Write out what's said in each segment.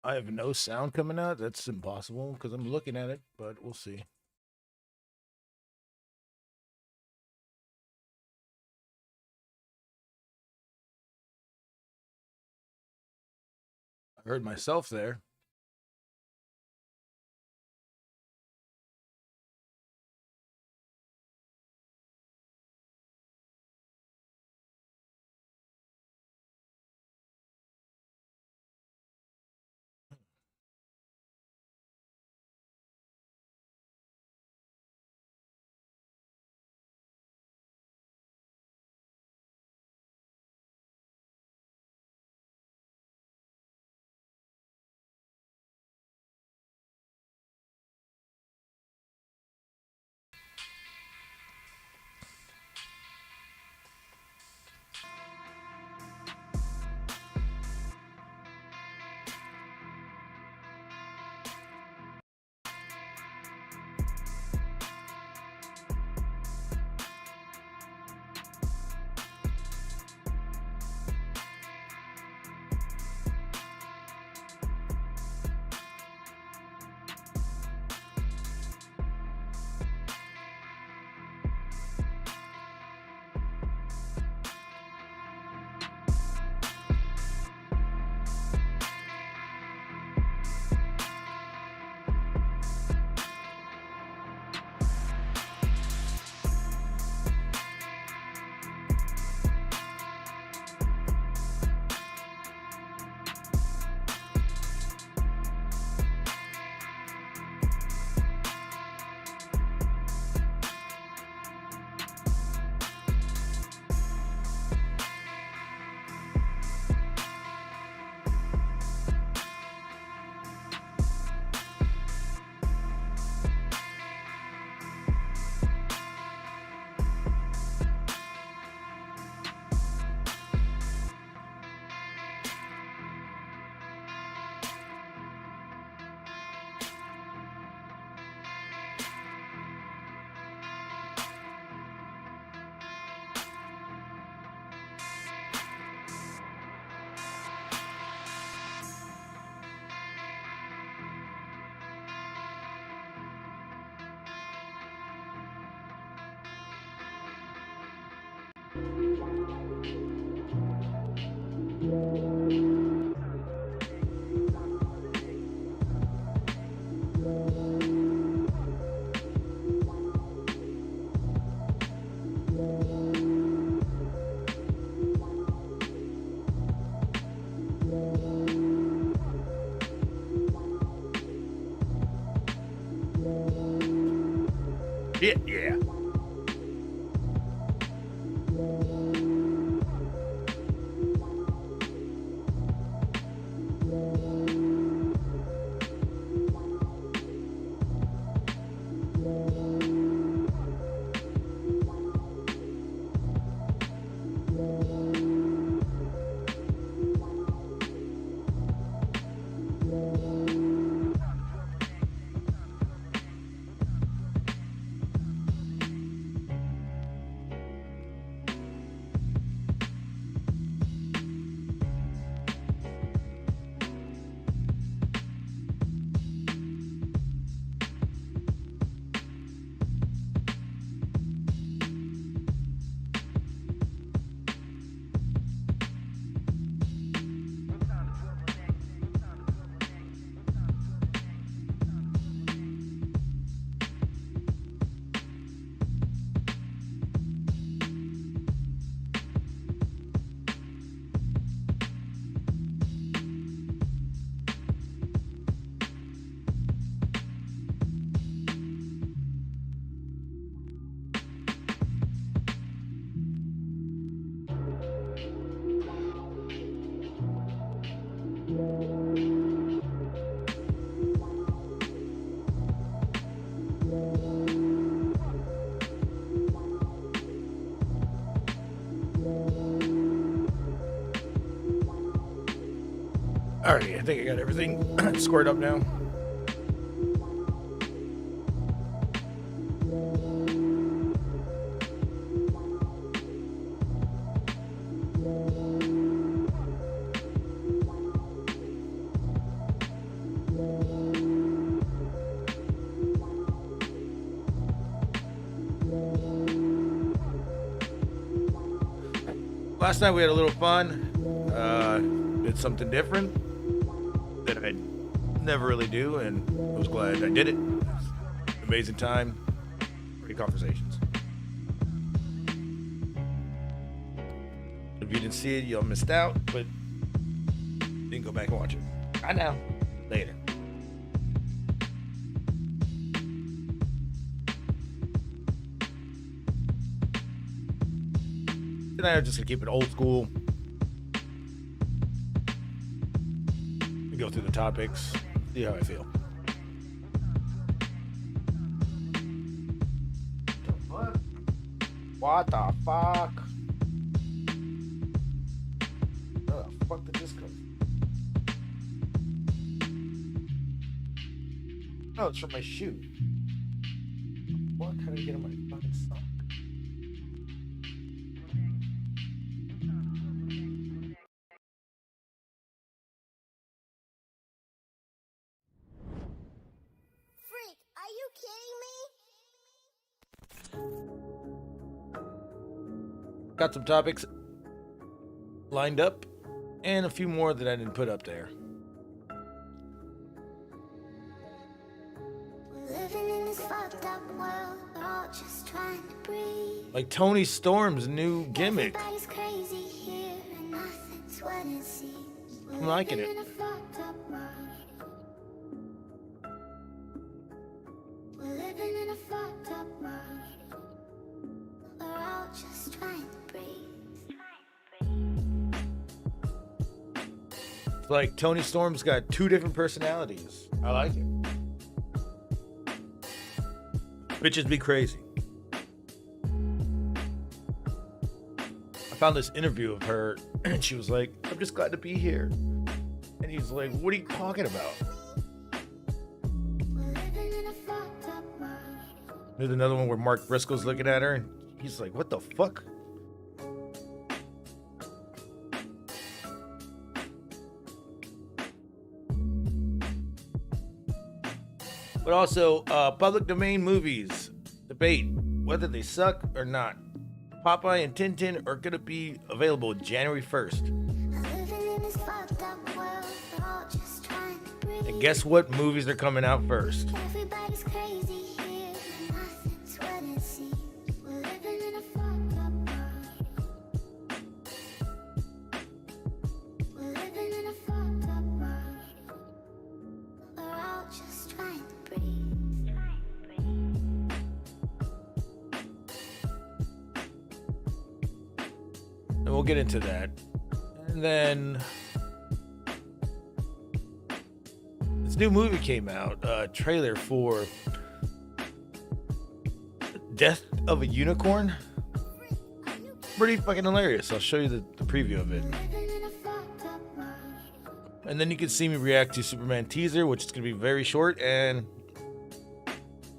I have no sound coming out. That's impossible because I'm looking at it, but we'll see. I heard myself there. Yeah. Alrighty, I think I got everything squared up now. Last night we had a little fun. Did something different that I never really do, and I was glad I did it. Amazing time. Great conversations. If you didn't see it, y'all missed out, but you can go back and watch it. Right now. Later. Tonight I'm just gonna keep it old school. We go through the topics, see how I feel. What the fuck? Where the fuck did this come? Oh, it's from my shoe. What? How did I get in my fucking sock? Freak, are you kidding me? Got some topics lined up and a few more that I didn't put up there. Living in this fucked up world, we're all just trying to breathe. Like Tony Storm's new gimmick. Everybody's crazy here and nothing's what it seems. I'm liking it. In a fucked up world. We're living in a fucked up world. We're all just trying to breathe. It's like Tony Storm's got two different personalities. I like it. Bitches be crazy. I found this interview of her and she was like, I'm just glad to be here. And he's like, what are you talking about? We're living in a fucked up world. There's another one where Mark Briscoe's looking at her and he's like, what the fuck? But also, public domain movies debate whether they suck or not. Popeye and Tintin are going to be available January 1st. Living in this fucked up world, we're all just trying to breathe. And guess what movies are coming out first? Everybody's crazy here, and nothing's what it seems. We're living in a fucked up world. We're living in a fucked up world. We're all just trying to breathe. And we'll get into that. And then this new movie came out, a trailer for Death of a Unicorn. Pretty fucking hilarious. I'll show you the preview of it. Living in a fucked up world. And then you can see me react to Superman teaser, which is going to be very short. And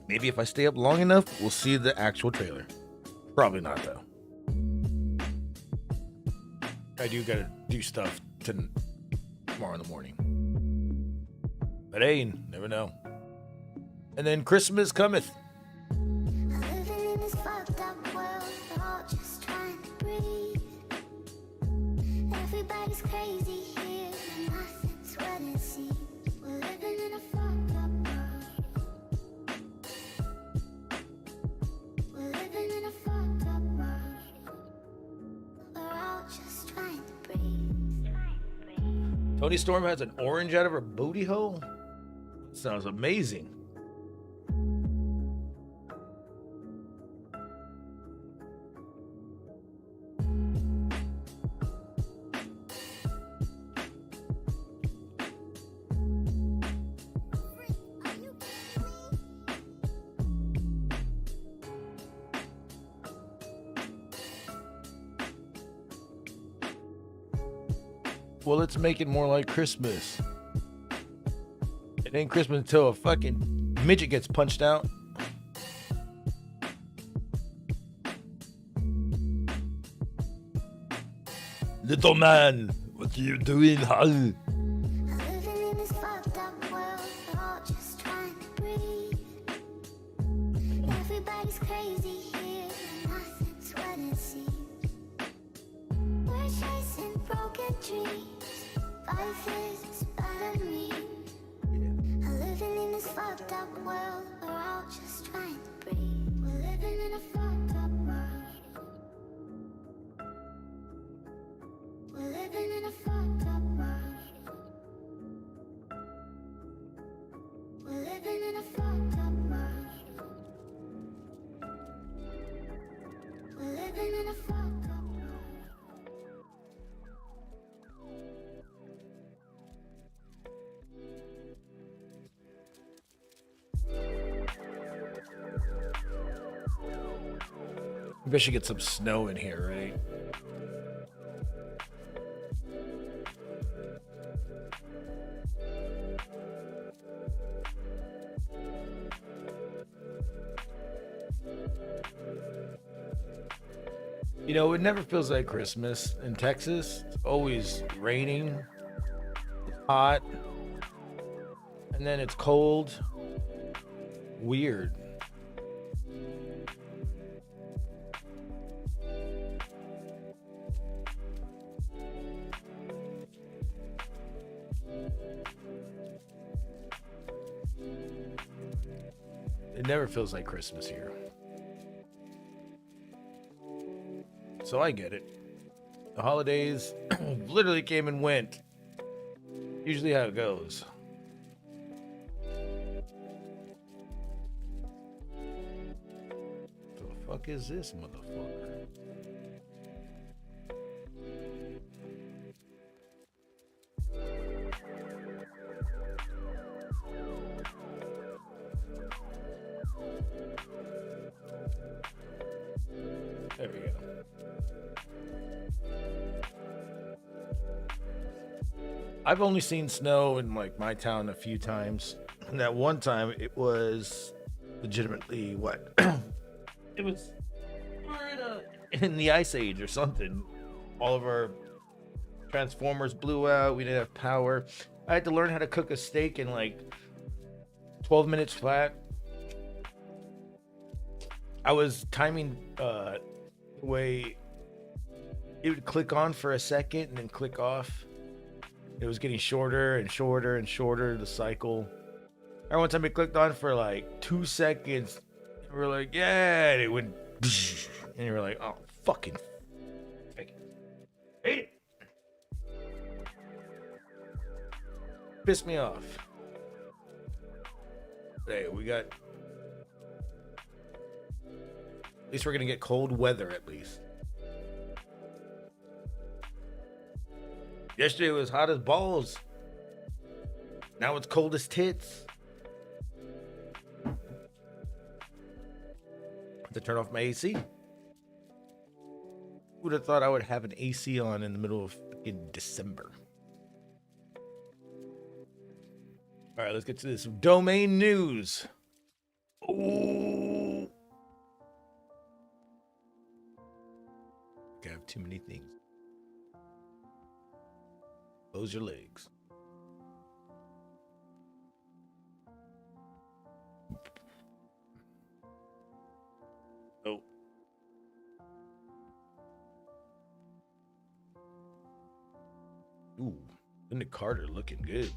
maybe if I stay up long enough, we'll see the actual trailer. Probably not, though. I do got to do stuff tomorrow in the morning. But hey, never know. And then Christmas cometh. Living in this fucked up world, we're all just trying to breathe. Everybody's crazy here, and nothing's what it seems. We're living in a fucked up world. We're living in a fucked up world. We're all just trying to breathe. Tony Storm has an orange out of her booty hole. Sounds amazing. Are you kidding me? Well, let's make it more like Christmas. It ain't Christmas until a fucking midget gets punched out. Little man, what are you doing, huh? Living in this fucked up world, we're all just trying to breathe. Everybody's crazy here, and nothing's what it seems. We're tree. Life is better than me. I'm living in this fucked up world. We're all just trying to breathe. We're living in a fucked up world. We're living in a fucked up world. We're living in a fucked up world. We're living in a fucked up world. Maybe I should get some snow in here, right? You know, it never feels like Christmas in Texas. It's always raining, it's hot, and then it's cold. Weird. It never feels like Christmas here. So I get it. The holidays literally came and went. Usually how it goes. The fuck is this motherfucker? There we go. I've only seen snow in like my town a few times. And that one time it was legitimately what? It was in the Ice Age or something. All of our transformers blew out. We didn't have power. I had to learn how to cook a steak in like 12 minutes flat. I was timing the way it would click on for a second and then click off. It was getting shorter and shorter and shorter, the cycle. Every one time it clicked on for like 2 seconds, we were like, yeah, and it went, and you were like, oh, fucking. Hate it. Pissed me off. Hey, we got. At least we're gonna get cold weather at least. Yesterday it was hot as balls. Now it's cold as tits. I have to turn off my AC. Who would have thought I would have an AC on in the middle of fucking December? All right, let's get to this domain news. Oh, I have too many things. Close your legs. Oh. Ooh, Linda Carter looking good.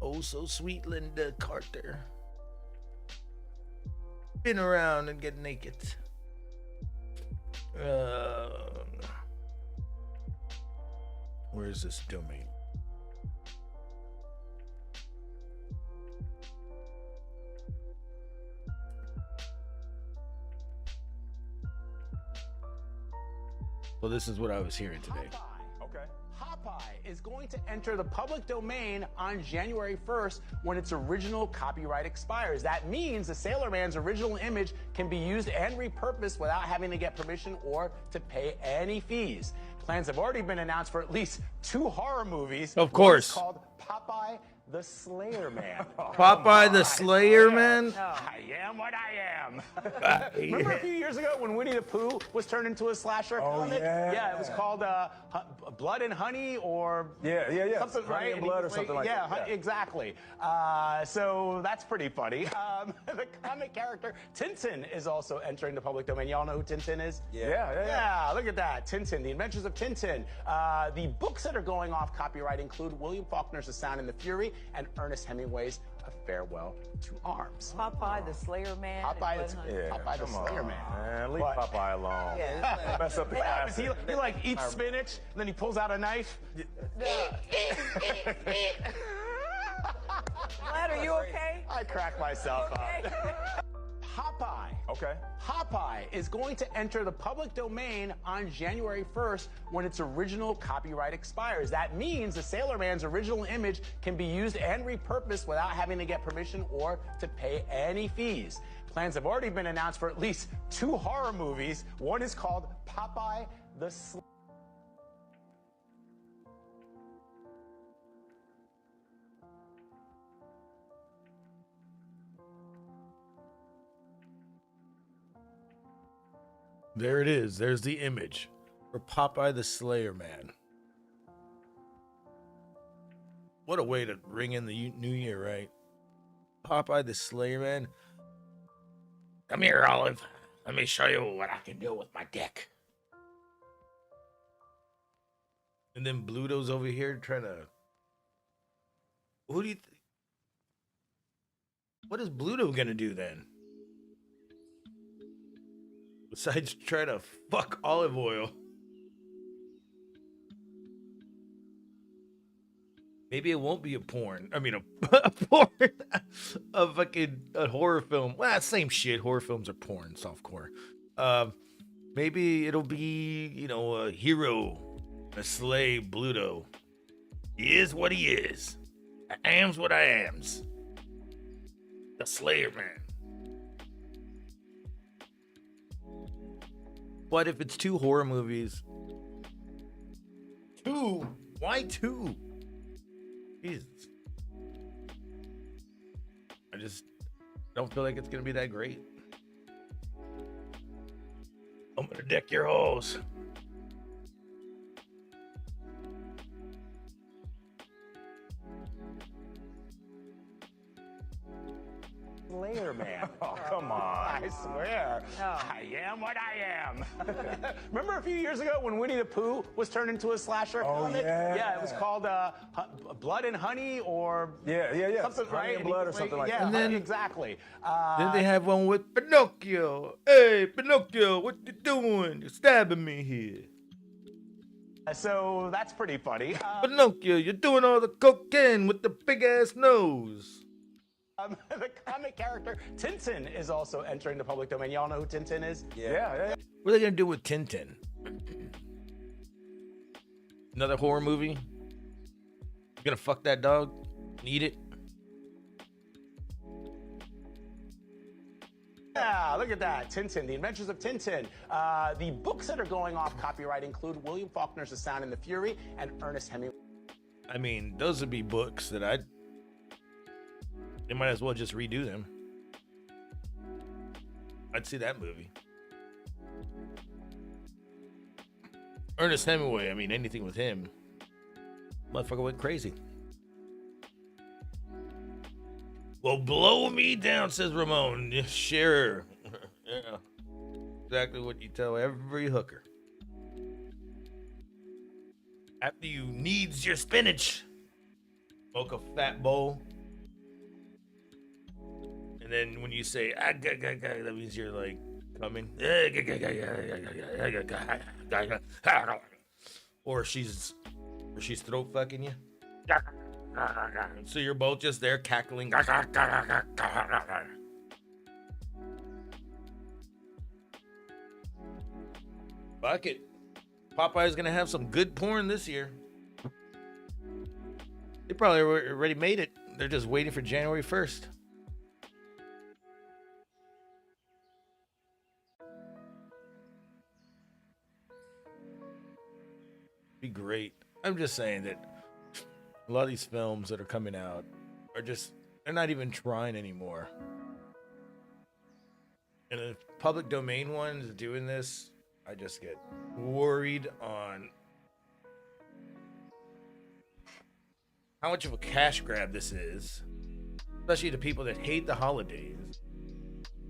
Oh, so sweet Linda Carter. Spin around and get naked. Where is this domain? Well, this is what I was hearing today. Popeye is going to enter the public domain on January 1st when its original copyright expires. That means the Sailor Man's original image can be used and repurposed without having to get permission or to pay any fees. Plans have already been announced for at least 2 horror movies. Of course. One is called Popeye the Slayer Man. Popeye the Slayer Man? I am what I am. Remember a few years ago when Winnie the Pooh was turned into a slasher comic? Yeah, it was called Blood and Honey or something, Honey right? and Blood or something like that. Yeah, exactly. So that's pretty funny. The comic character Tintin is also entering the public domain. Y'all know who Tintin is? Yeah, look at that. Tintin, The Adventures of Tintin. The books that are going off copyright include William Faulkner's The Sound and the Fury and Ernest Hemingway's A Farewell to Arms. Popeye the Slayer Man. Popeye the Slayer Man. Man, leave Popeye alone. Yeah. Mess up the What happens? classic. He like eats spinach, and then he pulls out a knife. Vlad, are you okay? I crack myself up. Popeye. Okay. Popeye is going to enter the public domain on January 1st when its original copyright expires. That means the Sailor Man's original image can be used and repurposed without having to get permission or to pay any fees. Plans have already been announced for at least 2 horror movies. One is called Popeye the There it is. There's the image for Popeye the Slayer Man. What a way to ring in the new year, right? Popeye the Slayer Man. Come here, Olive. Let me show you what I can do with my dick. And then Bluto's over here trying to... Who do you think? What is Bluto gonna do then? Besides try to fuck Olive Oil. Maybe it won't be a porn. I mean, a porn. A horror film. Well, same shit. Horror films are porn, softcore. Maybe it'll be, a hero, a slave, Bluto. He is what he is. I am's what I am's. The Slayer Man. What if it's 2 horror movies? 2? Why 2? Jesus. I just don't feel like it's gonna be that great. I'm gonna deck your holes. Slayer Man. Oh, come on. I swear. I am what I am. Remember a few years ago when Winnie the Pooh was turned into a slasher comic? Yeah, it was called Blood and Honey or something, Honey right? and Blood or something like that. Yeah, And then- exactly. Then they have one with Pinocchio. Hey, Pinocchio, what you doing? You're stabbing me here. So that's pretty funny. Pinocchio, you're doing all the cocaine with the big ass nose. The comic character Tintin is also entering the public domain. Y'all know who Tintin is? Yeah. What are they gonna do with Tintin? Another horror movie? You gonna fuck that dog? Eat it? Yeah, look at that. Tintin, The Adventures of Tintin. The books that are going off copyright include William Faulkner's The Sound and the Fury and Ernest Hemingway. I mean, those would be books that they might as well just redo them. I'd see that movie. Ernest Hemingway, I mean, anything with him. Motherfucker went crazy. Well, blow me down, says Ramon. Yeah, sure. Yeah. Exactly what you tell every hooker. After you needs your spinach, smoke a fat bowl. And then when you say, that means you're like coming. Or she's throat fucking you. So you're both just there cackling. Fuck it. Popeye's gonna have some good porn this year. They probably already made it. They're just waiting for January 1st. Be great. I'm just saying that A lot of these films that are coming out are just, they're not even trying anymore. And if public domain ones doing this, I just get worried on how much of a cash grab this is, especially to people that hate the holidays.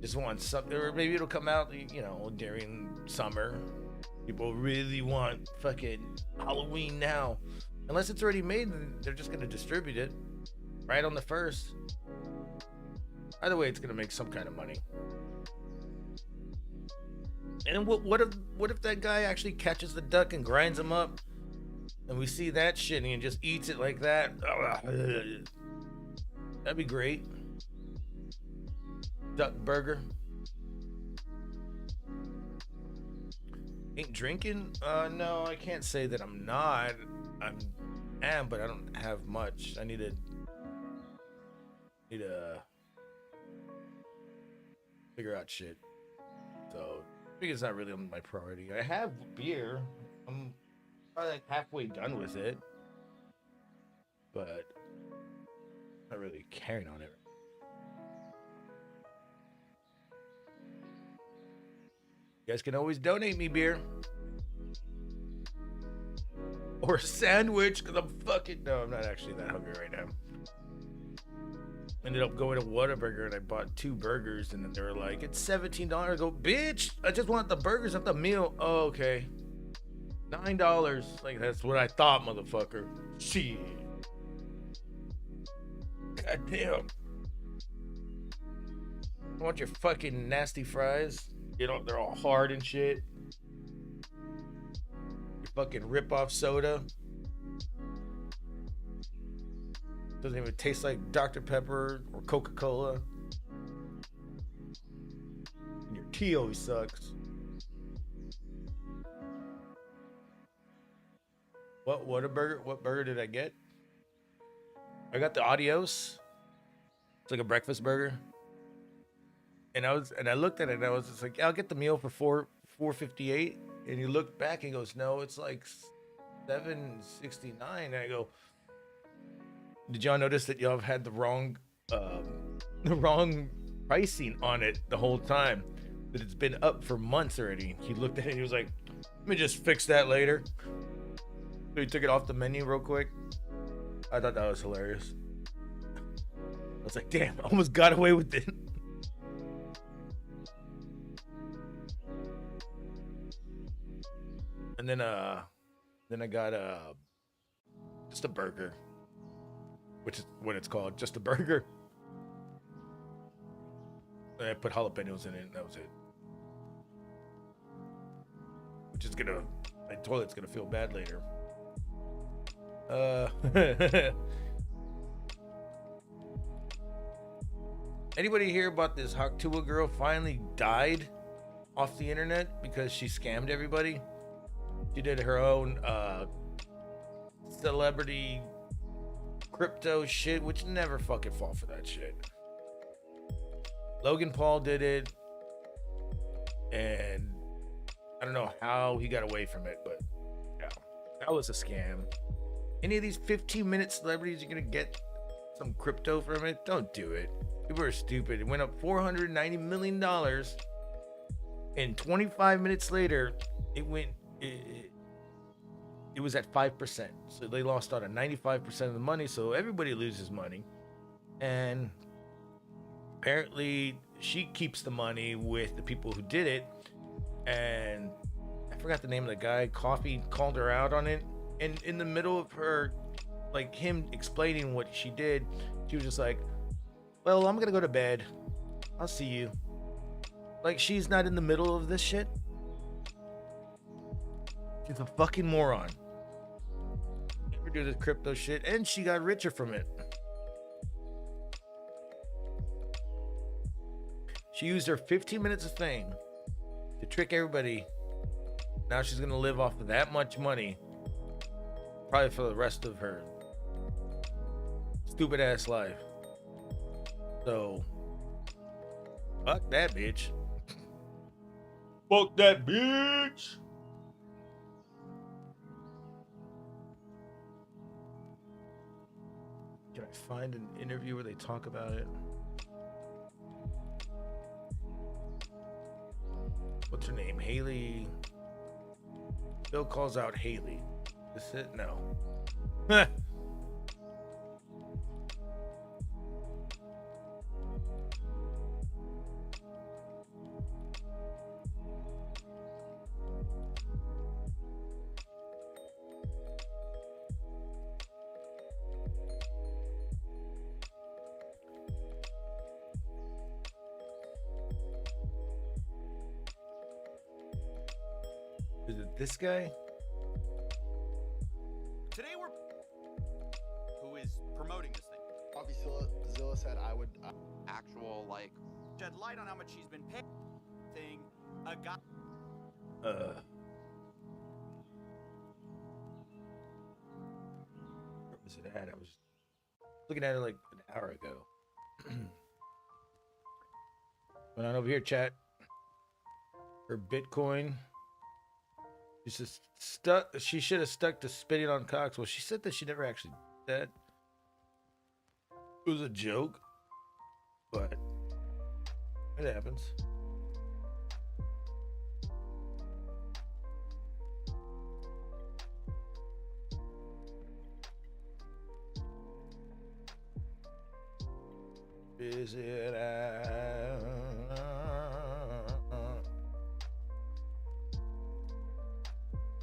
Just want something, or maybe it'll come out, you know, during summer. People really want fucking Halloween now. Unless it's already made, then they're just gonna distribute it right on the first. Either way, it's gonna make some kind of money. And what if that guy actually catches the duck and grinds him up, and we see that shit and he just eats it like that? That'd be great. Duck burger. Ain't drinking? No, I can't say that I'm not. I am, but I don't have much. I need to figure out shit. So I think it's not really on my priority. I have beer. I'm probably like halfway done with it, but not really carrying on it. You guys can always donate me beer. Or a sandwich, because I'm fucking... No, I'm not actually that hungry right now. Ended up going to Whataburger and I bought 2 burgers and then they were like, it's $17. I go, bitch, I just want the burgers, not the meal. Oh, okay. $9. Like, that's what I thought, motherfucker. Shit. God damn. I want your fucking nasty fries. You know, they're all hard and shit. Your fucking rip-off soda. Doesn't even taste like Dr. Pepper or Coca-Cola. And your tea always sucks. What burger? What burger did I get? I got the Adios. It's like a breakfast burger. And I looked at it and I was just like, I'll get the meal for $4.58. And he looked back and goes, no, it's like $7.69. And I go, did y'all notice that y'all have had the wrong pricing on it the whole time? That it's been up for months already. He looked at it and he was like, let me just fix that later. So he took it off the menu real quick. I thought that was hilarious. I was like, damn, I almost got away with it. And then I got just a burger, which is what it's called, just a burger. And I put jalapenos in it, and that was it. Which is my toilet's gonna feel bad later. Anybody hear about this Haktua girl finally died off the internet because she scammed everybody? She did her own celebrity crypto shit, which never fucking fall for that shit. Logan Paul did it, and I don't know how he got away from it, but yeah, that was a scam. Any of these 15-minute celebrities, you're gonna get some crypto from it? Don't do it. People are stupid. It went up $490 million, and 25 minutes later, it was at 5%. So they lost out on 95% of the money. So everybody loses money, and apparently she keeps the money with the people who did it. And I forgot the name of the guy. Coffee called her out on it, and in the middle of her, like, him explaining what she did, she was just like, well, I'm gonna go to bed, I'll see you. Like, she's not in the middle of this shit. She's a fucking moron. Never do this crypto shit, and she got richer from it. She used her 15 minutes of fame to trick everybody. Now she's gonna live off of that much money, probably for the rest of her stupid ass life. So, fuck that bitch. Fuck that bitch. find an interview where they talk about it. What's her name? Haley. Bill calls out Haley. Is it? No. Is it this guy? Today we're who is promoting this thing. Obviously, Zilla said I would Actual like shed light on how much she's been paid. Thing a guy. Where was it at? I was looking at it like an hour ago. Went on over here, chat. Her Bitcoin. She just stuck. She should have stuck to spitting on cocks. Well, she said that she never actually did that. It was a joke, but it happens. Is it? I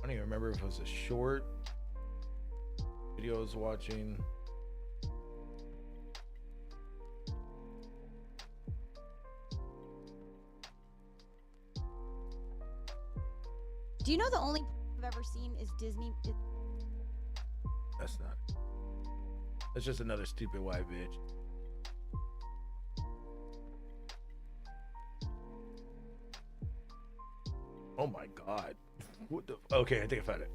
don't even remember if it was a short video I was watching. Do you know the only I've ever seen is Disney? That's not it. That's just another stupid white bitch. Oh my god. What the? Okay, I think I found it.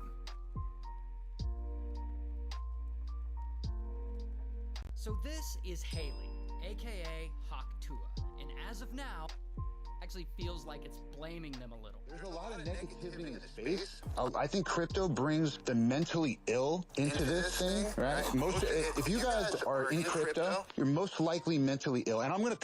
So this is Haley, aka Haktua, and as of now, actually feels like it's blaming them a little. There's a lot of negativity in the space. I think crypto brings the mentally ill into this thing, right? If you guys are in crypto, you're most likely mentally ill, and I'm gonna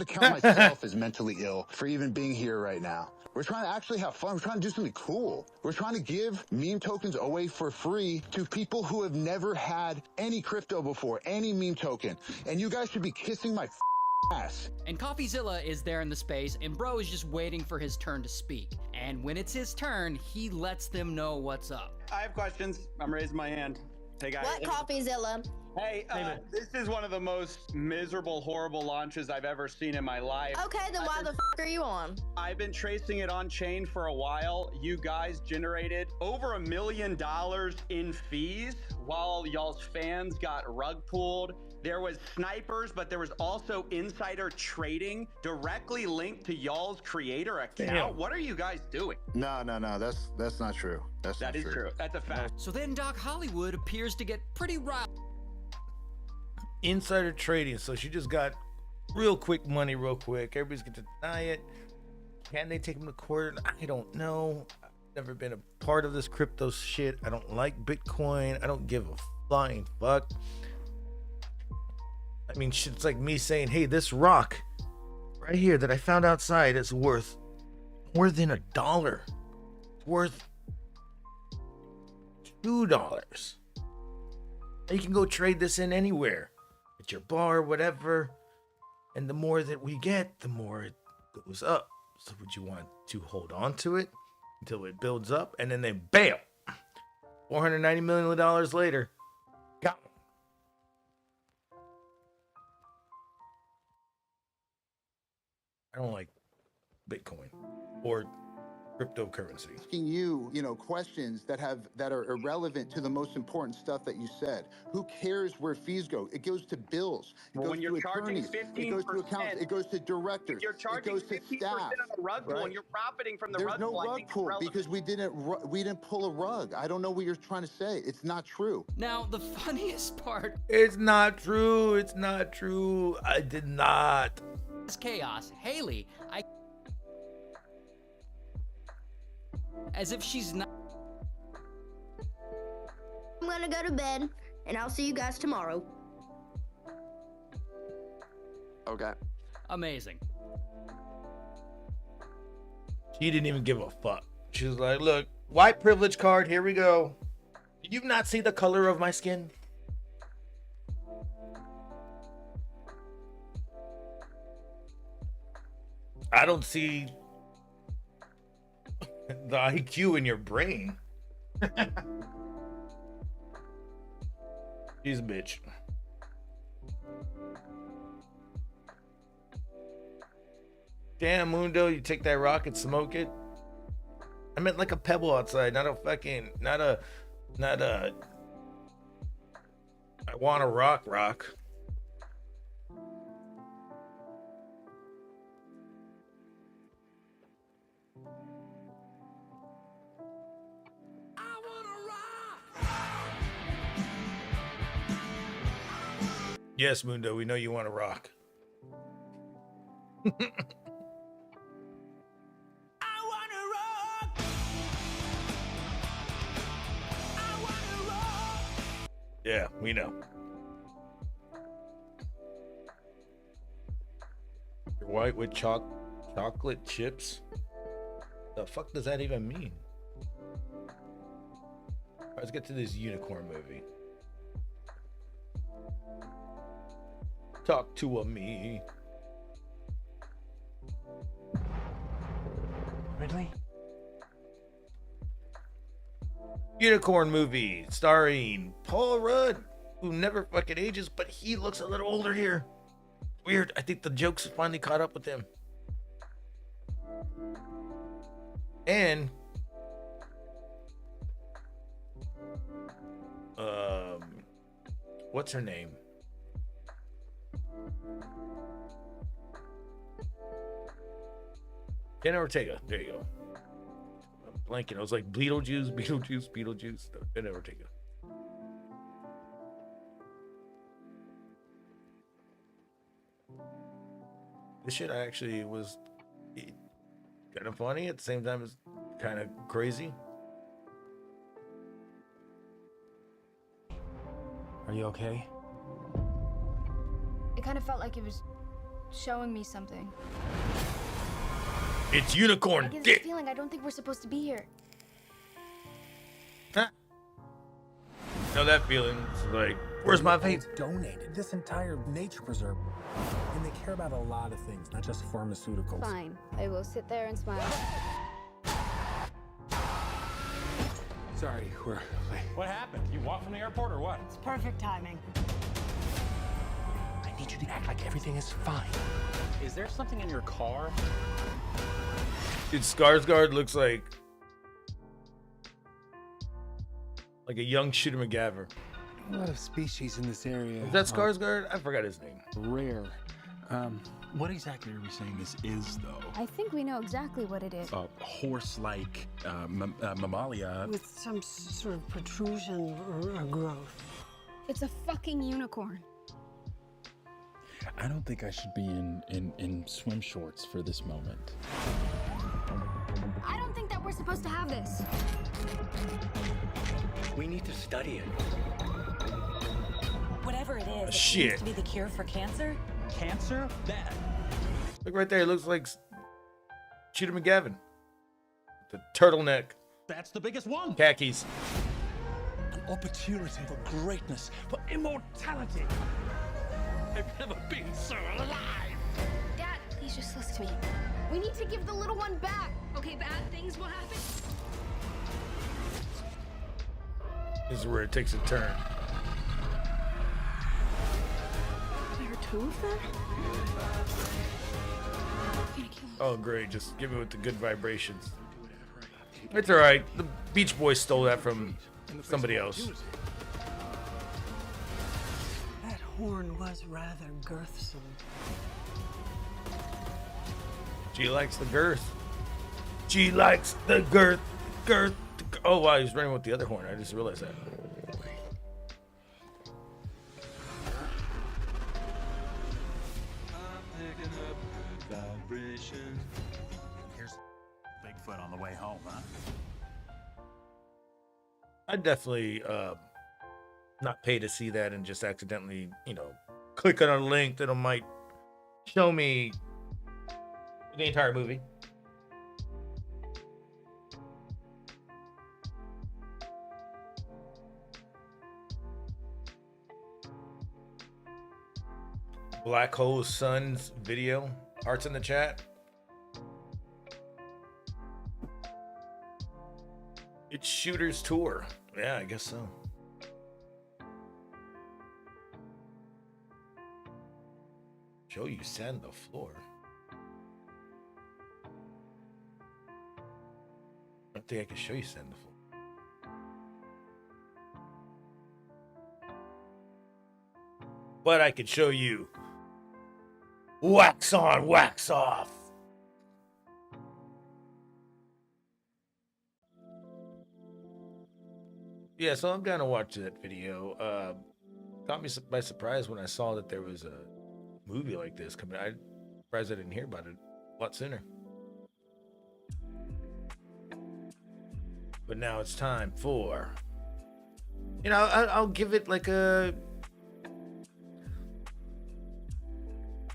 count myself as mentally ill for even being here right now. We're trying to actually have fun. We're trying to do something cool. We're trying to give meme tokens away for free to people who have never had any crypto before, any meme token, and you guys should be kissing my ass. And CoffeeZilla is there in the space, and bro is just waiting for his turn to speak. And when it's his turn, he lets them know what's up. I have questions. I'm raising my hand. Hey guys. What, CoffeeZilla? Hey, this is one of the most miserable, horrible launches I've ever seen in my life. Okay, then why the f are you on? I've been tracing it on chain for a while. You guys generated over $1 million in fees while y'all's fans got rug pulled. There was snipers, but there was also insider trading directly linked to y'all's creator account. Damn. What are you guys doing? No, that's not true. That is true. That's a fact. So then Doc Hollywood appears to get pretty riled. Insider trading. So she just got real quick money, real quick. Everybody's going to deny it. Can they take him to court? I don't know. I've never been a part of this crypto shit. I don't like Bitcoin. I don't give a flying fuck. I mean, shit's like me saying, hey, this rock right here that I found outside is worth more than $1. It's worth $2. You can go trade this in anywhere. At your bar, whatever. And the more that we get, the more it goes up. So would you want to hold on to it until it builds up? And then they bam! $490 million later. Got them. I don't like Bitcoin or cryptocurrency. Asking you, questions that are irrelevant to the most important stuff that you said. Who cares where fees go? It goes to bills. It goes When you're to charging attorneys. It goes to 15%, accounts. It goes to directors. You're charging it goes to 50% staff. on a rug pull, right? and you're profiting from the There's rug no pull. I rug think it's pull relevant. because we didn't pull a rug. I don't know what you're trying to say. It's not true. Now, the funniest part It's not true. It's not true. I did not. is chaos. Haley, as if she's not. I'm gonna go to bed, and I'll see you guys tomorrow. Okay. Amazing. She didn't even give a fuck. She was like, look, white privilege card, here we go. Did you not see the color of my skin? I don't see the IQ in your brain. She's a bitch. Damn, Mundo, you take that rock and smoke it. I meant like a pebble outside, not a fucking, not a, I want a rock. Yes, Mundo, we know you want to rock. Yeah, we know. You're white with chocolate chips? The fuck does that even mean? Let's get to this unicorn movie. Talk to me. Ridley? Unicorn movie starring Paul Rudd, who never fucking ages, but he looks a little older here. Weird. I think the jokes finally caught up with him. And what's her name? Jenna Ortega. There you go. I'm blanking. I was like Beetlejuice. No, Jenna Ortega. This shit actually was kind of funny at the same time as kind of crazy. Are you okay? It kind of felt like it was showing me something. It's unicorn I get dick. this feeling I don't think we're supposed to be here. Huh? Know that feeling? It's like, where's my vape? Donated this entire nature preserve, and they care about a lot of things, not just pharmaceuticals. Fine. I will sit there and smile. Sorry, we're late. What happened? You walked from the airport or what? It's perfect timing. I need you to act like everything is fine. Is there something in your car? Dude, Skarsgård looks like a young Shooter McGavin. A lot of species in this area. Is that Skarsgård? I forgot his name. Rare. What exactly are we saying this is, though? I think we know exactly what it is. A horse-like mammalia. With some sort of protrusion or growth. It's a fucking unicorn. I don't think I should be in swim shorts for this moment. I don't think that we're supposed to have this. We need to study it. Whatever it is, it shit. seems to be the cure for cancer. Cancer? Bad. Look right there. It looks like Shooter McGavin. The turtleneck. That's the biggest one. Khakis. An opportunity for greatness, for immortality. I've never been so alive. Dad, please just listen to me. We need to give the little one back. Okay, bad things will happen. This is where it takes a turn. There are two of them? Oh, great. Just give it with the good vibrations. It's all right. The Beach Boys stole that from somebody else. That horn was rather girthsome. She likes the girth. She likes the girth. Girth. Oh, wow. He's running with the other horn. I just realized that. Here's Bigfoot on the way home, huh? I'd definitely not pay to see that and just accidentally, click on a link that might show me the entire movie. Black Hole Sun's video. Art's in the chat. It's Shooter's Tour. Yeah, I guess so. Show you sand the floor. I don't think I can show you sand the floor. But I could show you wax on, wax off. Yeah, so I'm gonna watch that video. Caught me by surprise when I saw that there was a movie like this coming. I'm surprised I didn't hear about it a lot sooner. But now it's time for, you know, I'll give it like a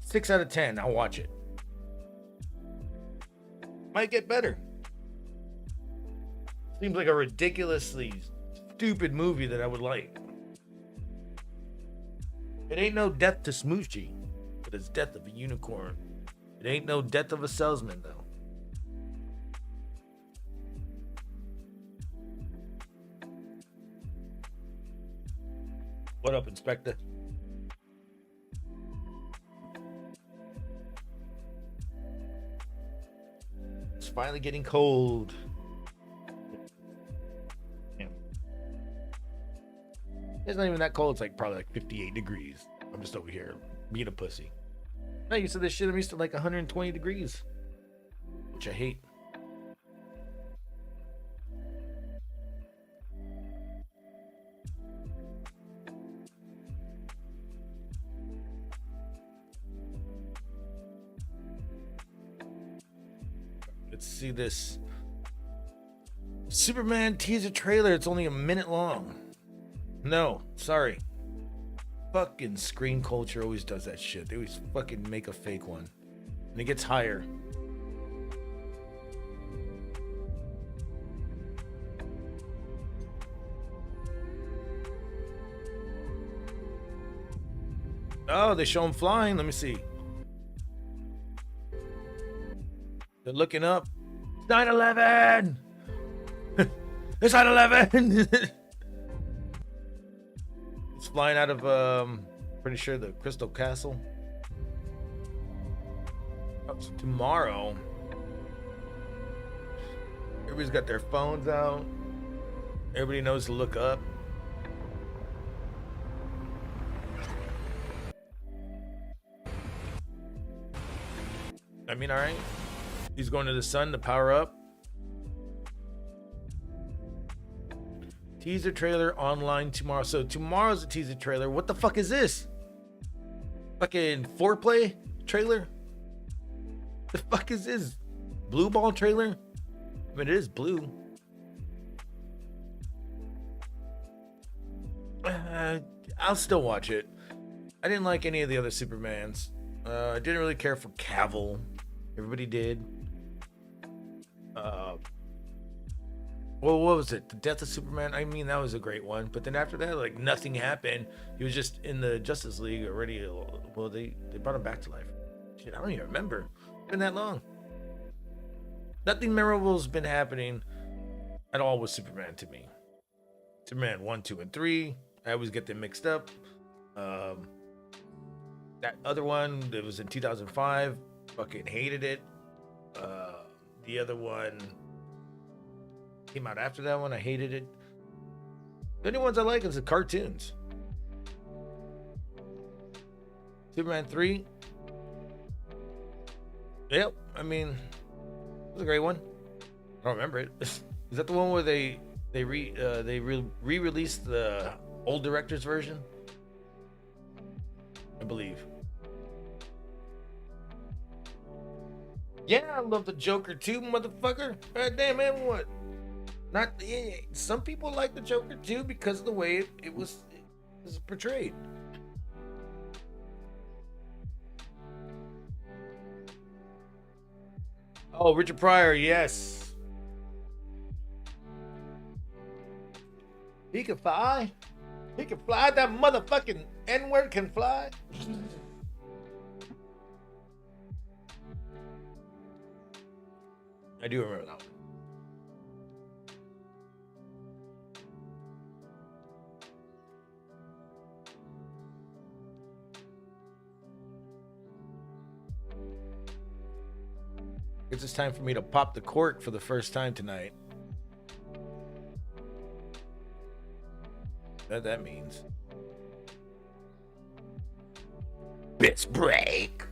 6 out of 10. I'll watch it. Might get better. Seems like a ridiculously stupid movie that I would like. It ain't no Death to Smoochy, but it's Death of a Unicorn. It ain't no Death of a Salesman, though. What up, Inspector? It's finally getting cold. It's not even that cold. It's like probably like 58 degrees. I'm just over here being a pussy. I used to this shit. I'm used to like 120 degrees, which I hate. Let's see this Superman teaser trailer. It's only a minute long. No, sorry. Fucking Screen Culture always does that shit. They always fucking make a fake one. And it gets higher. Oh, they show him flying. Let me see. They're looking up. 9/11! It's 9/11! It's flying out of, pretty sure the Crystal Castle. Oh, so tomorrow, everybody's got their phones out. Everybody knows to look up. I mean, all right. He's going to the sun to power up. Teaser trailer online tomorrow. So tomorrow's a teaser trailer. What the fuck is this? Fucking foreplay trailer? The fuck is this? Blue ball trailer? I mean, it is blue. I'll still watch it. I didn't like any of the other Supermans. I didn't really care for Cavill. Everybody did. Well, what was it? The Death of Superman? I mean, that was a great one. But then after that, like, nothing happened. He was just in the Justice League already. Well, they brought him back to life. Shit, I don't even remember. It's been that long. Nothing memorable has been happening at all with Superman to me. Superman 1, 2, and 3. I always get them mixed up. That other one that was in 2005, fucking hated it. The other one came out after that one. I hated it. The only ones I like is the cartoons. Superman 3. Yep, I mean, it was a great one. I don't remember it. Is that the one where they re-released the old director's version? I believe. Yeah, I love the Joker too, motherfucker. God damn, man, what? Not yeah, some people like the Joker too because of the way it was portrayed. Oh, Richard Pryor, yes. He can fly. He can fly. That motherfucking N-word can fly. I do remember that one. It's just time for me to pop the cork for the first time tonight. That means. Piss break.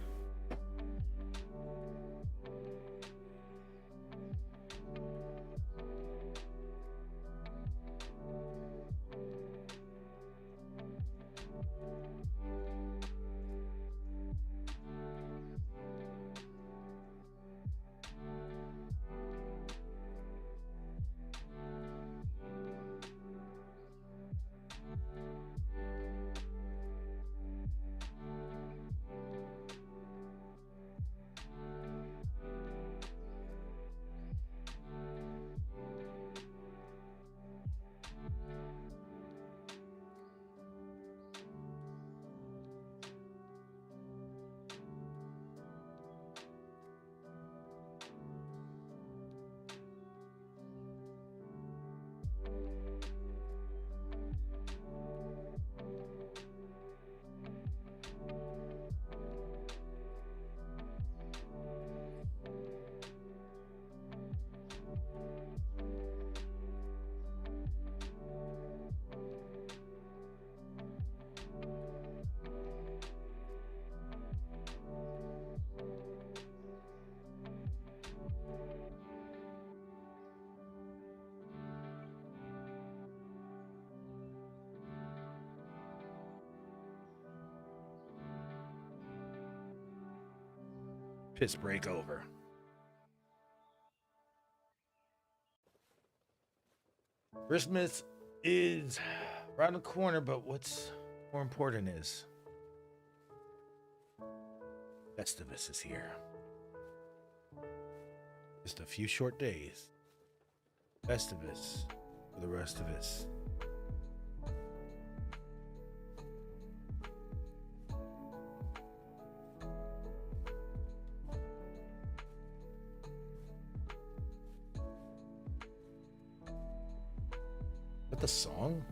Piss break over. Christmas is around the corner, but what's more important is Festivus is here. Just a few short days. Festivus for the rest of us. The song?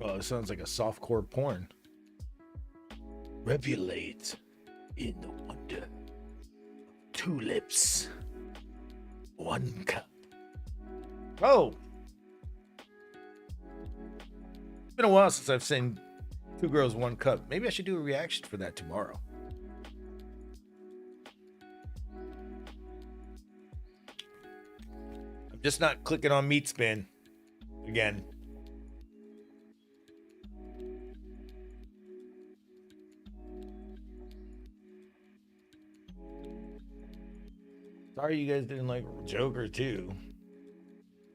Oh, it sounds like a softcore porn. Revulate in the wonder of tulips. One cup. Oh! It's been a while since I've seen Two Girls, One Cup. Maybe I should do a reaction for that tomorrow. I'm just not clicking on meat spin again. Sorry you guys didn't like Joker too.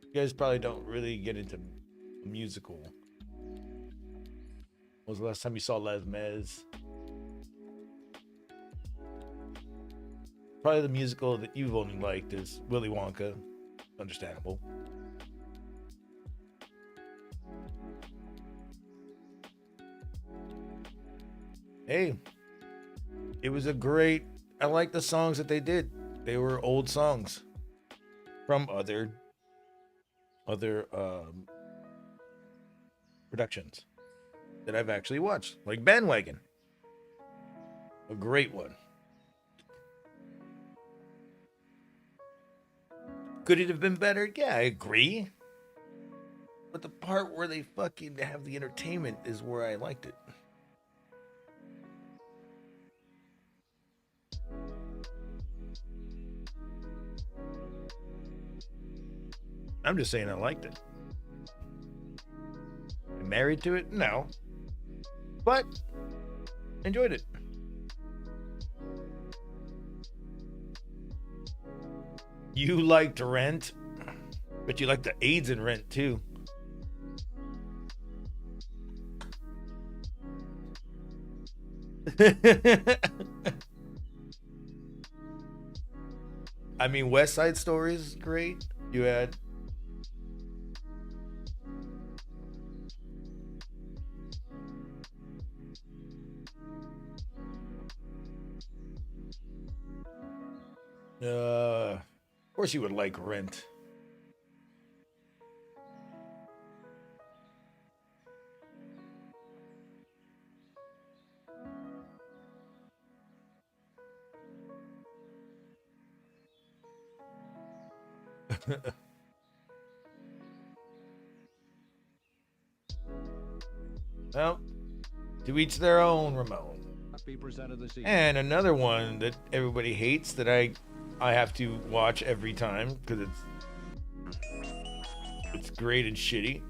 You guys probably don't really get into musical. When was the last time you saw Les Mis? Probably the musical that you've only liked is Willy Wonka. Understandable. Hey, it was a great. I like the songs that they did. They were old songs from other productions that I've actually watched, like Bandwagon. A great one. Could it have been better? Yeah, I agree. But the part where they fucking have the entertainment is where I liked it. I'm just saying I liked it. I'm married to it? No. But enjoyed it. You liked Rent, but you liked the AIDS in Rent too. I mean, West Side Story is great. You had of course you would like Rent. Well, to each their own, Ramon. And another one that everybody hates that I have to watch every time because it's great and shitty.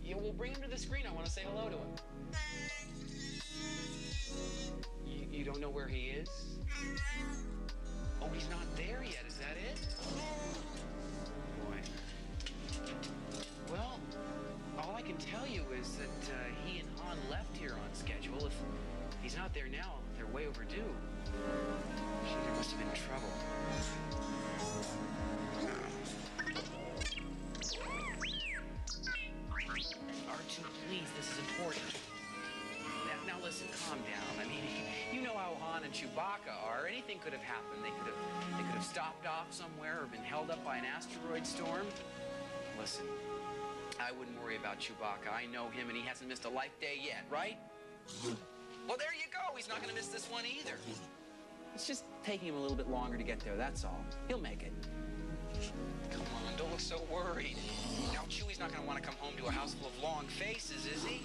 Yeah, we'll bring him to the screen. I want to say hello to him. You don't know where he is? Oh, he's not there yet. Is that it? Boy. Well, all I can tell you is that he and Han left here on schedule. If he's not there now, they're way overdue. Shit, there must have been trouble. R2, please, this is important. Now listen, calm down. I mean, you know how Han and Chewbacca are. Anything could have happened. They could have stopped off somewhere or been held up by an asteroid storm. Listen, I wouldn't worry about Chewbacca. I know him, and he hasn't missed a life day yet, right? Well, there you go. He's not going to miss this one either. It's just taking him a little bit longer to get there, that's all. He'll make it. Come on, don't look so worried. Now, Chewie's not going to want to come home to a house full of long faces, is he?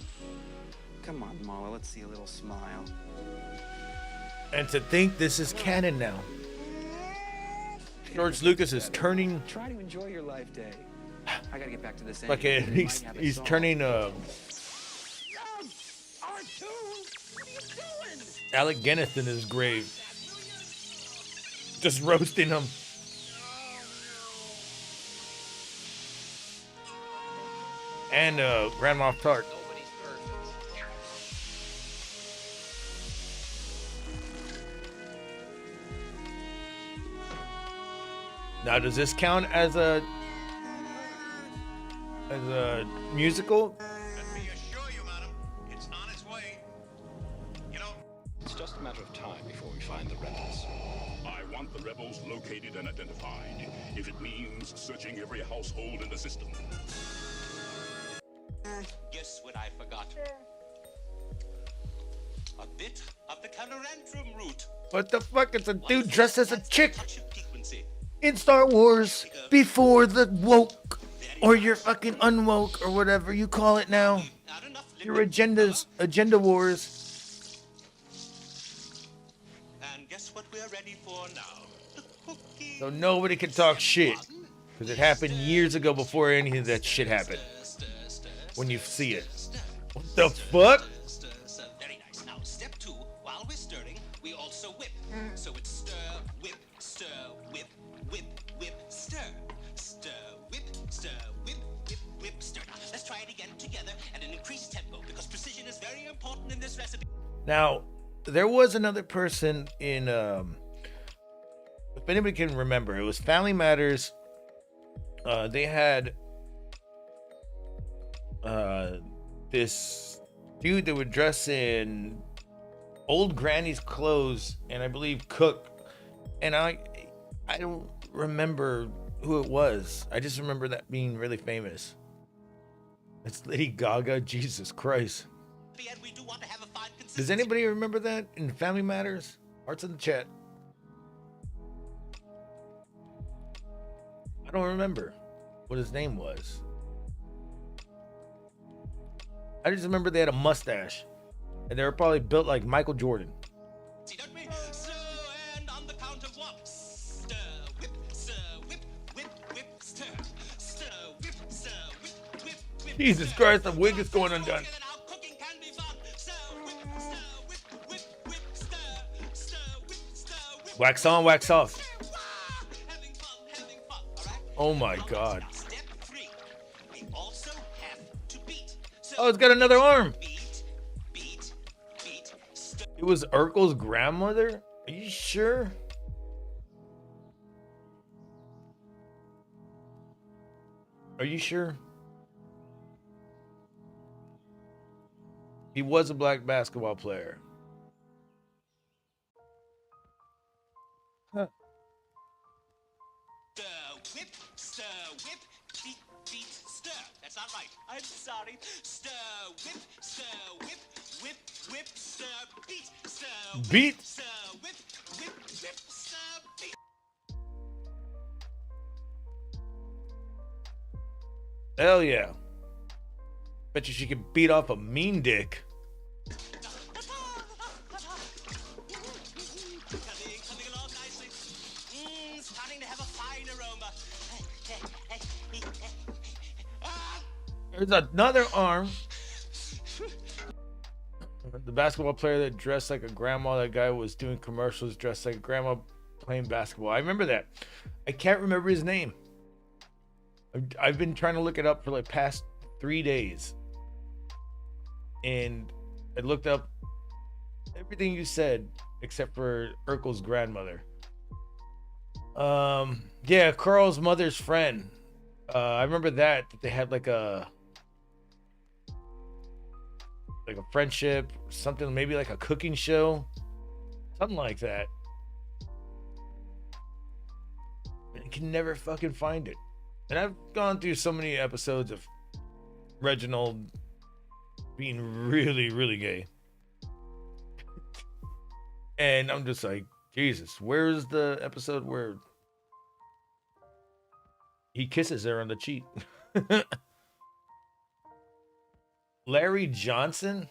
Come on, Mala, let's see a little smile. And to think this is canon now. George Lucas is turning. Try to enjoy your life day. I gotta get back to this. Like he's turning R2, what are you doing? Alec Guinness in his grave. Just roasting him. And Grand Moff Tark. Now, does this count as a musical? Let me assure you, madam, it's on its way. You know, it's just a matter of time before we find the rebels. I want the rebels located and identified, if it means searching every household in the system. Guess what I forgot? A bit of the calorantrum root. What the fuck? It's a dude dressed as a chick in Star Wars before the woke or your fucking unwoke or whatever you call it now. Your agenda wars. And guess what we're ready for now? So nobody can talk shit because it happened years ago before any of that shit happened. When you see it. What the fuck? Very nice. Now, step 2, while we're stirring, we also whip. So it's stir, whip, whip, whip, stir. Stir, whip, whip, stir. Now, let's try it again together at an increased tempo because precision is very important in this recipe. Now, there was another person in, if anybody can remember, it was Family Matters. They had this dude that would dress in old granny's clothes and I believe cook, and I don't remember who it was. I just remember that being really famous. It's Lady Gaga. Jesus Christ. Does anybody remember that in Family Matters? Hearts in the chat. I don't remember what his name was. I just remember they had a mustache, and they were probably built like Michael Jordan. Jesus Christ, the wig is going undone. Wax on, wax off. Oh my God. Oh, it's got another arm. It was Urkel's grandmother? Are you sure? Are you sure? He was a black basketball player. Huh. Whip, stir, whip, beat, beat, stir. That's not right. I'm sorry. Stir, whip, whip, whip, stir, beat, stir, whip, Beat. stir, whip, stir, beat. Hell yeah. Bet you she could beat off a mean dick. Coming along nicely. Starting to have a fine aroma. There's another arm. The basketball player that dressed like a grandma. That guy was doing commercials dressed like a grandma playing basketball. I remember that. I can't remember his name. I've been trying to look it up for like past 3 days. And I looked up everything you said except for Urkel's grandmother. Yeah, Carl's mother's friend. I remember that they had like a friendship, something, maybe like a cooking show, something like that. And I can never fucking find it. And I've gone through so many episodes of Reginald being really, really gay. And I'm just like, Jesus, where's the episode where he kisses her on the cheek? Larry Johnson?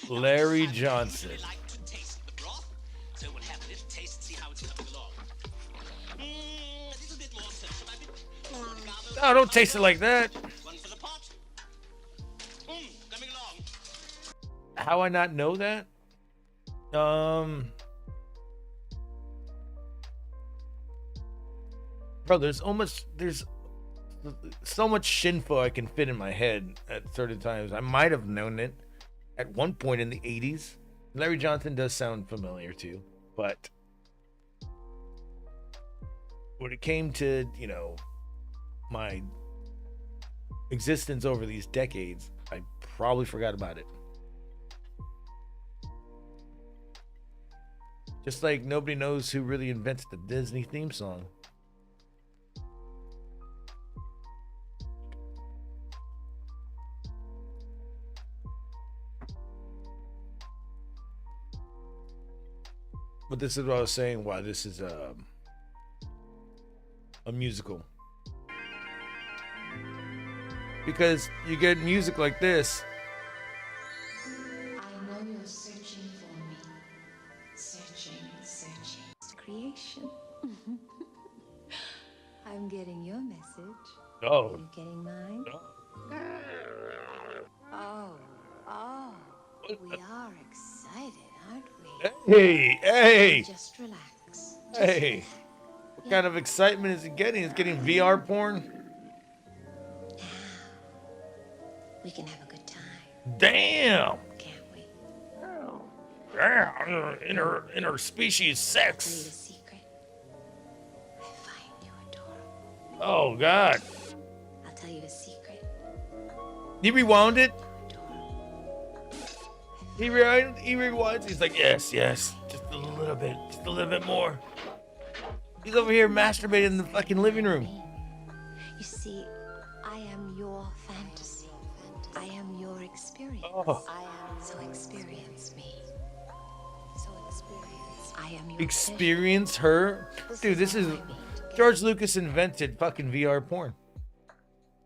Larry Johnson. So we'll have a little taste and see how it's coming along. A little bit more sir. No, don't taste it like that. One for the pot. Coming along. How I not know that? Bro, there's so much shinfo I can fit in my head at certain times. I might have known it at one point in the 80s. Larry Johnson does sound familiar too, but when it came to, you know, my existence over these decades, I probably forgot about it. Just like nobody knows who really invented the Disney theme song. But this is what I was saying, why this is a musical. Because you get music like this. I know you're searching for me. Searching. It's creation. I'm getting your message. Oh. Are you getting mine? No. Oh. We are excited, aren't we? Hey. Just relax. Hey. What kind of excitement is it getting? It's getting VR porn? We can have a good time. Damn. Can't we? Yeah. Interspecies sex. Oh, God. I'll tell you a secret. He rewound it? He rewinds. He's like, yes. Just a little bit more. He's over here masturbating in the fucking living room. You see, I am your fantasy. I am your experience. Oh. So experience me. I am your Experience her? Dude, this is... George Lucas invented fucking VR porn.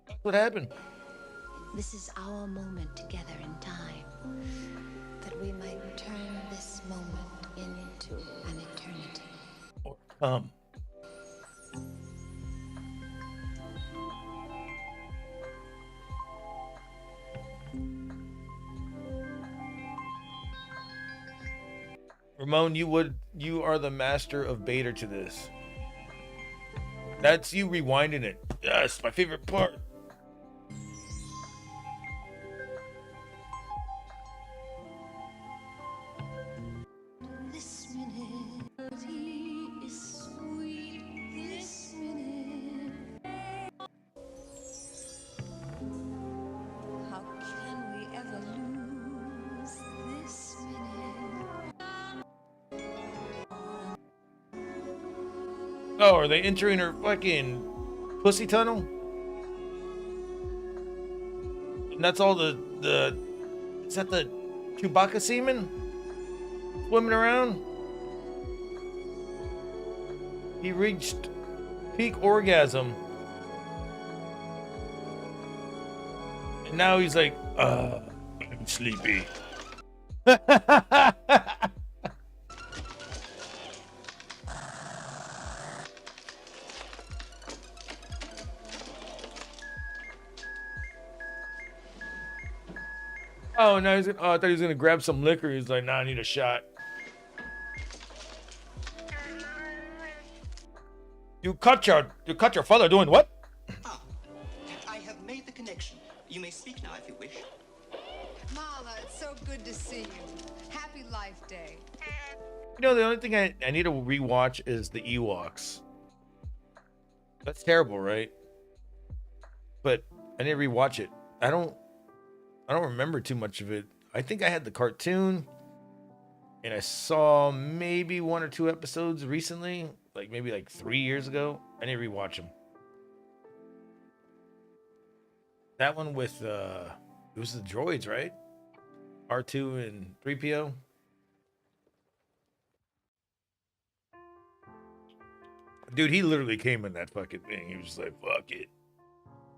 That's what happened. This is our moment together in time. That we might turn this moment into an eternity. Or come. Ramon, you are the master of Bader to this. That's you rewinding it. Yes, my favorite part. Oh, are they entering her fucking pussy tunnel? And that's all the is that the Chewbacca semen swimming around? He reached peak orgasm. And now he's like, I'm sleepy. Oh, no, I thought he was gonna grab some liquor. He's like, nah, I need a shot. You cut your father doing what? I have made the connection. You may speak now if you wish. Mala, it's so good to see you. Happy Life Day. You know, the only thing I need to rewatch is the Ewoks. That's terrible, right? But I need to rewatch it. I don't remember too much of it. I think I had the cartoon, and I saw maybe 1 or 2 episodes recently, like maybe like 3 years ago. I need to rewatch them. That one with it was the droids, right? R2 and 3PO. Dude, he literally came in that fucking thing. He was just like, fuck it.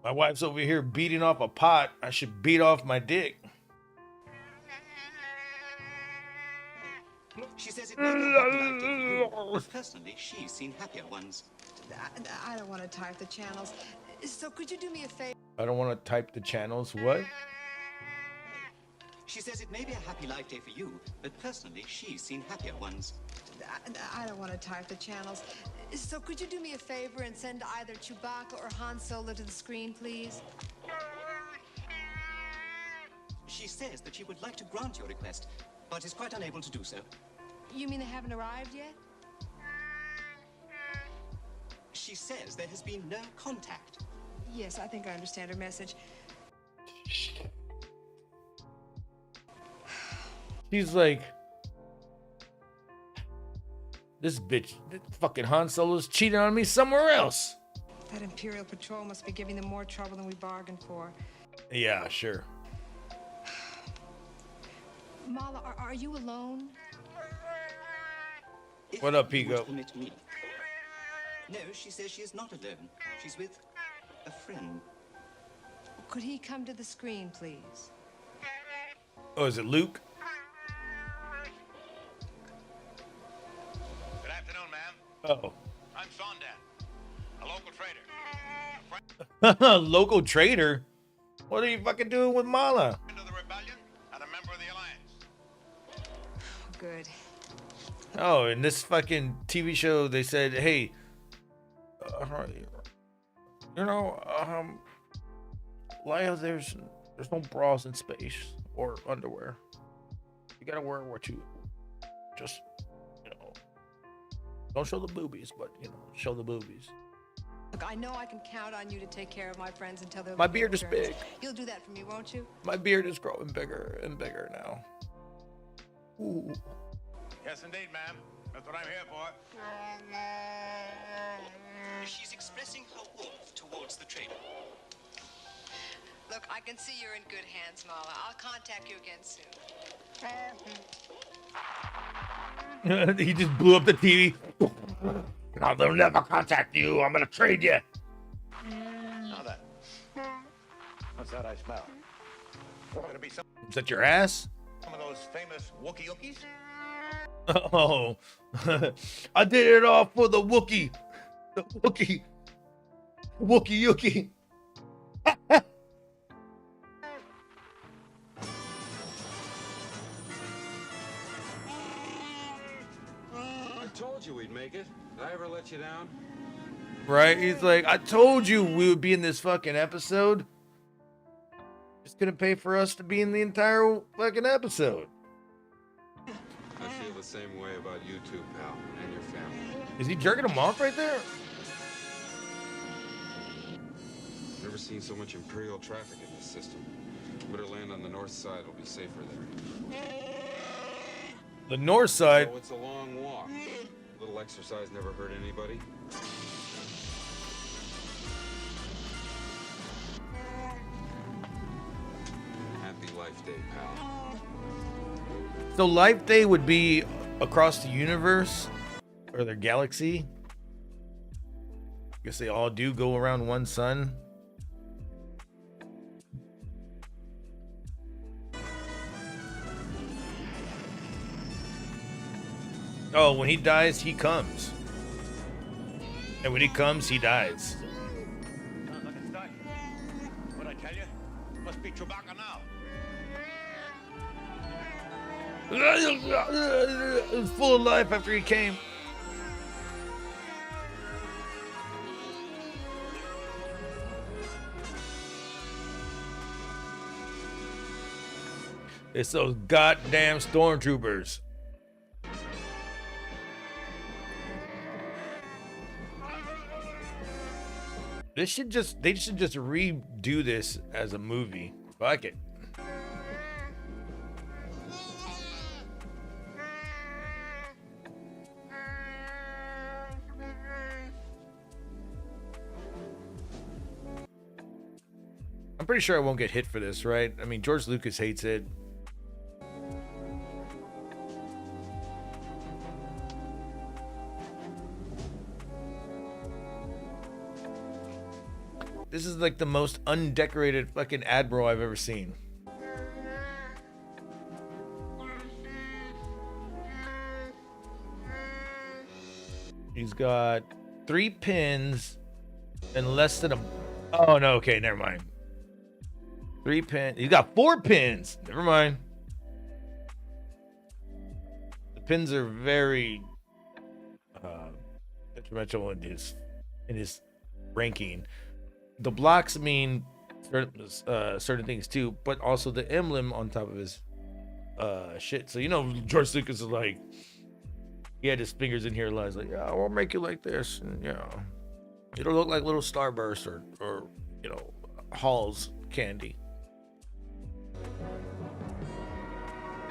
My wife's over here beating off a pot. I should beat off my dick. She says it may be a happy life day for you, but personally, she's seen happier ones. I don't want to type the channels. So could you do me a favor? I don't want to type the channels. What? She says it may be a happy life day for you, but personally, she's seen happier ones. I don't want to type the channels. So could you do me a favor and send either Chewbacca or Han Solo to the screen, please? She says that she would like to grant your request, but is quite unable to do so. You mean they haven't arrived yet? She says there has been no contact. Yes, I think I understand her message. She's like, this bitch, this fucking Han Solo's cheating on me somewhere else. That Imperial Patrol must be giving them more trouble than we bargained for. Yeah, sure. Mala, are you alone? What up, Pico? No, she says she is not alone. She's with a friend. Could he come to the screen, please? Oh, is it Luke? Good afternoon, ma'am. Oh. I'm Sondan, a local trader. Local trader? What are you fucking doing with Mala? Friend of the rebellion and a member of the alliance. Good. Oh, in this fucking TV show, they said, hey, you know, Leia, there's no bras in space or underwear. You gotta wear what you just, you know, don't show the boobies, but, you know, show the boobies. Look, I know I can count on you to take care of my friends until they're... My beard is big. You'll do that for me, won't you? My beard is growing bigger and bigger now. Ooh. Yes, indeed, ma'am. That's what I'm here for. She's expressing her warmth towards the trader. Look, I can see you're in good hands, Mala. I'll contact you again soon. He just blew up the TV. No, they'll never contact you. I'm gonna trade you. Now then. What's that I smell? Could it be some Is that your ass? of those famous Wookiee Yookies? Oh, I did it all for the Wookiee. The Wookiee. Wookiee Yookie. I told you we'd make it. Did I ever let you down? Right? He's like, I told you we would be in this fucking episode. It's gonna pay for us to be in the entire fucking episode. I feel the same way about you too, pal, and your family. Is he jerking him off right there? Never seen so much Imperial traffic in this system. Better land on the north side, it'll be safer there. The north side. So it's a long walk. A little exercise never hurt anybody. Happy Life Day, pal. So Life Day would be across the universe or the galaxy. I guess they all do go around one sun. Oh, when he dies, he comes. And when he comes, he dies. Sounds like it's dying. What I tell you? Must be Chewbacca now. It was full of life after he came. It's those goddamn stormtroopers. They should just redo this as a movie. Fuck it. I'm pretty sure I won't get hit for this, right? I mean, George Lucas hates it. This is like the most undecorated fucking Admiral I've ever seen. He's got 3 pins and less than a... Oh, no, okay, never mind. 3 pins. He's got 4 pins. Never mind. The pins are very detrimental in his ranking. The blocks mean certain things too, but also the emblem on top of his shit. So you know, George Lucas is like, he had his fingers in here, lies like, yeah, we'll make you like this, and you know, it'll look like little Starburst or you know, Hall's candy.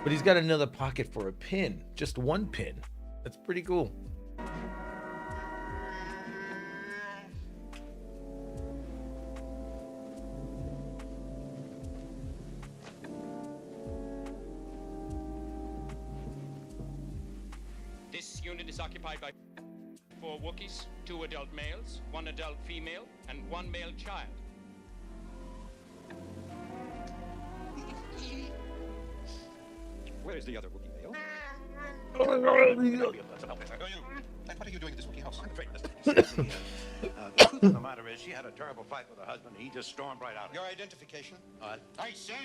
But he's got another pocket for a pin, just 1 pin. That's pretty cool. This unit is occupied by 4 Wookiees, 2 adult males, 1 adult female, and 1 male child. Where is the other Wookiee male? What are you doing in this Wookiee house? I'm afraid the truth of the matter is, she had a terrible fight with her husband. He just stormed right out. Your identification? I said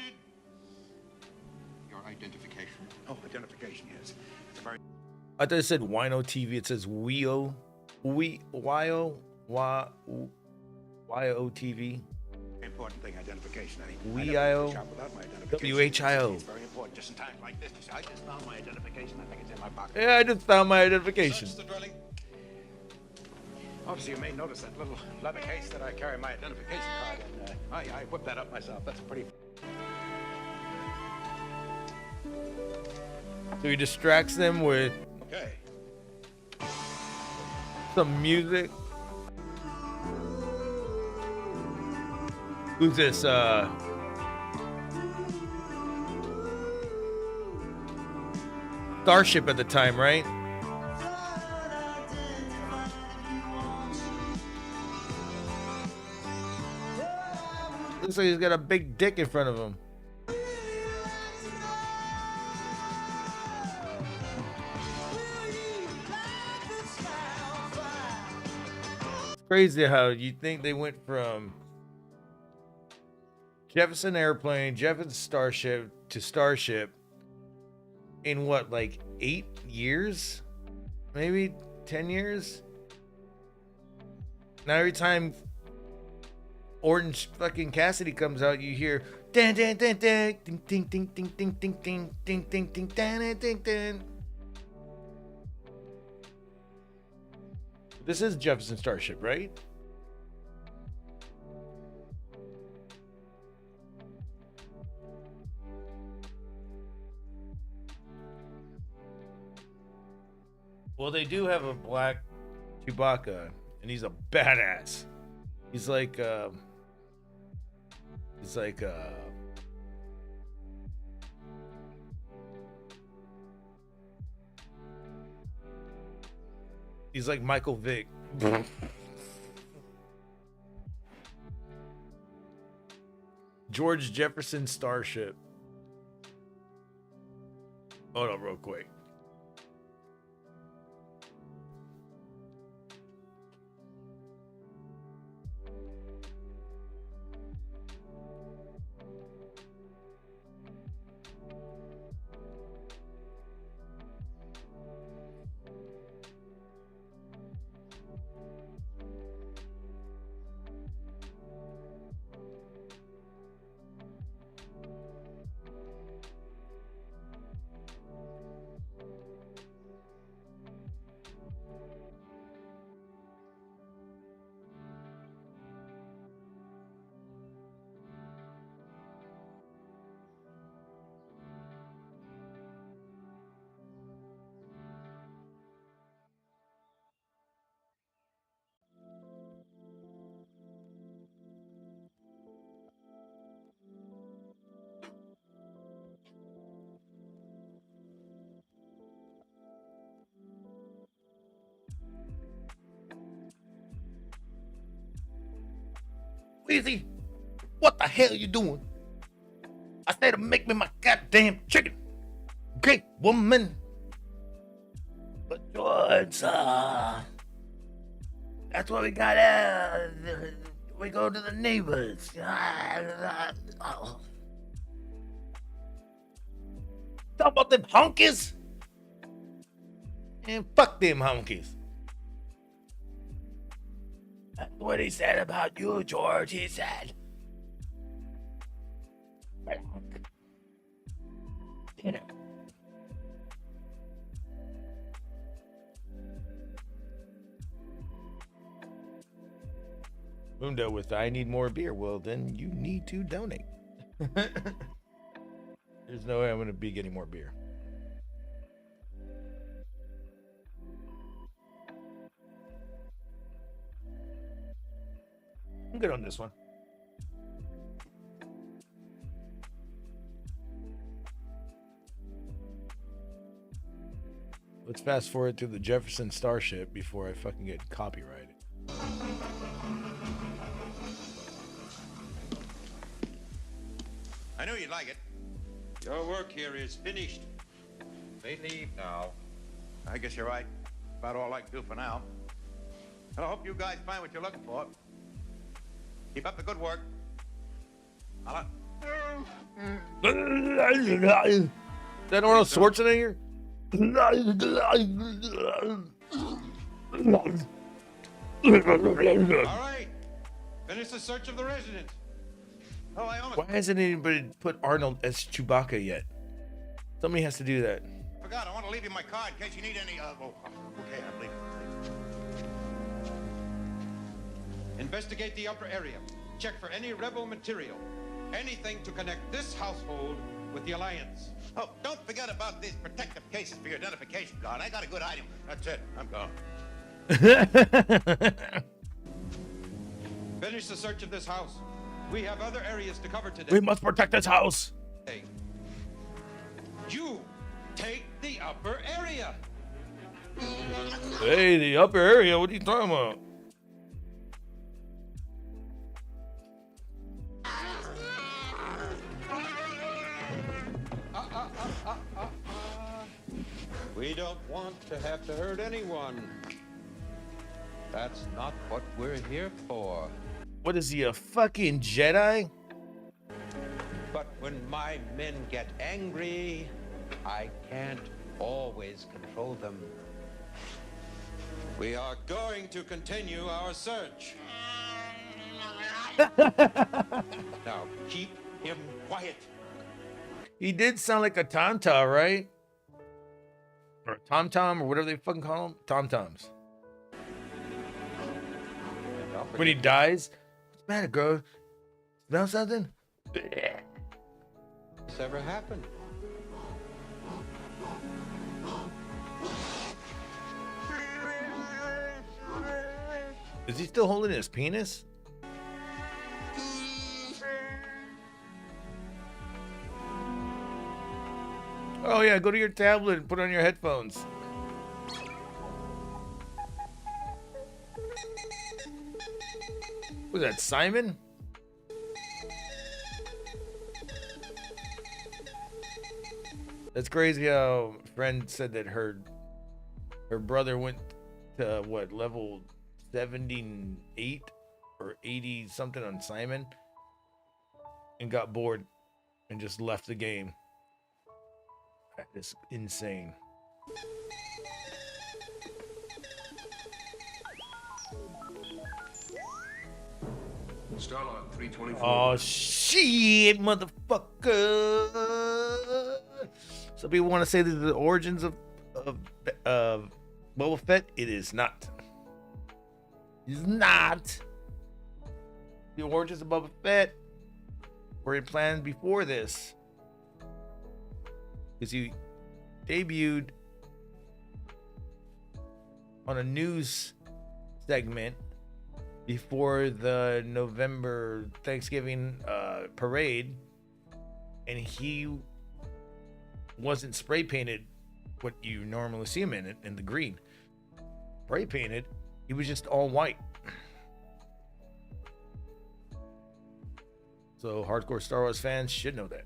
Your identification? Oh, identification, yes. It's a very... I thought it said Wino TV. It says WIO. WIO TV. important thing, identification. WIO. WHIO. It's very important just in times like this. I just found my identification. I think it's in my pocket. Yeah, I just found my identification. Search the dwelling. Obviously, you may notice that little leather case that I carry my identification card in. I whipped that up myself. That's pretty... So he distracts them with some music. Who's this? Starship at the time, right? Looks like he's got a big dick in front of him. It's crazy how you think they went from Jefferson Airplane, Jefferson Starship to Starship in what, like 8 years? Maybe 10 years? Now every time Orange fucking Cassidy comes out, you hear dan dan dan dan ding ding ding ding ding ding ding ding ding ding dan ding ding. This is Jefferson Starship, right? Well, they do have a black Chewbacca, and he's a badass. He's like Michael Vick. George Jefferson Starship. Hold on real quick. Weezy, what the hell you doing? I said to make me my goddamn chicken. Great woman. But George, that's what we got. We go to the neighbors. Talk about them honkies. And fuck them honkies. That's what he said about you, George. He said. Dinner. Mundo with I need more beer. Well, then you need to donate. There's no way I'm going to be getting more beer. I'm good on this one. Let's fast forward to the Jefferson Starship before I fucking get copyrighted. I knew you'd like it. Your work here is finished. They leave now. I guess you're right. About all I can do for now. And I hope you guys find what you're looking for. Keep up the good work. Is that Arnold Schwarzenegger? All right. Finish the search of the residence. Oh, I almost Why hasn't anybody put Arnold as Chewbacca yet? Somebody has to do that. forgot. I want to leave you my card in case you need any. Okay, I believe it. Investigate the upper area. Check for any rebel material. Anything to connect this household with the Alliance. Oh, don't forget about these protective cases for your identification card. I got a good item. That's it. I'm gone. Finish the search of this house. We have other areas to cover today. We must protect this house. You take the upper area. Hey, the upper area? What are you talking about? We don't want to have to hurt anyone. That's not what we're here for. What is he, a fucking Jedi? But when my men get angry, I can't always control them. We are going to continue our search. Now keep him quiet. He did sound like a Tanta, right? Or a Tom-Tom, or whatever they fucking call them. Tom-Toms. When he dies, what's the matter, girl? Smell something? This ever happened? Is he still holding his penis? Oh yeah, go to your tablet and put on your headphones. Was that Simon? That's crazy how a friend said that her brother went to what, level 78 or 80 something on Simon and got bored and just left the game. That is insane. Starlog 324. Oh shit, motherfucker! Some people want to say that the origins of Boba Fett. It is not. It is not. The origins of Boba Fett were planned before this, because he debuted on a news segment before the November Thanksgiving parade, and he wasn't spray painted what you normally see him in the green. Spray painted, he was just all white. So hardcore Star Wars fans should know that.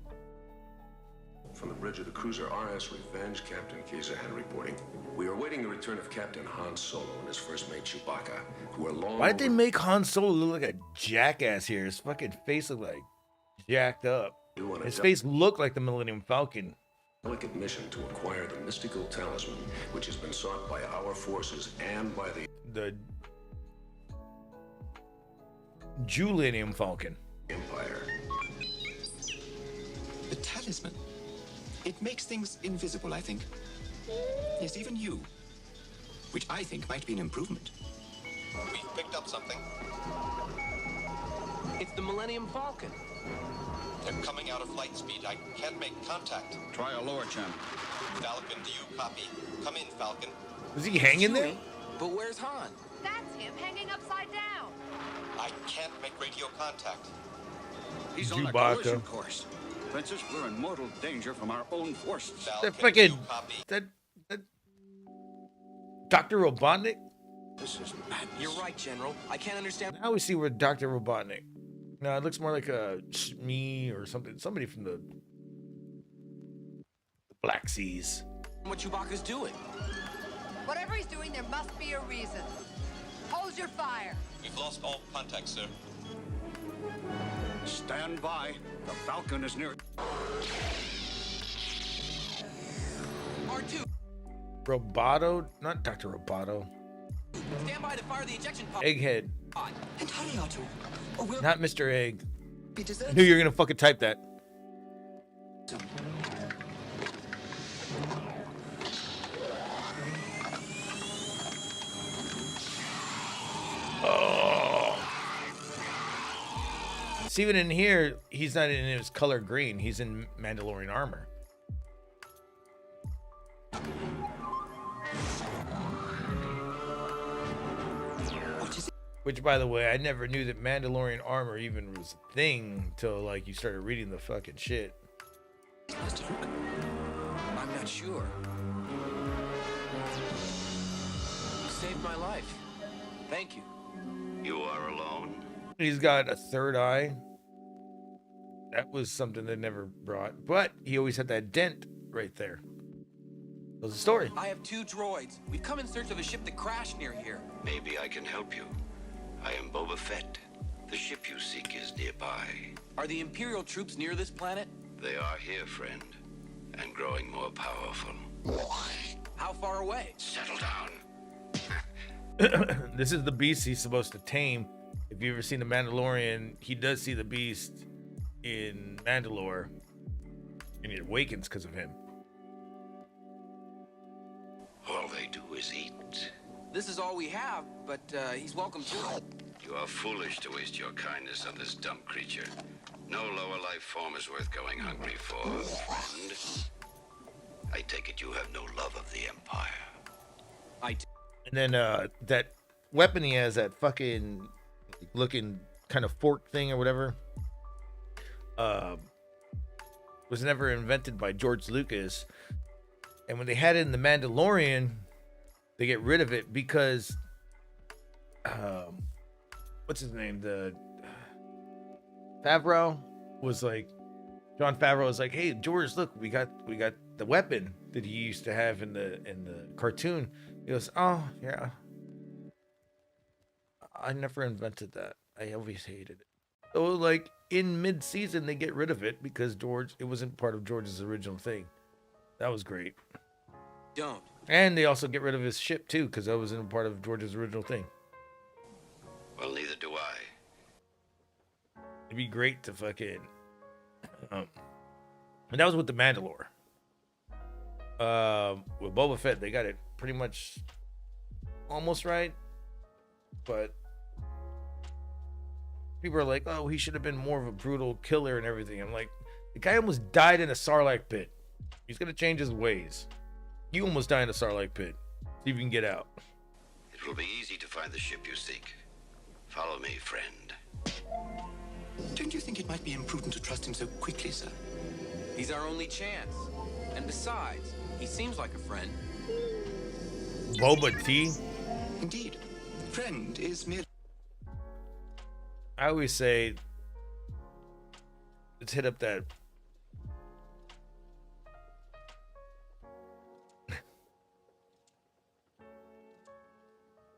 From the bridge of the cruiser RS Revenge, Captain Kazahan reporting. We are awaiting the return of Captain Han Solo and his first mate Chewbacca, who are long. Why did they make Han Solo look like a jackass here? His fucking face looked like jacked up. His face looked like the Millennium Falcon. Delicate mission to acquire the mystical talisman, which has been sought by our forces and by the Millennium Falcon Empire. The talisman. It makes things invisible, I think. Yes, even you. Which I think might be an improvement. We've picked up something. It's the Millennium Falcon. They're coming out of light speed. I can't make contact. Try a lower channel. Falcon, do you copy? Come in, Falcon. Was he hanging there? But where's Han? That's him hanging upside down. I can't make radio contact. He's on a collision course. Princess, we're in mortal danger from our own forces. That freaking that Dr. Robotnik? This is madness. You're right, General. I can't understand. Now we see where Dr. Robotnik. No, it looks more like a Shmi or something. Somebody from the Black Seas. What Chewbacca's doing. Whatever he's doing, there must be a reason. Hold your fire. We've lost all contact, sir. Stand by. The Falcon is near. R2. Roboto? Not Dr. Roboto. Stand by to fire the ejection pod. Egghead. And hurry, R2. Or we'll Not Mr. Egg. be I deserted. knew you were gonna fucking type that. Oh. See, even in here, he's not in his color green. He's in Mandalorian armor. Which, by the way, I never knew that Mandalorian armor even was a thing till like you started reading the fucking shit. I'm not sure. You saved my life. Thank you. You are alone. He's got a third eye. That was something they never brought, but he always had that dent right there. That was the story. I have 2 droids. We've come in search of a ship that crashed near here. Maybe I can help you. I am Boba Fett. The ship you seek is nearby. Are the Imperial troops near this planet? They are here, friend, and growing more powerful. How far away? Settle down. This is the beast he's supposed to tame. If you've ever seen The Mandalorian, he does see the beast in Mandalore, and it awakens because of him. All they do is eat. This is all we have, but he's welcome to it. You are foolish to waste your kindness on this dumb creature. No lower life form is worth going hungry for, friend. I take it you have no love of the Empire. And then that weapon he has, that fucking looking kind of fork thing or whatever, was never invented by George Lucas. And when they had it in The Mandalorian, they get rid of it because what's his name? The Favreau was like, John Favreau was like, "Hey George, look, we got the weapon that he used to have in the cartoon." He goes, "Oh yeah, I never invented that. I always hated it." So like in mid-season, they get rid of it because it wasn't part of George's original thing. That was great. Don't. And they also get rid of his ship too, because that wasn't part of George's original thing. Well, neither do I. It'd be great to fucking and that was with the Mandalore. With Boba Fett, they got it pretty much almost right, but people are like, "Oh, he should have been more of a brutal killer and everything." I'm like, the guy almost died in a Sarlacc pit. He's gonna change his ways. You almost died in a Sarlacc pit. See if you can get out. It will be easy to find the ship you seek. Follow me, friend. Don't you think it might be imprudent to trust him so quickly, sir? He's our only chance. And besides, he seems like a friend. Boba T? Indeed. Friend is merely... I always say, let's hit up that.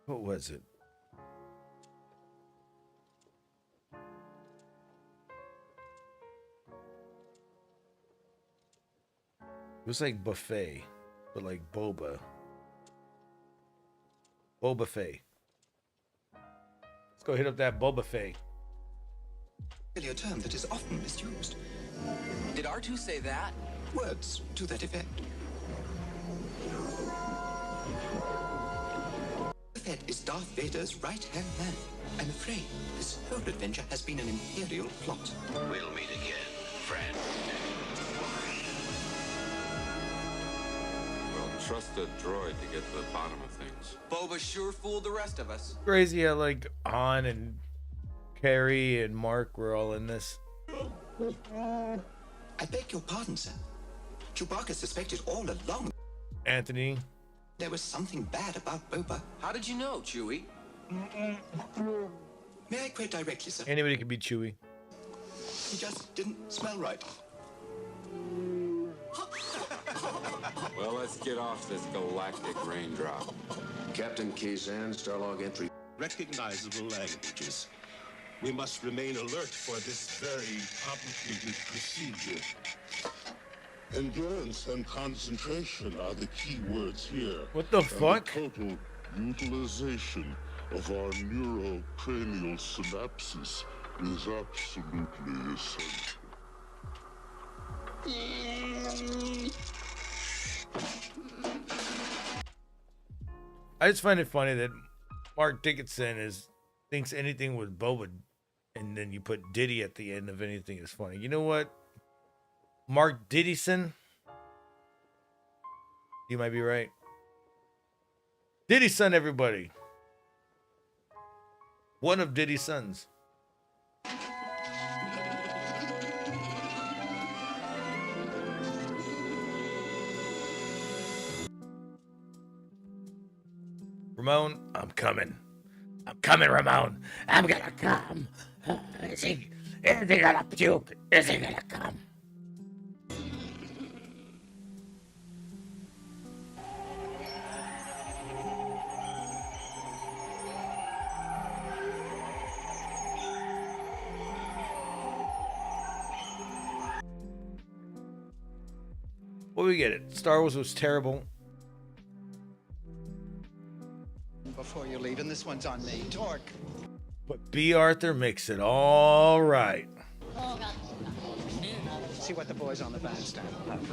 What was it? It was like buffet, but like boba. Boba Fett. Let's go hit up that Boba Fett. Really a term that is often misused. Did R2 say that? Words to that effect. Fett is Darth Vader's right-hand man. I'm afraid this whole adventure has been an Imperial plot. We'll meet again, friend. Well, trust a droid to get to the bottom of things. Boba sure fooled the rest of us. Crazy how like Han and Carrie and Mark were all in this. I beg your pardon, sir. Chewbacca suspected all along. Anthony. There was something bad about Boba. How did you know, Chewie? May I quote directly, sir? Anybody can be Chewie. He just didn't smell right. Well, let's get off this galactic raindrop. Captain Kazan, Starlog entry. Recognizable languages. We must remain alert for this very complicated procedure. Endurance and concentration are the key words here. What the fuck? The total utilization of our neurocranial synapses is absolutely essential. I just find it funny that Mark Dickinson thinks anything with Boba, and then you put Diddy at the end of anything is funny. You know what? Mark Diddyson? You might be right. Diddy's son, everybody. One of Diddy's sons. Ramon, I'm coming. I'm coming, Ramon. I'm gonna come. Is he gonna puke? Is he gonna come? What we get it? Star Wars was terrible. Before you leave, and this one's on me. Torque. But B. Arthur makes it all right. See what the boys on the bandstand have.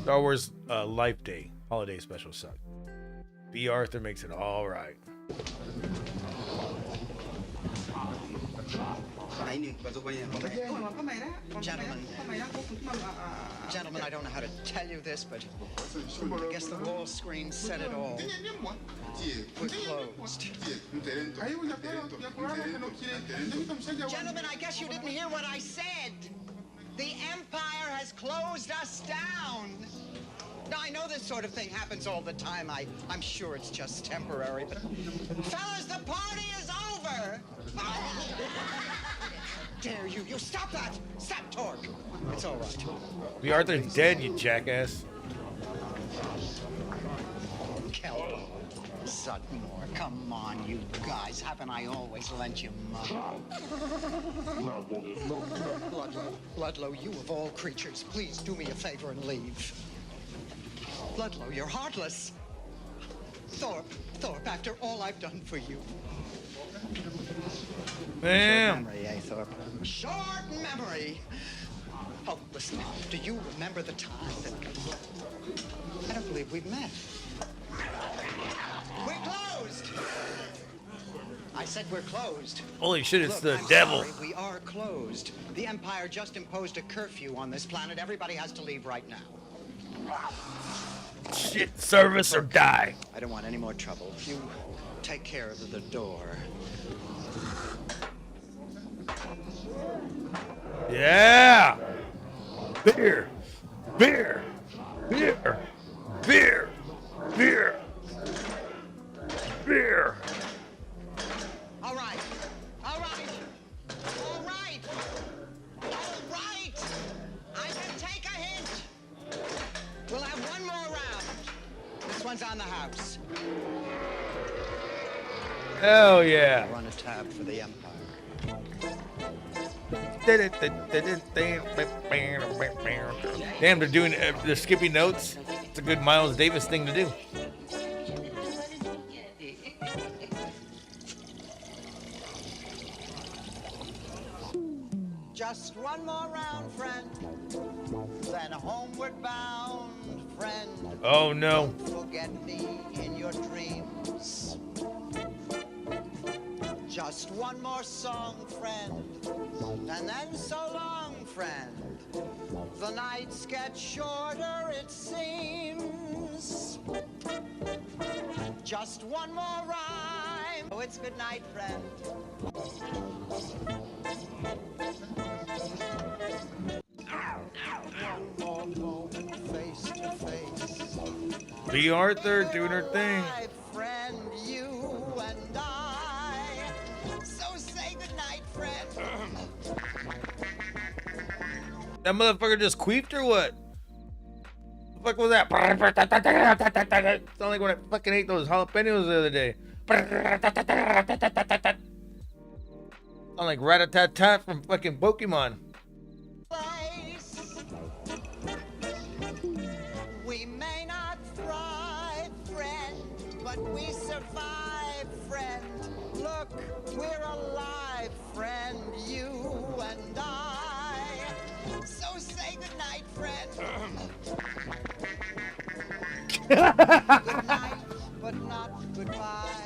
Star Wars Life Day holiday special suck. B. Arthur makes it all right. Gentlemen, I don't know how to tell you this, but I guess the wall screen said it all. We're closed. Gentlemen, I guess you didn't hear what I said. The Empire has closed us down. Now, I know this sort of thing happens all the time. I'm sure it's just temporary, but... Fellas, the party is over! Dare you? You stop that! Stop, Torque! It's all right. B. Arthur's dead, you jackass. Kelbo, Sudmore, come on, you guys. Haven't I always lent you money? Ludlow, you of all creatures, please do me a favor and leave. Ludlow, you're heartless. Thorpe, after all I've done for you. Damn. Short memory, eh, Thorpe? Short memory. Oh, listen, do you remember the time that... I don't believe we've met. We're closed! I said we're closed. Holy shit, it's Look, the I'm devil. Sorry, we are closed. The Empire just imposed a curfew on this planet. Everybody has to leave right now. Shit, service or die. I don't want any more trouble. You take care of the door. Yeah! Beer! Beer! Beer! Beer! Beer! Beer! All right. All right. All right. All right. I can take a hint. We'll have one more round. This one's on the house. Hell yeah. Run a tab for the Empire. Damn, they're doing, they're skipping notes. It's a good Miles Davis thing to do. Just one more round, friend. Then homeward bound, friend. Oh no. Don't forget me in your dreams. Just one more song, friend. And then so long, friend. The nights get shorter, it seems. Just one more rhyme. Oh, it's good night, friend. One more moment, face to face. B. Arthur doing her thing. My friend, you and I. So say good night, friend. That motherfucker just queefed or what? The fuck was that? Sound like when I fucking ate those jalapenos the other day. Sound like rat-a-tat-tat from fucking Pokemon. We may not thrive, friend, but we survive, friend. Look, we're alive, friend, you and I. So say good night, friend. Good night, but not goodbye.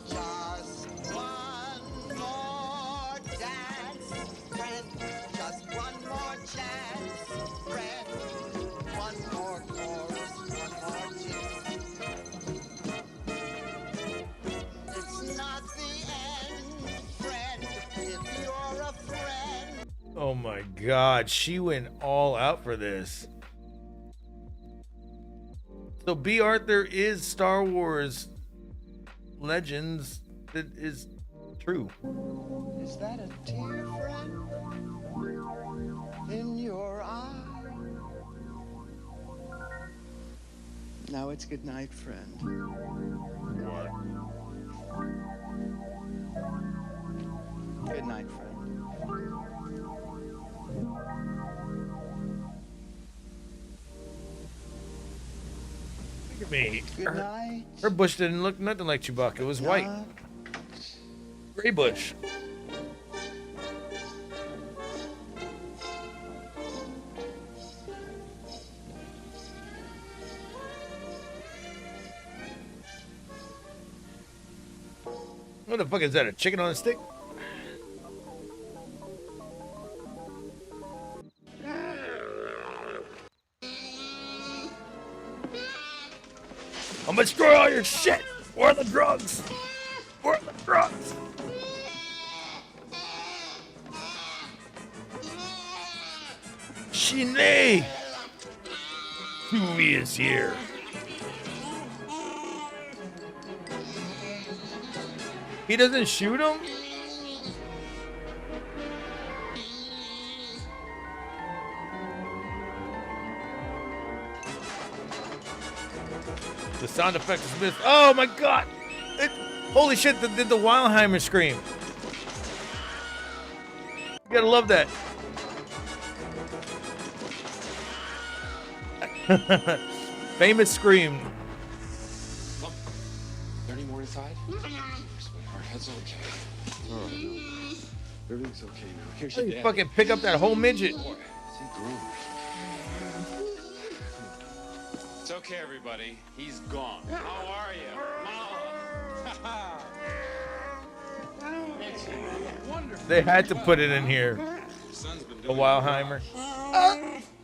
Just one more dance, friend. Just one more chance, friend. One more chorus, one more tune. It's not the end, friend, if you're a friend. Oh my god, she went all out for this. So B. Arthur is Star Wars Legends. That is true. Is that a tear, friend? In your eye? Now it's good night, friend. Good night, friend. Look at me. Good night. Her bush didn't look nothing like Chewbacca. It was white. Gray bush. What the fuck is that? A chicken on a stick? I'm gonna destroy all your shit. Where are the drugs? Where are the drugs? Chino! Chewie is here. He doesn't shoot him? The sound effect is missed. Oh my god! Holy shit, did the Wildheimer scream. You gotta love that. Famous scream. Look, is there any more inside? Sweetheart, that's okay. Oh, no. Everything's okay now. Here's your You dad. fucking pick up that whole midget. Boy, is he grown? It's okay, everybody. He's gone. How are you? Mama. Wonderful. They had to put it in here. Son's been The doing Wildheimer.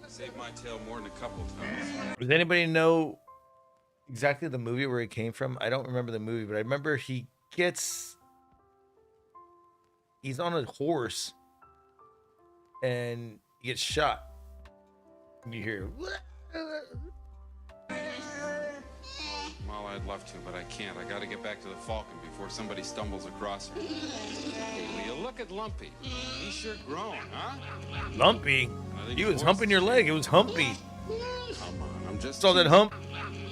Saved my tail more than a couple times. Does anybody know exactly the movie where he came from? I don't remember the movie, but I remember he's on a horse and he gets shot. And you hear, Well, I'd love to, but I can't. I gotta get back to the Falcon before somebody stumbles across her. Hey, will you look at Lumpy? He's sure grown, huh? Lumpy? He was humping your leg. It was Humpy. Come on, I'm just Saw that hump?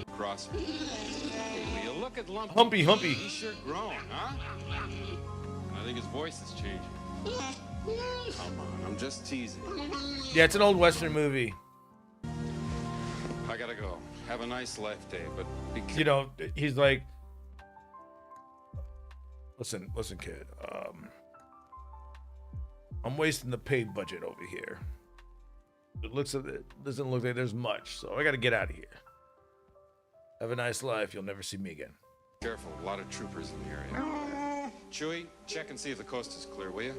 across her. Hey, will you look at Lumpy? Humpy. He's sure grown, huh? I think his voice is changing. Come on, I'm just teasing. Yeah, it's an old Western movie. I gotta go. Have a nice life day, but be careful. You know, he's like, listen, kid. I'm wasting the paid budget over here. It doesn't look like there's much, so I got to get out of here. Have a nice life. You'll never see me again. Careful, a lot of troopers in the area. Chewie, check and see if the coast is clear, will you?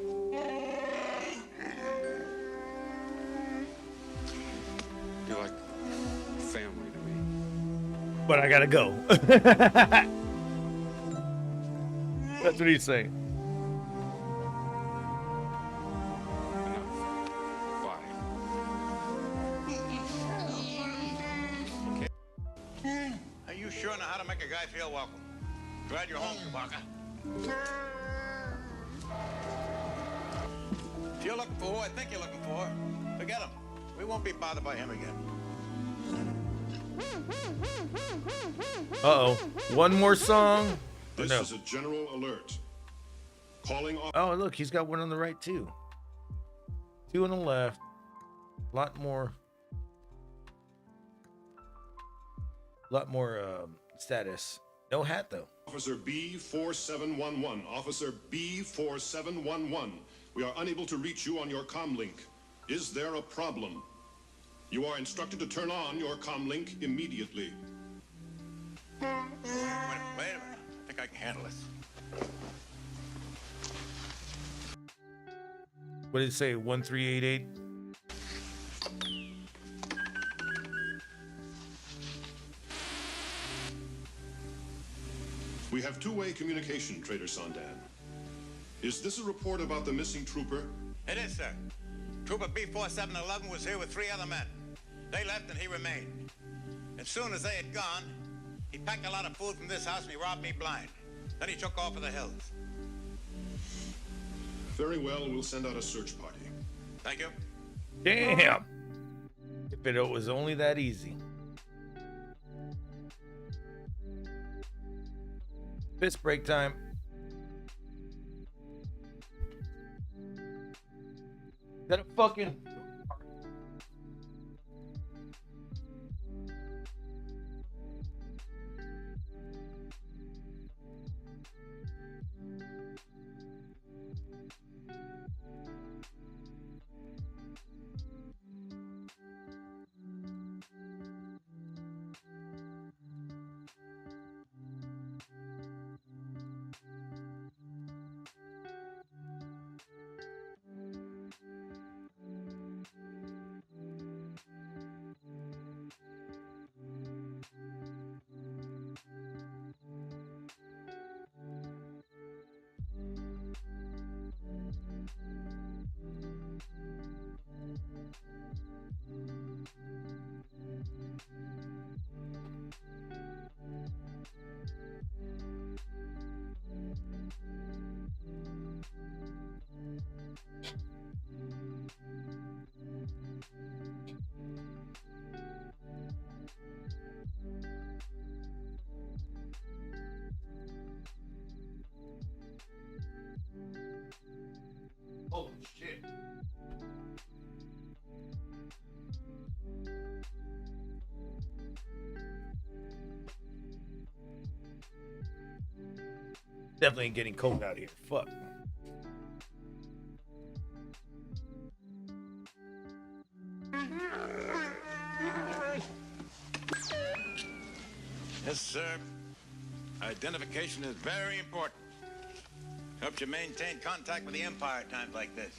You're like family to me. But I gotta go. That's what he's saying. You sure know how to make a guy feel welcome. Glad you're home, Chewbacca. If you're looking for who I think you're looking for, forget him. We won't be bothered by him again. Uh-oh. One more song? This No. is a general alert. Calling off. Oh, look, he's got one on the right, too. Two on the left. A lot more status. No hat, though. Officer B4711. Officer B4711. We are unable to reach you on your comm link. Is there a problem? You are instructed to turn on your comm link immediately. Wait a minute. I think I can handle this. What did it say? 1388? We have two-way communication, Trader Sandan. Is this a report about the missing trooper? It is, sir. Trooper B4711 was here with 3 other men. They left and he remained. As soon as they had gone, he packed a lot of food from this house and he robbed me blind. Then he took off for the hills. Very well, we'll send out a search party. Thank you. Damn. If it was only that easy. Piss break time. Is that a fucking... Definitely ain't getting cold out of here. Fuck. Yes, sir. Identification is very important. Helps you maintain contact with the Empire at times like this.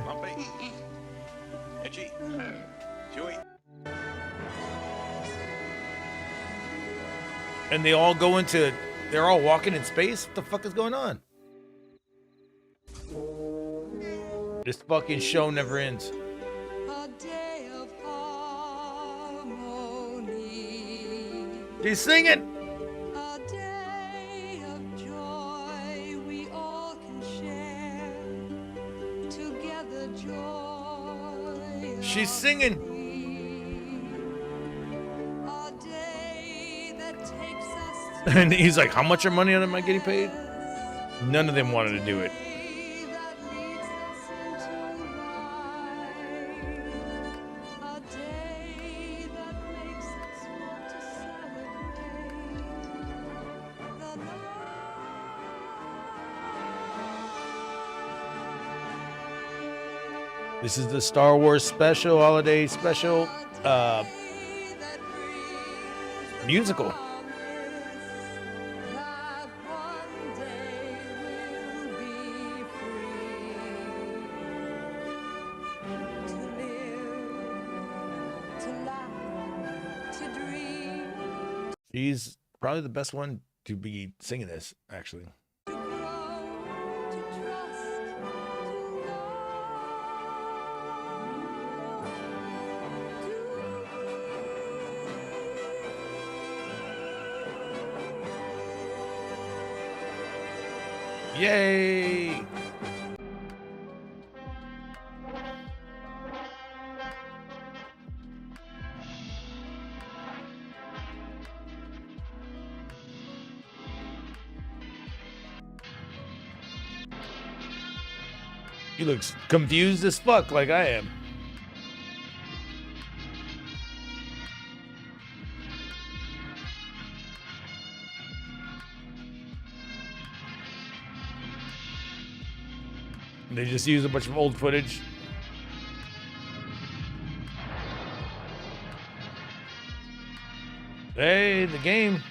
Lumpy. Itchy. Chewy. And they all go into, they're all walking in space? What the fuck is going on? This fucking show never ends. She's singing. A day of joy we all can share. Together joy. She's singing. A day that takes us And he's like, how much money am I getting paid? None of them wanted to do it. This is the Star Wars special, holiday special, musical. She's probably the best one to be singing this, actually. Yay! He looks confused as fuck like I am. They just use a bunch of old footage. Hey, the game.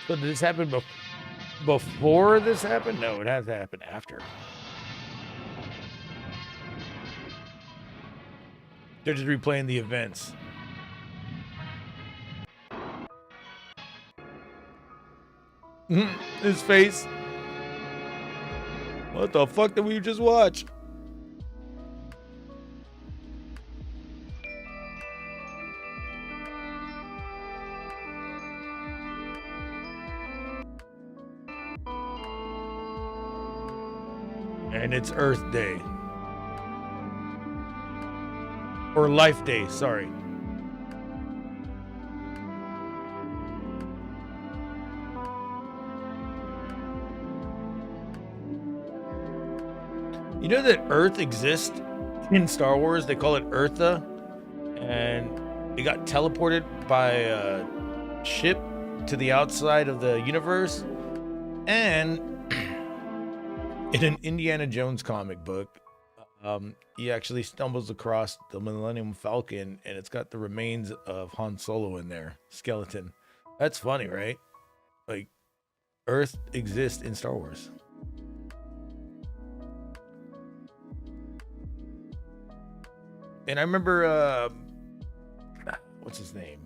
So did this happen before this happened? No, it has to happen after. They're just replaying the events. His face. What the fuck did we just watch? And it's Earth Day. Or Life Day, sorry. You know that Earth exists in Star Wars? They call it Eartha. And it got teleported by a ship to the outside of the universe. And in an Indiana Jones comic book, he actually stumbles across the Millennium Falcon, and it's got the remains of Han Solo in there, skeleton. That's funny, right? Like, Earth exists in Star Wars. And I remember, what's his name?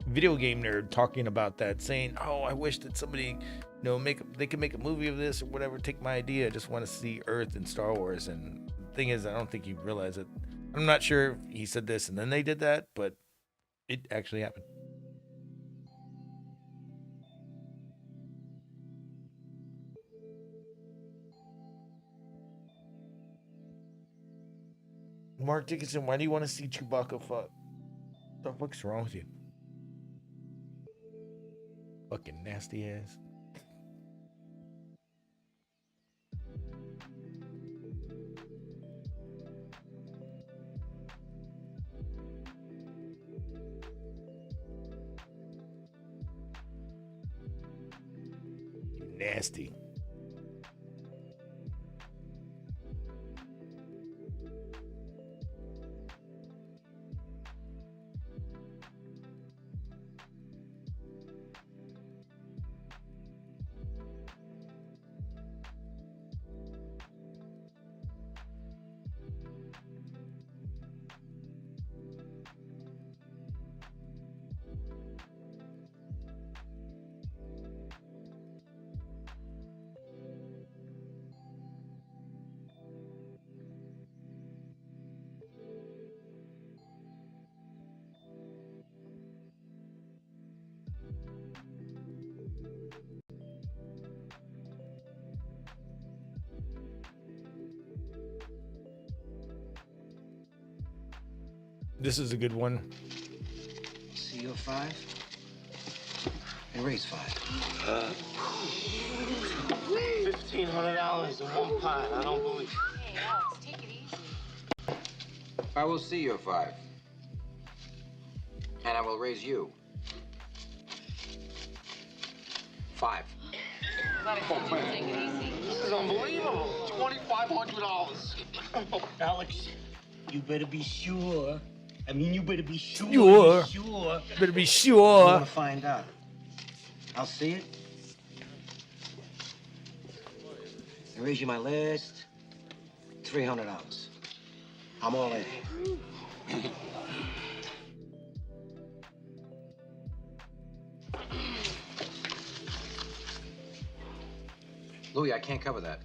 Video game nerd talking about that, saying, "Oh, I wish that somebody, they could make a movie of this or whatever. Take my idea. I just want to see Earth in Star Wars." And the thing is, I don't think he realized it. I'm not sure if he said this and then they did that, but it actually happened. Mark Dickinson, why do you want to see Chewbacca fuck? What the fuck's wrong with you? Fucking nasty ass. Nasty. This is a good one. See your 5? And raise 5. $1,500 in one pot. I don't believe. Hey, Alex, take it easy. I will see your 5. And I will raise you 5. Take it easy. This is unbelievable. $2,500. Alex, you better be sure. I mean, you better be sure. Sure. Better be I sure. want to find out. I'll see it. I raise you my last $300. I'm all in. Louis, I can't cover that.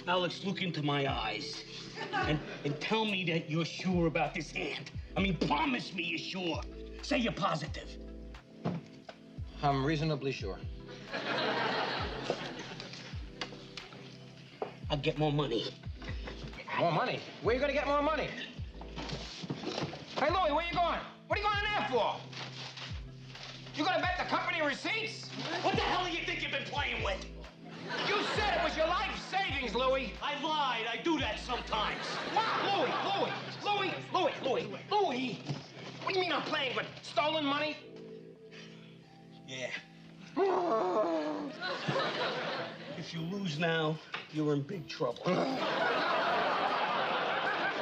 Alex, look into my eyes and tell me that you're sure about this hand. I mean, promise me you're sure. Say you're positive. I'm reasonably sure. I'll get more money. More money? Where are you gonna get more money? Hey, Louis, where you going? What are you going in there for? You gonna bet the company receipts? What the hell do you think you've been playing with? You said it was your life savings, Louis. I lied. I do that sometimes. What? Louis. What do you mean I'm playing with stolen money? Yeah. If you lose now, you're in big trouble. All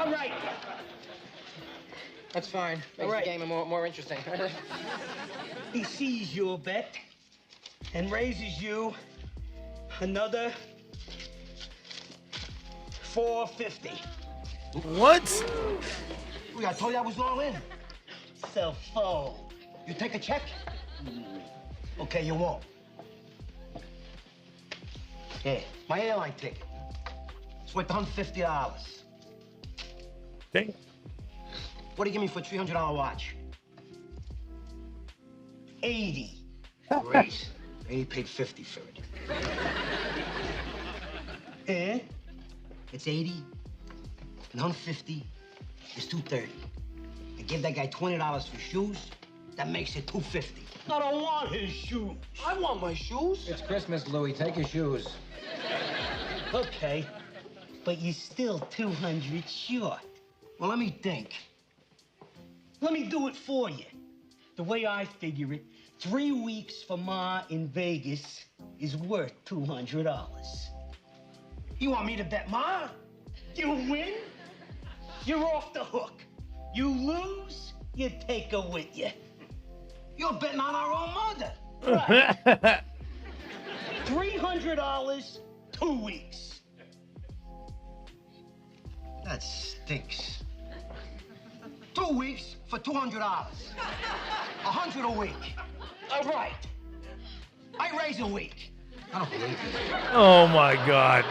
right. That's fine. Makes the game more interesting. He sees your bet and raises you another $450. What? Louis, I told you I was all in. Cell phone. You take a check? Okay, you won't. Here, my airline ticket. It's worth $150. Okay. What do you give me for a $300 watch? 80. Great. 80 paid 50 for it. And it's 80 and 150 is 230. I give that guy $20 for shoes. That makes it 250. I don't want his shoes. I want my shoes. It's Christmas, Louis. Take your shoes. Okay, but you're still 200 short. Well, let me think. Let me do it for you. The way I figure it, 3 weeks for Ma in Vegas is worth $200. You want me to bet Ma? You win, you're off the hook. You lose, you take her with you. You're betting on our own mother. Right. $300, 2 weeks. That stinks. 2 weeks for $200. $100 a week. All right. I raise a week. I don't believe you. Oh my God.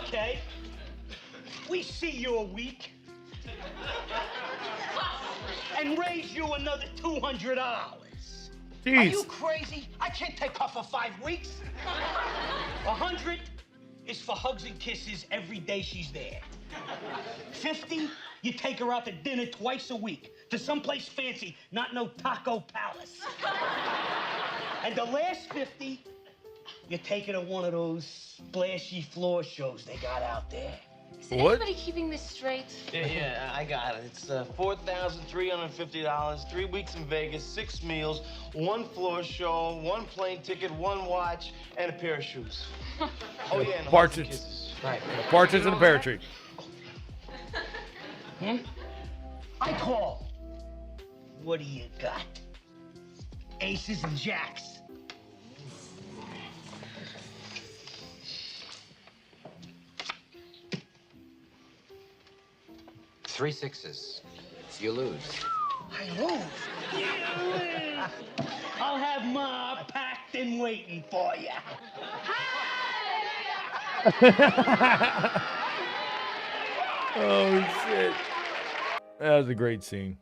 Okay. We see you a week. And raise you another $200. Jeez. Are you crazy? I can't take her for 5 weeks. 100 is for hugs and kisses every day she's there. 50, you take her out to dinner twice a week to someplace fancy, not no Taco Palace. And the last 50, you take her to one of those splashy floor shows they got out there. Is What? anybody keeping this straight? Yeah, I got it. It's $4,350, 3 weeks in Vegas, 6 meals, 1 floor show, 1 plane ticket, 1 watch, and a pair of shoes. Oh yeah, and Partridge. Right. Partridge in a pear tree. I call. What do you got? Aces and jacks. Three sixes. You lose. I lose. I'll have Ma packed and waiting for you. Oh shit. That was a great scene.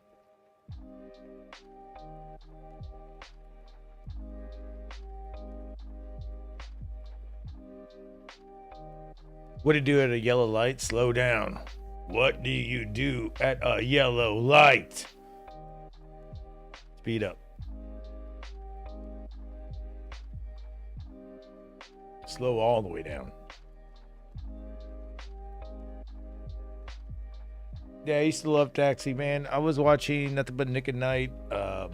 What do you do at a yellow light? Slow down. What do you do at a yellow light? Speed up. Slow all the way down. Yeah, I used to love Taxi, man. I was watching nothing but Nick at Night, 80s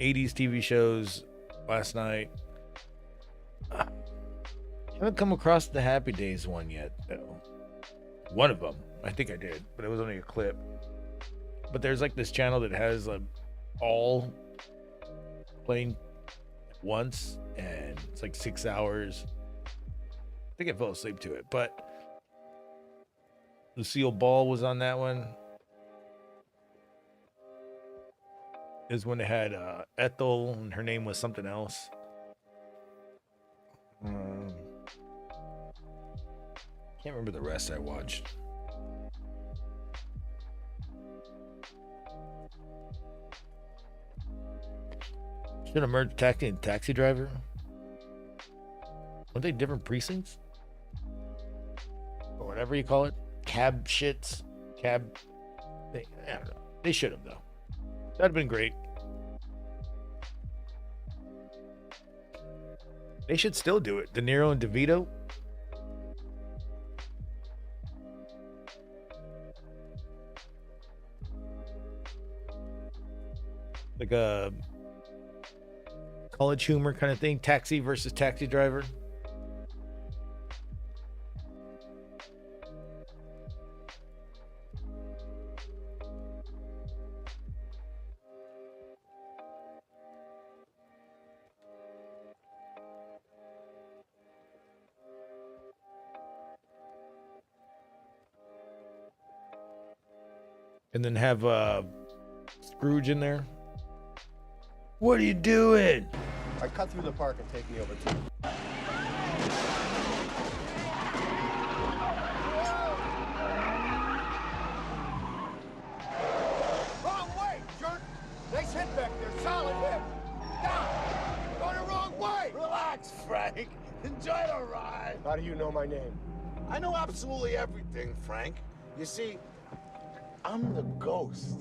TV shows last night. I haven't come across the Happy Days one yet, though. One of them, I think I did, but it was only a clip. But there's like this channel that has all playing at once, and it's like 6 hours. I think I fell asleep to it, but Lucille Ball was on that one. Is when they had Ethel, and her name was something else. Can't remember the rest I watched. Should have merged Taxi and Taxi Driver. Aren't they different precincts? Or whatever you call it. Cab shits. Cab. I don't know. They should have, though. That'd have been great. They should still do it. De Niro and DeVito. Like a college humor kind of thing. Taxi versus Taxi Driver. And then have Scrooge in there. What are you doing? I cut through the park and take me over to. Wrong way, jerk! Nice hit back there, solid hit. Down! Going the wrong way! Relax, Frank. Enjoy the ride. How do you know my name? I know absolutely everything, Frank. You see, I'm the ghost.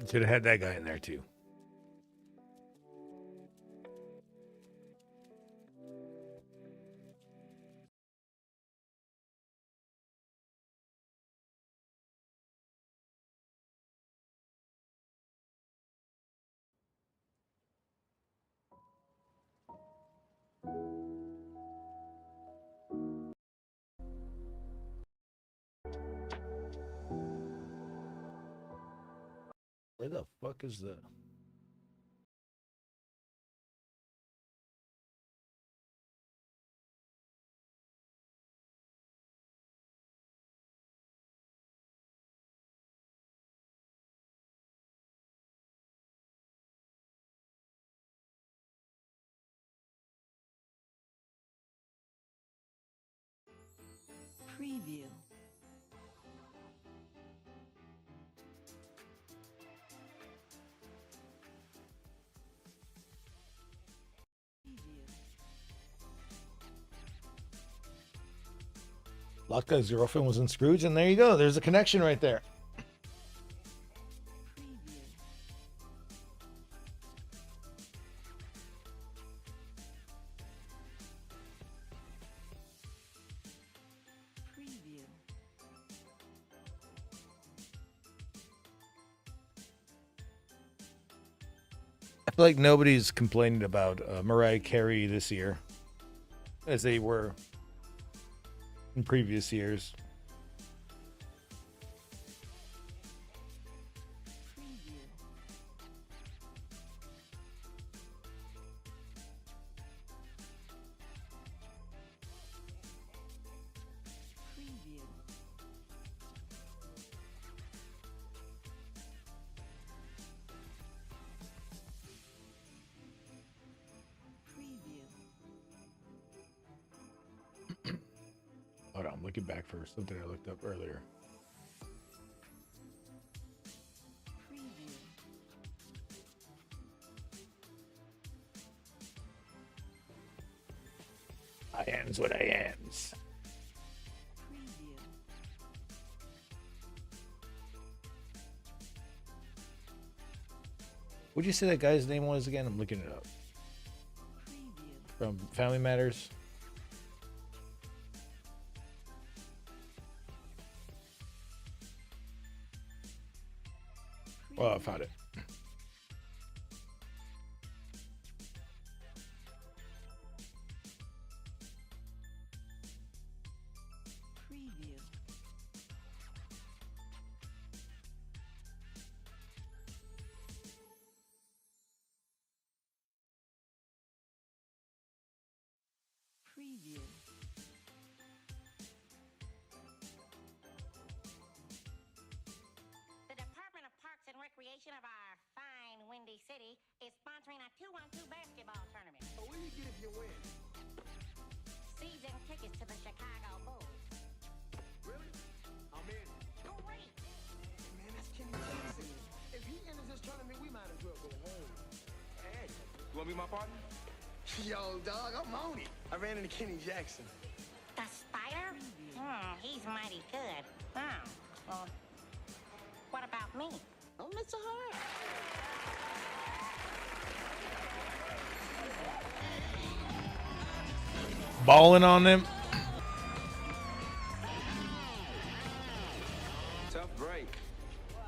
Should have had that guy in there too. Where the fuck is the... Preview. Lockguy's girlfriend was in Scrooge, and there you go. There's a connection right there. I feel like nobody's complaining about Mariah Carey this year, as they were in previous years. Hold on, I'm looking back for something I looked up earlier. I am's what I am's. What'd you say that guy's name was again? I'm looking it up. From Family Matters. Well, I found it. The Department of Parks and Recreation of our fine Windy City is sponsoring a 2-on-2 basketball tournament. Oh, what do you get if you win? Season tickets to the Chicago Bulls. Really? I'm in. Great! Man, that's Kenny Jackson. If he enters this tournament, we might as well go home. Hey, you want to be my partner? Yo, dog, I'm on it. I ran into Kenny Jackson. The Spider? He's mighty good. Well, what about me? Oh, Mr. Hart. Balling on them. Tough break.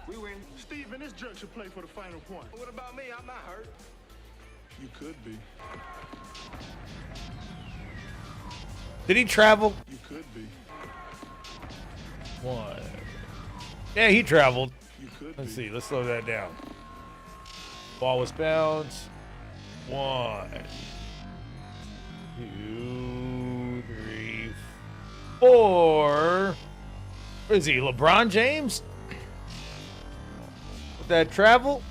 We win. Steve and this jerk should play for the final point. What about me? I'm not hurt. You could be. Did he travel? You could be. One. Yeah, he traveled. You could Let's be. see. Let's slow that down. Ball was bounced. 1, 2, 3, 4. What is he? LeBron James? With that travel?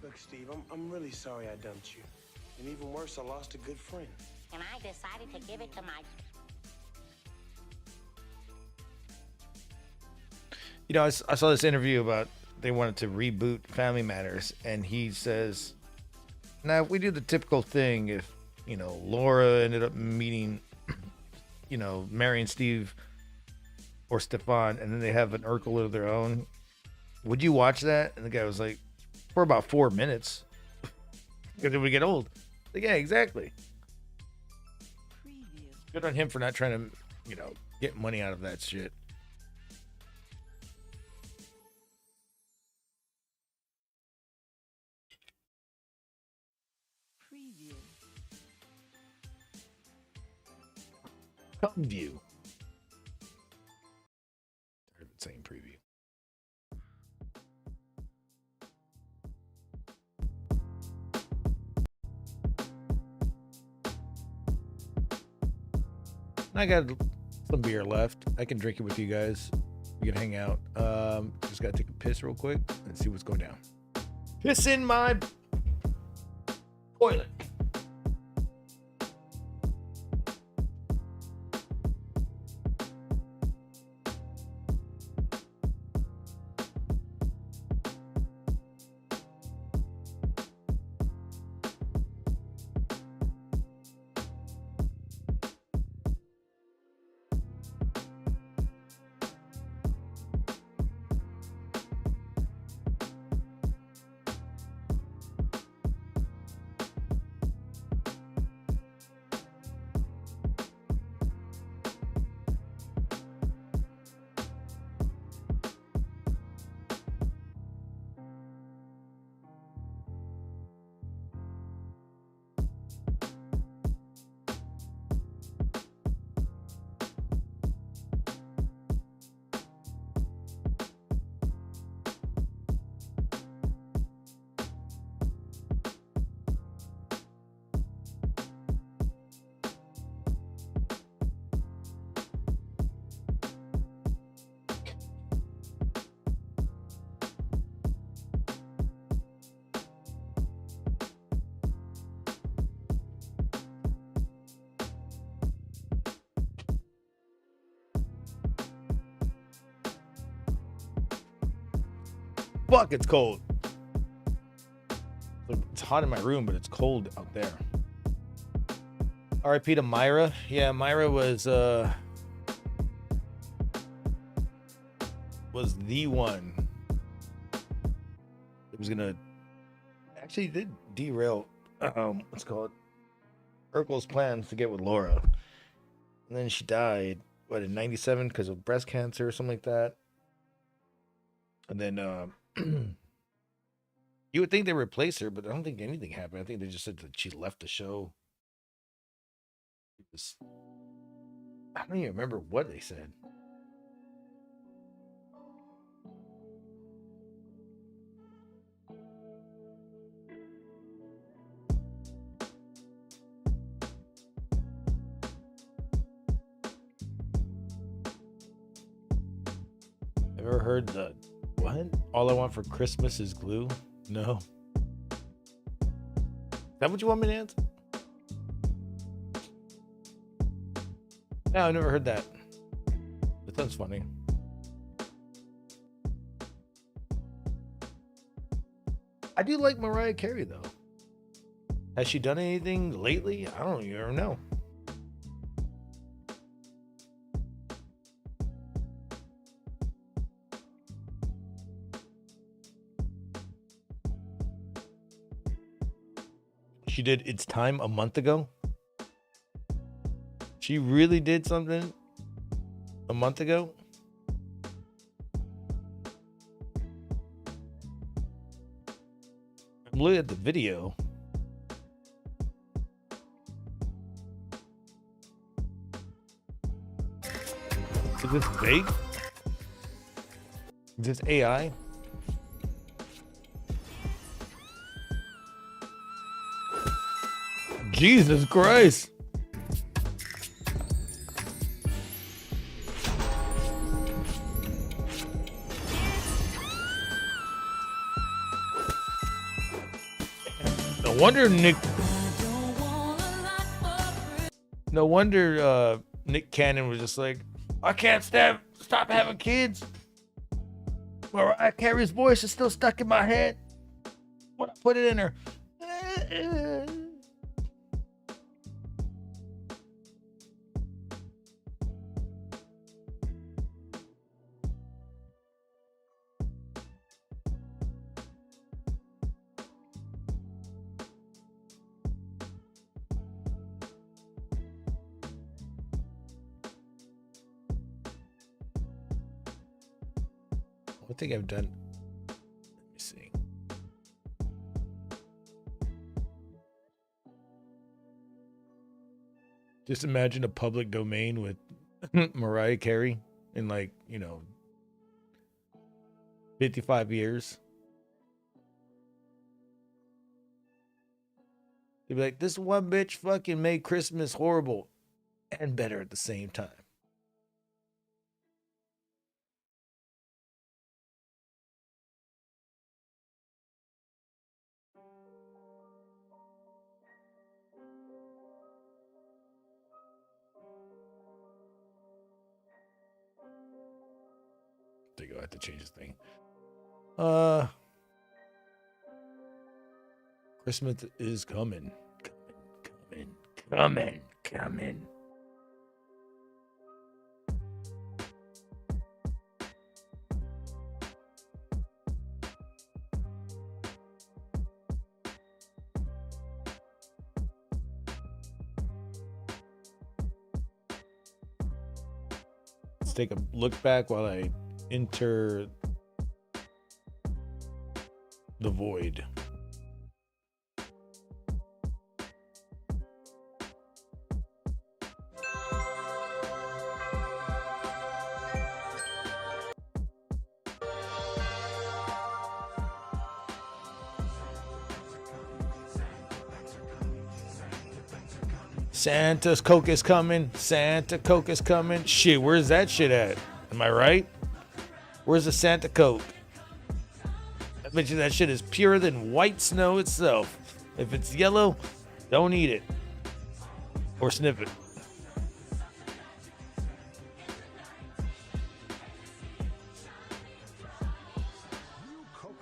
Look, Steve, I'm really sorry I dumped you. And even worse, I lost a good friend. And I decided to give it to my... You know, I saw this interview about they wanted to reboot Family Matters, and he says, now if we do the typical thing, if, you know, Laura ended up meeting, you know, marrying Steve or Stefan, and then they have an Urkel of their own, would you watch that? And the guy was like, for about 4 minutes. Because it would get old. Like, yeah, exactly. Good on him for not trying to, you know, get money out of that shit. Come view. Tired of saying preview. I got some beer left. I can drink it with you guys. We can hang out. Just gotta take a piss real quick and see what's going down. Piss in my toilet. Fuck, it's cold. It's hot in my room, but it's cold out there. R.I.P. to Myra. Yeah, Myra was the one that was gonna actually did derail what's it called Urkel's plans to get with Laura, and then she died in 97 because of breast cancer or something like that. And then you would think they replaced her, but I don't think anything happened. I think they just said that she left the show. I don't even remember what they said. Ever heard the what? All I want for Christmas is glue? No. Is that what you want me to answer? No, I never heard that. That sounds funny. I do like Mariah Carey though. Has she done anything lately? I don't even know. She did It's Time a month ago. She really did something a month ago. I'm looking at the video. Is this fake? Is this AI? Jesus Christ. No wonder Nick Cannon was just like, I can't stop having kids. Mariah Carey's voice is still stuck in my head when I put it in her. I think I've done. Let me see. Just imagine a public domain with Mariah Carey in 55 years. They'd be like, this one bitch fucking made Christmas horrible and better at the same time. I think I have to change this thing. Christmas is coming. Coming. Let's take a look back while I enter the void. Santa's Coke is coming. Santa Coke is coming. Shit, where's that shit at? Am I right? Where's the Santa Coke? I bet you that shit is purer than white snow itself. If it's yellow, don't eat it. Or sniff it. New Coke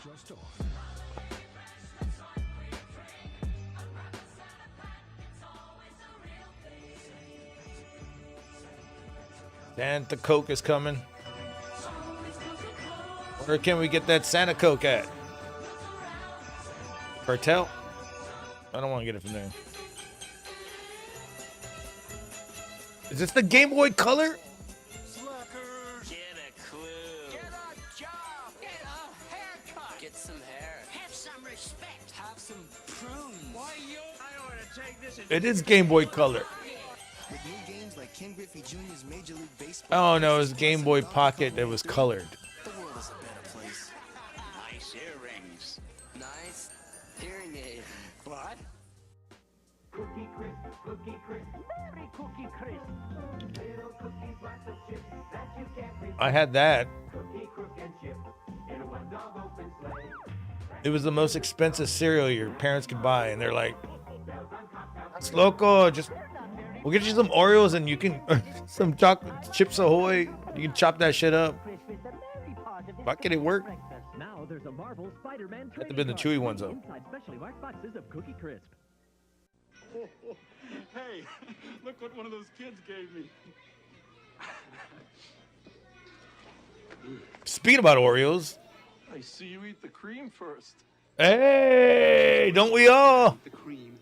just on. Santa Coke is coming. Where can we get that Santa Coke at? Cartel? I don't want to get it from there. Is this the Game Boy Color? Get a clue. Get a job. Get a haircut. Get some hair. Have some respect. Have some prunes. Why you? I ought to take this. It is Game Boy Color. With new games like Ken Griffey Jr.'s Major League Baseball. Oh no, it was Game Boy Pocket that was colored. The world is a better place. Nice earrings. Nice hearing aid. What? Cookie crisp, very cookie crisp. Little cookies, lots of chips that you can't resist. I had that. Cookie, crook, and chip in a one-dog open sleigh. It was the most expensive cereal your parents could buy, and they're like, "It's loco, just we'll get you some Oreos and you can some chocolate Chips Ahoy. You can chop that shit up." Why can it work? Now there's a Marvel Spider-Man Had to be the chewy ones though. inside specially marked boxes of Cookie Crisp. Hey, look what one of those kids gave me. Speaking about Oreos. I see you eat the cream first. Hey, don't we all? The cream.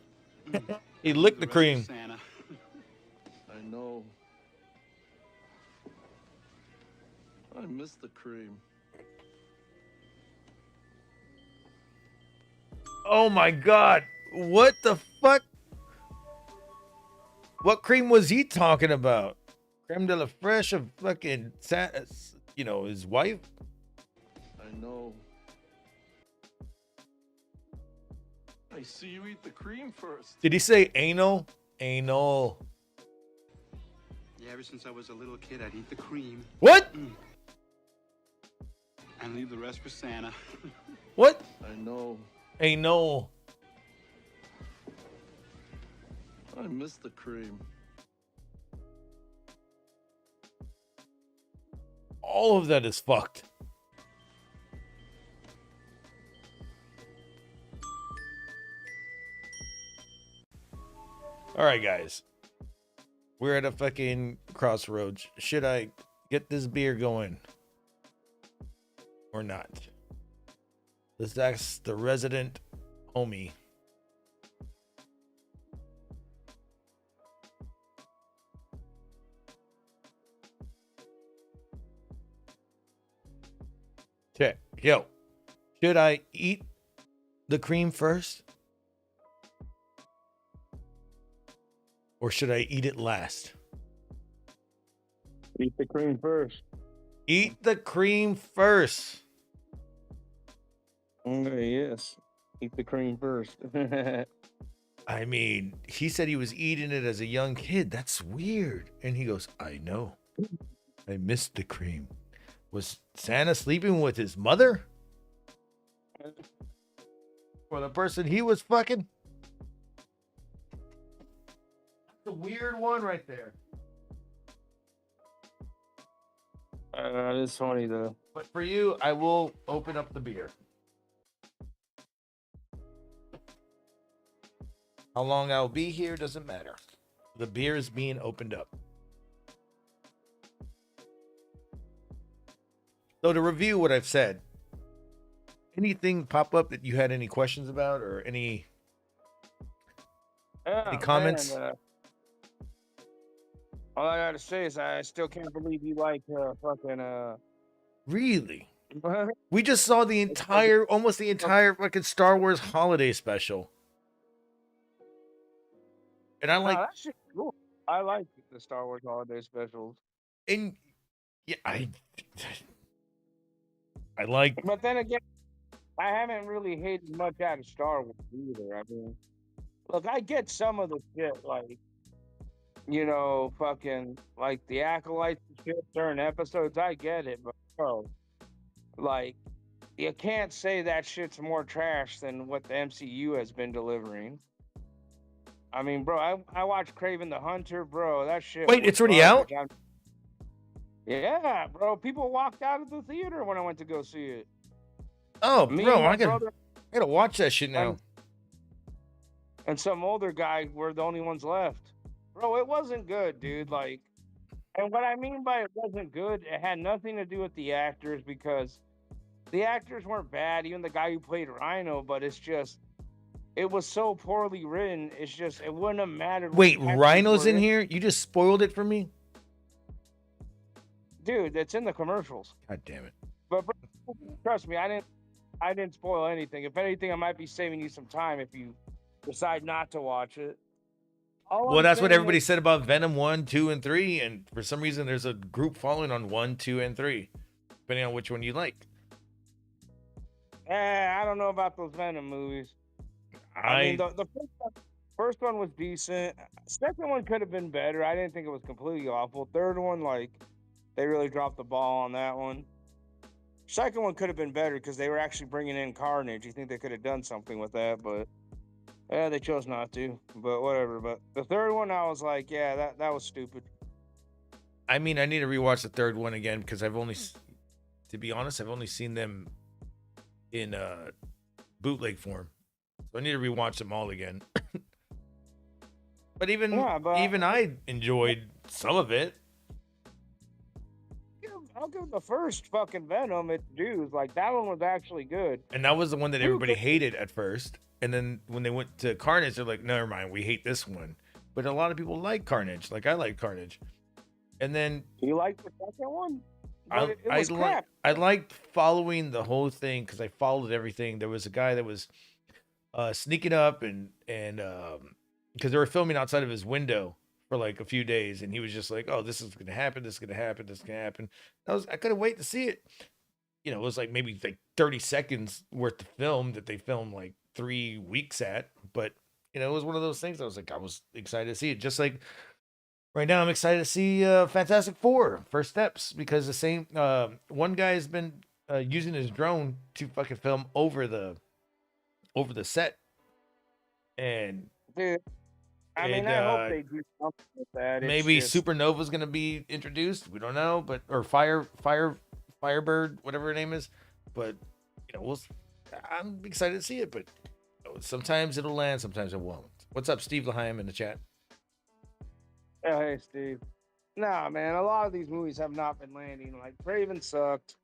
He licked the cream. Santa. I know. I miss the cream. Oh my god. What the fuck? What cream was he talking about? Creme de la Fraiche of fucking, you know, his wife? I know. I see you eat the cream first. Did he say anal? Anal. Yeah, ever since I was a little kid, I'd eat the cream. What? And leave the rest for Santa. What? I know. Anal. I miss the cream. All of that is fucked. All right, guys. We're at a fucking crossroads. Should I get this beer going or not? Let's ask the resident homie. Okay, yo, should I eat the cream first? Or should I eat it last? Eat the cream first. Eat the cream first. Okay, yes. Eat the cream first. I mean, he said he was eating it as a young kid. That's weird. And he goes, I know. I missed the cream. Was Santa sleeping with his mother? Or the person he was fucking? That's a weird one right there. It's funny though. But for you, I will open up the beer. How long I'll be here doesn't matter. The beer is being opened up. So to review what I've said, anything pop up that you had any questions about or any comments? Man, all I gotta say is I still can't believe you like fucking Really? We just saw the entire, almost the entire fucking Star Wars holiday special. And I like that shit cool. I like the Star Wars holiday specials. And yeah, I like. But then again, I haven't really hated much out of Star Wars either. I mean, look, I get some of the shit, like, you know, fucking, like the acolytes and shit during episodes. I get it, but bro, like, you can't say that shit's more trash than what the MCU has been delivering. I mean, bro, I watched Kraven the Hunter, bro. That shit. Wait, it's already out? Yeah, bro. People walked out of the theater when I went to go see it. Oh, Me bro, and my I brother gotta watch that shit now. and some older guy were the only ones left. Bro, it wasn't good, dude. Like, and what I mean by it wasn't good, it had nothing to do with the actors because the actors weren't bad, even the guy who played Rhino, but it's just it was so poorly written. It's just it wouldn't have mattered. What Wait, the actors Rhino's were in here? You just spoiled it for me? dude. It's in the commercials. God damn it. But trust me, I didn't spoil anything. If anything, I might be saving you some time if you decide not to watch it. All Well, I'm that's what saying everybody is- said about Venom 1, 2, and 3, and for some reason there's a group following on 1, 2, and 3, depending on which one you like. I don't know about those Venom movies. I mean, the first one was decent. Second one could have been better. I didn't think it was completely awful. Third one, like, they really dropped the ball on that one. Second one could have been better because they were actually bringing in Carnage. You think they could have done something with that, but yeah, they chose not to. But whatever. But the third one, I was like, yeah, that was stupid. I mean, I need to rewatch the third one again because to be honest, I've only seen them in bootleg form. So I need to rewatch them all again. But even I enjoyed some of it. I'll give the first fucking Venom its dues. Like, that one was actually good. And that was the one that everybody hated at first. And then when they went to Carnage, they're like, never mind, we hate this one. But a lot of people like Carnage. Like, I like Carnage. And then you like the second one? But it was crap. I liked following the whole thing because I followed everything. There was a guy that was sneaking up and because they were filming outside of his window for like a few days, and he was just like, "Oh, this is gonna happen. This is gonna happen. This is gonna happen." I couldn't wait to see it. You know, it was like maybe like 30 seconds worth of film that they filmed like 3 weeks at, but you know, it was one of those things. I was excited to see it. Just like right now, I'm excited to see Fantastic Four First Steps because the same one guy has been using his drone to fucking film over the set, and dude, I mean, I hope they do something with that. Maybe Supernova's gonna be introduced. We don't know, but or Firebird, whatever her name is. But you know, I'm excited to see it. But you know, sometimes it'll land, sometimes it won't. What's up, Steve Laheim in the chat? Oh, hey, Steve. Nah, man, a lot of these movies have not been landing. Like, Craven sucked.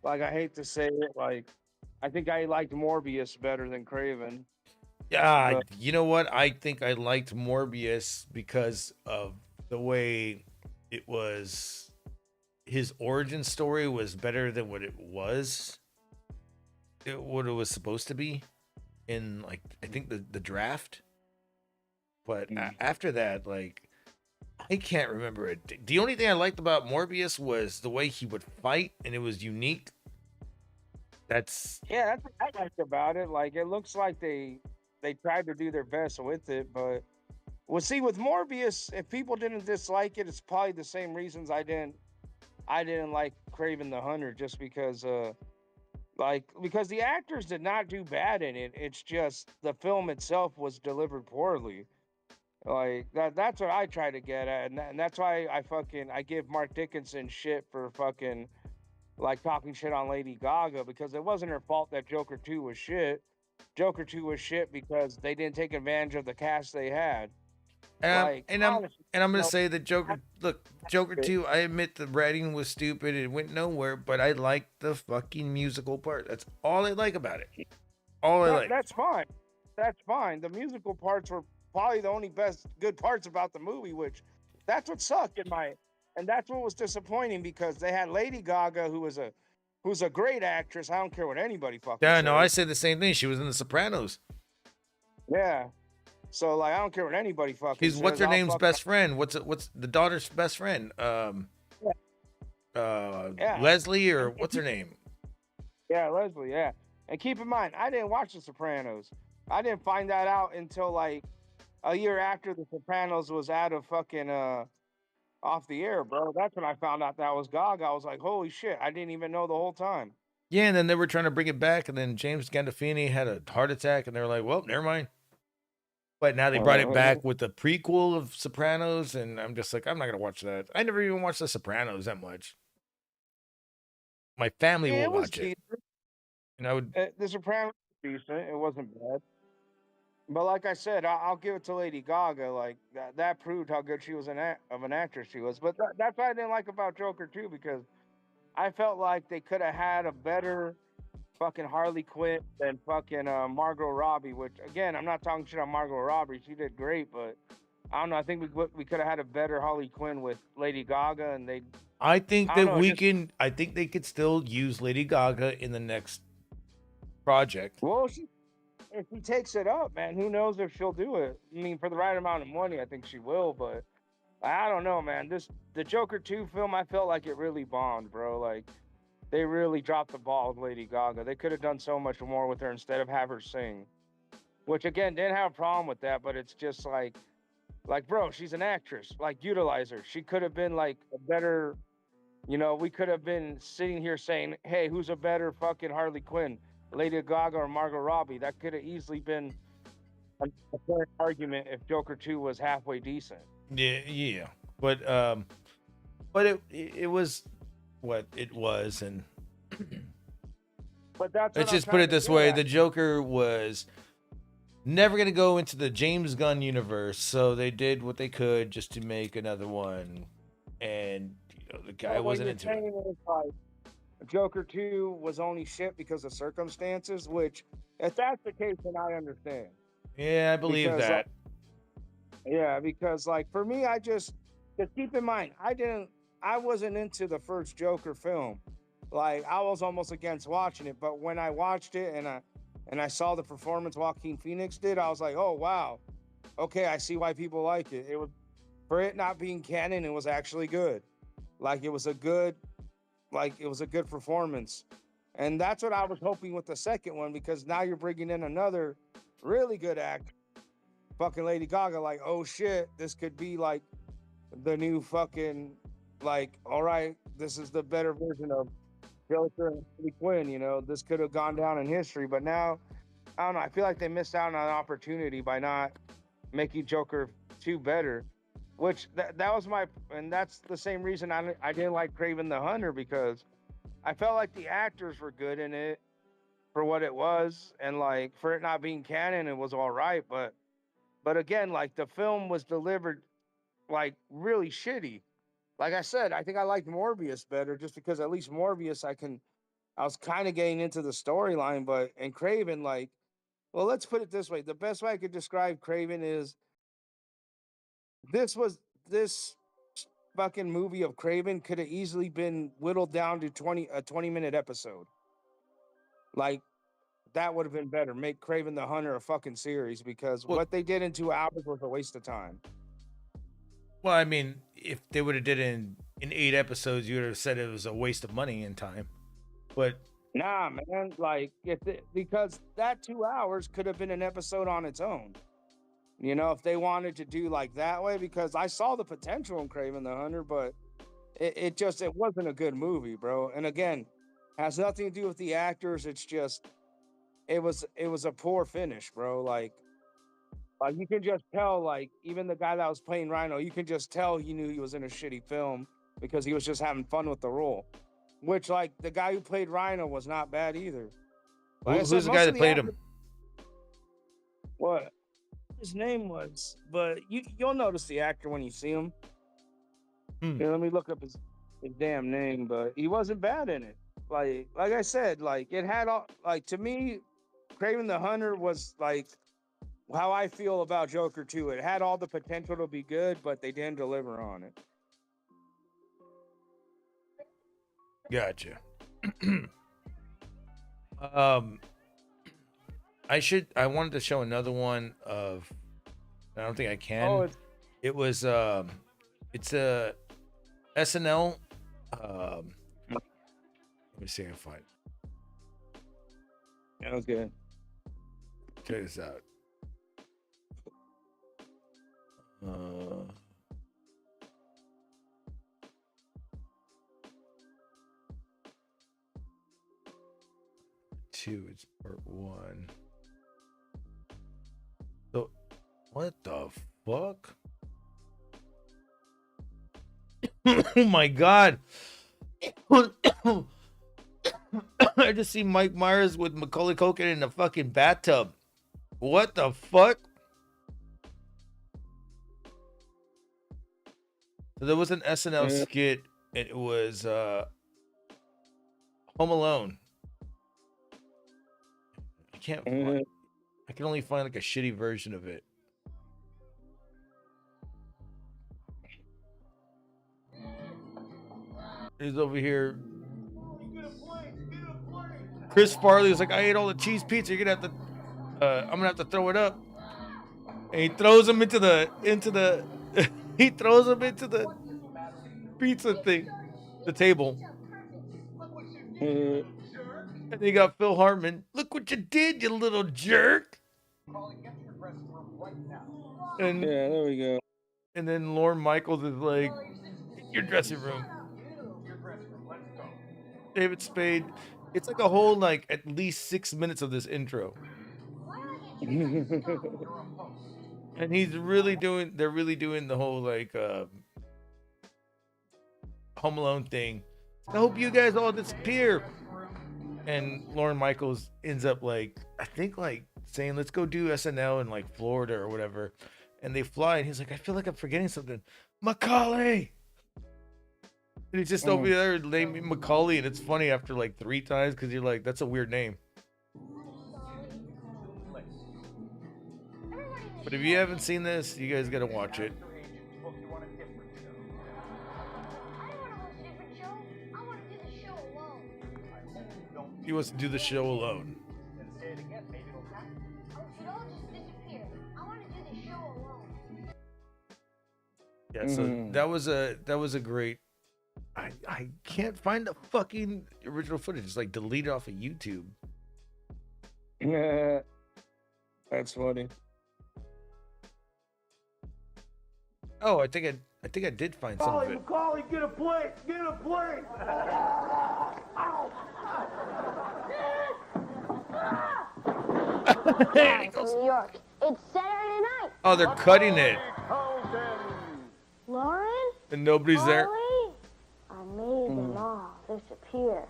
Like, I hate to say it. Like, I think I liked Morbius better than Craven. Yeah, you know what? I think I liked Morbius because of the way it was. His origin story was better than what it was. What it was supposed to be in, like, I think the draft. But after that, like, I can't remember it. The only thing I liked about Morbius was the way he would fight, and it was unique. That's what I liked about it. Like, it looks like they tried to do their best with it, but well, see, with Morbius, if people didn't dislike it, it's probably the same reasons I didn't like Kraven the Hunter, just because because the actors did not do bad in it. It's just the film itself was delivered poorly. Like, that's what I try to get at, and that's why I give Mark Dickinson shit for fucking like talking shit on Lady Gaga, because it wasn't her fault that Joker 2 was shit. Joker 2 was shit because they didn't take advantage of the cast they had. I'm gonna say that Joker 2, I admit the writing was stupid, it went nowhere, but I liked the fucking musical part. That's all I like about it. That's fine. That's fine. The musical parts were probably the only good parts about the movie, which that's what sucked and that's what was disappointing, because they had Lady Gaga, who's a great actress. I don't care what anybody fucking says. No, I say the same thing. She was in The Sopranos. Yeah. So, like, I don't care what anybody fucking says. What's her name's best friend? What's the daughter's best friend? Leslie, or what's her name? Yeah, Leslie, yeah. And keep in mind, I didn't watch The Sopranos. I didn't find that out until, like, a year after The Sopranos was out of fucking off the air, bro. That's when I found out that was Gaga. I was like, holy shit, I didn't even know the whole time. Yeah, and then they were trying to bring it back, and then James Gandolfini had a heart attack, and they were like, well, never mind. But now they brought it back with the prequel of Sopranos, and I'm just like, I'm not going to watch that. I never even watched The Sopranos that much. My family will watch it. And I would. The Sopranos was decent. It wasn't bad. But like I said, I'll give it to Lady Gaga. Like that proved how good she was of an actress she was. But that's what I didn't like about Joker too, because I felt like they could have had a better fucking Harley Quinn than fucking Margot Robbie. Which again, I'm not talking shit on Margot Robbie. She did great, but I don't know. I think we could have had a better Harley Quinn with Lady Gaga, and they. I think I that don't know, we just- can. I think they could still use Lady Gaga in the next project. Well, if she takes it up, man, who knows if she'll do it? I mean, for the right amount of money, I think she will. But I don't know, man. The Joker 2 film, I felt like it really bombed, bro. Like they really dropped the ball with Lady Gaga. They could have done so much more with her instead of have her sing. Which again, didn't have a problem with that, but it's just like, bro, she's an actress. Like, utilize her. She could have been like a better. We could have been sitting here saying, hey, who's a better fucking Harley Quinn? Lady Gaga or Margot Robbie? That could have easily been a fair argument if Joker 2 was halfway decent. Yeah. But it was what it was, and But that's let's just put it this way: the Joker was never gonna go into the James Gunn universe, so they did what they could just to make another one, and the guy wasn't into it. Like, Joker 2 was only shit because of circumstances, which, if that's the case, then I understand. Yeah, I believe Because, that. Because like for me, just keep in mind, I wasn't into the first Joker film. Like I was almost against watching it, but when I watched it and I saw the performance Joaquin Phoenix did, I was like, oh wow, okay, I see why people like it. It was, for it not being canon, it was actually good. Like it was a good performance. And that's what I was hoping with the second one, because now you're bringing in another really good act, fucking Lady Gaga. Like, oh shit, this could be like the new fucking, like, all right, this is the better version of Joker and Harley Quinn. This could have gone down in history. But now, I don't know, I feel like they missed out on an opportunity by not making Joker 2 better. Which that was and that's the same reason I didn't like Kraven the Hunter, because I felt like the actors were good in it for what it was, and like for it not being canon, it was all right. But again, like the film was delivered like really shitty. Like I said, I think I liked Morbius better just because at least Morbius I was kind of getting into the storyline, but in Kraven, like, well, let's put it this way: the best way I could describe Kraven is this fucking movie of Kraven could have easily been whittled down to a 20-minute episode. Like that would have been better. Make Kraven the Hunter a fucking series, because what they did in 2 hours was a waste of time. Well, I mean, if they would have did it in 8 episodes, you would have said it was a waste of money and time. But nah, man, like because that 2 hours could have been an episode on its own. If they wanted to do like that way, because I saw the potential in Kraven the Hunter, but it wasn't a good movie, bro. And again, has nothing to do with the actors. It's just it was a poor finish, bro. Like you can just tell, like even the guy that was playing Rhino, you can just tell he knew he was in a shitty film because he was just having fun with the role. Which, like, the guy who played Rhino was not bad either. Like who's the guy that played him? What his name was, but you'll notice the actor when you see him. Here, let me look up his damn name, but he wasn't bad in it. Like I said, like it had all, like, to me, Kraven the Hunter was like how I feel about Joker 2. It had all the potential to be good, but they didn't deliver on it. Gotcha. I wanted to show another one of, I don't think I can. Oh, it was it's a SNL. Let me see if I can find it. Okay. Check this out. It's part 1. So, what the fuck? Oh my god. I just see Mike Myers with Macaulay Culkin in a fucking bathtub. What the fuck? So there was an SNL skit, and it was Home Alone. I can't. I can only find like a shitty version of it. He's over here. Chris Farley was like, I ate all the cheese pizza. You're gonna have to. I'm gonna have to throw it up. And he throws him into the he throws him into the pizza thing, the table. And then you got Phil Hartman. Look what you did, you little jerk. And yeah, there we go. And then Lorne Michaels is like, your dressing room. David Spade. It's like a whole like at least 6 minutes of this intro. And he's really doing, they're really doing the whole like Home Alone thing. I hope you guys all disappear. And Lorne Michaels ends up like, I think like saying, let's go do SNL in like Florida or whatever. And they fly and he's like, I feel like I'm forgetting something. Macaulay. And he's just over there naming Macaulay, and it's funny after like 3 times because you're like, that's a weird name. But if you haven't seen this, you guys gotta watch it. He wants to do the show alone. Yeah, so that was a great. I can't find the fucking original footage. It's like deleted off of YouTube. Yeah, that's funny. Oh, I think I did find some of it. Macaulay, get a plate! Get a plate! New York. It's Saturday night. Oh, they're cutting it. Lauren? And nobody's there. Molly? I made them all disappear.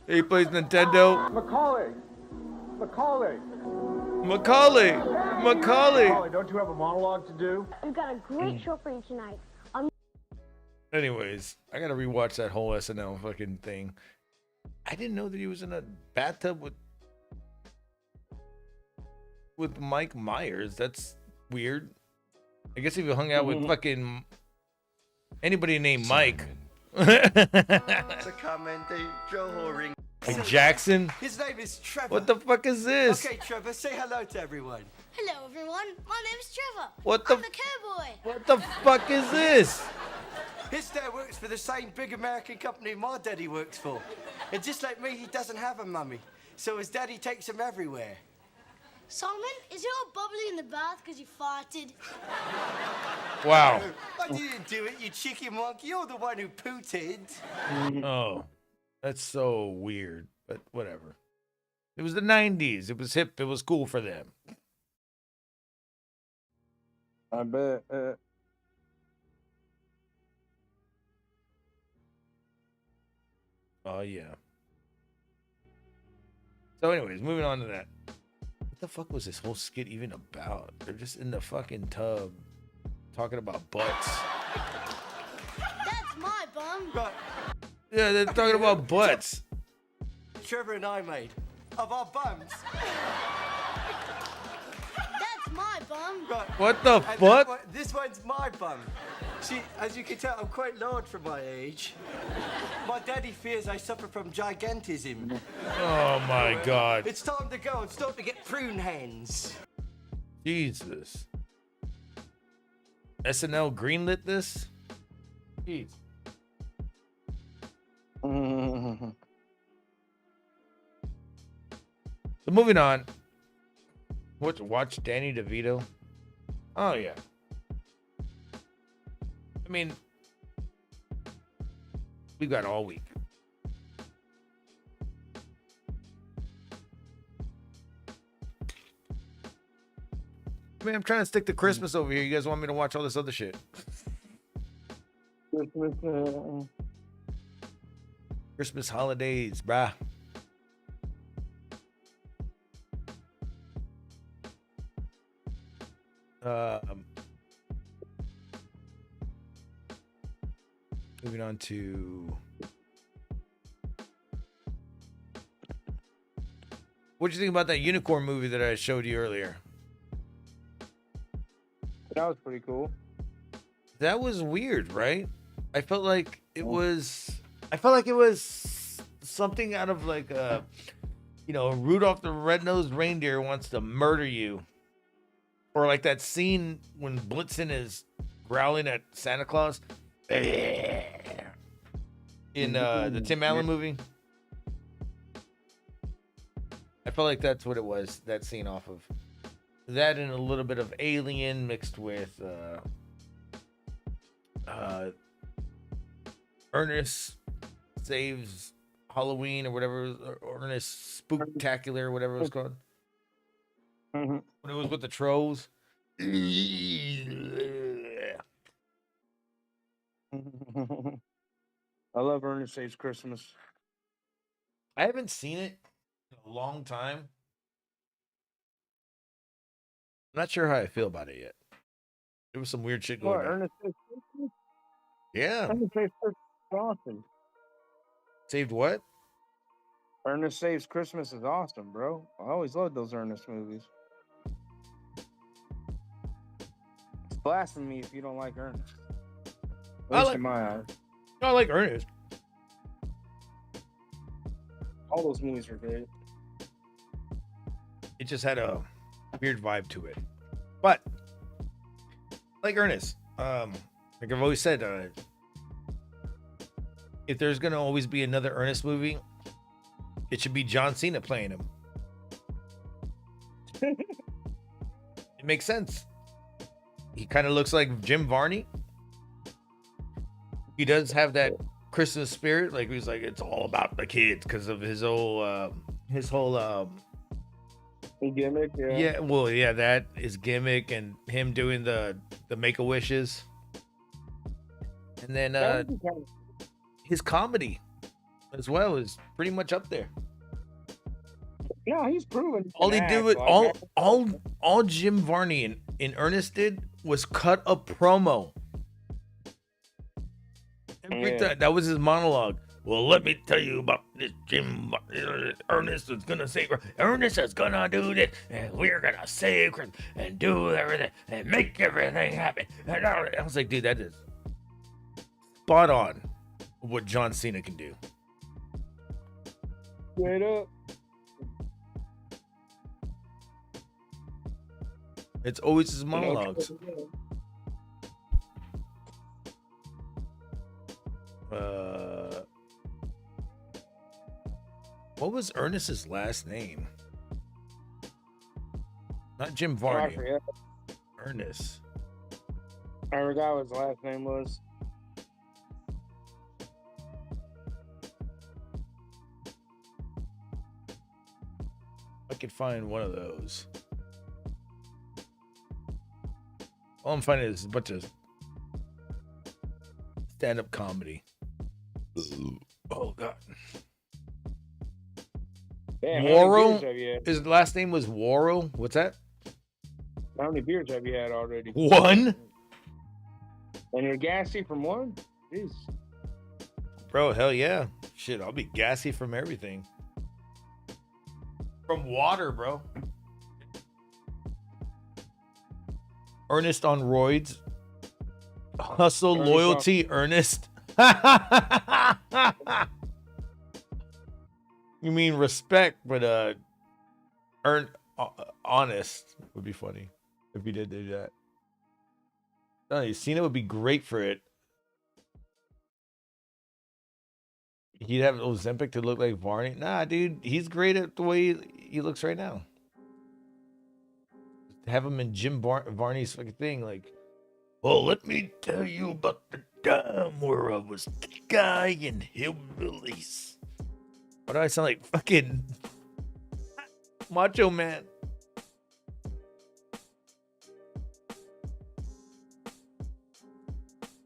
He plays Nintendo. Macaulay! Macaulay! Macaulay! Macaulay, don't you have a monologue to do? We've got a great show for you tonight. Anyways, I gotta rewatch that whole SNL fucking thing. I didn't know that he was in a bathtub with Mike Myers. That's weird. I guess if you hung out with fucking anybody named Mike. Like Jackson? His name is Trevor. What the fuck is this? Okay, Trevor, say hello to everyone. Hello, everyone. My name's Trevor. What the? I'm the cowboy. What the fuck is this? His dad works for the same big American company my daddy works for. And just like me, he doesn't have a mummy. So his daddy takes him everywhere. Simon, is it all bubbly in the bath because you farted? Wow. I didn't do it, you cheeky monkey. You're the one who pooted. Oh, that's so weird, but whatever. It was the 90s. It was hip. It was cool for them. I bet. Oh, yeah. So anyways, moving on to that. What the fuck was this whole skit even about? They're just in the fucking tub talking about butts. That's my bum. Right. Yeah, they're talking about butts. Trevor and I made of our bums. That's my bum. Right. What the And fuck? This one's my bum. See, as you can tell, I'm quite large for my age. My daddy fears I suffer from gigantism. Oh my god. It's time to go and start to get prune hands. Jesus. SNL greenlit this? Jeez. So moving on. Watch Danny DeVito. Oh yeah. I mean, we got all week. I mean, I'm trying to stick to Christmas over here. You guys want me to watch all this other shit? Christmas. Christmas holidays, bruh. Moving on to what'd you think about that unicorn movie that I showed you earlier? That was pretty cool. That was weird, right? I felt like it was something out of like Rudolph the Red-Nosed Reindeer wants to murder you. Or like that scene when Blitzen is growling at Santa Claus in the Tim Allen movie. I felt like that's what it was, that scene off of. That and a little bit of Alien mixed with Ernest Saves Halloween or whatever, or Ernest Spooktacular or whatever it was called. Mm-hmm. When it was with the trolls. I love Ernest Saves Christmas. I haven't seen it in a long time. I'm not sure how I feel about it yet. There was some weird shit going on. Ernest Saves Christmas? Yeah. Ernest Saves Christmas is awesome. Saved what? Ernest Saves Christmas is awesome, bro. I always loved those Ernest movies. It's blasphemy if you don't like Ernest. At least in my eyes. I like Ernest. All those movies are great. It just had a weird vibe to it. But like Ernest, like I've always said, if there's gonna always be another Ernest movie, it should be John Cena playing him. It makes sense. He kind of looks like Jim Varney. He does have that Christmas spirit, like he's like it's all about the kids because of his whole gimmick. Yeah, well, yeah, that is gimmick, and him doing the Make-A-Wishes, and then his comedy as well is pretty much up there. Yeah, he's proven. All he did with all Jim Varney in Ernest did was cut a promo. Every time, that was his monologue. Well, let me tell you about this Ernest is gonna say, Ernest is gonna do this, and we're gonna save and do everything and make everything happen. And I was like, dude, that is spot on what John Cena can do. Straight up. It's always his monologues. What was Ernest's last name? Not Jim Varney. Ernest. I forgot what his last name was. I could find one of those. All I'm finding is a bunch of stand-up comedy. Oh God. Damn, Warrow. His last name was Warrow. What's that? How many beers have you had already? One. And you're gassy from one? Jeez. Bro, hell yeah. Shit, I'll be gassy from everything. From water, bro. Ernest on roids. Hustle, Ernest loyalty, Ernest. You mean respect, but honest would be funny if you did do that. Oh, Cena would be great for it. He'd have Ozempic to look like Varney. Nah, dude, he's great at the way he looks right now. Have him in Jim Varney's fucking thing, like, well, let me tell you about the time where I was the guy in Hillbillies. Why do I sound like fucking Macho Man?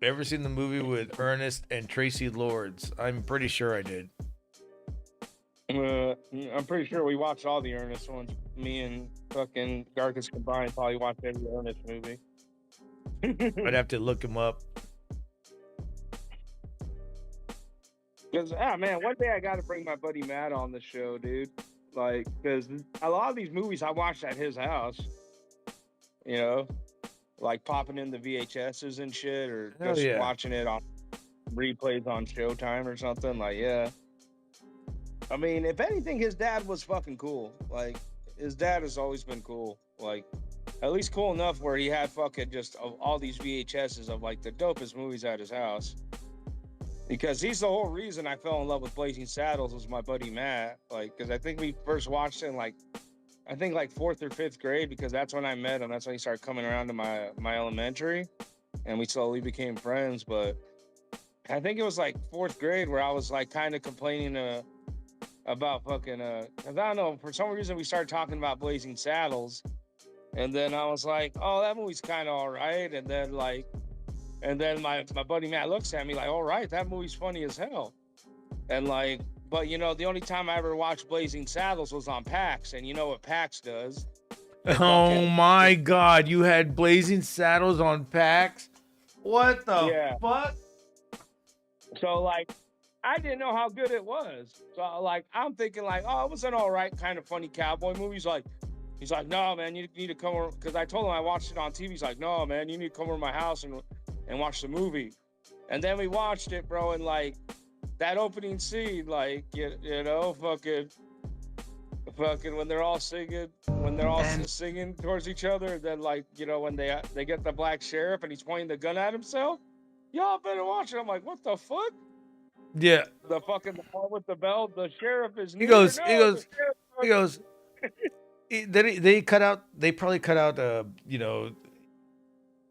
Ever seen the movie with Ernest and Tracy Lords? I'm pretty sure I did. I'm pretty sure we watched all the Ernest ones. Me and fucking Garcus combined probably watched every Ernest movie. I'd have to look him up. Because, man, one day I got to bring my buddy Matt on the show, dude. Like, because a lot of these movies I watched at his house, you know, like popping in the VHSs and shit, or just watching it on replays on Showtime or something. Like, yeah. I mean, if anything, his dad was fucking cool. Like, his dad has always been cool. Like, at least cool enough where he had fucking just all these VHSs of like the dopest movies at his house. Because he's the whole reason I fell in love with Blazing Saddles was my buddy Matt. Like, because I think we first watched it in like 4th or 5th grade, because that's when I met him. That's when he started coming around to my elementary, and we slowly became friends. But I think it was like 4th grade where I was like kind of complaining about fucking because I don't know, for some reason we started talking about Blazing Saddles, and then I was like, oh, that movie's kind of all right, and then my buddy Matt looks at me like, all right, that movie's funny as hell. And like, but you know, the only time I ever watched Blazing Saddles was on PAX, and you know what PAX does. Oh my God, you had Blazing Saddles on PAX? What the fuck? So like, I didn't know how good it was. So like, I'm thinking like, oh, it was an all right kind of funny cowboy movie. He's like, no, man, you need to come over, because I told him I watched it on TV. He's like, no, man, you need to come over to my house and watch the movie. And then we watched it, bro, and like that opening scene, like you know, fucking when they're all singing, singing towards each other, and then like, you know, when they get the black sheriff and he's pointing the gun at himself, y'all better watch it. I'm like, what the fuck? Yeah. The fucking part with the bell, the sheriff is. He goes. They probably cut out you know.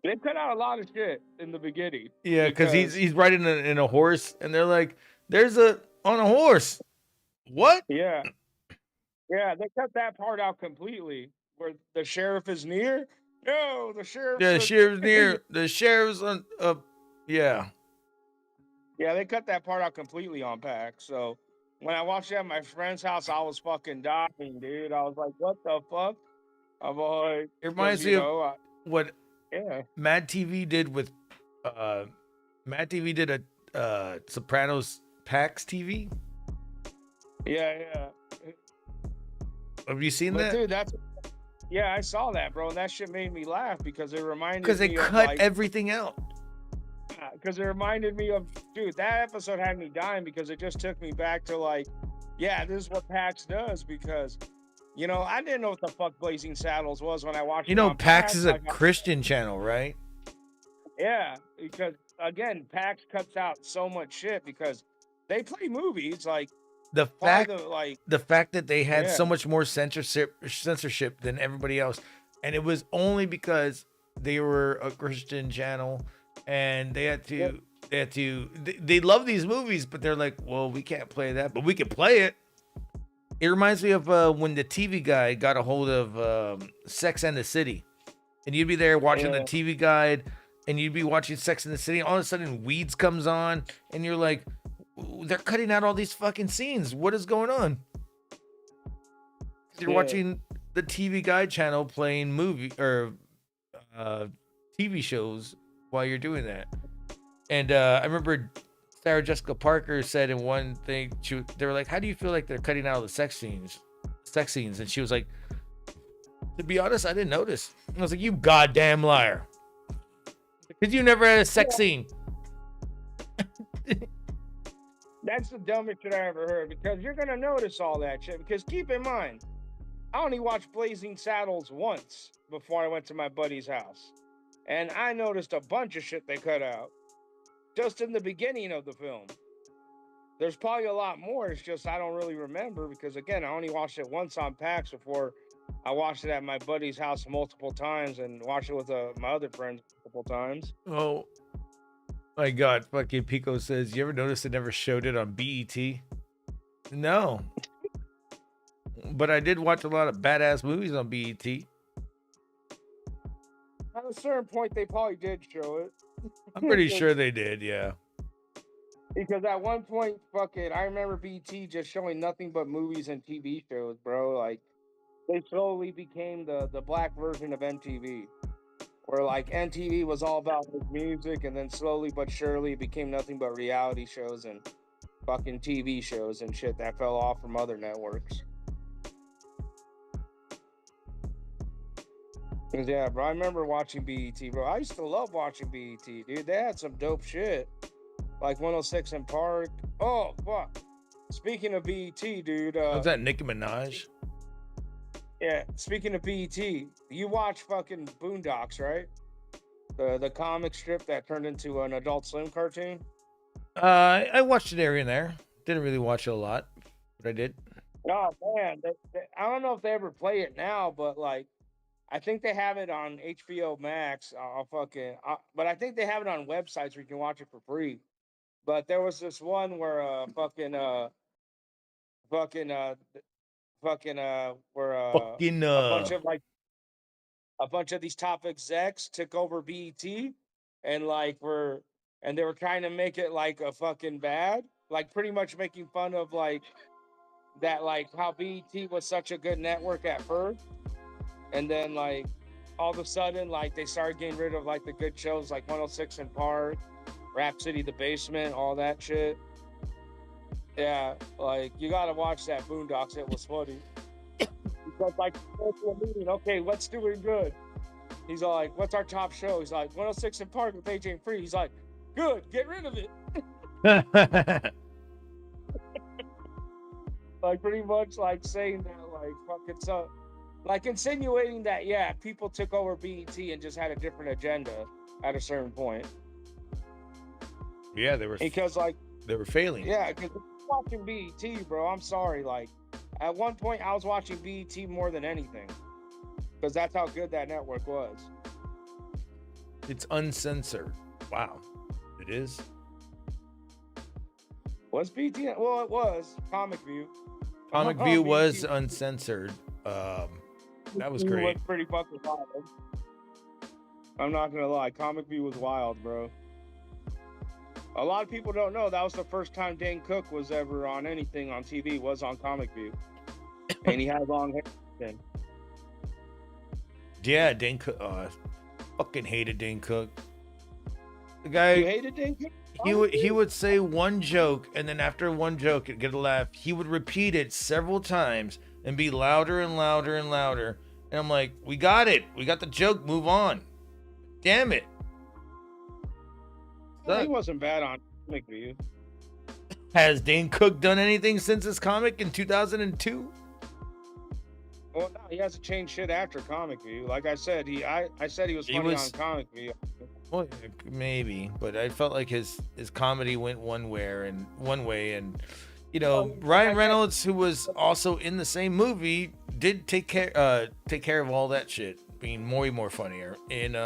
They cut out a lot of shit in the beginning. Yeah, because he's riding in a horse, and they're like, "There's on a horse." What? Yeah, they cut that part out completely. Where the sheriff is near. No, the sheriff. Yeah, the sheriff's near. The sheriff's on. Yeah. Yeah, they cut that part out completely on PAX. So when I watched it at my friend's house, I was fucking dying, dude. I was like, "What the fuck?" I'm like, it reminds me of what. Yeah. Mad TV did with Mad TV did a Sopranos PAX TV. Yeah. Have you seen that? Dude, I saw that, bro, and that shit made me laugh because it reminded me because they cut everything out. Because it reminded me of, dude, that episode had me dying because it just took me back to like, yeah, this is what PAX does, because you know, I didn't know what the fuck Blazing Saddles was when I watched it. You know, on PAX is a Christian channel, right? Yeah, because again, PAX cuts out so much shit because they play movies like the fact that they had so much more censorship than everybody else, and it was only because they were a Christian channel and they love these movies, but they're like, well, we can't play that, but we can play it. It reminds me of when the TV guy got a hold of Sex and the City, and you'd be there watching the TV guide, and you'd be watching Sex and the City. All of a sudden, Weeds comes on, and you're like, they're cutting out all these fucking scenes. What is going on? You're watching the TV guide channel playing movie or TV shows while you're doing that. And I remember Sarah Jessica Parker said in one thing, they were like, how do you feel like they're cutting out all the sex scenes? And she was like, to be honest, I didn't notice. And I was like, you goddamn liar. Because you never had a sex scene. That's the dumbest shit I ever heard, because you're going to notice all that shit. Because keep in mind, I only watched Blazing Saddles once before I went to my buddy's house. And I noticed a bunch of shit they cut out just in the beginning of the film. There's probably a lot more. It's just I don't really remember because, again, I only watched it once on PAX before I watched it at my buddy's house multiple times and watched it with my other friends multiple times. Oh, my God. Fucking Pico says, you ever notice they never showed it on BET? No. But I did watch a lot of badass movies on BET. At a certain point, they probably did show it. I'm pretty sure they did. Yeah. Because at one point, fucking, I remember BT just showing nothing but movies and TV shows, bro. Like, they slowly became the black version of MTV, where like MTV was all about like, music, and then slowly but surely it became nothing but reality shows and fucking TV shows and shit that fell off from other networks. 'Cause, yeah, bro, I remember watching BET, bro. I used to love watching BET, dude. They had some dope shit, like 106 in Park. Oh fuck! Speaking of BET, dude. Was that Nicki Minaj? Yeah. Speaking of BET, you watch fucking Boondocks, right? The comic strip that turned into an Adult Swim cartoon. I watched it here and there. Didn't really watch it a lot, but I did. Oh man, I don't know if they ever play it now, but like, I think they have it on HBO Max. But I think they have it on websites where you can watch it for free. But there was this one where fucking where Fucking a bunch of these top execs took over BET and they were trying to make it like a fucking bad, like pretty much making fun of like that, like how BET was such a good network at first, and then like all of a sudden like they started getting rid of like the good shows like 106 in Park, Rap City, The Basement, all that shit. Yeah, like you gotta watch that Boondocks. It was funny. Because like, okay, what's doing good? He's all like, what's our top show? He's like, 106 in Park with AJ and Free. He's like, good, get rid of it. Like pretty much like saying that, like fucking so, like insinuating that yeah, people took over BET and just had a different agenda at a certain point. Yeah, they were because like they were failing. Yeah, because watching BET, bro. I'm sorry, like at one point I was watching BET more than anything because that's how good that network was. It's uncensored. Wow, it is. Was BET? Well, it was Comic View. Comic View was uncensored. That was great. It was pretty fucking wild. I'm not gonna lie, Comic View was wild, bro. A lot of people don't know that was the first time Dane Cook was ever on anything on TV. Was on Comic View, and he had long hair. Then. Yeah, Dane Cook. Fucking hated Dane Cook. The guy. You hated Dane Cook? He would say one joke, and then after one joke, it'd get a laugh. He would repeat it several times and be louder and louder and louder. And I'm like, we got it. We got the joke. Move on. Damn it. He wasn't bad on Comic View. Has Dane Cook done anything since his comic in 2002? Well, no, he hasn't changed shit after Comic View. Like I said, I said he was funny on Comic View. Well, maybe, but I felt like his comedy went one way, and Ryan Reynolds, who was also in the same movie, did take care of all that shit, being more funnier in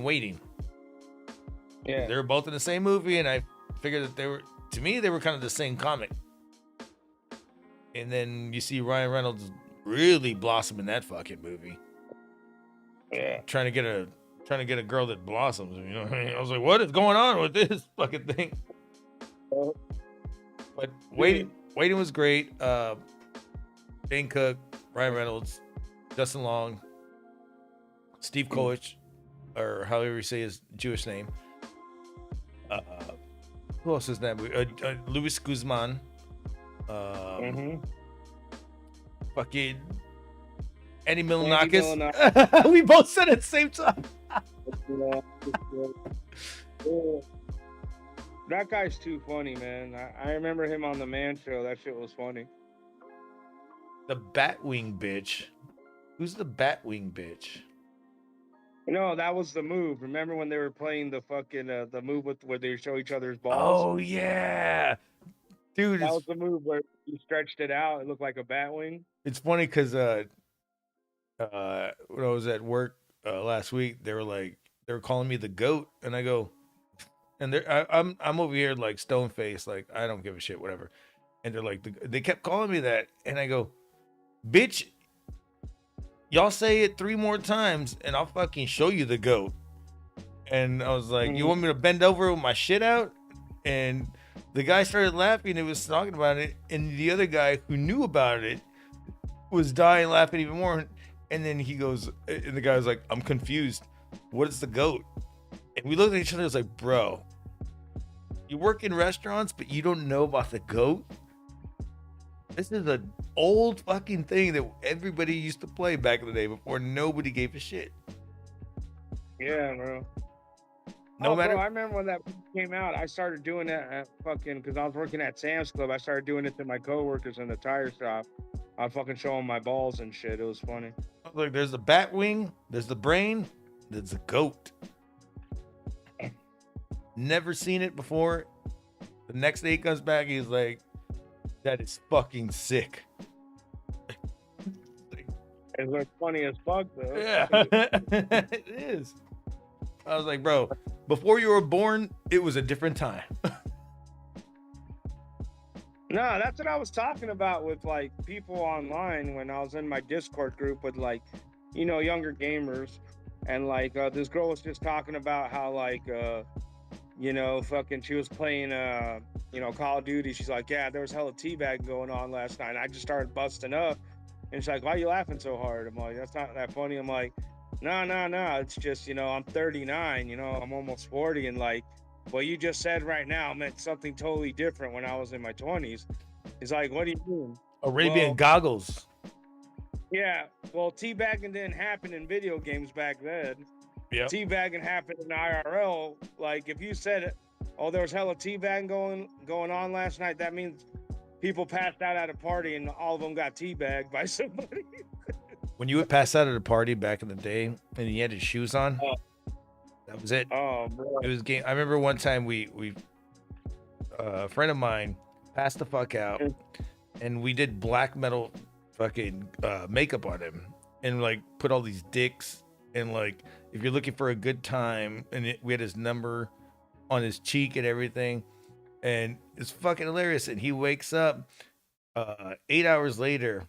Waiting. Yeah, they were both in the same movie, and I figured that they were kind of the same comic. And then you see Ryan Reynolds really blossom in that fucking movie. Yeah, trying to get a girl that blossoms. You know what I mean? I was like, what is going on with this fucking thing? But Waiting was great. Dane Cook, Ryan Reynolds, Justin Long, Steve Koech, or however you say his Jewish name. Who else is that? Luis Guzman. Fucking Eddie Milonakis. We both said it at the same time. That guy's too funny, man. I remember him on the Man Show. That shit was funny. The Batwing bitch. Who's the Batwing bitch? No, that was the move. Remember when they were playing the fucking the move where they show each other's balls? Oh yeah, dude. That was the move where you stretched it out. It looked like a Batwing. It's funny because when I was at work last week, they were calling me the goat, and I go, and I'm over here like stone faced, like I don't give a shit, whatever. And they're like, they kept calling me that, and I go, bitch, y'all say it 3 more times, and I'll fucking show you the goat. And I was like, you want me to bend over with my shit out? And the guy started laughing and was talking about it. And the other guy who knew about it was dying laughing even more. And then he goes, and the guy was like, I'm confused. What is the goat? And we looked at each other and was like, bro, you work in restaurants, but you don't know about the goat? This is an old fucking thing that everybody used to play back in the day before nobody gave a shit. Yeah, bro. No matter. Bro, I remember when that came out, I started doing that at fucking, because I was working at Sam's Club. I started doing it to my coworkers in the tire shop. I'd fucking show them my balls and shit. It was funny. Look, there's the bat wing, there's the brain, there's the goat. Never seen it before. The next day he comes back, he's like, that is fucking sick. It was funny as fuck, though. Yeah, it is. I was like, bro, before you were born, it was a different time. No, that's what I was talking about with like people online when I was in my Discord group with like, you know, younger gamers. And like this girl was just talking about how like, you know, fucking she was playing, you know, Call of Duty. She's like, yeah, there was hella teabagging going on last night. And I just started busting up. And she's like, why are you laughing so hard? I'm like, that's not that funny. I'm like, no. It's just, you know, I'm 39, you know, I'm almost 40. And like, what you just said right now meant something totally different when I was in my 20s. He's like, what do you mean? Arabian goggles. Yeah, well, teabagging didn't happen in video games back then. Yeah. Teabagging happened in IRL. Like, if you said, oh, there was hella teabagging going on last night, that means people passed out at a party and all of them got teabagged by somebody. When you would pass out at a party back in the day and he had his shoes on, that was it. Oh, bro. It was game. I remember one time we a friend of mine passed the fuck out and we did black metal fucking makeup on him and like put all these dicks and like if you're looking for a good time and we had his number on his cheek and everything and it's fucking hilarious. And he wakes up 8 hours later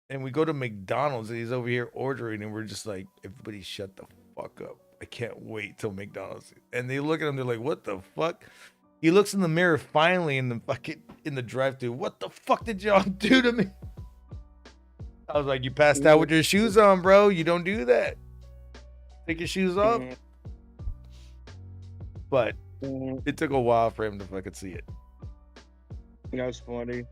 and we go to McDonald's and he's over here ordering and we're just like, everybody shut the fuck up. I can't wait till McDonald's. And they look at him, they're like, what the fuck? He looks in the mirror finally in the drive-thru. What the fuck did y'all do to me? I was like, you passed out with your shoes on, bro. You don't do that. Take your shoes off. But it took a while for him to fucking see it. That's funny.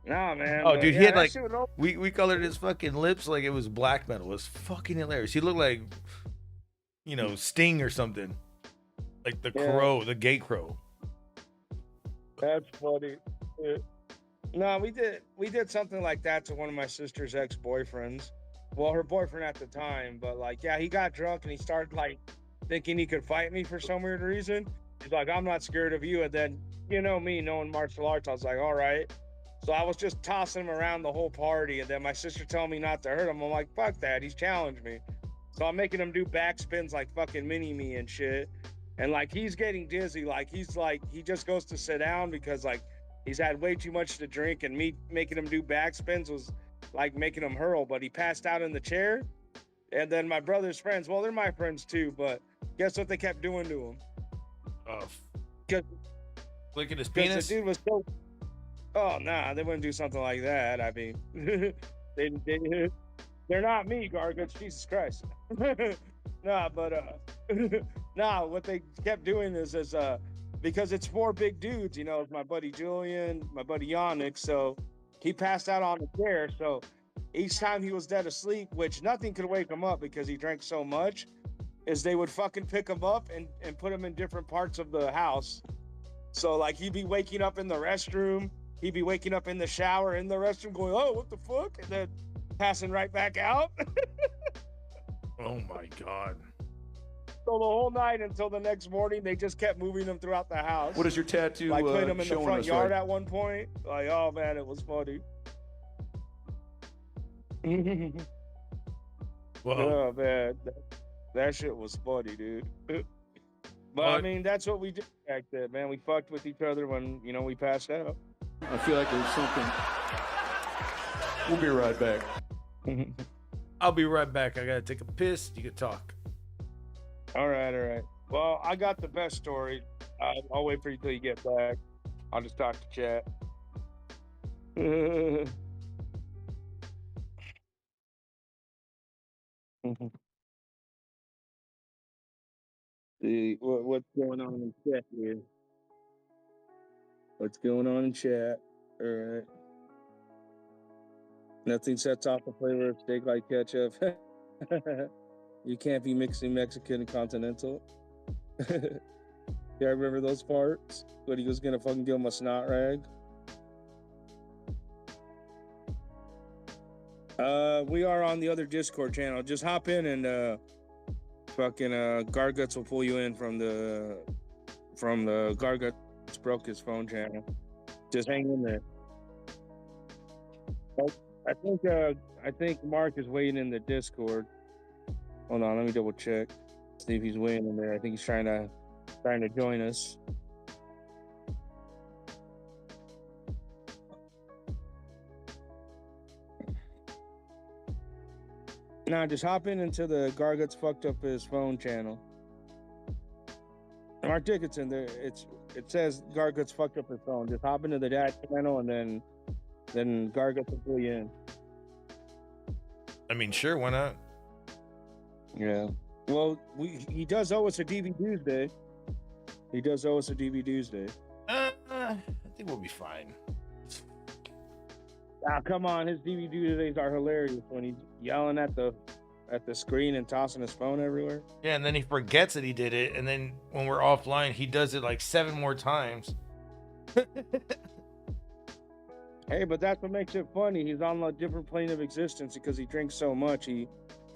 Nah, man. Oh, dude, he had like, we colored his fucking lips like it was black metal. It was fucking hilarious. He looked like, you know, Sting or something. Like the crow, the gay crow. That's funny. Yeah. No, we did something like that to one of my sister's ex-boyfriends. Well, her boyfriend at the time, but like, yeah, he got drunk and he started like thinking he could fight me for some weird reason. He's like, I'm not scared of you. And then, you know me, knowing martial arts, I was like, all right. So I was just tossing him around the whole party. And then my sister told me not to hurt him. I'm like, fuck that. He's challenged me. So I'm making him do back spins like fucking mini-me and shit. And like, he's getting dizzy. Like, he just goes to sit down because like, he's had way too much to drink, and me making him do back spins was like making him hurl, but he passed out in the chair. And then my brother's friends, well, they're my friends too, but guess what they kept doing to him? Licking his penis? The dude was so... Oh, nah, they wouldn't do something like that. I mean, they're not me, Gargants, Jesus Christ. Nah, but, nah, what they kept doing is because it's 4 big dudes, you know, it's my buddy Julian, my buddy Yannick, so he passed out on the chair, so each time he was dead asleep, which nothing could wake him up because he drank so much, is they would fucking pick him up and put him in different parts of the house. So, like, he'd be waking up in the restroom, he'd be waking up in the shower, in the restroom, going, oh, what the fuck? And then passing right back out. Oh, my God. So the whole night until the next morning, they just kept moving him throughout the house. What is your tattoo like putting him in the front yard right? at one point. Like, oh man, it was funny. Whoa. Oh man, that shit was funny, dude. But I mean, that's what we did back then, man. We fucked with each other when, you know, we passed out. I feel like there's something. We'll be right back. I'll be right back. I gotta take a piss. You can talk. All right. Well, I got the best story. I'll wait for you till you get back. I'll just talk to chat. See what's going on in chat here. What's going on in chat? All right. Nothing sets off the flavor of steak like ketchup. You can't be mixing Mexican and continental. Yeah, I remember those parts. But he was gonna fucking give him a snot rag. We are on the other Discord channel. Just hop in and fucking Garguts will pull you in from the Garguts broke his phone channel. Just hang in there. I think Mark is waiting in the Discord. Hold on, let me double check. See if he's waiting in there. I think he's trying to join us. Nah, just hop into the Garguts fucked up his phone channel. Mark Dickinson, there it says Garguts fucked up his phone. Just hop into the dad channel and then Garguts will pull you in. I mean, sure, why not? Yeah. Well, he does owe us a DV Tuesday. He does owe us a DV Tuesday. I think we'll be fine. Ah, come on, his DV Tuesdays are hilarious when he's yelling at the screen and tossing his phone everywhere. Yeah, and then he forgets that he did it, and then when we're offline, he does it like 7 more times. Hey, but that's what makes it funny. He's on a different plane of existence because he drinks so much. He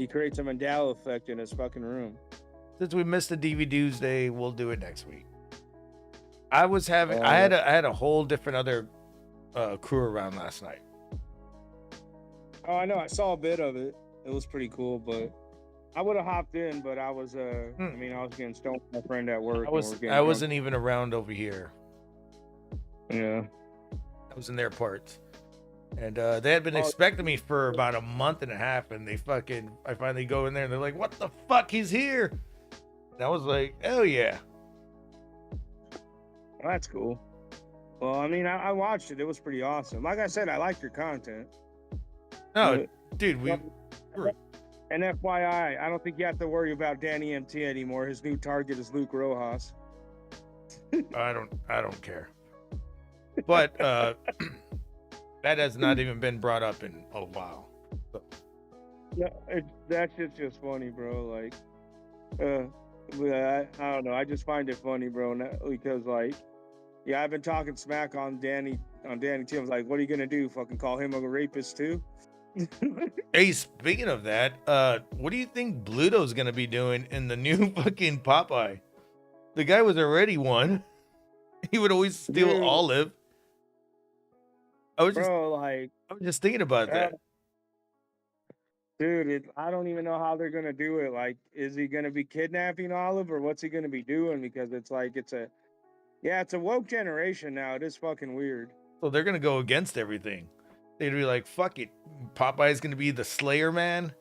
creates a Mandela effect in his fucking room. Since we missed the DV Tuesday, we'll do it next week. I had a whole different other crew around last night. Oh, I know. I saw a bit of it. It was pretty cool, but I would have hopped in, but I was I was getting stoned with my friend at work. I wasn't even around over here. Yeah. I was in their parts. And they had been expecting me for about a month and a half, and I finally go in there and they're like, what the fuck, he's here? And I was like, oh yeah. Well, that's cool. Well, I mean, I watched it. It was pretty awesome. Like I said, I like your content. No, dude, and FYI, I don't think you have to worry about Danny MT anymore. His new target is Luke Rojas. I don't care. But that has not even been brought up in a while. So. No, that shit's just funny, bro. Like, I don't know. I just find it funny, bro, because like, yeah, I've been talking smack on Danny too. I was like, what are you gonna do? Fucking call him a rapist too? Hey, speaking of that, what do you think Bluto's gonna be doing in the new fucking Popeye? The guy was already one. He would always steal Olive. I was just thinking about that. Dude, I don't even know how they're gonna do it. Like, is he gonna be kidnapping Olive, or what's he gonna be doing? Because it's like it's a woke generation now. It is fucking weird. So they're gonna go against everything. They'd be like, fuck it. Popeye's gonna be the Slayer man.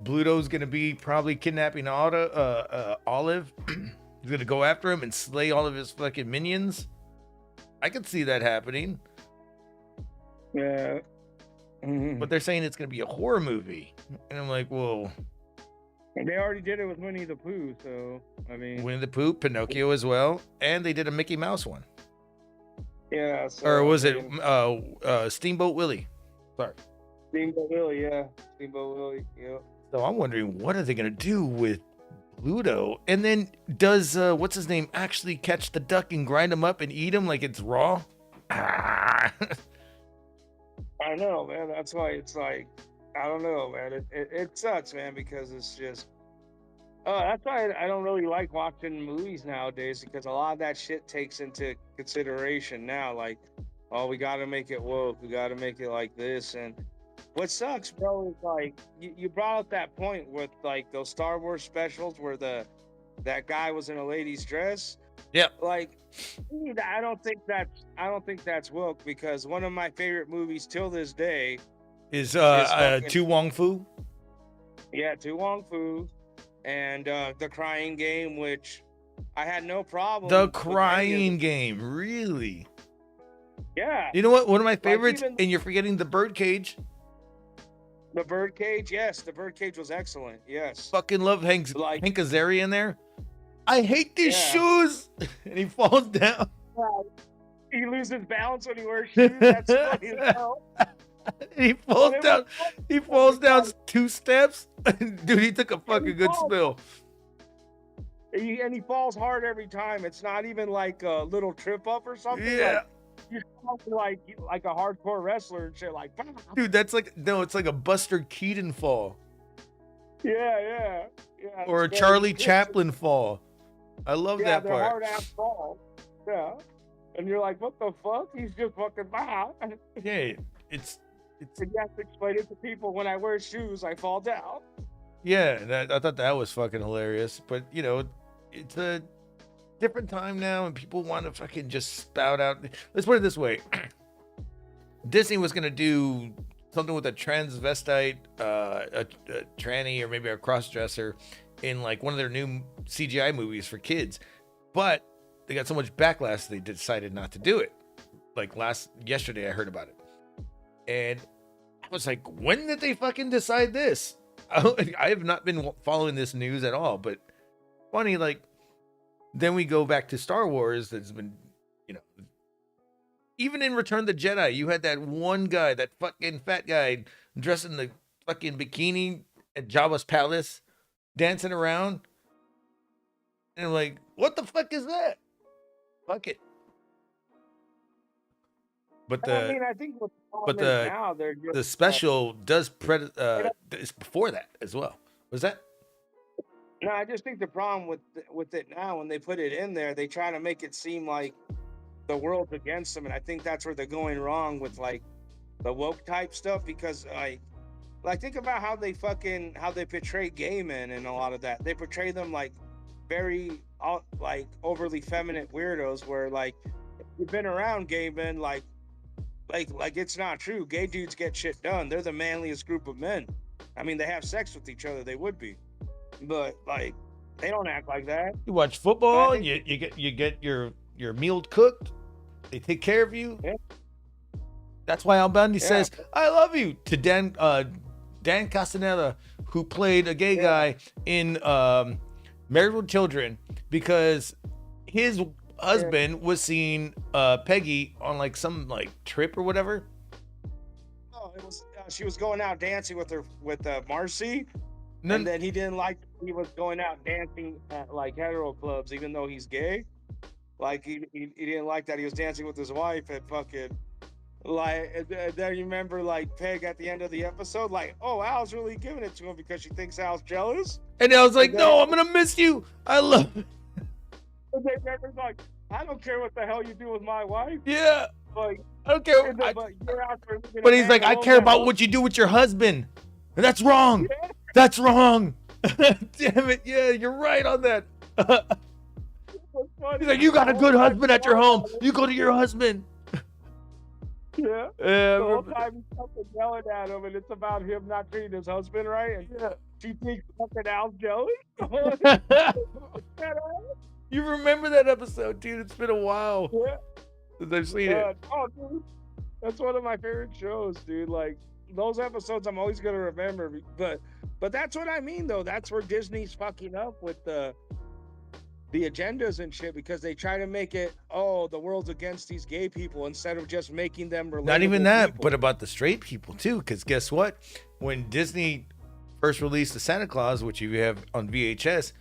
Bluto's gonna be probably kidnapping Olive. He's gonna go after him and slay all of his fucking minions. I could see that happening. Yeah. But they're saying it's gonna be a horror movie. And I'm like, well, they already did it with Winnie the Pooh, so I mean, Winnie the Pooh, Pinocchio as well, and they did a Mickey Mouse one. Yeah. So, or was it Steamboat Willie? Sorry. Steamboat Willie, yeah. Steamboat Willie, yeah. So I'm wondering, what are they gonna do with Bluto? And then does what's his name actually catch the duck and grind him up and eat him like it's raw? I know, man. That's why it's like, I don't know, man. It sucks, man, because it's just. That's why I don't really like watching movies nowadays, because a lot of that shit takes into consideration now. Like, oh, we got to make it woke. We got to make it like this. And what sucks, bro, is like you brought up that point with like those Star Wars specials where that guy was in a lady's dress. Yeah. Like, I don't think that's woke, because one of my favorite movies till this day is Tu Wong Fu. Yeah, Tu Wong Fu. and the Crying Game, which I had no problem. The with any of Crying them. Game, really? Yeah. You know what? One of my Like, favorites, even and you're forgetting the Birdcage. the Birdcage, yes, the Birdcage was excellent. Yes. Fucking love Hank Azaria in there. I hate these Yeah. shoes, and he falls down. He loses balance when he wears shoes. That's funny as hell. He falls down. He falls down 2 steps. Dude, he took a fucking good spill. And he falls hard every time. It's not even like a little trip up or something. Yeah. Like, you're like a hardcore wrestler and shit. Like, Dude, that's like it's like a Buster Keaton fall yeah. or a it's Charlie very- Chaplin fall. I love Yeah, that they're part. hard ass falls. Yeah. And you're like, what the fuck? He's just fucking Yeah, it's And you have to explain it to people. When I wear shoes, I fall down. yeah. I thought that was fucking hilarious, but you know, it's a different time now, and people want to fucking just spout out. Let's put it this way: Disney was gonna do something with a transvestite, a tranny, or maybe a crossdresser in like one of their new CGI movies for kids, but they got so much backlash they decided not to do it. Like yesterday, I heard about it, and I was like, when did they fucking decide this? I have not been following this news at all, but funny, like, then we go back to Star Wars. That's been, you know, even in Return of the Jedi, you had that one guy, that fucking fat guy, dressed in the fucking bikini at Jabba's palace, dancing around. And I'm like, what the fuck is that? Fuck it. But I think what's the problem is now they're just, the special does is before that as well. Was that? No, I just think the problem with it now, when they put it in there, they try to make it seem like the world's against them, and I think that's where they're going wrong with like the woke type stuff, because like think about how they portray gay men and a lot of that. They portray them like very like overly feminine weirdos, where like if you've been around gay men, like it's not true. Gay dudes get shit done. They're the manliest group of men. I mean, they have sex with each other. They would be. But like, they don't act like that. You watch football, you get your meal cooked. They take care of you. Yeah. That's why Al Bundy says, "I love you" to Dan Castaneda, who played a gay guy in Married with Children, because his husband was seeing Peggy on like some like trip or whatever. Oh, it was she was going out dancing with Marcy. No, and then he didn't like he was going out dancing at like hetero clubs, even though he's gay. Like he didn't like that he was dancing with his wife at fucking like. And then you remember like Peg at the end of the episode, like, oh, Al's really giving it to him because she thinks Al's jealous. And I was like, no, I'm gonna miss you. I love it. And then Peg's like, I don't care what the hell you do with my wife. Yeah. Like, I don't care. But you're out there looking But at he's man like, I alone care about now. what you do with your husband. And that's wrong. Yeah. That's wrong. Damn it. Yeah, you're right on that. He's like, you got a good husband at your home. You go to your husband. Yeah. Yeah. The whole time he's fucking yelling at him, and it's about him not treating his husband right. And she thinks fucking Al's jealous. You remember that episode, dude? It's been a while since I've seen it. Oh, dude, that's one of my favorite shows, dude. Like those episodes, I'm always gonna remember. But that's what I mean, though. That's where Disney's fucking up with the agendas and shit, because they try to make it, oh, the world's against these gay people, instead of just making them relatable. Not even that, people. but about the straight people too. Because guess what? When Disney first released the Santa Claus, which you have on VHS,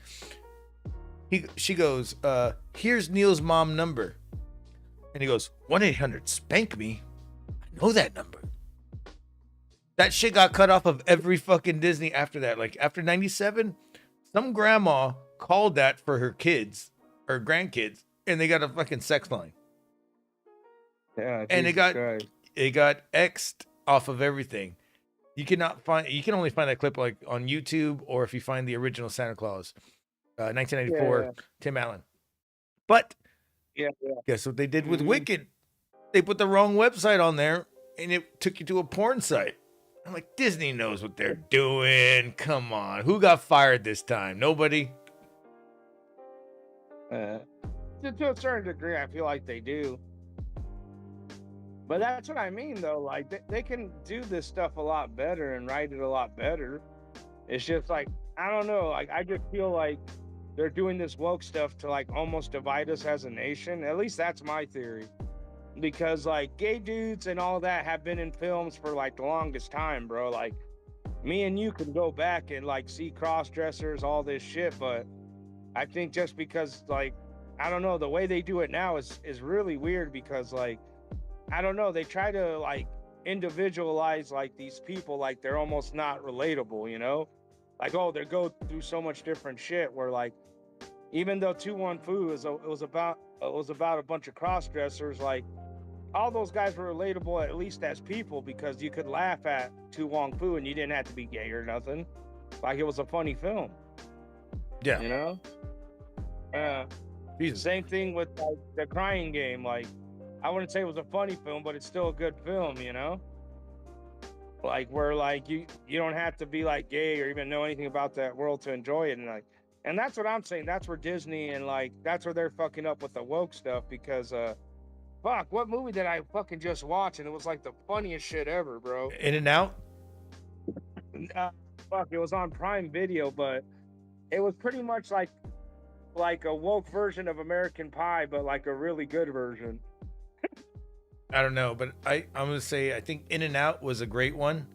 she goes, here's Neil's mom number. And he goes, 1-800-SPANK-ME. I know that number. That shit got cut off of every fucking Disney after that. Like after 97, some grandma called that for her kids or grandkids, and they got a fucking sex line. Yeah, and it got X'd off of everything. You can only find that clip like on YouTube, or if you find the original Santa Claus, 1994, Tim Allen. But guess what they did with Wicked? They put the wrong website on there, and it took you to a porn site. I'm like, Disney knows what they're doing. Come on. Who got fired this time? Nobody? To a certain degree, I feel like they do. But that's what I mean, though. Like, they can do this stuff a lot better and write it a lot better. It's just like, I don't know. Like, I just feel like they're doing this woke stuff to, like, almost divide us as a nation. At least that's my theory. Because, like, gay dudes and all that have been in films for, like, the longest time, bro. Like, me and you can go back and, like, see cross-dressers, all this shit. But I think just because, like, I don't know, the way they do it now is really weird because, like, I don't know, they try to, like, individualize, like, these people like they're almost not relatable, you know? Like, oh, they go through so much different shit where, like, even though 2-1-Fu was about a bunch of cross-dressers, like, all those guys were relatable at least as people because you could laugh at 2-1-Fu and you didn't have to be gay or nothing. Like, it was a funny film. Yeah. You know? Same thing with, like, The Crying Game. Like, I wouldn't say it was a funny film, but it's still a good film, you know? Like, where, like, you don't have to be, like, gay or even know anything about that world to enjoy it. And that's what I'm saying. That's where Disney and, like, that's where they're fucking up with the woke stuff because, fuck, what movie did I fucking just watch? And it was, like, the funniest shit ever, bro. In-N-Out? Fuck, it was on Prime Video, but it was pretty much like a woke version of American Pie, but, like, a really good version. I don't know, but I'm gonna say I think In-N-Out was a great one.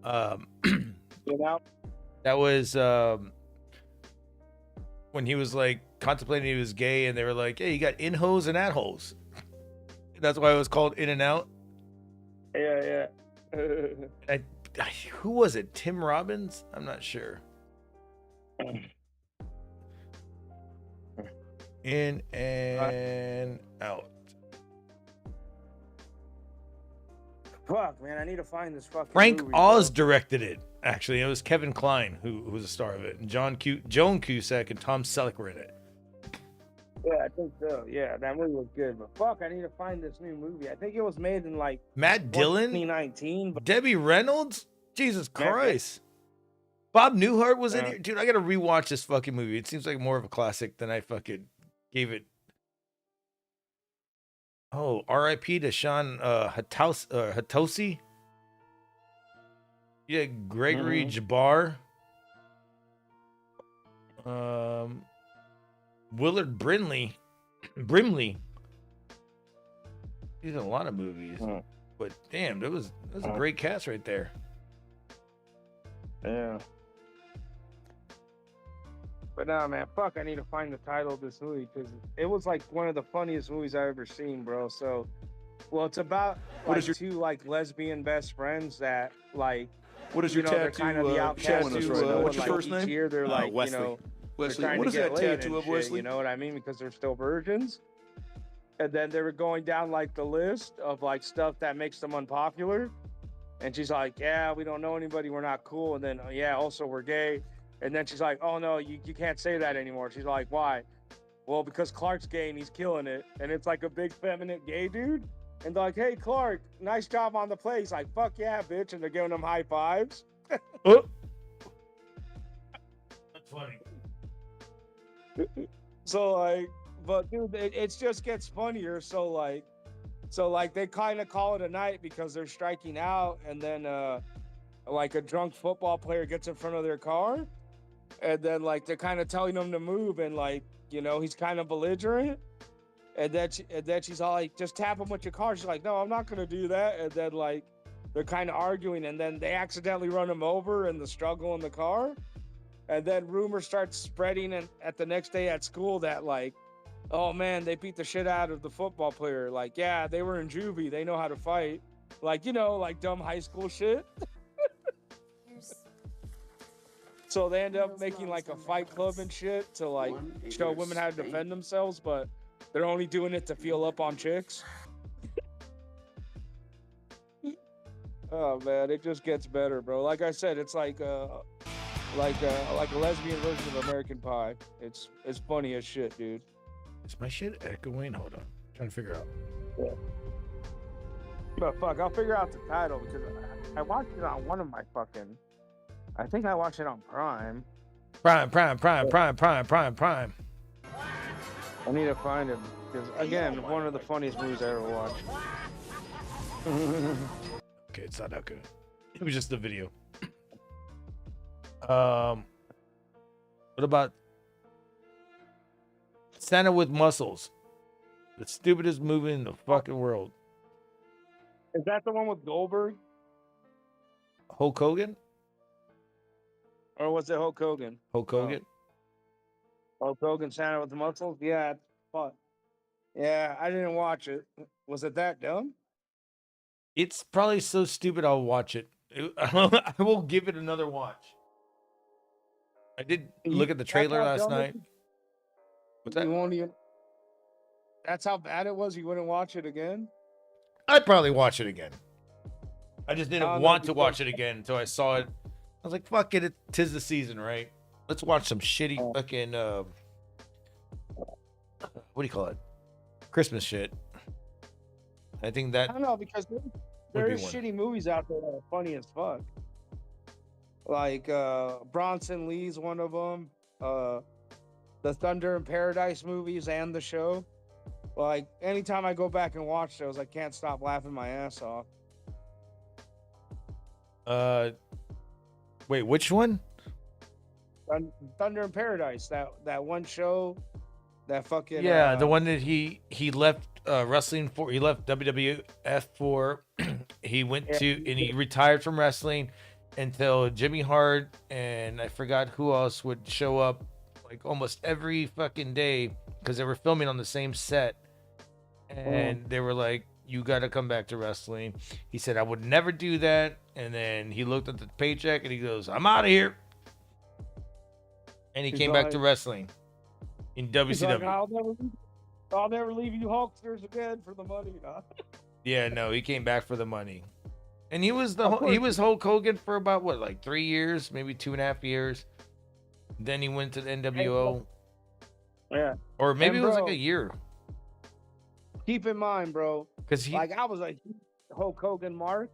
In-N-Out? That was when he was like contemplating he was gay, and they were like, "Hey, you got in-hoes and at-holes." That's why it was called In-N-Out. Yeah. Who was it? Tim Robbins? I'm not sure. In and out. Fuck, man, I need to find this fucking Frank movie, Oz bro. directed it. Actually, it was Kevin Kline who was the star of it, and Joan Cusack and Tom Selleck were in it. Yeah, I think so. Yeah, that movie was good. But fuck, I need to find this new movie. I think it was made in like Matt Dillon, 2019. But Debbie Reynolds. Jesus Christ. Bob Newhart was in here. Dude, I gotta rewatch this fucking movie. It seems like more of a classic than I fucking gave it. Oh, R.I.P. to Sean Hatosi. Yeah, Gregory Jabbar. Willard Brimley. He's in a lot of movies. But damn, that was a great cast right there. yeah. But nah, man, fuck, I need to find the title of this movie because it was like one of the funniest movies I've ever seen, bro. So, well, it's about like two like lesbian best friends that like. What is your tattoo? tattoo? They're kind of the outcasts. What's your first name? Each year they're like, Wesley. you know, Wesley, they're trying what to is get that laid tattoo and of shit, Wesley? you know what I mean? Because they're still virgins. And then they were going down like the list of like stuff that makes them unpopular. And she's like, yeah, we don't know anybody. We're not cool. And then, yeah, also we're gay. And then she's like, oh, no, you can't say that anymore. She's like, why? Well, because Clark's gay and he's killing it. And it's like a big feminine gay dude. And they're like, hey, Clark, nice job on the play. He's like, fuck yeah, bitch. And they're giving him high fives. Oh. That's funny. So, like, but dude, it just gets funnier. So like they kind of call it a night because they're striking out. And then, like a drunk football player gets in front of their car. And then like they're kind of telling him to move, and like, you know, he's kind of belligerent. And then she's all like, just tap him with your car. She's like, no, I'm not gonna do that. And then like they're kind of arguing, and then they accidentally run him over in the struggle in the car. And then rumors start spreading at the next day at school that like, oh man, they beat the shit out of the football player. Like, yeah, they were in juvie. They know how to fight. Like, you know, like dumb high school shit. So they end up making like a fight club and shit to like show women how to defend themselves, but they're only doing it to feel up on chicks. Oh man, it just gets better, bro. Like I said, it's like a lesbian version of American Pie. It's funny as shit, dude. Is my shit echoing? Hold on. I'm trying to figure out. But fuck, I'll figure out the title because I watched it on one of my fucking. I think I watched it on Prime. Prime. I need to find it because again, one of the funniest movies I ever watched. Okay, it's not that good. It was just the video. What about Santa with muscles? The stupidest movie in the fucking world. Is that the one with Goldberg? Hulk Hogan? Or was it Hulk Hogan? Hulk Hogan? Hulk Hogan, Santa with the muscles? Yeah, fuck. Yeah, I didn't watch it. Was it that dumb? It's probably so stupid I'll watch it. I will give it another watch. I did look at the trailer last night. What's that? You won't even... That's how bad it was? You wouldn't watch it again? I'd probably watch it again. I just didn't Oh, no, want to because- watch it again until I saw it. I was like, fuck it, 'tis the season, right? Let's watch some shitty fucking, what do you call it? Christmas shit. I think that... I don't know, because there be is one. shitty movies out there that are funny as fuck. Like, Bronson Lee's one of them. The Thunder in Paradise movies and the show. Like, anytime I go back and watch those, I can't stop laughing my ass off. Wait, which one? Thunder in Paradise, that one show, that fucking... Yeah, the one that he left wrestling for. He left WWF for. He went to and he retired from wrestling until Jimmy Hart and I forgot who else would show up like almost every fucking day because they were filming on the same set, and they were like, "You got to come back to wrestling." He said, "I would never do that," and then he looked at the paycheck and he goes, "I'm out of here," and he came back to wrestling in WCW. He's like, I'll never leave you Hulksters again for the money. Nah. Yeah, no, he came back for the money, and he was Hulk Hogan for about what, like 3 years, maybe 2.5 years. Then he went to the NWO. Yeah, or maybe And it was bro, like a year. Keep in mind, bro, 'Cause he- like I was like Hulk Hogan mark,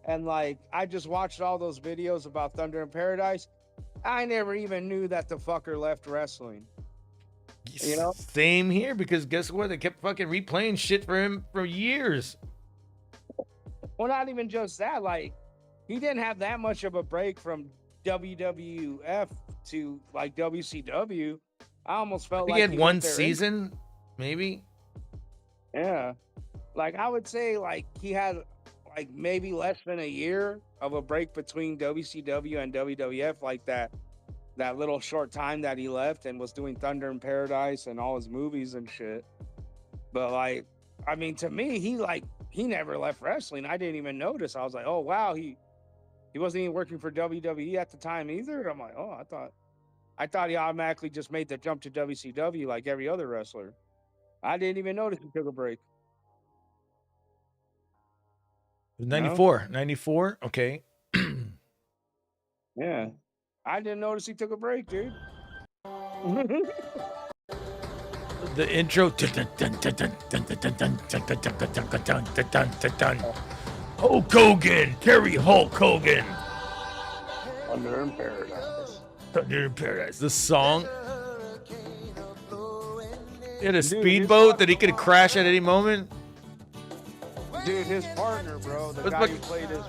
and like I just watched all those videos about Thunder in Paradise. I never even knew that the fucker left wrestling. You know? Same here, because guess what? They kept fucking replaying shit for him for years. Well, not even just that. Like, he didn't have that much of a break from WWF to like WCW. I almost felt I think like he had he one went there season, maybe. Yeah. Like, I would say, like, he had, like, maybe less than a year of a break between WCW and WWF, like that little short time that he left and was doing Thunder in Paradise and all his movies and shit. But, like, I mean, to me, he never left wrestling. I didn't even notice. I was like, oh, wow, he wasn't even working for WWE at the time either. And I'm like, oh, I thought he automatically just made the jump to WCW like every other wrestler. I didn't even notice he took a break. It was 94. 94? Okay. Yeah. I didn't notice he took a break, dude. The intro. Hulk Hogan. Terry Hulk Hogan. Thunder in Paradise. Thunder in Paradise. The song. He had a speedboat that he could crash at any moment. Dude, his partner, bro. The guy who played his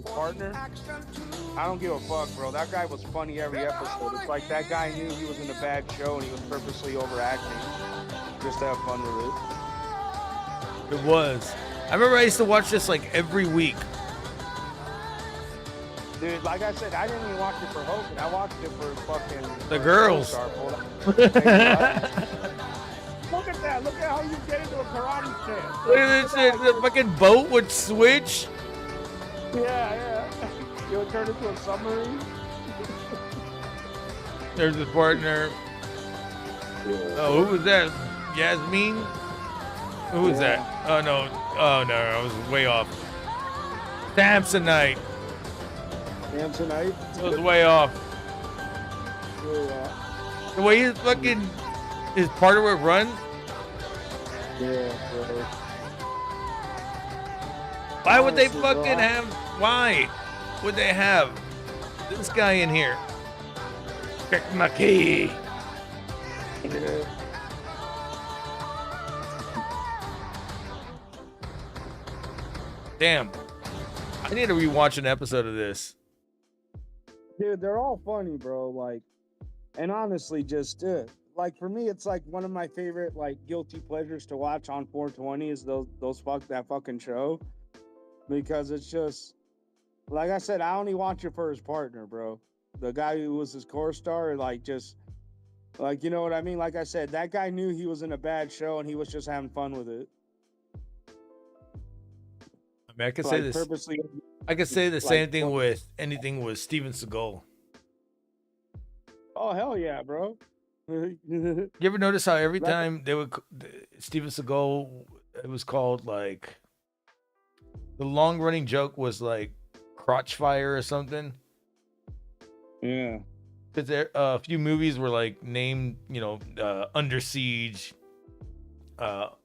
partner. I don't give a fuck, bro. That guy was funny every episode. It's like that guy knew he was in a bad show and he was purposely overacting just to have fun with it. It was. I remember I used to watch this like every week. Dude, like I said, I didn't even watch it for Hogan. I watched it for fucking... The girls. Look at that. Look at how you get into a karate stance. Look at this shit. The fucking boat would switch. Yeah. You would turn into a submarine. There's his partner. Oh, who was that? Yasmin? Who was that? Oh, no. I was way off. Samsonite. Samsonite? I was way off. The way his fucking... his partner would run. Yeah, bro. Why would they Honestly, bro, fucking have? Why would they have this guy in here? Pick my key. Yeah. Damn. I need to rewatch an episode of this. Dude, they're all funny, bro. Like, and honestly, just like for me, it's like one of my favorite like guilty pleasures to watch on 420 is that fucking show, because it's just like I said, I only watch it for his partner, bro. The guy who was his co-star, like just like, you know what I mean? Like I said, that guy knew he was in a bad show and he was just having fun with it. I mean, I could Like, say this. purposely. I could say the like, same thing with anything with Steven Seagal. Oh hell yeah, bro. You ever notice how every Like- time they would Steven Seagal, it was called like the long running joke was like crotch fire or something. Yeah. Because there a few movies were like named, you know, Under Siege. What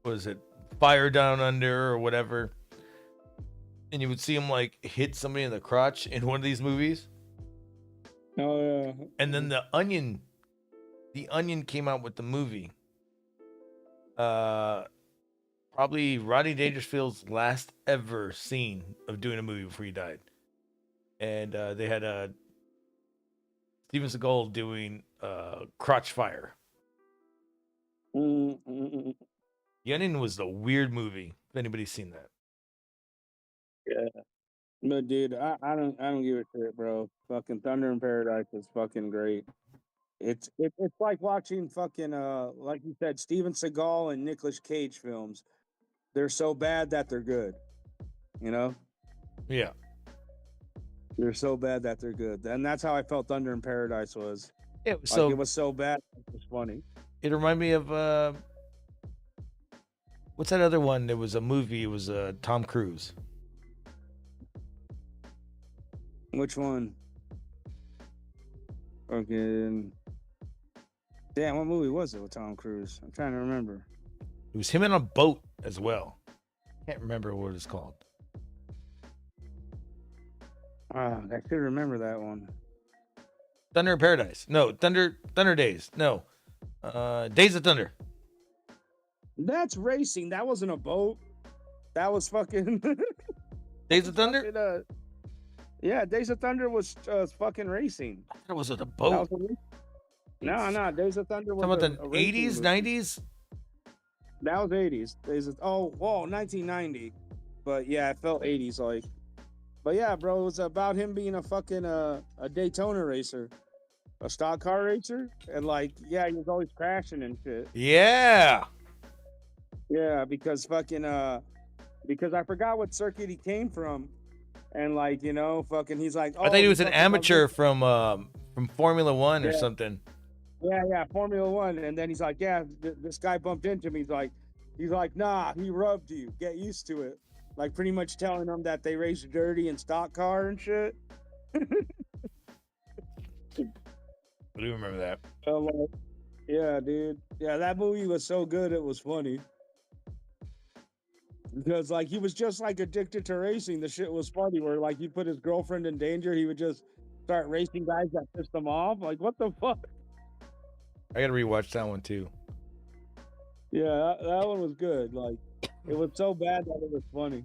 is it? Fire Down Under or whatever. And you would see him like hit somebody in the crotch in one of these movies. Oh yeah. And then the Onion came out with the movie. Probably Rodney Dangerfield's last ever scene of doing a movie before he died. And they had Steven Seagal doing crotch fire. The Onion was the weird movie. If anybody's seen that. Yeah. But dude, I don't give a shit, bro. Fucking Thunder in Paradise is fucking great. It's like watching fucking like you said, Steven Seagal and Nicolas Cage films. They're so bad that they're good. You know? Yeah. They're so bad that they're good. And that's how I felt Thunder in Paradise was. It was Like, it was so bad it was funny. It reminded me of what's that other one? There was a movie. It was Tom Cruise. Which one? Fucking damn, what movie was it with Tom Cruise? I'm trying to remember. It was him in a boat as well. Can't remember what it's called. Ah, I should remember that one. Thunder in Paradise. No, Thunder Days. No. Days of Thunder. That's racing. That wasn't a boat. That was fucking Days of Thunder? fucking, yeah, Days of Thunder was fucking racing. I thought it was a That boat. was no, Days of Thunder was Talking about a the racing 80s, movie. 90s? That was 80s. Days of, oh, whoa, 1990. But yeah, it felt 80s like. But yeah, bro, it was about him being a fucking a Daytona racer, a stock car racer, and like, yeah, he was always crashing and shit. Yeah. Yeah, because fucking because I forgot what circuit he came from, and like, you know, fucking he's like, oh, I thought he was an fucking amateur from Formula One or Yeah. something. Yeah, Formula One, and then he's like, yeah, this guy bumped into me. He's like, nah, he rubbed you. Get used to it. Like pretty much telling them that they race dirty in stock car and shit. I do remember that. So, like, yeah, dude. Yeah, that movie was so good it was funny. Because like he was just like addicted to racing. The shit was funny where like he put his girlfriend in danger, he would just start racing guys that pissed him off. Like what the fuck? I gotta rewatch that one too. Yeah, that one was good. Like it was so bad that it was funny.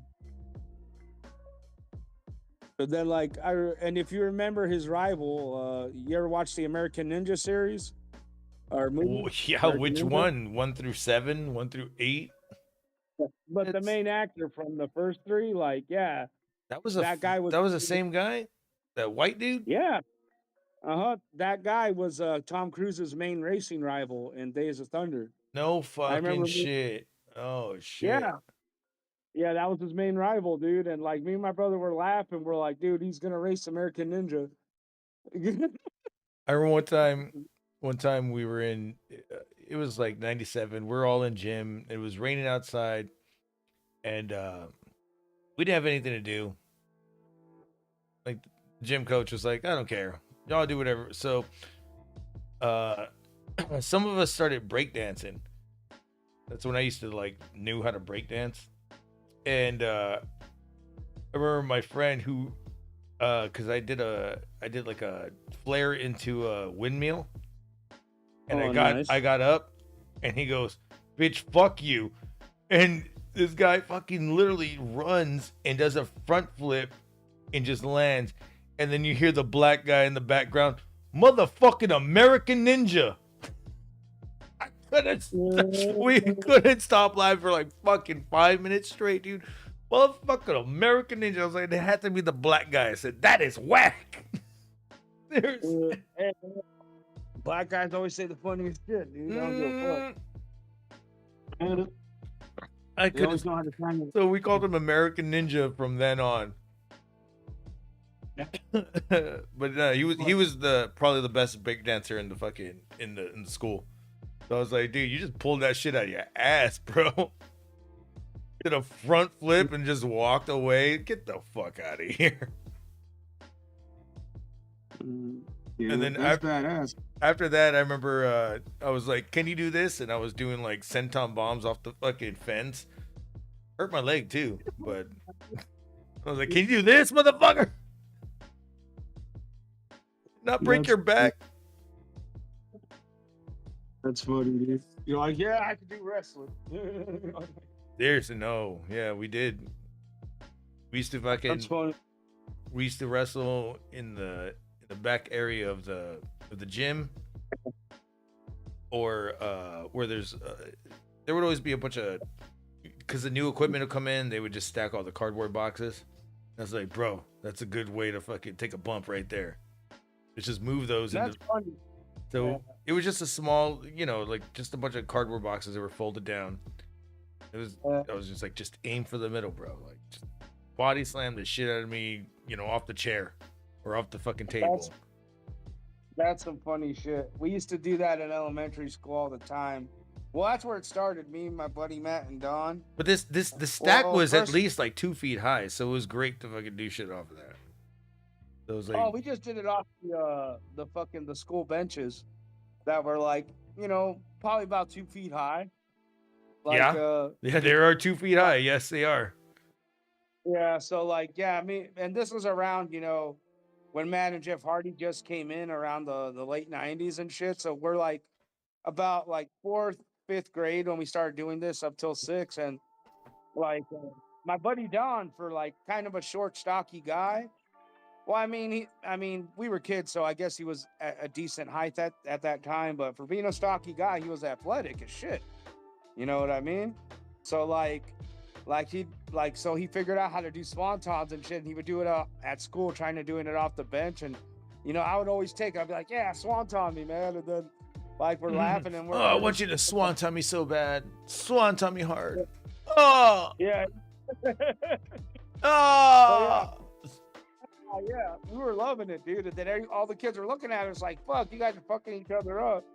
But then like and if you remember his rival, you ever watch the American Ninja series? Or movie? Oh, yeah, American which Ninja? one? 1 through 7, 1 through 8. But the main actor from the first three, like, yeah, That was guy was the same guy, that white dude. Yeah, that guy was Tom Cruise's main racing rival in Days of Thunder. No fucking remember shit. Oh shit. Yeah, that was his main rival, dude. And like me and my brother were laughing. We're like, dude, he's gonna race American Ninja. I remember one time we were in. It was like 97. We're all in gym. It was raining outside, and we didn't have anything to do. Like the gym coach was like, "I don't care. Y'all do whatever." So, some of us started breakdancing. That's when I used to like knew how to breakdance. And I remember my friend who, because I did like a flare into a windmill, and I got up, and he goes, "Bitch, fuck you," and this guy fucking literally runs and does a front flip and just lands, and then you hear the black guy in the background, "Motherfucking American Ninja." We couldn't stop laughing for like fucking 5 minutes straight, dude. Motherfucking American Ninja. I was like, it had to be the black guy. I said, that is whack. Black guys always say the funniest shit, dude. I don't give a fuck. I They always know how to couldn't. find it. So we called him American Ninja from then on. But no, he was probably the best break dancer in the fucking in the school. So I was like, dude, you just pulled that shit out of your ass, bro. Did a front flip and just walked away. Get the fuck out of here. Yeah, And then that's badass. after that, I remember I was like, can you do this? And I was doing like senton bombs off the fucking fence. Hurt my leg too, but I was like, can you do this, motherfucker? Not break your back. That's funny, dude. You're like, yeah, I can do wrestling. Seriously, no. Yeah, we did. We used to fucking. That's funny. We used to wrestle in the back area of the gym, or where there's there would always be a bunch of, because the new equipment would come in, they would just stack all the cardboard boxes. I was like, bro, that's a good way to fucking take a bump right there. Let's just move those. That's funny. So it was just a small, like just a bunch of cardboard boxes that were folded down. I was just like, just aim for the middle, bro. Like, just body slam the shit out of me, off the chair or off the fucking table. That's some funny shit. We used to do that in elementary school all the time. Well, that's where it started. Me and my buddy Matt and Don. But the stack was at least like 2 feet high, so it was great to fucking do shit off of that. So it was like, we just did it off the school benches that were like, probably about 2 feet high. Like, yeah, they are 2 feet high. Yes, they are. Yeah, so like, and this was around, when Matt and Jeff Hardy just came in around the late 90s and shit. So we're like about like 4th, 5th grade when we started doing this up till 6. And like my buddy Don, for like kind of a short, stocky guy. Well, I mean, we were kids, so I guess he was a decent height at that time. But for being a stocky guy, he was athletic as shit. You know what I mean? So so he figured out how to do swantons and shit. And he would do it at school, trying to doing it off the bench. And I would always I'd be like, yeah, swanton me, man. And then like we're laughing and we're. Oh, I want you to swanton me so bad. Swanton me hard. Oh. Yeah. Oh. Yeah, we were loving it, dude. And then all the kids were looking at us like, fuck, you guys are fucking each other up.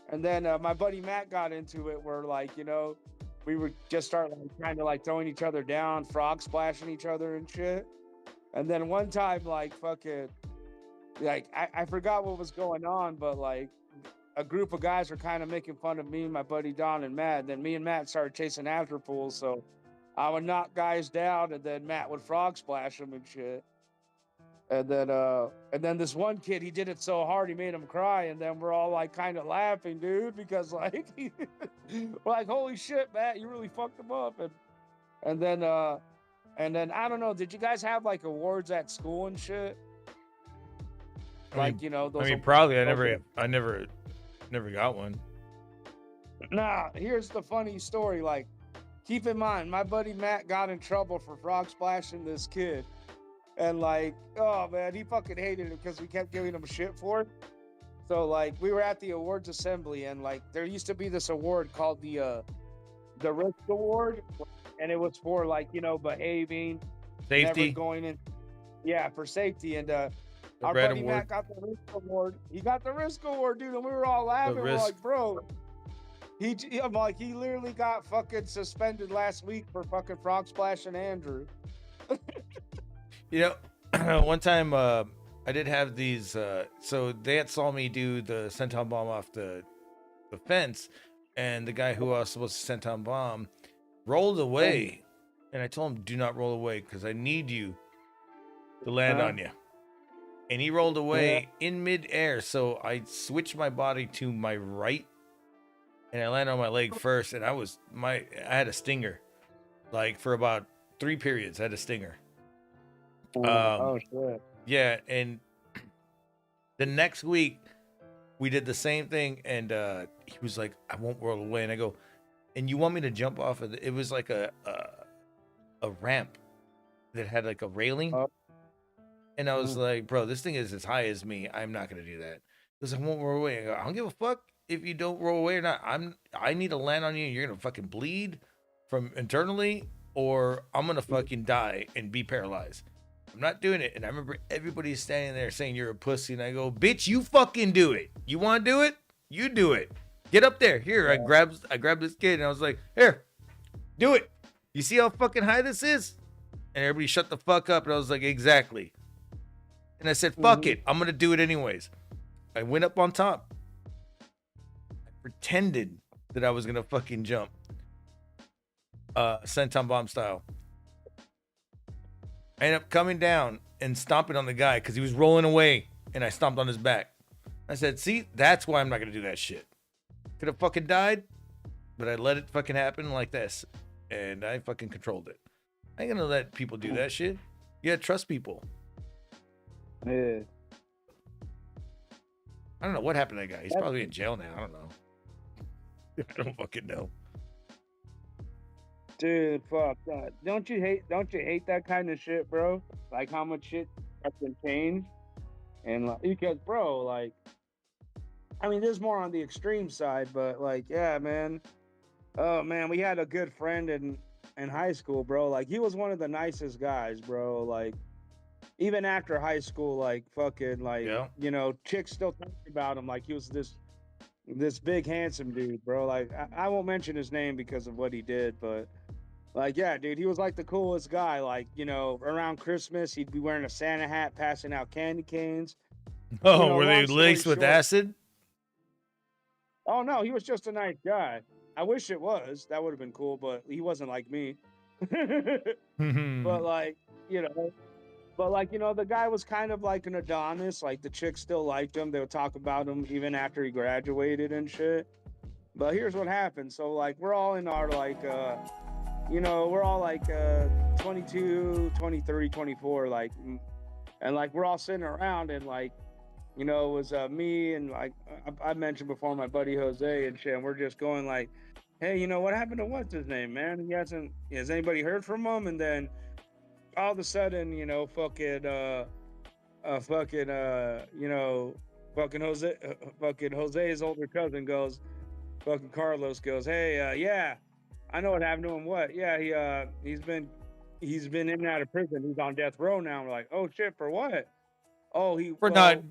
And then my buddy Matt got into it where, like, we would just start kind of like throwing each other down, frog splashing each other and shit. And then one time, like, fucking, like, I forgot what was going on, but like a group of guys were kind of making fun of me and my buddy Don and Matt. And then me and Matt started chasing after fools. So I would knock guys down and then Matt would frog splash them and shit. And then this one kid, he did it so hard he made him cry, and then we're all like kind of laughing, dude, because like we're like, holy shit, Matt, you really fucked him up. And then I don't know, did you guys have like awards at school and shit? Like, those probably I never got one. Nah, here's the funny story. Like, keep in mind, my buddy Matt got in trouble for frog splashing this kid. And like, oh man, he fucking hated it because we kept giving him shit for it. So like, we were at the awards assembly, and like, there used to be this award called the Risk Award, and it was for like, behaving, safety, never going in, for safety. And our buddy Matt got the Risk Award. He got the Risk Award, dude, and we were all laughing. We're like, bro, I'm like, he literally got fucking suspended last week for fucking frog splashing Andrew. One time I did have these. So they had saw me do the senton bomb off the fence, and the guy who I was supposed to senton bomb rolled away, And I told him, do not roll away because I need you to land on you. And he rolled away in midair. So I switched my body to my right and I landed on my leg first. And I had a stinger. Like for about 3 periods, I had a stinger. Oh, shit. Yeah. And the next week, we did the same thing. And he was like, I won't roll away. And I go, and you want me to jump off of it was like a ramp that had like a railing. And I was like, bro, this thing is as high as me. I'm not going to do that. Because I won't roll away. I go, I don't give a fuck if you don't roll away or not. I need to land on you and you're going to fucking bleed from internally or I'm going to fucking die and be paralyzed. I'm not doing it. And I remember everybody standing there saying you're a pussy. And I go, bitch, you fucking do it. You want to do it? You do it. Get up there. Here, I grabbed this kid and I was like, here, do it. You see how fucking high this is? And everybody shut the fuck up. And I was like, exactly. And I said, fuck it. I'm going to do it anyways. I went up on top. I pretended that I was going to fucking jump. Senton bomb style. I ended up coming down and stomping on the guy because he was rolling away. And I stomped on his back. I said, see, that's why I'm not going to do that shit. Could have fucking died. But I let it fucking happen like this. And I fucking controlled it. I ain't going to let people do that shit. You got to trust people. Yeah. I don't know what happened to that guy. He's probably in jail now. I don't know. I don't fucking know. Dude, fuck that. Don't you hate that kind of shit, bro? Like how much shit has been changed? And like, because bro, like, I mean, there's more on the extreme side, but like, yeah, man. Oh man, we had a good friend in high school, bro. Like he was one of the nicest guys, bro. Like even after high school, like fucking like you know, chicks still talking about him like he was this big handsome dude, bro. Like I won't mention his name because of what he did, but like yeah, dude, he was like the coolest guy. Like, you know, around Christmas he'd be wearing a Santa hat, passing out candy canes. Oh, you know, were they laced with acid? Oh no, he was just a nice guy. I wish it was. That would have been cool, but he wasn't like me. But like, you know, the guy was kind of like an Adonis. Like the chicks still liked him. They would talk about him even after he graduated and shit. But here's what happened. So like we're all in our like you know, we're all like 22, 23, 24, like, and like we're all sitting around and like, you know, it was me and like I mentioned before my buddy Jose and shit, and we're just going like, hey, you know, what happened to what's his name, man? Has anybody heard from him? And then all of a sudden, you know, fucking you know, fucking Jose's older cousin goes, fucking Carlos goes, hey, yeah, I know what happened to him. What? Yeah, he's been in and out of prison. He's on death row now. We're like, oh shit, for what? Oh, not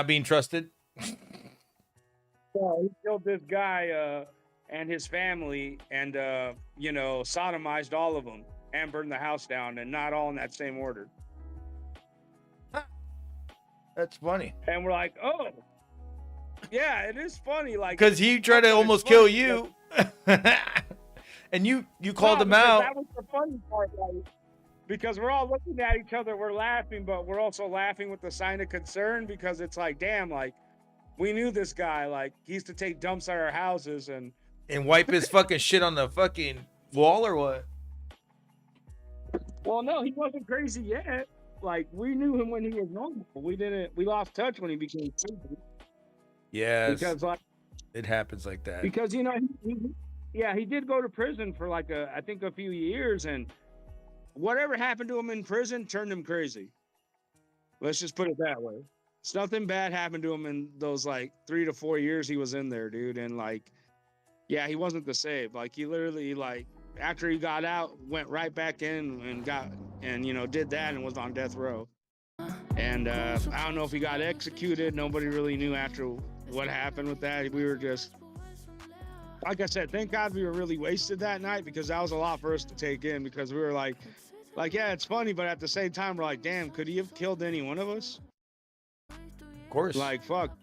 being trusted. So he killed this guy and his family and you know, sodomized all of them and burned the house down, and not all in that same order. That's funny. And we're like, oh yeah, it is funny, like because he tried to almost kill you. And you called him out. That was the funny part, like, because we're all looking at each other, we're laughing, but we're also laughing with the sign of concern because it's like, damn, like we knew this guy, like he used to take dumps at our houses and wipe his fucking shit on the fucking wall or what? Well, no, he wasn't crazy yet. Like we knew him when he was normal. We lost touch when he became crazy. Yes. Because like it happens like that. Because you know, he did go to prison for like I think a few years, and whatever happened to him in prison turned him crazy. Let's just put it that way. It's nothing bad happened to him in those like 3 to 4 years he was in there, dude. And like, yeah, he wasn't the same. Like he literally like after he got out, went right back in and you know, did that and was on death row. And I don't know if he got executed. Nobody really knew after what happened with that. We were just, like I said, thank God we were really wasted that night because that was a lot for us to take in because we were like, yeah, it's funny, but at the same time, we're like, damn, could he have killed any one of us? Of course. Like, fuck.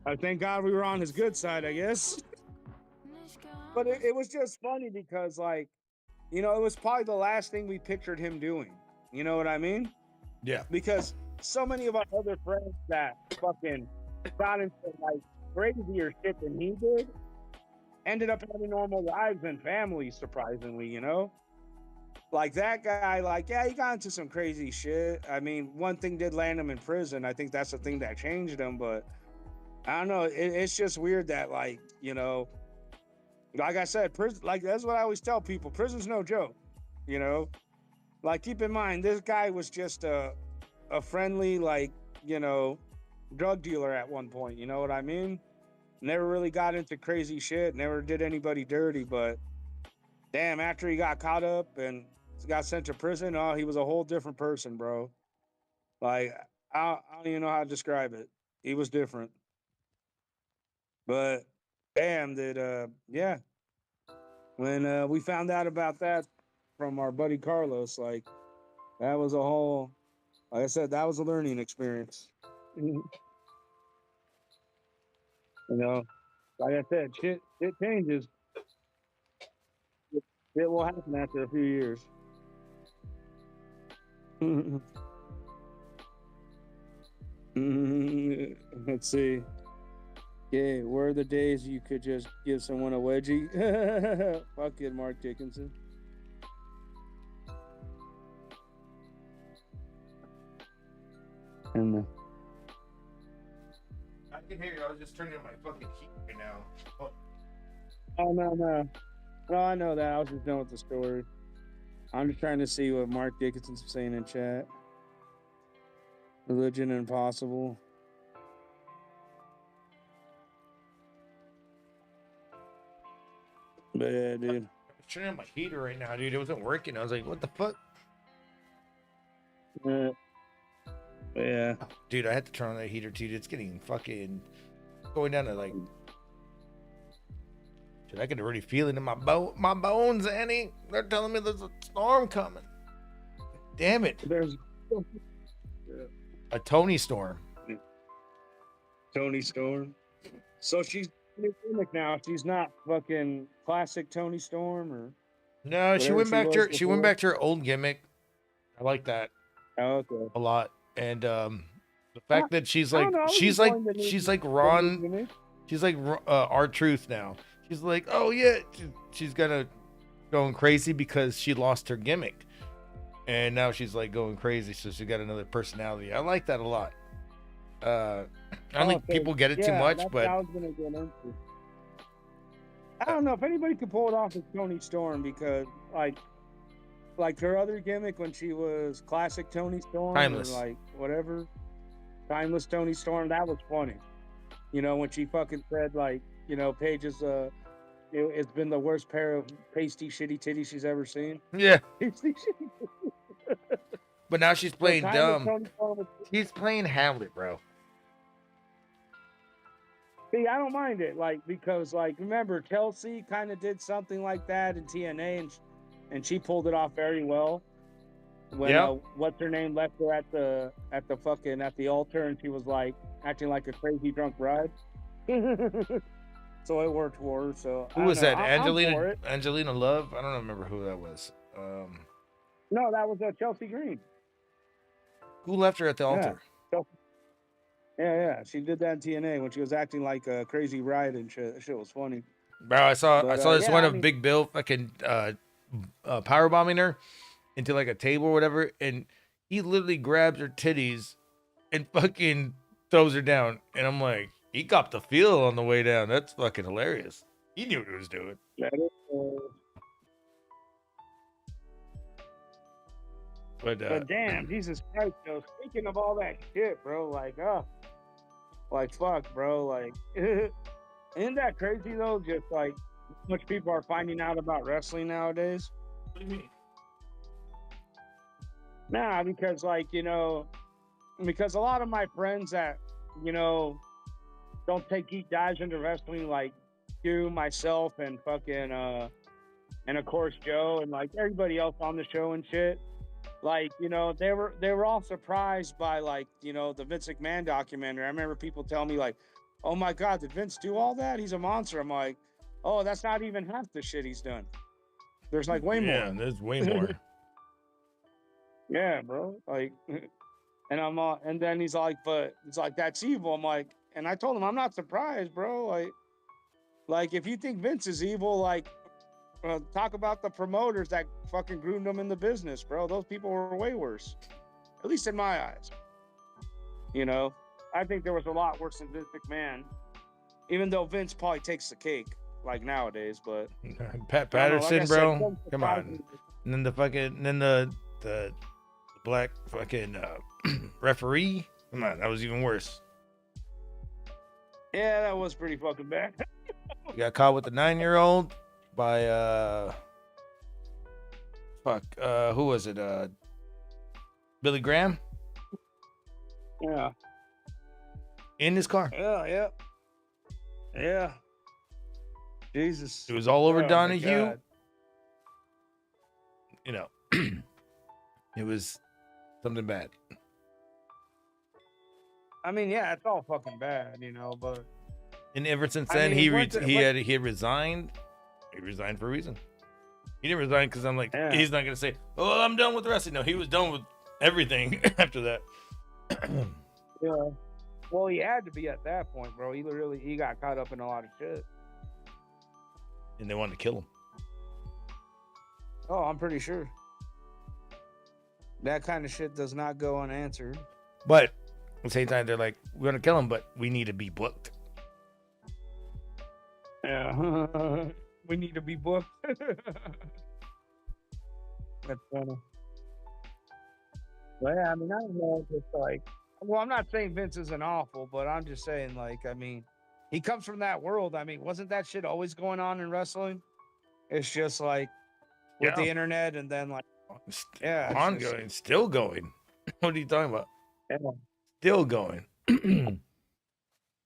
I thank God we were on his good side, I guess. But it was just funny because, like, you know, it was probably the last thing we pictured him doing. You know what I mean? Yeah. Because so many of our other friends that fucking got into like crazier shit than he did ended up having normal lives and families, surprisingly, you know? Like that guy, like, yeah, he got into some crazy shit. I mean, one thing did land him in prison. I think that's the thing that changed him, but I don't know. It's just weird that, like, you know, like I said, prison, like, that's what I always tell people. Prison's no joke, you know? Like, keep in mind, this guy was just a friendly, like, you know, drug dealer at one point. You know what I mean? Never really got into crazy shit. Never did anybody dirty. But damn, after he got caught up and got sent to prison, oh, he was a whole different person, bro. Like, I don't even know how to describe it. He was different. But damn, yeah. When we found out about that from our buddy Carlos, like, that was a whole, like I said, that was a learning experience. You know, like I said, shit changes. It will happen after a few years. Let's see. Okay, where are the days you could just give someone a wedgie? Fuck it, Mark Dickinson. And I can hear you. I was just turning on my fucking heat right now. oh no, I know that. I was just done with the story. I'm just trying to see what Mark Dickinson's saying in chat. Religion impossible. But yeah, dude. I was turning on my heater right now, dude. It wasn't working. I was like, what the fuck? Yeah. Dude, I had to turn on that heater, dude. It's getting fucking going down to like. Dude, I can already feel it in my bones, Annie. They're telling me there's a storm coming. Damn it. There's a Tony storm. Tony Storm. So she's new gimmick now. She's not fucking classic Tony Storm or. No, she went back to she went back to her old gimmick. I like that. Oh, okay. A lot. And the fact that she's like she's like Ron, she's like R-Truth now. She's like, oh yeah, she's gonna going crazy because she lost her gimmick, and now she's like going crazy, so she got another personality. I like that a lot. I don't think people get it too much, but I was gonna get into. I don't know if anybody could pull it off as Tony Storm because like her other gimmick when she was classic Tony Storm, Timeless. or like whatever, timeless Tony Storm, that was funny. You know, when she fucking said, like, you know, Paige's it's been the worst pair of pasty shitty titties she's ever seen. Yeah. Pasty shitty. But now she's playing dumb. Tony Storm She's playing Hamlet, bro. See, I don't mind it, like, because, like, remember Chelsea kind of did something like that in TNA, and she pulled it off very well. When what's her name left her at the altar, and she was like acting like a crazy drunk bride. So it worked for her. So who was that? Angelina Love? I don't remember who that was. No, that was Chelsea Green. Who left her at the altar? Yeah. She did that in TNA when she was acting like a crazy bride and shit. That shit was funny. Bro, I saw this one of Big Bill fucking power bombing her into like a table or whatever, and he literally grabs her titties and fucking throws her down. And I'm like, he copped the feel on the way down. That's fucking hilarious. He knew what he was doing. But damn, Jesus Christ, though. Speaking of all that shit, bro, like fuck, bro, like, isn't that crazy though? Just like how much people are finding out about wrestling nowadays. What do you mean? Nah, because like, you know, because a lot of my friends that, you know, don't take deep dives into wrestling, like you, myself, and fucking and of course Joe and like everybody else on the show and shit. Like, you know, they were all surprised by, like, you know, the Vince McMahon documentary. I remember people telling me like, oh my God, did Vince do all that? He's a monster. I'm like, oh, that's not even half the shit he's done. There's like way more. Yeah, there's way more. Yeah, bro. Like, and I'm and then he's like, but it's like that's evil. I'm like, and I told him I'm not surprised, bro. Like if you think Vince is evil, like talk about the promoters that fucking groomed him in the business, bro. Those people were way worse, at least in my eyes. You know, I think there was a lot worse than Vince McMahon, even though Vince probably takes the cake like nowadays. But Pat I don't know, Patterson, like I said, bro. Vince Come surprised on. me. And then the black fucking referee. Come on, that was even worse. Yeah, that was pretty fucking bad. He got caught with the 9-year-old by who was it? Billy Graham Yeah. in his car. Yeah. Jesus. It was all over Oh, my Donahue. God. You know, it was something bad. I mean, yeah, it's all fucking bad, you know, but And ever since I then, mean, he had resigned. He resigned for a reason. He didn't resign because I'm like, he's not gonna say, "Oh, I'm done with wrestling." No, he was done with everything after that. yeah. Well, he had to be at that point, bro. He got caught up in a lot of shit. And they wanted to kill him. Oh, I'm pretty sure. That kind of shit does not go unanswered. But at the same time, they're like, "We're gonna kill him, but we need to be booked." Yeah. We need to be booked. That's funny. But yeah, I mean, I don't know. It's like, well, I'm not saying Vince isn't awful, but I'm just saying, like, I mean, he comes from that world. I mean, wasn't that shit always going on in wrestling? It's just like with the internet and then like, yeah, it's ongoing, still going. What are you talking about? Yeah. Still going.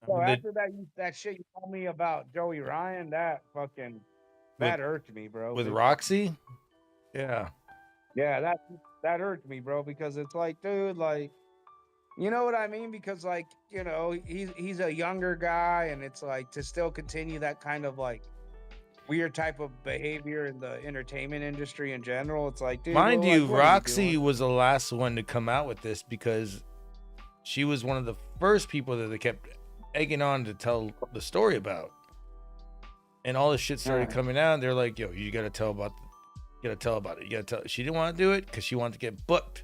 So after that shit you told me about Joey Ryan, that hurt me, bro. With Roxy? Yeah. Yeah, that hurt me, bro, because it's like, dude, like, you know what I mean? Because like, you know, he's a younger guy, and it's like to still continue that kind of like weird type of behavior in the entertainment industry in general. It's like, dude, Mind well, you, like, what are Roxy doing? was the last one to come out with this because she was one of the first people that they kept egging on to tell the story about. And all this shit started coming out, and they're like, "Yo, you gotta tell about it. You gotta tell." She didn't want to do it because she wanted to get booked.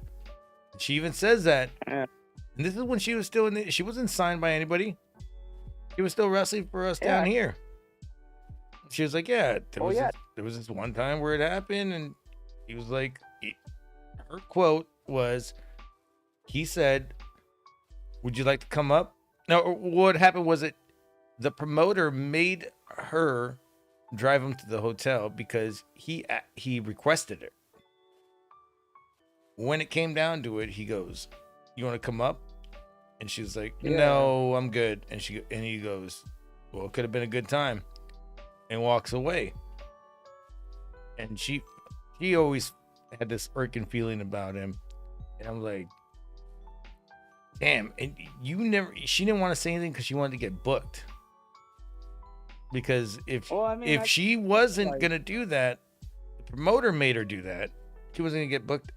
She even says that. And this is when she was still she wasn't signed by anybody. She was still wrestling for us down here. She was like, "Yeah, there was this one time where it happened," and he was like, her quote was, he said, "Would you like to come up?" No, what happened was the promoter made her drive him to the hotel because he requested it. When it came down to it, he goes, "You want to come up?" And she was like, "No, I'm good." And he goes, "Well, it could have been a good time," and walks away. And she always had this irking feeling about him, and I'm like, damn. And she didn't want to say anything because she wanted to get booked. Because if she wasn't gonna do that, the promoter made her do that. She wasn't gonna get booked.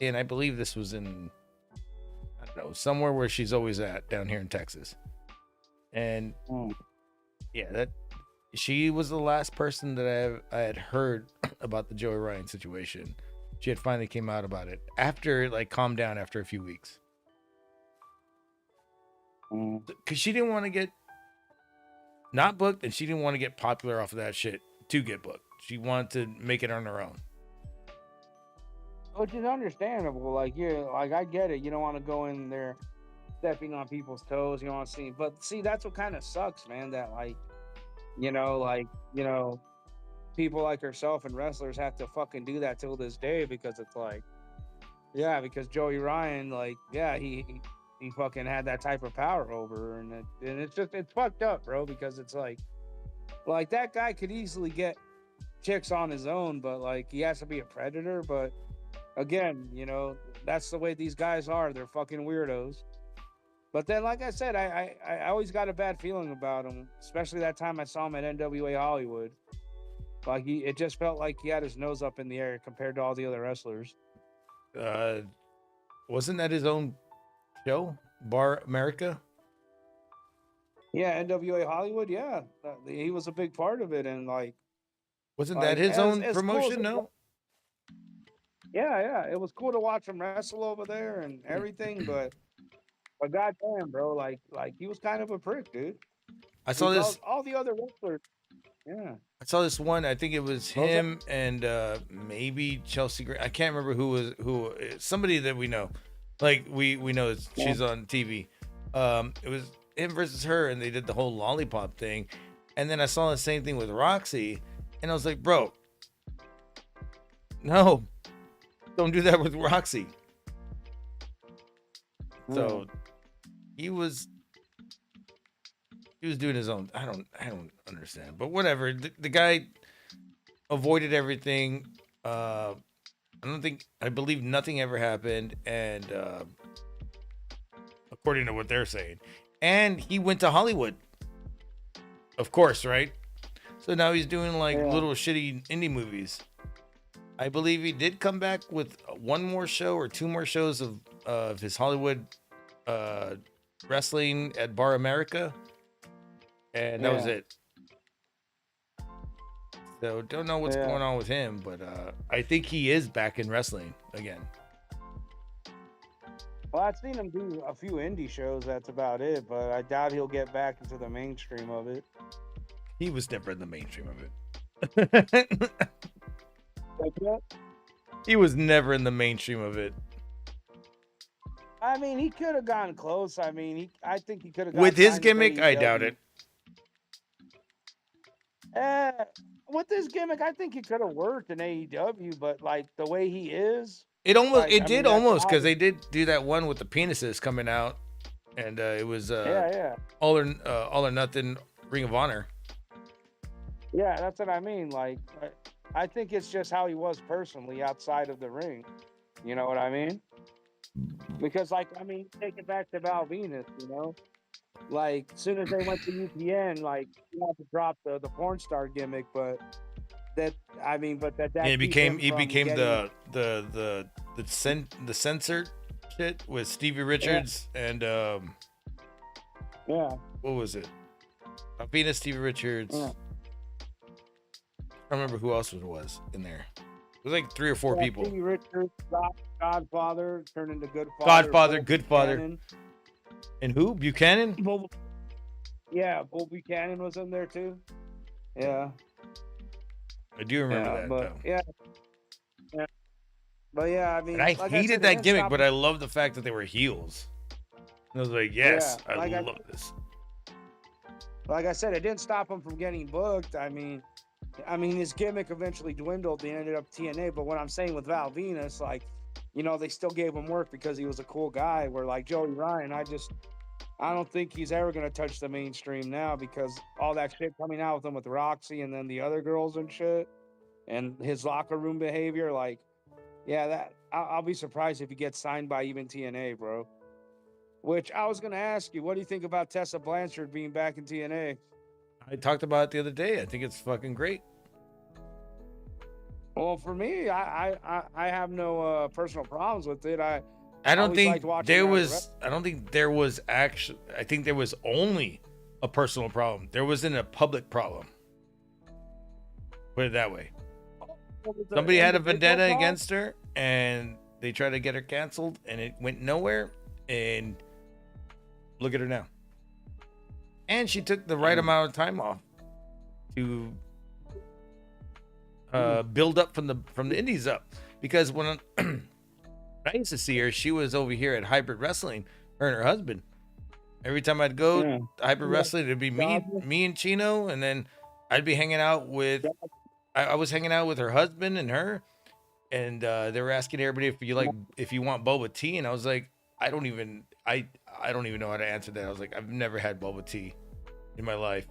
And I believe this was in, I don't know, somewhere where she's always at down here in Texas. And yeah, that she was the last person that I had heard about the Joey Ryan situation. She had finally came out about it after it like calmed down after a few weeks. Because she didn't want to get not booked, and she didn't want to get popular off of that shit to get booked. She wanted to make it on her own. Which is understandable. Like, I get it. You don't want to go in there stepping on people's toes. You don't want to see. But see, that's what kind of sucks, man. That people like herself and wrestlers have to fucking do that till this day because it's like, yeah, because Joey Ryan, like, yeah, he fucking had that type of power over her, and it's fucked up, bro, because it's like that guy could easily get chicks on his own, but like he has to be a predator. But again, that's the way these guys are. They're fucking weirdos. But then, like I said, I always got a bad feeling about him, especially that time I saw him at NWA Hollywood. Like it just felt like he had his nose up in the air compared to all the other wrestlers. Wasn't that his own show, Bar America? Yeah, NWA Hollywood. Yeah, he was a big part of it, and wasn't that his own promotion? Cool No. Yeah, it was cool to watch him wrestle over there and everything, but goddamn, bro, like he was kind of a prick, dude. I saw this. All the other wrestlers. Yeah. I saw this one. I think it was him and maybe Chelsea Gray. I can't remember who. Somebody that we know, like we know she's on TV. It was him versus her, and they did the whole lollipop thing. And then I saw the same thing with Roxy, and I was like, bro, no, don't do that with Roxy. So he was doing his own. I don't understand, but whatever. The guy avoided everything. I believe nothing ever happened, and according to what they're saying, and he went to Hollywood, of course, right? So now he's doing little shitty indie movies. I believe he did come back with one more show or two more shows of his Hollywood wrestling at Bar America. And that was it. So don't know what's going on with him, but I think he is back in wrestling again. Well, I've seen him do a few indie shows. That's about it. But I doubt he'll get back into the mainstream of it. He was never in the mainstream of it. He was never in the mainstream of it. I mean, he could have gone close. I mean, I think he could have. With his gimmick, I doubt it. With this gimmick, I think he could have worked in AEW, but the way he is, it did almost because they did do that one with the penises coming out, and it was all or nothing Ring of Honor. Yeah, that's what I mean. I think it's just how he was personally outside of the ring. You know what I mean? Because take it back to Val Venus, as soon as they went to UPN, he had to drop the porn star gimmick, but that he became the censored shit with Stevie Richards and what was it? Venus, Stevie Richards. Yeah. I don't remember who else was in there. It was 3 or 4 people. Stevie Richards, Godfather turned into Goodfather. Godfather, Goodfather. And who? Buchanan? Bull Buchanan was in there too. Yeah. I do remember that. Yeah. But yeah, I mean, and I hated that gimmick, but I love the fact that they were heels. And I was like, yes, I love this. Like I said, it didn't stop him from getting booked. I mean, his gimmick eventually dwindled. They ended up TNA. But what I'm saying with Val Venus, they still gave him work because he was a cool guy. Where Joey Ryan, I don't think he's ever going to touch the mainstream now because all that shit coming out with him with Roxy and then the other girls and shit, and his locker room behavior. I'll be surprised if he gets signed by even TNA, bro. Which I was going to ask you, what do you think about Tessa Blanchard being back in TNA? I talked about it the other day. I think it's fucking great. Well, for me, I have no personal problems with it. I don't think there was. I don't think there was actually. I think there was only a personal problem. There wasn't a public problem. Put it that way. Somebody had a vendetta against her, and they tried to get her canceled, and it went nowhere. And look at her now. And she took the right amount of time off to build up from the indies up. Because when I used to see her, she was over here at Hybrid Wrestling, her and her husband. Every time I'd go to Hybrid Wrestling, it'd be me and Chino, and then I'd be hanging out with I was hanging out with her husband and her, and they were asking everybody if you want boba tea, and I was like, I don't even know how to answer that. I was like, I've never had boba tea in my life.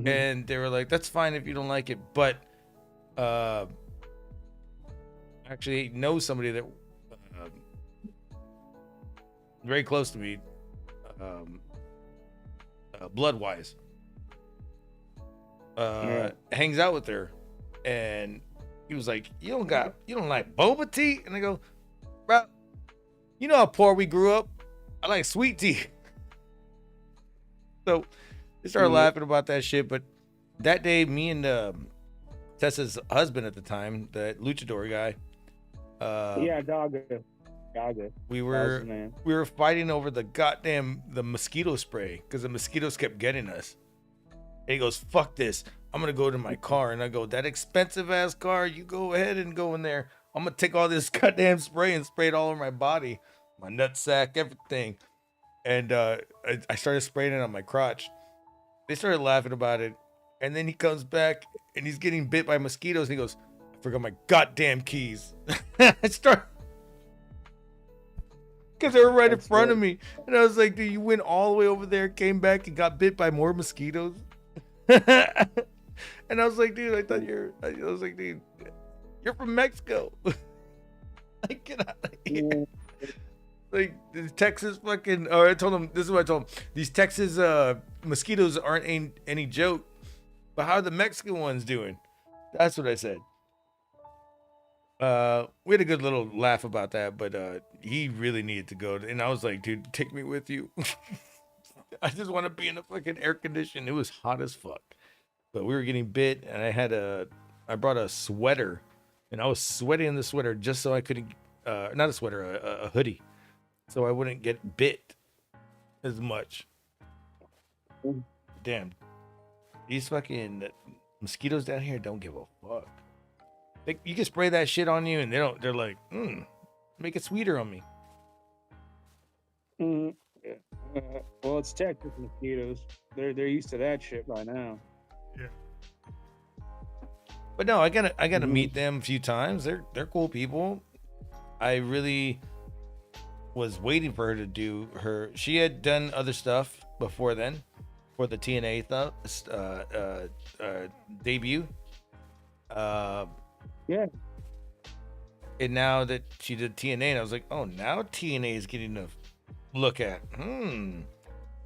And they were like, that's fine if you don't like it, but actually know somebody that very close to me, blood wise, hangs out with her, and he was like, you don't like boba tea? And I go, bro, you know how poor we grew up. I like sweet tea. So they started laughing about that shit. But that day, me and Tessa's husband at the time, the luchador guy, Dogga. We were fighting over the mosquito spray because the mosquitoes kept getting us. And he goes, fuck this. I'm going to go to my car. And I go, that expensive ass car, you go ahead and go in there. I'm going to take all this goddamn spray and spray it all over my body, my nutsack, everything. And I started spraying it on my crotch. They started laughing about it. And then he comes back and he's getting bit by mosquitoes. And he goes, I forgot my goddamn keys. I start. Because they were right in front of me. And I was like, dude, you went all the way over there, came back, and got bit by more mosquitoes? And I was like, dude, I was like, dude, you're from Mexico. Like, get out of here. Like, the Texas fucking, or I told him, this is what I told him. These Texas mosquitoes aren't any joke. But how are the Mexican ones doing? That's what I said. We had a good little laugh about that, but he really needed to go. And I was like, dude, take me with you. I just want to be in a fucking air condition. It was hot as fuck. But we were getting bit, and I brought a sweater, and I was sweating in the sweater just so I couldn't, not a sweater, a hoodie, so I wouldn't get bit as much. Damn. These fucking mosquitoes down here don't give a fuck. You can spray that shit on you, and they're like, make it sweeter on me. Well, it's Texas mosquitoes. They're used to that shit by now. Yeah. But no, I gotta meet them a few times. They're cool people. I really was waiting for her to do her. She had done other stuff before then, for the TNA debut. Yeah. And now that she did TNA, and I was like, oh, now TNA is getting a look at.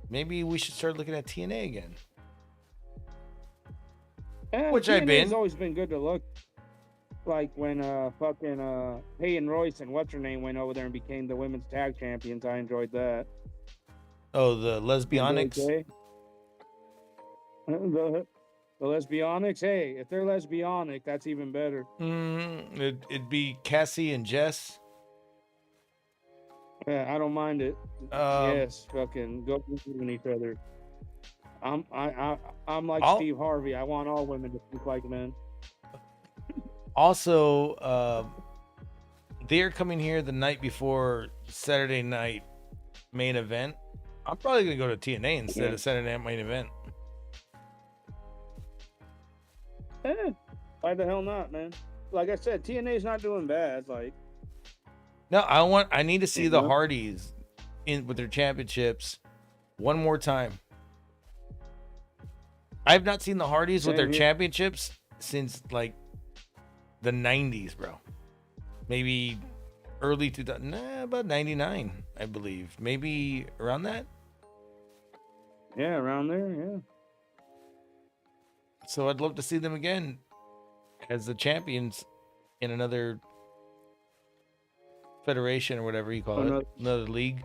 Maybe we should start looking at TNA again. Which TNA I've been. It's always been good to look. Like when fucking Hay and Royce and what's her name went over there and became the women's tag champions. I enjoyed that. Oh, the Lesbionics. The Lesbionics. Hey, if they're lesbionic, that's even better. It'd be Cassie and Jess. Yeah, I don't mind it. Yes, fucking go with each other. I'm like Steve Harvey. I want all women to look like men. Also, they're coming here the night before Saturday night main event. I'm probably gonna go to TNA instead of Saturday night main event. Why the hell not, man? Like I said, TNA's not doing bad. Like, no, I need to see the Hardys with their championships one more time. I've not seen the Hardys with their championships since like the 90s, bro. Maybe early 2000, about 99, I believe. Maybe around that. Yeah, around there, yeah. So I'd love to see them again as the champions in another federation or whatever you call it, another league,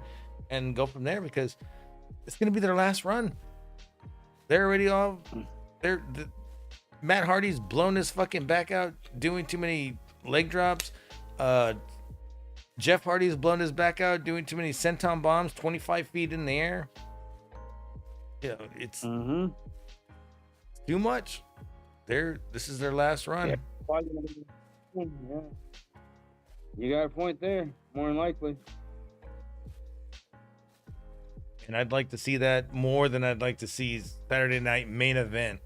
and go from there, because it's going to be their last run. They're already all, Matt Hardy's blown his fucking back out doing too many leg drops. Jeff Hardy's blown his back out doing too many senton bombs 25 feet in the air. Yeah, it's too much. This is their last run. Yeah. You got a point there, more than likely. And I'd like to see that more than I'd like to see Saturday night main event.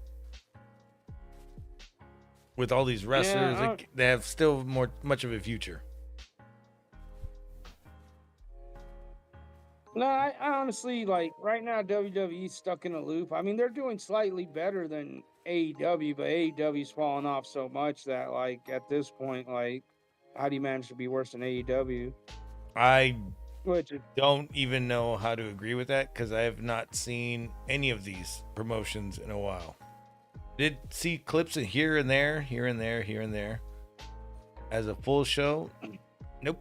With all these wrestlers, they have still much of a future. No, I honestly, like, right now, WWE's stuck in a loop. I mean, they're doing slightly better than AEW, but AEW's fallen off so much that, like, at this point, like, how do you manage to be worse than AEW? I Which is, don't even know how to agree with that because I have not seen any of these promotions in a while. Did see clips in here and there, here and there, here and there. As a full show, nope.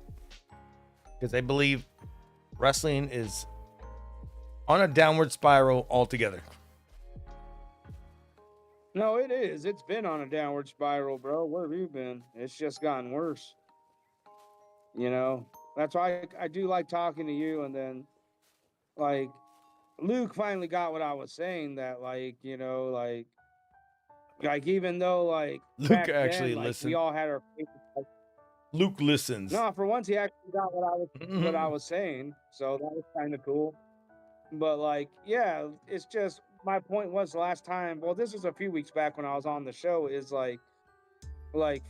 Because I believe wrestling is on a downward spiral altogether. no, it is. It's been on a downward spiral, bro. Where have you been? It's just gotten worse. You know, that's why I do like talking to you. And then, like, Luke finally got what I was saying. That, like, you know, like even though like Luke back actually then, like listened. we all had our Luke listens. no, for once he actually got what I was saying, so that was kind of cool. But like, yeah, it's just my point was last time. Well, this was a few weeks back when I was on the show. Is like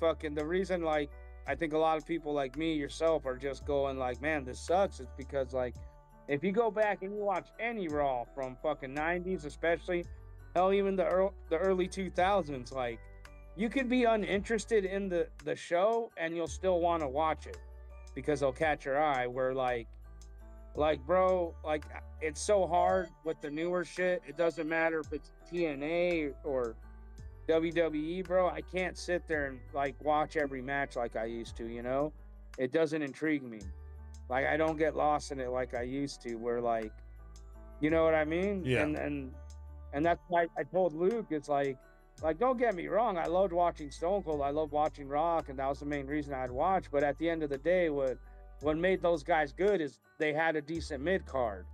fucking the reason like I think a lot of people like me, yourself, are just going like, man, this sucks. It's because like if you go back and you watch any Raw from fucking 90s, especially, hell, even the early 2000s, like you could be uninterested in the show and you'll still want to watch it because they'll catch your eye. Where like bro, like it's so hard with the newer shit. It doesn't matter if it's TNA or WWE, bro. I can't sit there and like watch every match like I used to, you know? It doesn't intrigue me. Like I don't get lost in it like I used to, where like, you know what I mean? Yeah. And that's why I told Luke, it's like don't get me wrong, I loved watching Stone Cold, I loved watching Rock, and that was the main reason I'd watch. But at the end of the day, what made those guys good is they had a decent mid card.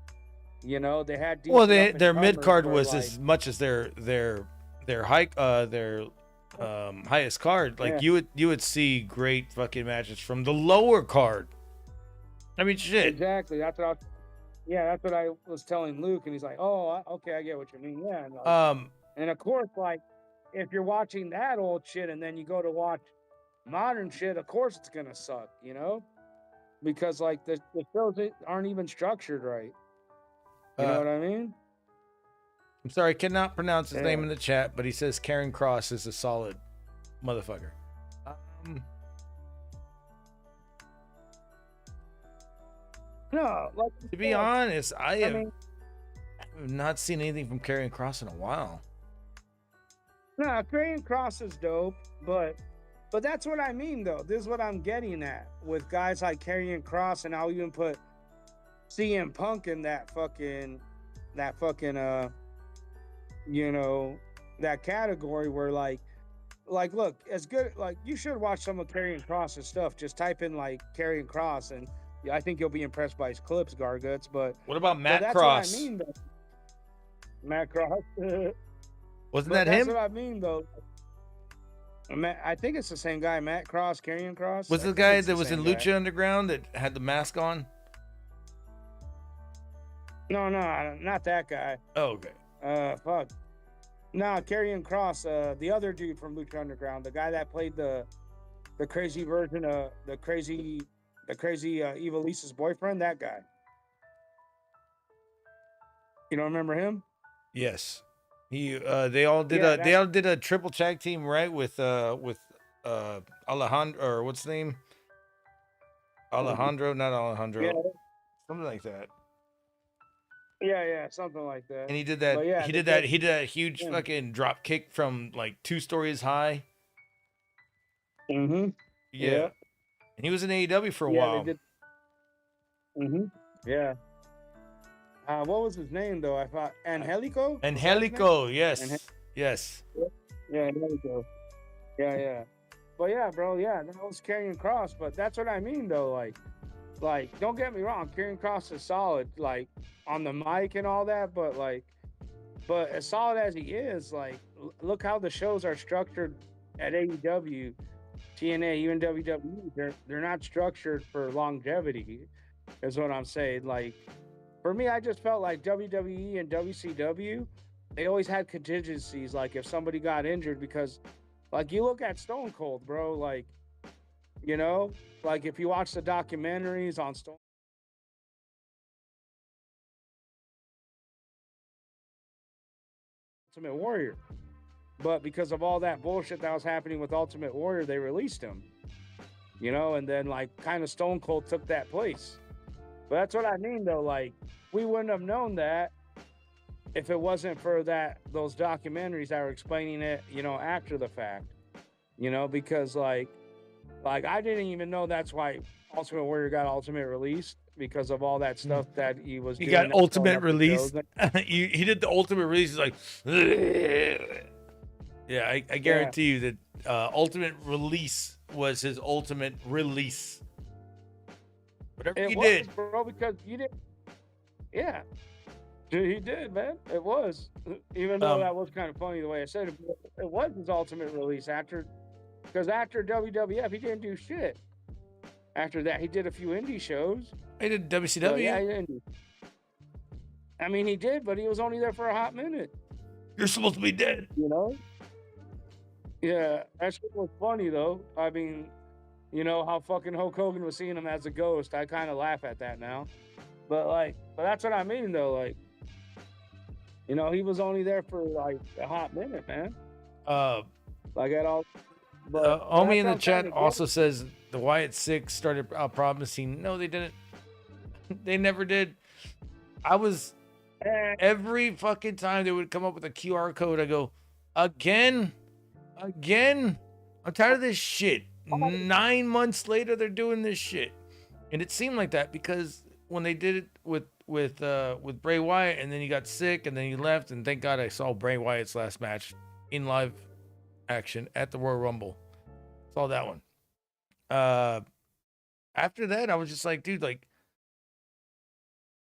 You know, they had decent Well, their mid card was like, as much as their highest card. Like Yeah. you would see great fucking matches from the lower card. I mean, shit. Exactly. That's what I was telling Luke, and he's like, "Oh, okay, I get what you mean." Yeah. And, and of course, like, if you're watching that old shit and then you go to watch modern shit, of course it's gonna suck, you know, because like the shows aren't even structured right. You know what I mean? I'm sorry, I cannot pronounce his Yeah. name in the chat, but he says Karen Cross is a solid motherfucker. No, like To be honest, I have not seen anything from Karrion Kross in a while. nah, Karrion Kross is dope, but that's what I mean though. This is what I'm getting at with guys like Karrion Kross, and I'll even put CM Punk in that fucking you know, that category where like look, as good, like you should watch some of Karrion Kross's stuff. Just type in like Karrion Kross, and I think you'll be impressed by his clips, Garguts. But What about Matt that's Cross? What I mean, though. Matt Cross. Wasn't But that him? That's what I mean, though. I think it's the same guy, Matt Cross, Karrion Kross. Was I the think guy it's that the was in same guy. Lucha Underground that had the mask on? No, not that guy. Oh, okay. Fuck. Nah, Karrion Kross, the other dude from Lucha Underground, the guy that played the crazy version of the crazy Eva Lisa's boyfriend, that guy. You don't remember him? Yes. He they all did Yeah, they all did a triple tag team, right? With Alejandro, or what's the name? Alejandro, not Alejandro. Yeah. Something like that. Yeah, something like that. And he did that. But yeah, he did that huge fucking drop kick from like 2 stories high. Mm-hmm. Yeah. And he was in AEW for a Yeah, while. they did. Mm-hmm. Yeah. What was his name though? I thought Angelico. Angelico, yes. Yes. Yeah, Angelico. Yeah. But yeah, bro, yeah, that was Karrion Kross. But that's what I mean though. Like, don't get me wrong, Karrion Kross is solid, like on the mic and all that. But as solid as he is, like, look how the shows are structured at AEW, TNA, even WWE. They're not structured for longevity, is what I'm saying. Like, for me, I just felt like WWE and WCW, they always had contingencies. Like if somebody got injured, because like you look at Stone Cold, bro, like, you know, like if you watch the documentaries on Stone Ultimate Warrior, but because of all that bullshit that was happening with Ultimate Warrior, they released him, you know, and then like kind of Stone Cold took that place. But that's what I mean, though. Like, we wouldn't have known that if it wasn't for those documentaries that were explaining it, after the fact. Because like I didn't even know that's why Ultimate Warrior got Ultimate Release, because of all that stuff that he was He doing. got Ultimate Release. he did the Ultimate Release. He's like, yeah, I guarantee you that Ultimate Release was his ultimate release. Whatever he did, bro, because you didn't. Yeah, he did, man. It was, even though that was kind of funny the way I said it. It was his ultimate release because after WWF, he didn't do shit. After that, he did a few indie shows. He did WCW. Yeah, he didn't. I mean, he did, but he was only there for a hot minute. You're supposed to be dead. Yeah, that shit was funny though. I mean, how fucking Hulk Hogan was seeing him as a ghost. I kind of laugh at that now, but that's what I mean though. Like, he was only there for like a hot minute, man. Like at all. But Homie in the chat also says the Wyatt Six started promising. No, they didn't. They never did. I was every fucking time they would come up with a QR code, I go, again. I'm tired of this shit. 9 months later, they're doing this shit, and it seemed like that because when they did it with Bray Wyatt, and then he got sick, and then he left, and thank God I saw Bray Wyatt's last match in live action at the Royal Rumble. Saw that one. After that, I was just like, dude, like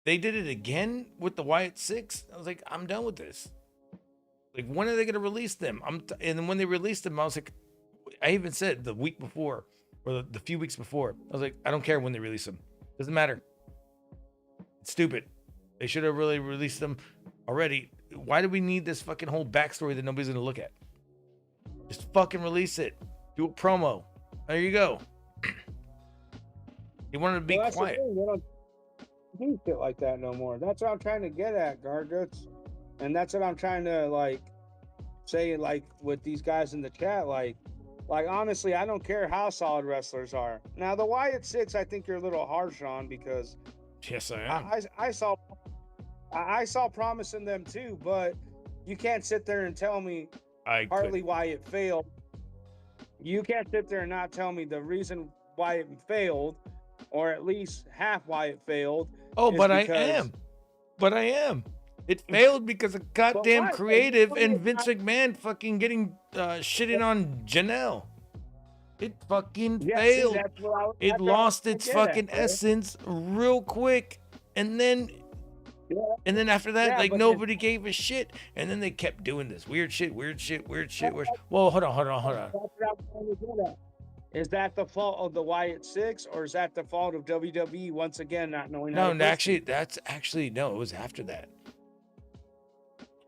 they did it again with the Wyatt Six. I was like, I'm done with this. Like, when are they gonna release them? And then when they released them, I was like, I even said the week before or the few weeks before, I was like, I don't care when they release them. Doesn't matter. It's stupid. They should have really released them already. Why do we need this fucking whole backstory that nobody's gonna look at? Just fucking release it. Do a promo. There you go. You wanted to be quiet. They don't do shit like that no more. That's what I'm trying to get at, Garguts. And that's what I'm trying to say, with these guys in the chat, like honestly, I don't care how solid wrestlers are. Now the Wyatt Six, I think you're a little harsh on, because yes, I am. I saw promise in them too, but you can't sit there and tell me Harley Wyatt failed. You can't sit there and not tell me the reason why it failed, or at least half why it failed. Oh, but I am. It failed because of goddamn creative and Vince McMahon fucking getting shitting on Janelle. It fucking failed. See, it lost its fucking essence real quick, and then after that, nobody gave a shit, and then they kept doing this weird shit. Well, hold on. That's what I'm trying to get at. Is that the fault of the Wyatt Six, or is that the fault of WWE once again not knowing how to No, actually, no, it was after that.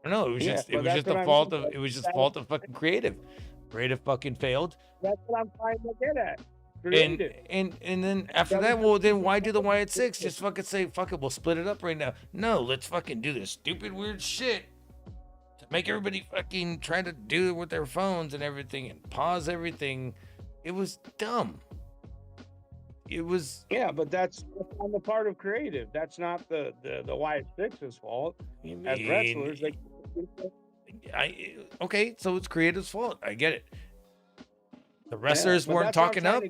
No, it was just the fault of fucking creative. Creative fucking failed. That's what I'm trying to get at. Creative. And then after that, well, then why do the Wyatt Six? Just fucking say, fuck it, we'll split it up right now. No, let's fucking do this stupid weird shit to make everybody fucking try to do it with their phones and everything and pause everything. It was dumb. It was. Yeah, but that's on the part of creative. That's not the Wyatt Six's fault. As wrestlers, okay, so it's creative's fault. I get it. The wrestlers weren't talking up.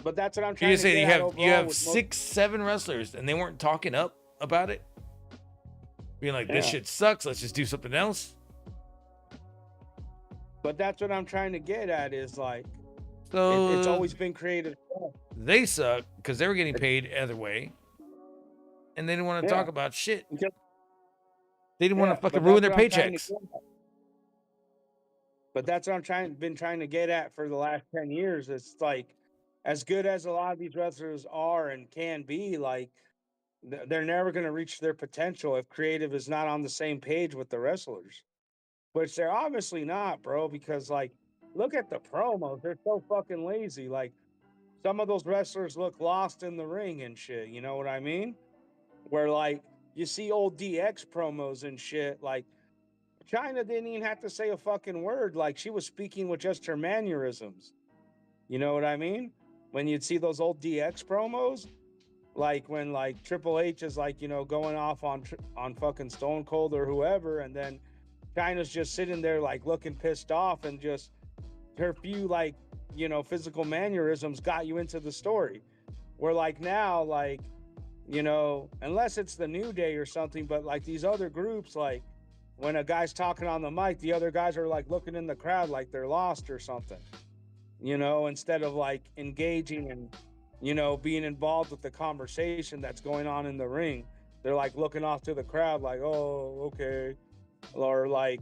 But that's what I'm trying to say. You have 6-7 wrestlers, and they weren't talking up about it. Being like, this shit sucks. Let's just do something else. But that's what I'm trying to get at is so it's always been creative. They suck because they were getting paid either way, and they didn't want to talk about shit. They didn't want to fucking ruin their paychecks. But that's what I'm been trying to get at for the last 10 years. It's as good as a lot of these wrestlers are and can be, they're never going to reach their potential if creative is not on the same page with the wrestlers, which they're obviously not, bro, because look at the promos. They're so fucking lazy. Some of those wrestlers look lost in the ring and shit. You know what I mean? Where you see old DX promos and shit. China didn't even have to say a fucking word. She was speaking with just her mannerisms. You know what I mean? When you'd see those old DX promos, like when like Triple H is like, you know, going off on fucking Stone Cold or whoever, and then China's just sitting there like looking pissed off, and just her few like, you know, physical mannerisms got you into the story. Where like now, like, you know, unless it's the New Day or something, but like these other groups, like when a guy's talking on the mic, the other guys are like looking in the crowd like they're lost or something, you know, instead of like engaging and, you know, being involved with the conversation that's going on in the ring. They're like looking off to the crowd like, oh, okay. Or like,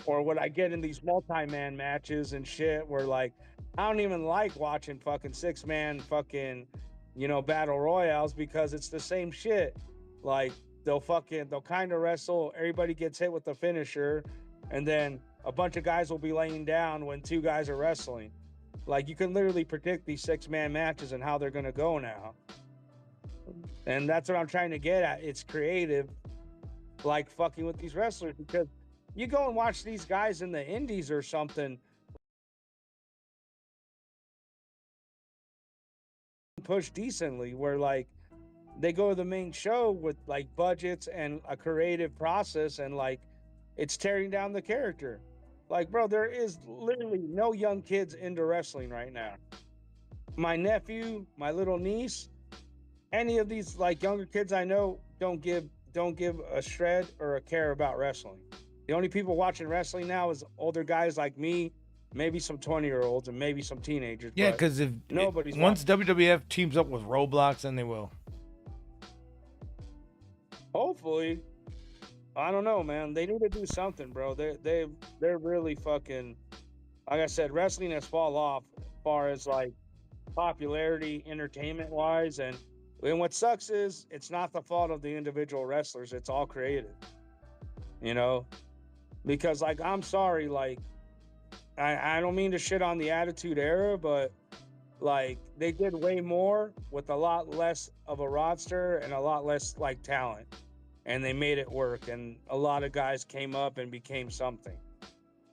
or what I get in these multi-man matches and shit where like, I don't even like watching fucking 6-man fucking, you know, battle royales, because it's the same shit. Like they'll kind of wrestle, everybody gets hit with the finisher, and then a bunch of guys will be laying down when 2 guys are wrestling. Like you can literally predict these 6-man matches and how they're going to go now. And that's what I'm trying to get at. It's creative, like fucking with these wrestlers, because you go and watch these guys in the indies or something, push decently, where like they go to the main show with like budgets and a creative process, and like it's tearing down the character. Like, bro, there is literally no young kids into wrestling right now. My nephew, my little niece, any of these like younger kids I know don't give a shred or a care about wrestling. The only people watching wrestling now is older guys like me, maybe some 20-year-olds, and maybe some teenagers. Yeah, but because if nobody's once WWF teams up with Roblox, then they will. Hopefully. I don't know, man. They need to do something, bro. They're really fucking, like I said, wrestling has fallen off as far as like popularity, entertainment wise, and what sucks is it's not the fault of the individual wrestlers. It's all creative, you know, because like, I'm sorry, like I don't mean to shit on the Attitude Era, but like they did way more with a lot less of a roster and a lot less like talent, and they made it work, and a lot of guys came up and became something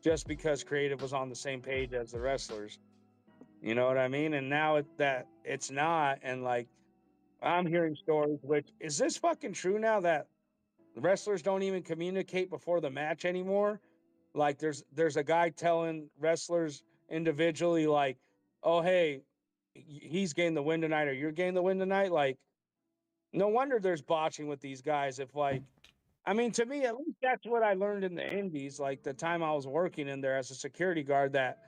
just because creative was on the same page as the wrestlers. You know what I mean? And now it's not, and like I'm hearing stories, which is this fucking true now, that the wrestlers don't even communicate before the match anymore? Like there's a guy telling wrestlers individually like, oh, hey, he's gained the win tonight, or you're gained the win tonight. Like, no wonder there's botching with these guys. If like, I mean, to me, at least that's what I learned in the indies, like the time I was working in there as a security guard, that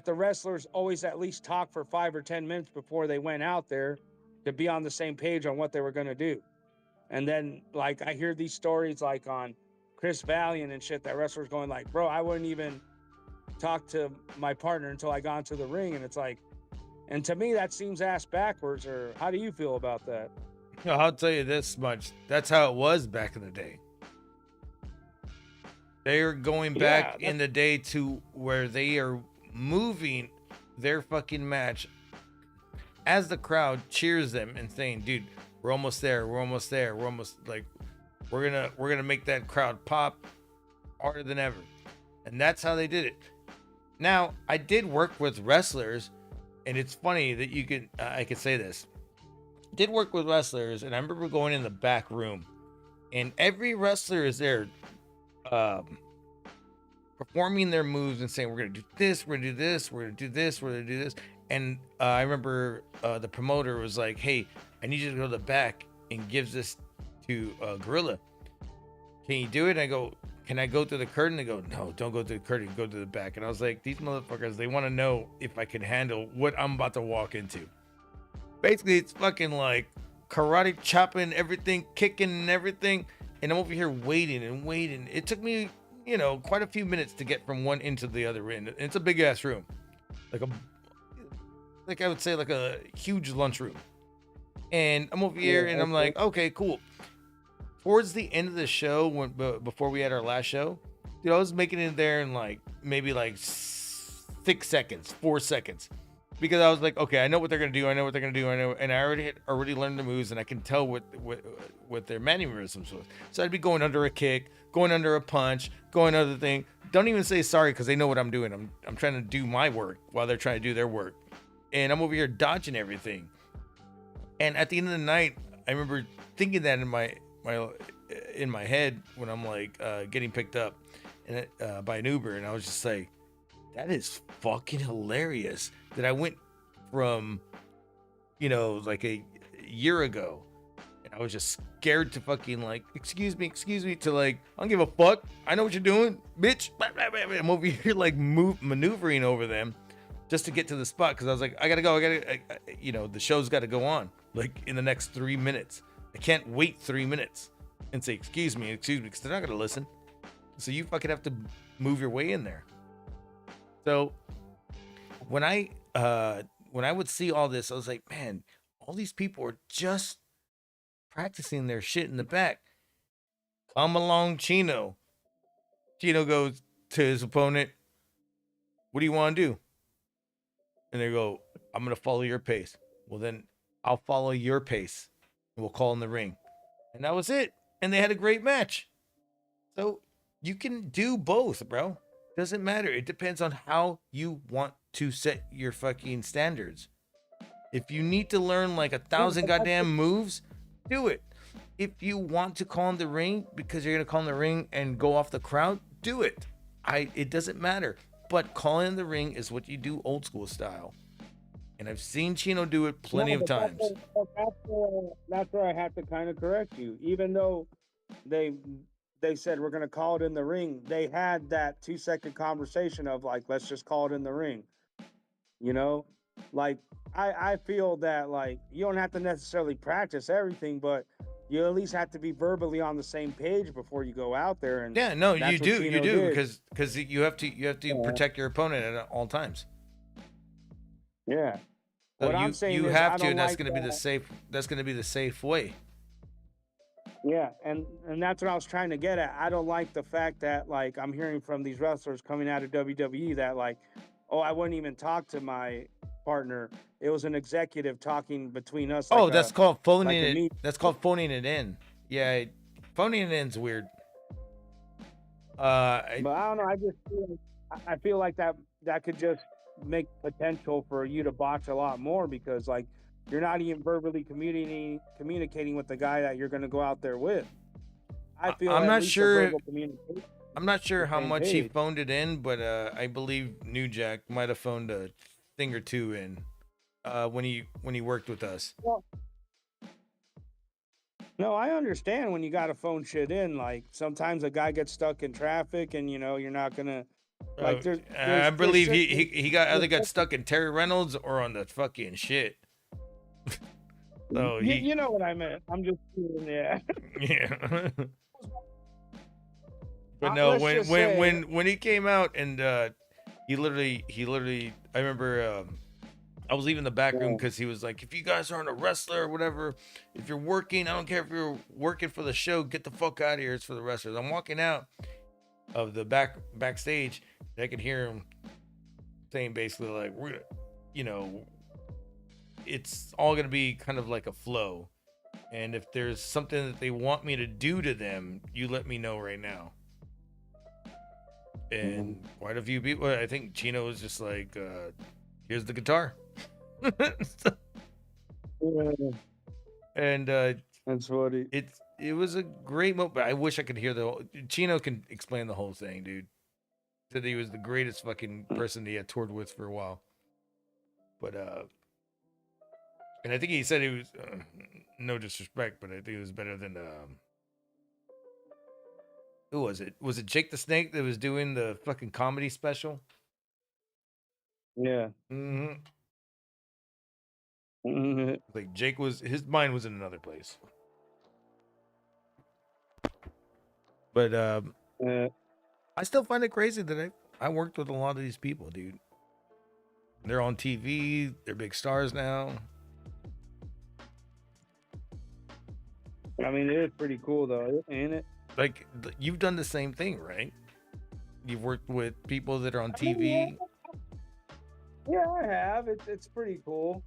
the wrestlers always at least talk for 5 or 10 minutes before they went out there to be on the same page on what they were going to do. And then like I hear these stories like on Chris Valiant and shit, that wrestlers going like, bro, I wouldn't even talk to my partner until I got into the ring. And it's like, and to me that seems ass backwards. Or how do you feel about that? I'll tell you this much. That's how it was back in the day. They are going back in the day to where they are moving their fucking match as the crowd cheers them and saying, dude, we're almost there. We're almost there. We're almost like, we're gonna make that crowd pop harder than ever. And that's how they did it. Now, I did work with wrestlers, and it's funny that you can, I could say this. Did work with wrestlers, and I remember going in the back room, and every wrestler is there performing their moves and saying, we're gonna do this, we're gonna do this, we're gonna do this, we're gonna do this. And I remember the promoter was like, hey, I need you to go to the back and gives this to Gorilla. Can you do it? And I go, can I go through the curtain? They go, no, don't go through the curtain, go to the back. And I was like, these motherfuckers, they want to know if I can handle what I'm about to walk into. Basically, it's fucking like karate chopping everything, kicking and everything. And I'm over here waiting and waiting. It took me, you know, quite a few minutes to get from one end to the other end. It's a big ass room. Like I would say like a huge lunchroom. And I'm over here and I'm like, okay, cool. Towards the end of the show, before we had our last show, dude, I was making it there in like maybe like 6 seconds, 4 seconds. Because I was like, okay, I know what they're gonna do. I know what they're gonna do. I know, and I already learned the moves, and I can tell what their mannerisms was. So I'd be going under a kick, going under a punch, going under the thing. Don't even say sorry, because they know what I'm doing. I'm trying to do my work while they're trying to do their work, and I'm over here dodging everything. And at the end of the night, I remember thinking that in my head when I'm like getting picked up and by an Uber, and I was just like, that is fucking hilarious that I went from, like a year ago, and I was just scared to fucking like, excuse me, to like, I don't give a fuck. I know what you're doing, bitch. I'm over here like maneuvering over them just to get to the spot because I was like, I gotta go. The show's got to go on like in the next 3 minutes. I can't wait 3 minutes and say, excuse me, because they're not gonna listen. So you fucking have to move your way in there. So when I would see all this, I was like, man, all these people are just practicing their shit in the back. Come along, Chino. Chino goes to his opponent, what do you want to do? And they go, I'm going to follow your pace. Well, then I'll follow your pace. And we'll call in the ring. And that was it. And they had a great match. So you can do both, bro. Doesn't matter. It depends on how you want to set your fucking standards. If you need to learn like 1,000 goddamn moves, do it. If you want to call in the ring because you're going to call in the ring and go off the crowd, do it. It doesn't matter. But calling in the ring is what you do old school style. And I've seen Chino do it plenty of times. That's where I have to kind of correct you. Even though they said we're going to call it in the ring, they had that 2-second conversation of like, let's just call it in the ring. Like I feel that like you don't have to necessarily practice everything, but you at least have to be verbally on the same page before you go out there. And yeah, no, you do because you have to protect your opponent at all times. Yeah. So what I'm saying you is have to, and like that's going to be the safe. That's going to be the safe way. Yeah, and that's what I was trying to get at. I don't like the fact that like I'm hearing from these wrestlers coming out of WWE that like, oh, I wouldn't even talk to my partner. It was an executive talking between us. Oh, that's called phoning it. That's called phoning it in. Yeah, phoning it in's weird. But I don't know. I feel like that could just make potential for you to botch a lot more because like you're not even verbally communicating with the guy that you're going to go out there with. I'm not sure. I'm not sure how much he phoned it in, but I believe New Jack might have phoned a thing or two in when he worked with us. Well, no, I understand when you got to phone shit in. Like sometimes a guy gets stuck in traffic, and you're not gonna like. I believe he got stuck in Terry Reynolds or on the fucking shit. So you know what I meant. I'm just kidding, yeah. Yeah. But no, when he came out and he literally I remember I was leaving the back room because he was like, if you guys aren't a wrestler or whatever, if you're working, I don't care if you're working for the show, get the fuck out of here. It's for the wrestlers. I'm walking out of the backstage, and I could hear him saying basically like, it's all gonna be kind of like a flow. And if there's something that they want me to do to them, you let me know right now. And quite a few people, I think Chino was just like, here's the guitar. And that's funny. It was a great moment, but I wish I could hear Chino can explain the whole thing, dude. Said he was the greatest fucking person he had toured with for a while. But and I think he said he was no disrespect, but I think it was better than who was it? Was it Jake the Snake that was doing the fucking comedy special? Yeah. Mm-hmm. Like Jake his mind was in another place. But I still find it crazy that I worked with a lot of these people, dude. They're on TV. They're big stars now. I mean, it is pretty cool, though, ain't it? Like, you've done the same thing, right? You've worked with people that are on TV. Yeah, I have. It's pretty cool.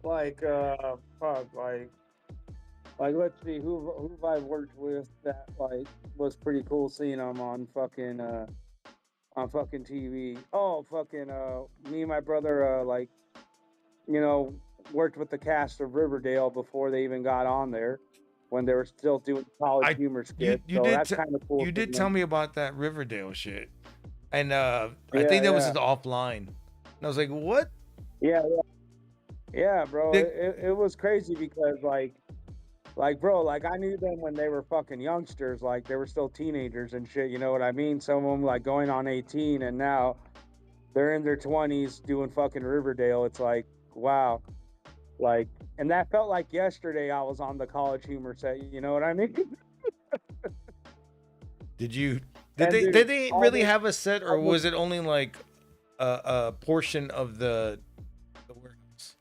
Like, like let's see, who have I worked with that like was pretty cool seeing them on fucking TV. Oh, fucking me and my brother, like, worked with the cast of Riverdale before they even got on there, when they were still doing college humor skits. You so did that's kind of cool. You did tell me about that Riverdale shit, and I Yeah, think that was yeah. just offline. And I was like, what? Yeah, bro. It was crazy because bro, like I knew them when they were fucking youngsters, like they were still teenagers and shit. You know what I mean? Some of them like going on 18, and now they're in their 20s doing fucking Riverdale. It's like, wow, like, and that felt like yesterday. I was on the college humor set. You know what I mean? Did And they dude, did they all really this- have a set, or all was this- it only like a portion of the warehouse?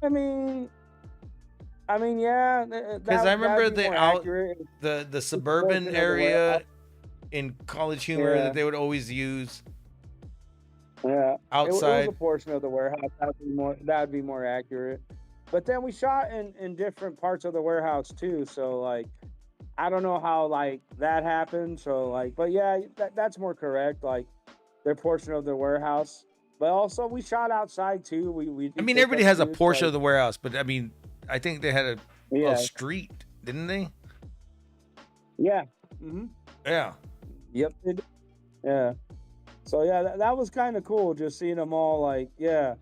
I mean, yeah. Because I remember that'd be more accurate. the suburban portion of the area warehouse. in college humor Yeah. that they would always use. Yeah, It Outside. was a portion of the warehouse. That'd be more accurate. But then we shot in different parts of the warehouse too. So like, I don't know how like that happened. So like, but yeah, that's more correct. Like, their portion of the warehouse. But also we shot outside too. We I did mean, pickup everybody has a shoots, portion like- of the warehouse, but I mean, I think they had a Yeah. street, didn't they? Yeah. Mm-hmm. Yeah. Yep. They did. Yeah. So yeah, that was kind of cool, just seeing them all like, yeah,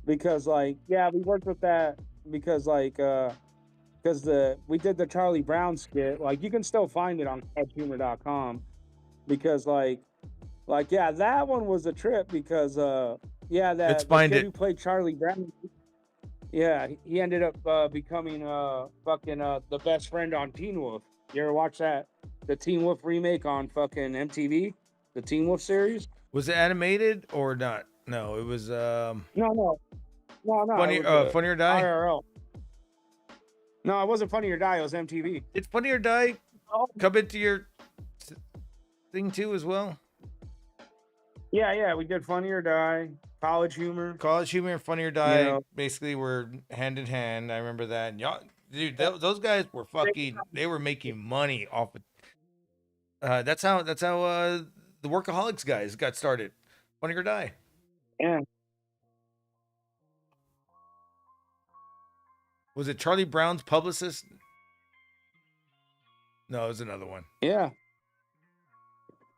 because like, yeah, we worked with that because like, we did the Charlie Brown skit. Like, you can still find it on clubhumor.com because like, yeah, that one was a trip because yeah, that Let's the find kid it. who played Charlie Brown, yeah, he ended up becoming fucking the best friend on Teen Wolf. You ever watch that, the Teen Wolf remake on fucking MTV, the Teen Wolf series? Was it animated or not? No, it was No. Funny, it was, Funny or Die? IRL. No, it wasn't Funny or Die. It was MTV. Did Funny or Die Oh. come into your thing too as well? Yeah, we did Funny or Die, College Humor. College Humor and Funny or Die Yeah. basically were hand in hand. I remember that. And y'all, dude, those guys were they were making money off of. That's how the Workaholics guys got started. Funny or Die. Yeah. Was it Charlie Brown's publicist? No, it was another one. Yeah.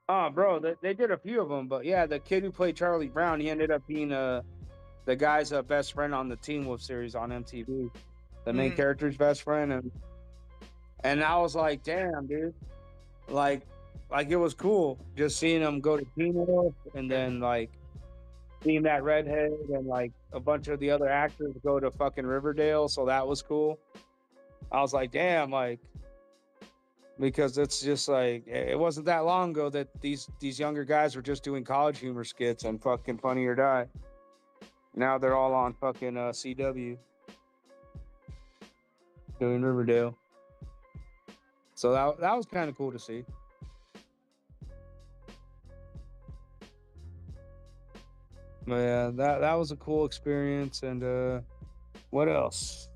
Oh, bro, they did a few of them, but yeah, the kid who played Charlie Brown, he ended up being the guy's best friend on the Teen Wolf series on MTV, the main character's best friend, and I was like, damn, dude, like it was cool just seeing him go to Teen Wolf, and then like seeing that redhead and like a bunch of the other actors go to fucking Riverdale, so that was cool. I was like, damn, like. Because it's just like, it wasn't that long ago that these younger guys were just doing college humor skits and fucking Funny or Die. Now they're all on fucking CW doing Riverdale. So that was kind of cool to see. But yeah, that was a cool experience. And what else?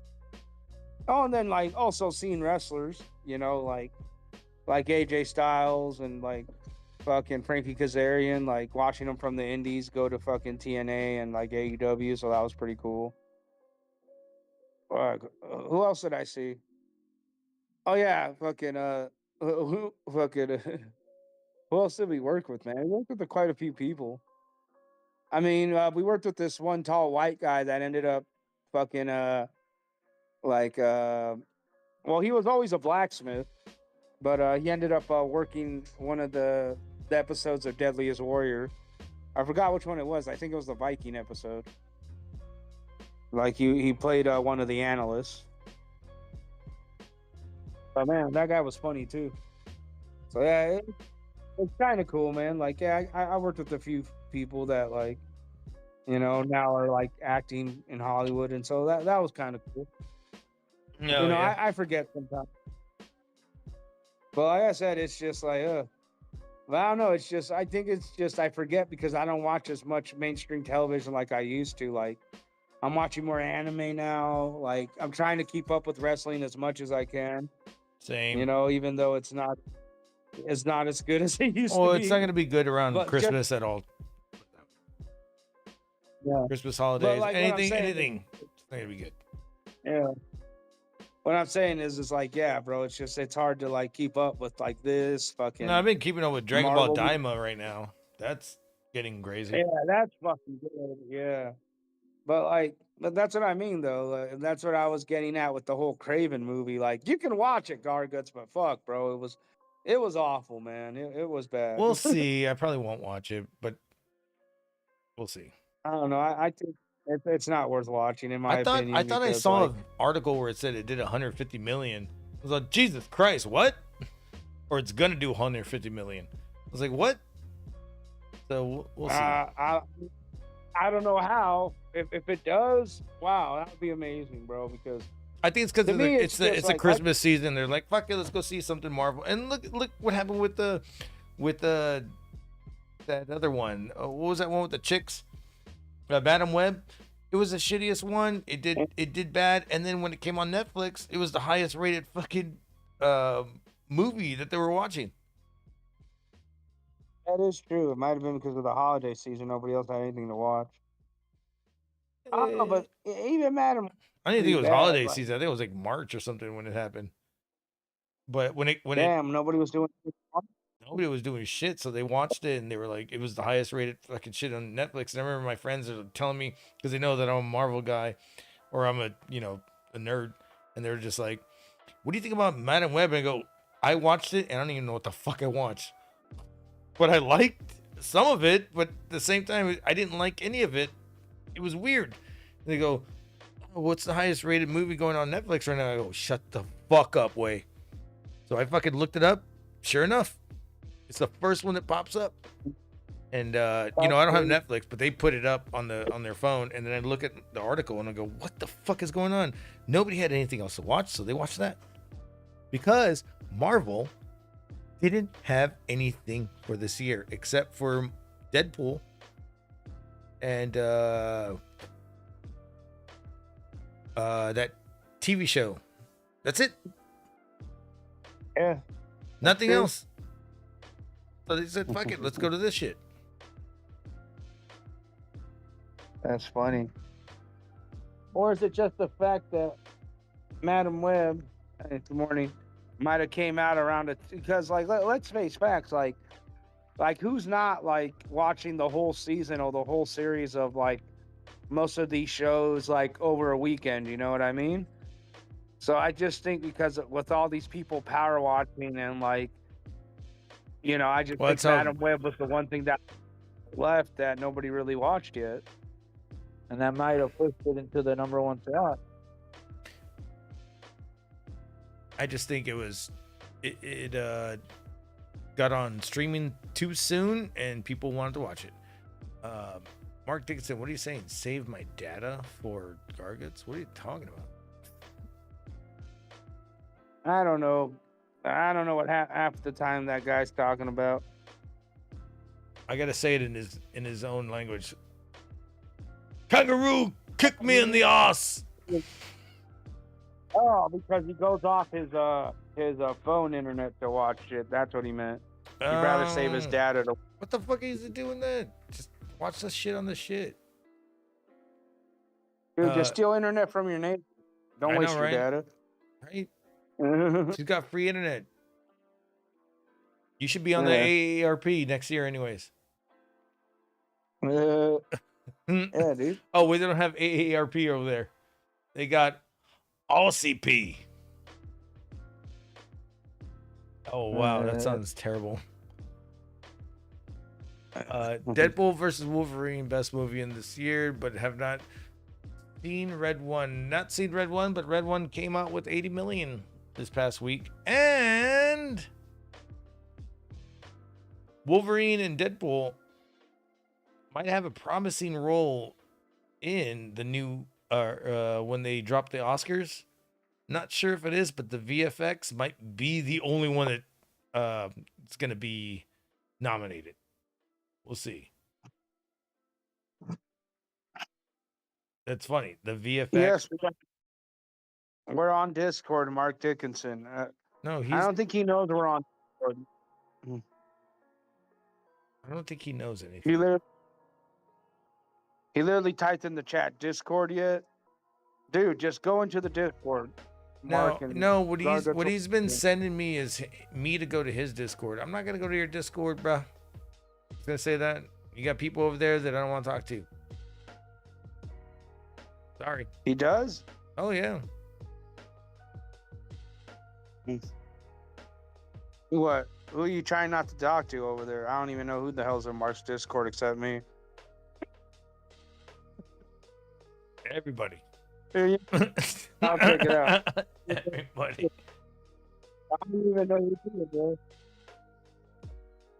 Oh, and then like also seeing wrestlers, you know, like AJ Styles and like fucking Frankie Kazarian, like watching them from the Indies go to fucking TNA and like AEW, so that was pretty cool. Who else did I see? Oh yeah, fucking who fucking who else did we work with, man? We worked with quite a few people. I mean, we worked with this one tall white guy that ended up fucking well, he was always a blacksmith. But he ended up working one of the episodes of Deadliest Warrior. I forgot which one it was. I think it was the Viking episode. Like he played one of the analysts. But man, that guy was funny too. So yeah, it's kind of cool, man. Like yeah, I worked with a few people that like, you know, now are like acting in Hollywood, and so that was kind of cool. No, you know, yeah. I forget sometimes. But like I said, it's just like, well, I don't know. It's just, I think it's just, I forget because I don't watch as much mainstream television like I used to. Like, I'm watching more anime now. Like, I'm trying to keep up with wrestling as much as I can. Same. You know, even though it's not as good as it used to be. Well, it's not going to be good around But Christmas at all. Yeah. Christmas holidays, like, what I'm anything, saying- anything. It's not gonna be good. Yeah. What I'm saying is like, yeah, bro, it's hard to like keep up with like this fucking. No, I've been keeping up with Dragon Marvel Ball movie. Daima right now. That's getting crazy. Yeah, that's fucking good. Yeah. But that's what I mean, though. That's what I was getting at with the whole Craven movie. Like, you can watch it, Garguts, but fuck, bro, it was awful, man. It was bad. We'll see. I probably won't watch it, but we'll see. I don't know. I think it's not worth watching, in my opinion. I thought I because, saw like, an article where it said it did 150 million. I was like, Jesus Christ, what? Or it's gonna do 150 million. I was like, what? So we'll see. I don't know how. If it does, wow, that would be amazing, bro. Because I think it's because to me, it's just a like, Christmas season. They're like, fuck it, let's go see something Marvel. And look what happened with the that other one. What was that one with the chicks? Madam Web. It was the shittiest one. It did bad. And then when it came on Netflix, it was the highest rated fucking movie that they were watching. That is true. It might have been because of the holiday season. Nobody else had anything to watch. I don't know, but even Madam. I didn't think it was bad, holiday like- season. I think it was like March or something when it happened. But when nobody was doing. nobody was doing shit, so they watched it and they were like, it was the highest rated fucking shit on Netflix. And I remember my friends are telling me, because they know that I'm a Marvel guy, or I'm a nerd, and they're just like, "What do you think about Madam Web?" And I go, "I watched it, and I don't even know what the fuck I watched, but I liked some of it, but at the same time, I didn't like any of it. It was weird." And they go, "Oh, what's the highest rated movie going on Netflix right now?" I go, "Shut the fuck up, way." So I fucking looked it up. Sure enough, it's the first one that pops up. And I don't have Netflix, but they put it up on their phone, and then I look at the article and I go, "What the fuck is going on?" Nobody had anything else to watch, so they watched that. Because Marvel didn't have anything for this year except for Deadpool and that TV show. That's it. Yeah. Nothing true. else. So they said, "Fuck it, let's go to this shit." That's funny. Or is it just the fact that Madam Web, good morning, might have came out around it? Because, like, let's face facts. Like who's not like watching the whole season or the whole series of like most of these shows like over a weekend? You know what I mean? So I just think because with all these people power watching and like, I just think Madam Web was the one thing that left that nobody really watched yet. And that might have pushed it into the number one slot. I just think it got on streaming too soon and people wanted to watch it. Mark Dickinson, what are you saying? Save my data for Garguts? What are you talking about? I don't know. I don't know what half the time that guy's talking about. I gotta say it in his own language. Kangaroo, kick me in the ass. Oh, because he goes off his phone internet to watch it. That's what he meant. He'd rather save his data to. What the fuck is he doing that? Just watch the shit on the shit. Dude, just steal internet from your neighbor. Don't waste your data. Right? She's got free internet. You should be on the AARP next year, anyways. Yeah, dude. Oh, wait, they don't have AARP over there. They got AllCP. Oh, wow, that sounds terrible. Deadpool versus Wolverine, best movie in this year, but have not seen Red One. Not seen Red One, but Red One came out with 80 million this past week. And Wolverine and Deadpool might have a promising role in the new when they drop the Oscars. Not sure if it is, but the VFX might be the only one that it's going to be nominated. We'll see. That's funny. The VFX. Yes, we're on Discord, Mark Dickinson. No, I don't think he knows we're on Discord. I don't think he knows anything. He literally, He literally typed in the chat, Discord yet? Dude, just go into the Discord. Mark and No. What Zargo he's been sending me is me to go to his Discord. I'm not gonna go to your Discord, bro. I was gonna say that you got people over there that I don't want to talk to. Sorry. He does? Oh yeah. What? Who are you trying not to talk to over there? I don't even know who the hell's in Mark's Discord except me. Everybody. I'll check it out. Everybody. I don't even know who it is, bro.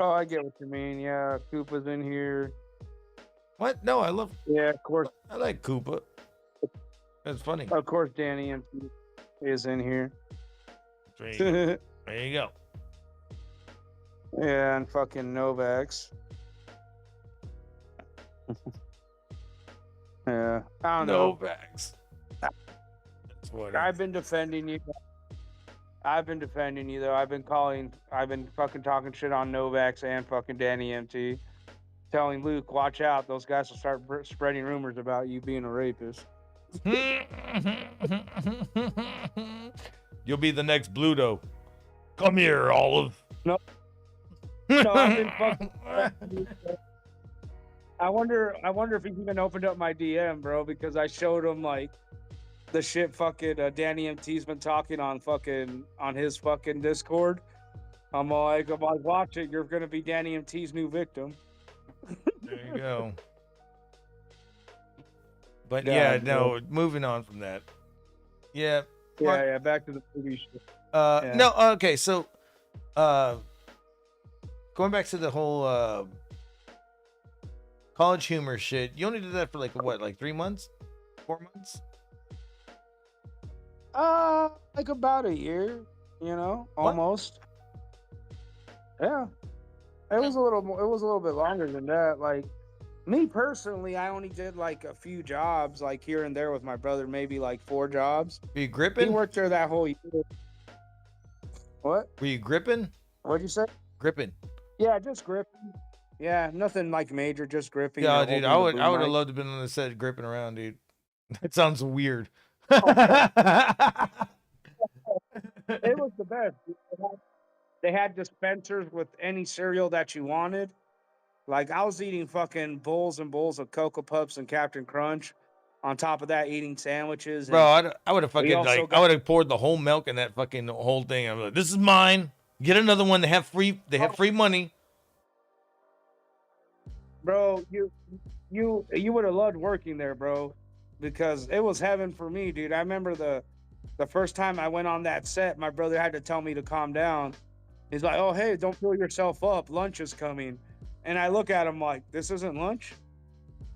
Oh, I get what you mean. Yeah, Koopa's in here. What? No, I love. Yeah, of course. I like Koopa. That's funny. Of course, Danny MP is in here. There you go. There you go. Yeah, and fucking Novax. Yeah, I don't know. Novax. That's what I've been defending you. I've been defending you though. I've been fucking talking shit on Novax and fucking Danny MT, telling Luke, watch out, those guys will start spreading rumors about you being a rapist. You'll be the next Bluto. Come here, Olive. No, I've been fucking. I wonder if he's even opened up my DM, bro, because I showed him like the shit fucking Danny MT's been talking on his fucking Discord. I'm like, watch it. You're gonna be Danny MT's new victim. There you go. But yeah, no. Moving on from that. Yeah. Yeah. Back to the movie shit. Yeah. No. Okay. So, going back to the whole college humor shit. You only did that for like what, like 3 months, 4 months? Like about a year. You know, almost. Yeah. It was a little bit longer than that. Like, me personally, I only did like a few jobs, like here and there with my brother, maybe like 4 jobs. Were you gripping? He worked there that whole year. What? Were you gripping? What'd you say? Gripping. Yeah, just gripping. Yeah, nothing like major, just gripping. Yeah, dude, I would have loved to have been on the set gripping around, dude. That sounds weird. It was the best. They had dispensers with any cereal that you wanted. Like, I was eating fucking bowls and bowls of Cocoa Puffs and Captain Crunch. On top of that, eating sandwiches. Bro, I would have fucking I would have poured the whole milk in that fucking whole thing. I'm like, this is mine. Get another one. They have free money. Bro, you would have loved working there, bro, because it was heaven for me, dude. I remember the first time I went on that set, my brother had to tell me to calm down. He's like, "Oh, hey, don't fill yourself up. Lunch is coming." And I look at him like, "This isn't lunch?"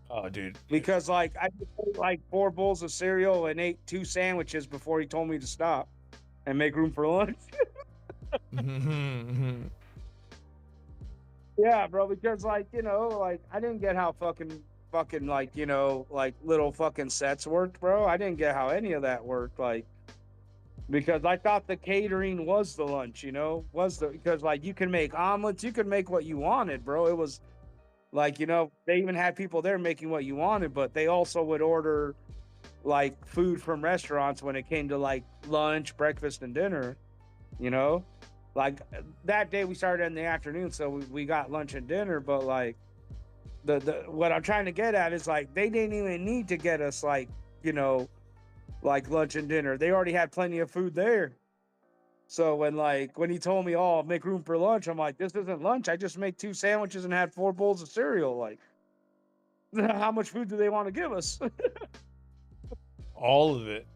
Oh, dude. Because like I just ate like 4 bowls of cereal and ate 2 sandwiches before he told me to stop and make room for lunch. Yeah, bro, because like, you know, like I didn't get how fucking like, you know, like little fucking sets worked, bro. I didn't get how any of that worked, like, because I thought the catering was the lunch, you know, because like you can make omelets, you could make what you wanted, bro. It was like, you know, they even had people there making what you wanted, but they also would order like food from restaurants when it came to like lunch, breakfast, and dinner, you know. Like that day we started in the afternoon, so we got lunch and dinner, but like the what I'm trying to get at is like they didn't even need to get us like, you know, like lunch and dinner. They already had plenty of food there. So when he told me, "Oh, make room for lunch," I'm like, "This isn't lunch. I just made 2 sandwiches and had 4 bowls of cereal." Like, how much food do they want to give us? All of it.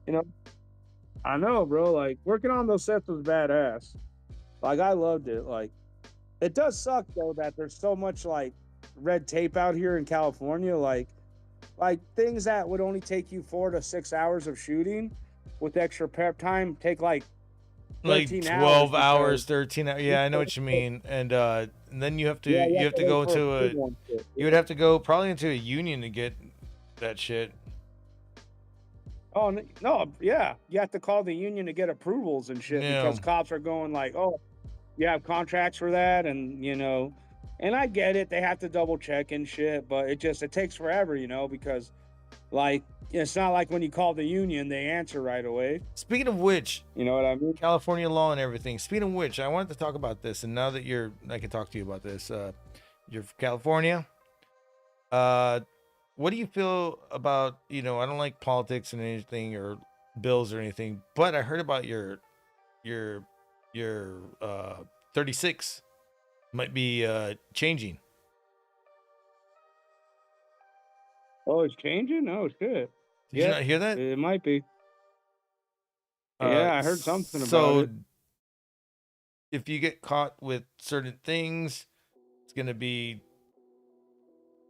You know, I know, bro. Like, working on those sets was badass. Like, I loved it. Like, it does suck though that there's so much like red tape out here in California. Like things that would only take you 4 to 6 hours of shooting with extra prep time take like 12 hours, 13 hours. Yeah, I know what you mean. And then you have to go into you would have to go probably into a union to get that shit. Oh no, yeah, you have to call the union to get approvals and shit because cops are going like, "Oh, you have contracts for that," and you know, And I get it, they have to double check and shit, but it takes forever, you know, because like it's not like when you call the union, they answer right away. Speaking of which, you know what I mean? California law and everything. Speaking of which, I wanted to talk about this, and now that I can talk to you about this. You're from California. What do you feel about, I don't like politics and anything or bills or anything, but I heard about your 36 might be changing. Oh, it's changing? Oh, shit. Did you not hear that? It might be. Yeah, I heard something about it. So if you get caught with certain things, it's going to be,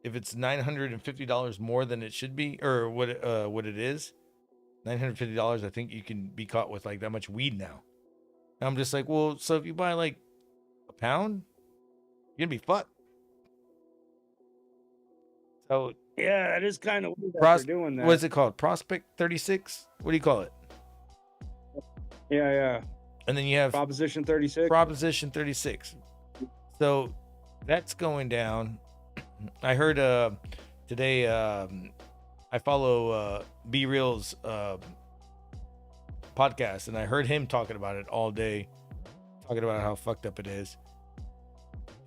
if it's $950 more than it should be, or what it is, $950, I think you can be caught with like that much weed now. And I'm just like, well, so if you buy like a pound, you're going to be fucked. So yeah, that is kind of weird that they're doing that. What is it called? Prospect 36? What do you call it? Yeah. And then you have Proposition 36. Proposition 36. So that's going down. I heard today I follow Be Real's podcast, and I heard him talking about it all day, talking about how fucked up it is.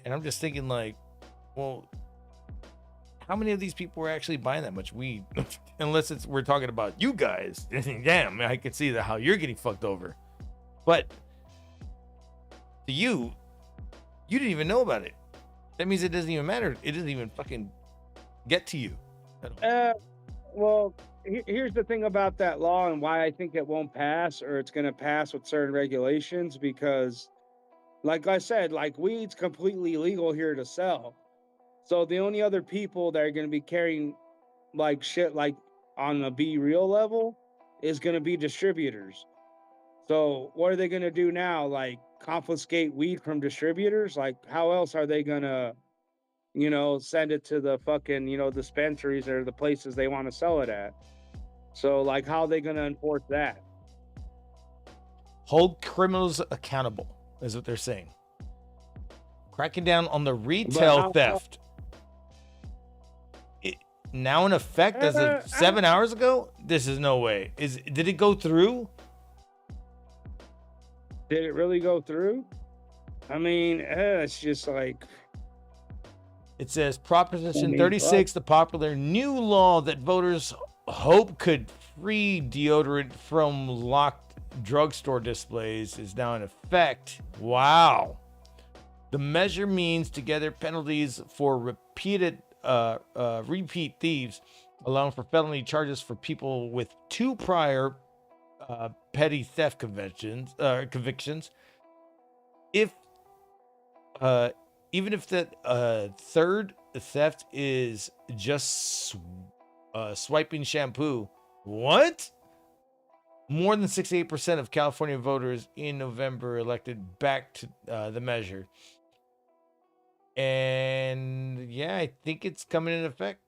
And I'm just thinking like, well, how many of these people are actually buying that much weed? Unless we're talking about you guys. Damn, I can see how you're getting fucked over. But to you didn't even know about it. That means it doesn't even matter. It doesn't even fucking get to you. Well, here's the thing about that law and why I think it won't pass, or it's going to pass with certain regulations, because like I said, like weed's completely legal here to sell. So the only other people that are going to be carrying like shit like on a Be Real level is going to be distributors. So what are they going to do now? Like confiscate weed from distributors? Like how else are they going to, send it to the fucking, dispensaries or the places they want to sell it at? So like how are they going to enforce that? Hold criminals accountable is what they're saying. Cracking down on the retail theft. Now in effect as of 7 hours ago? This is no way. Did it go through? Did it really go through? I mean, it's just like... It says Proposition 36, the popular new law that voters hope could free deodorant from locked drugstore displays, is now in effect. Wow. The measure means together penalties for repeat thieves, allowing for felony charges for people with 2 prior petty theft convictions. Even if the third theft is just swiping shampoo. What? More than 68% of California voters in November elected back to the measure. And yeah, I think it's coming into effect.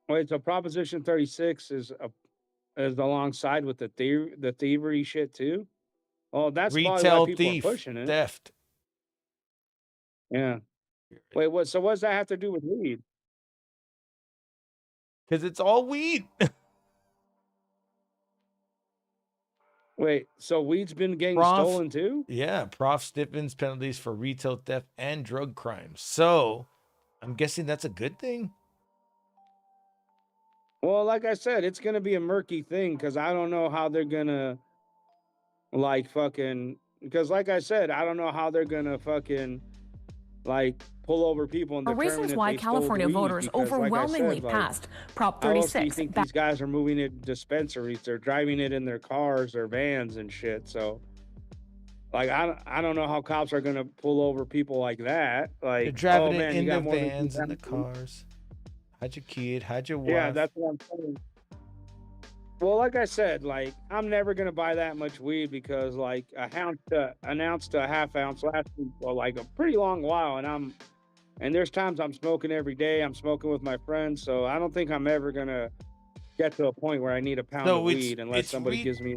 Wait, so Proposition 36 is alongside with the thievery shit too? Oh, that's probably why people are pushing it. Theft. Yeah. Wait, what? So what does that have to do with weed? Because it's all weed. Wait, so weed's been getting stolen too? Yeah, Prof stiffens penalties for retail theft and drug crimes. So, I'm guessing that's a good thing. Well, like I said, it's going to be a murky thing because I don't know how they're going to because like I said, I don't know how they're going to pull over people and determine reasons why California voters overwhelmingly passed Prop 36. How else do you think these guys are moving it to dispensaries? They're driving it in their cars or vans and shit. So, I don't know how cops are going to pull over people like that. Like, they're driving it in their vans and the cars. Hide your kid, hide your wife. Yeah, that's what I'm saying. Well, like I said, I'm never gonna buy that much weed because an ounce to a half ounce lasts me for a pretty long while, and there's times I'm smoking every day. I'm smoking with my friends, so I don't think I'm ever gonna get to a point where I need a pound of weed unless somebody gives me a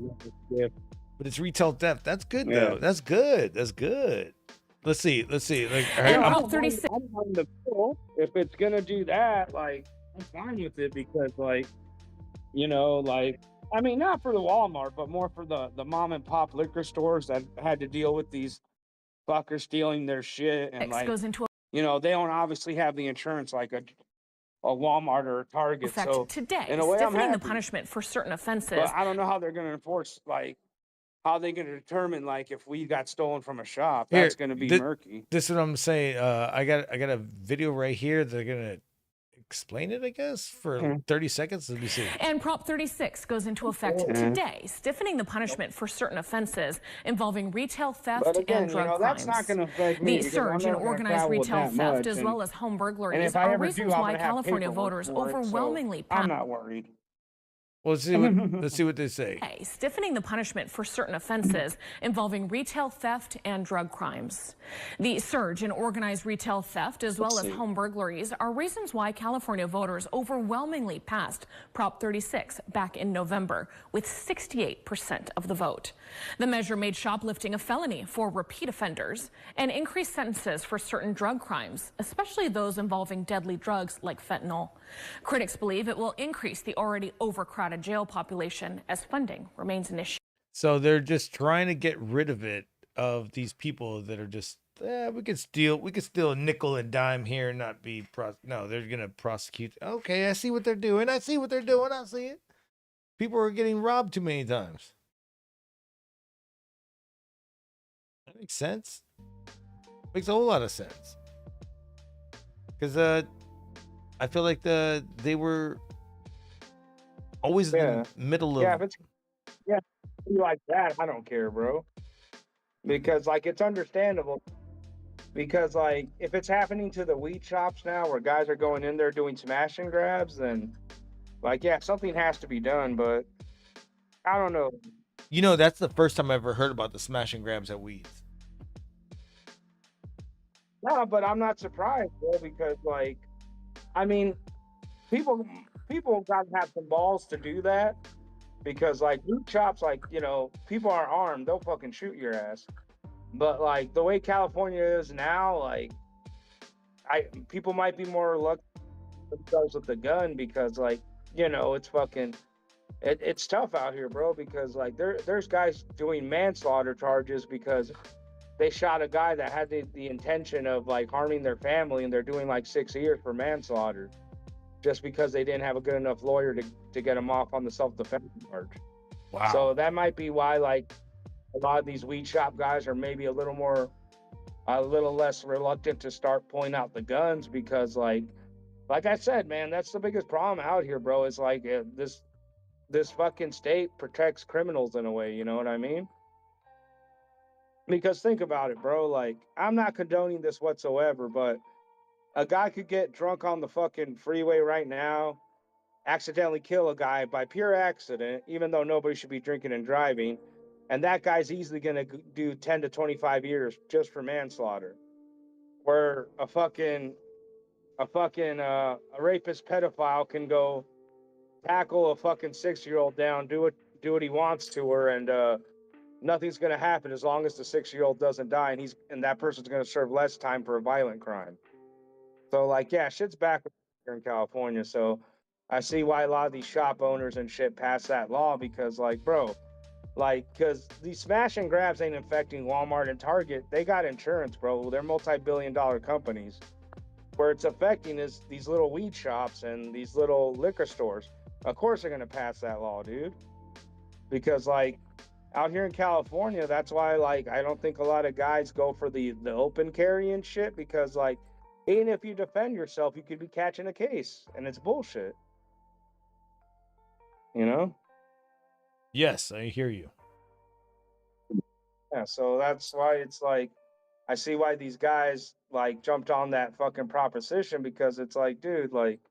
gift. But it's retail theft. That's good though. That's good. Let's see. Like, I don't mind the bill. If it's gonna do that, like, I'm fine with it because, like, you know, like, I mean, not for the Walmart, but more for the mom and pop liquor stores that had to deal with these fuckers stealing their shit, and like, goes into you know, they don't obviously have the insurance like a Walmart or a Target. effect So today, in a way, I'm stiffening the happy. punishment for certain offenses. But I don't know how they're going to enforce, like, how they going to determine, like, if we got stolen from a shop. Here, That's going to be murky. This is what I'm saying. I got a video right here. They're gonna explain it, I guess, for 30 seconds. Let me see. And Prop 36 goes into effect today, stiffening the punishment for certain offenses involving retail theft But again, and drug you know, crimes. that's not going to affect me. The surge in organized retail theft, as well as home burglaries, are reasons why California voters overwhelmingly I'm not worried. Well, let's see what they say. Stiffening the punishment for certain offenses involving retail theft and drug crimes. The surge in organized retail theft, as well as home burglaries, are reasons why California voters overwhelmingly passed Prop 36 back in November, with 68% of the vote. The measure made shoplifting a felony for repeat offenders and increased sentences for certain drug crimes, especially those involving deadly drugs like fentanyl. Critics believe it will increase the already overcrowded jail population as funding remains an issue. So they're just trying to get rid of these people that are just, we could steal a nickel and dime here and not be no, they're gonna prosecute. Okay, I see what they're doing. I see it. People are getting robbed too many times. That makes sense. Makes a whole lot of sense. Because I feel like they were always in the middle of. Yeah, if it's like that, I don't care, bro. Because like it's understandable. Because like if it's happening to the weed shops now, where guys are going in there doing smash and grabs, then like something has to be done. But I don't know. You know, that's the first time I ever heard about the smash and grabs at weeds. No, but I'm not surprised, bro, because like, I mean, people gotta have some balls to do that, because like loot shops, like, you know, people are armed, they'll fucking shoot your ass. But like the way California is now, like, people might be more reluctant themselves with the gun because, like, you know, it's fucking, it's tough out here, bro, because like there's guys doing manslaughter charges because they shot a guy that had the intention of like harming their family, and they're doing like 6 years for manslaughter just because they didn't have a good enough lawyer to get him off on the self-defense charge. Wow. So that might be why like a lot of these weed shop guys are maybe a little less reluctant to start pulling out the guns, because like I said, man, that's the biggest problem out here, bro. Is like this fucking state protects criminals in a way, you know what I mean? Because think about it, bro. Like, I'm not condoning this whatsoever, but a guy could get drunk on the fucking freeway right now, accidentally kill a guy by pure accident, even though nobody should be drinking and driving, and that guy's easily going to do 10 to 25 years just for manslaughter. Where a rapist pedophile can go tackle a fucking 6-year-old down, do what he wants to her, and nothing's going to happen as long as the 6-year-old doesn't die, and that person's going to serve less time for a violent crime. So like, yeah, shit's back here in California. So I see why a lot of these shop owners and shit pass that law, because like, bro, like, because these smash and grabs ain't affecting Walmart and Target. They got insurance, bro. They're multi-billion-dollar companies. Where it's affecting is these little weed shops and these little liquor stores. Of course they're going to pass that law, dude. Because like, out here in California, that's why, like, I don't think a lot of guys go for the open carry and shit, because, like, even if you defend yourself, you could be catching a case, and it's bullshit. You know? Yes, I hear you. Yeah, so that's why it's like, I see why these guys, like, jumped on that fucking proposition, because it's like, dude, like,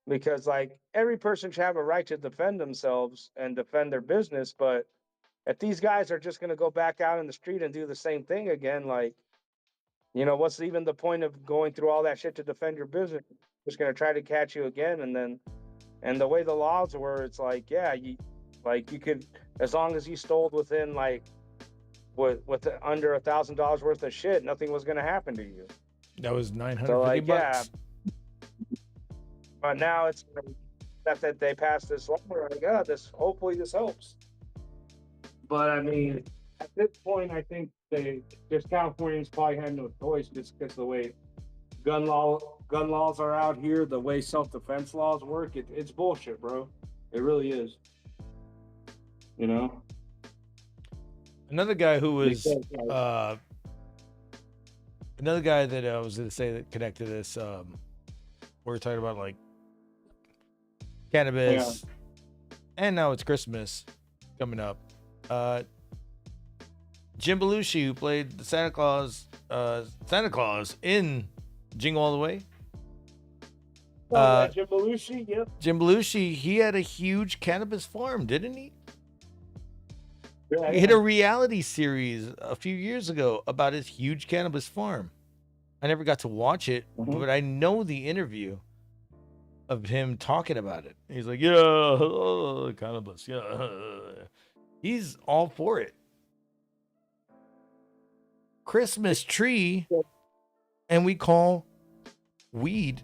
because, like, every person should have a right to defend themselves and defend their business, but if these guys are just going to go back out in the street and do the same thing again, like, you know, what's even the point of going through all that shit to defend your business? Just going to try to catch you again. And the way the laws were, it's like, yeah, you could, as long as you stole within like with under $1,000 worth of shit, nothing was gonna happen to you. That was 950 So like, bucks. yeah. But now it's that they passed this law. We're like, oh, hopefully this helps. But I mean, at this point, I think Californians probably had no choice just because the way gun laws are out here, the way self-defense laws work, it's bullshit, bro. It really is. You know. Another guy who was another guy that I was going to say that connected this. We're talking about like cannabis, and now it's Christmas coming up. Jim Belushi, who played the Santa Claus in Jingle All the Way. Jim Belushi, yep. Jim Belushi, he had a huge cannabis farm, didn't he? Yeah, he had a reality series a few years ago about his huge cannabis farm. I never got to watch it, but I know the interview of him talking about it. He's like, yeah, cannabis, yeah. He's all for it. Christmas tree, and we call weed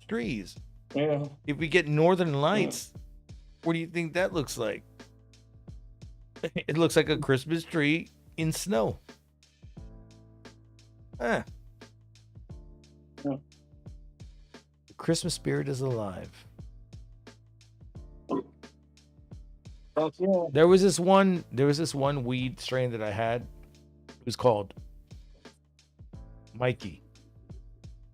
trees. Yeah. If we get northern lights, what do you think that looks like? It looks like a Christmas tree in snow. The Christmas spirit is alive. There was this one weed strain that I had. It was called Mikey.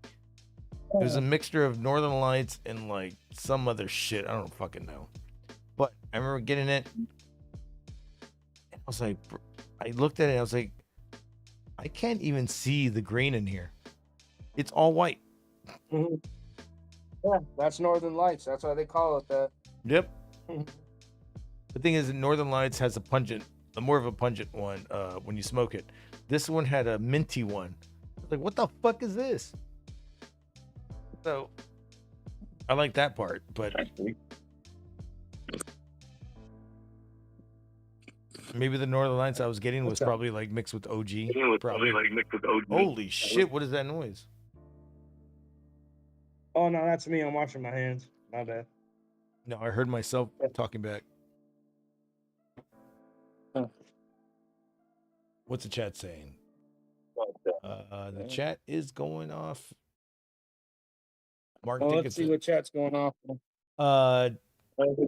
It was a mixture of Northern Lights and like some other shit. I don't fucking know. But I remember getting it. And I was like, I looked at it and I was like, I can't even see the green in here. It's all white. Mm-hmm. Yeah, that's Northern Lights. That's why they call it that. Yep. The thing is, Northern Lights has more of a pungent one when you smoke it. This one had a minty one. I was like, what the fuck is this? So, I like that part, but maybe the Northern Lights I was getting was probably like mixed with OG. Holy shit, what is that noise? Oh, no, that's me. I'm washing my hands. My bad. No, I heard myself talking back. What's the chat saying? The chat is going off. Mark, let's see what chat's going off.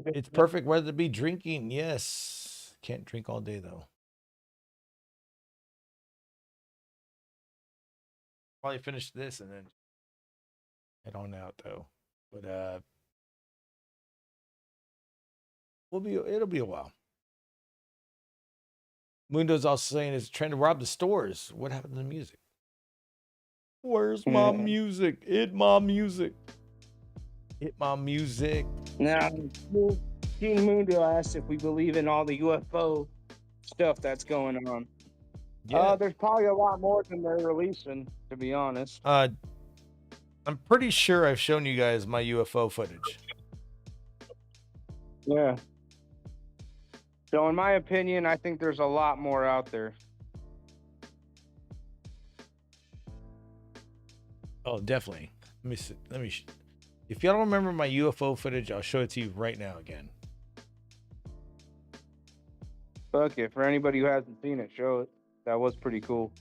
It's perfect weather to be drinking. Yes. Can't drink all day, though. Probably finish this and then head on out, though. But it'll be a while. Mundo's also saying it's trying to rob the stores. What happened to the music? Where's my music? Hit my music. Hit my music. Now, King Mundo asked if we believe in all the UFO stuff that's going on. Yeah. There's probably a lot more than they're releasing, to be honest. I'm pretty sure I've shown you guys my UFO footage. Yeah. So in my opinion, I think there's a lot more out there. Oh, definitely. Let me see. If y'all don't remember my UFO footage, I'll show it to you right now again. Fuck it. For anybody who hasn't seen it, show it. That was pretty cool.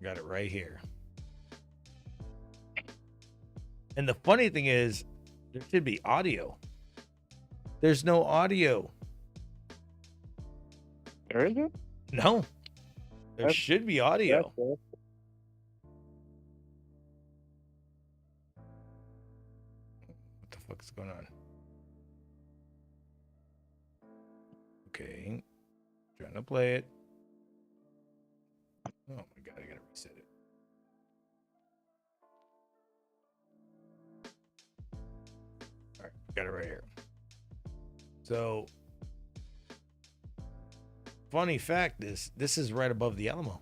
Got it right here. And the funny thing is, there should be audio. There's no audio. There isn't? No. There should be audio. Cool. What the fuck is going on? Okay. Trying to play it. Oh my god, I gotta reset it. Alright, got it right here. So, funny fact is, this is right above the Alamo.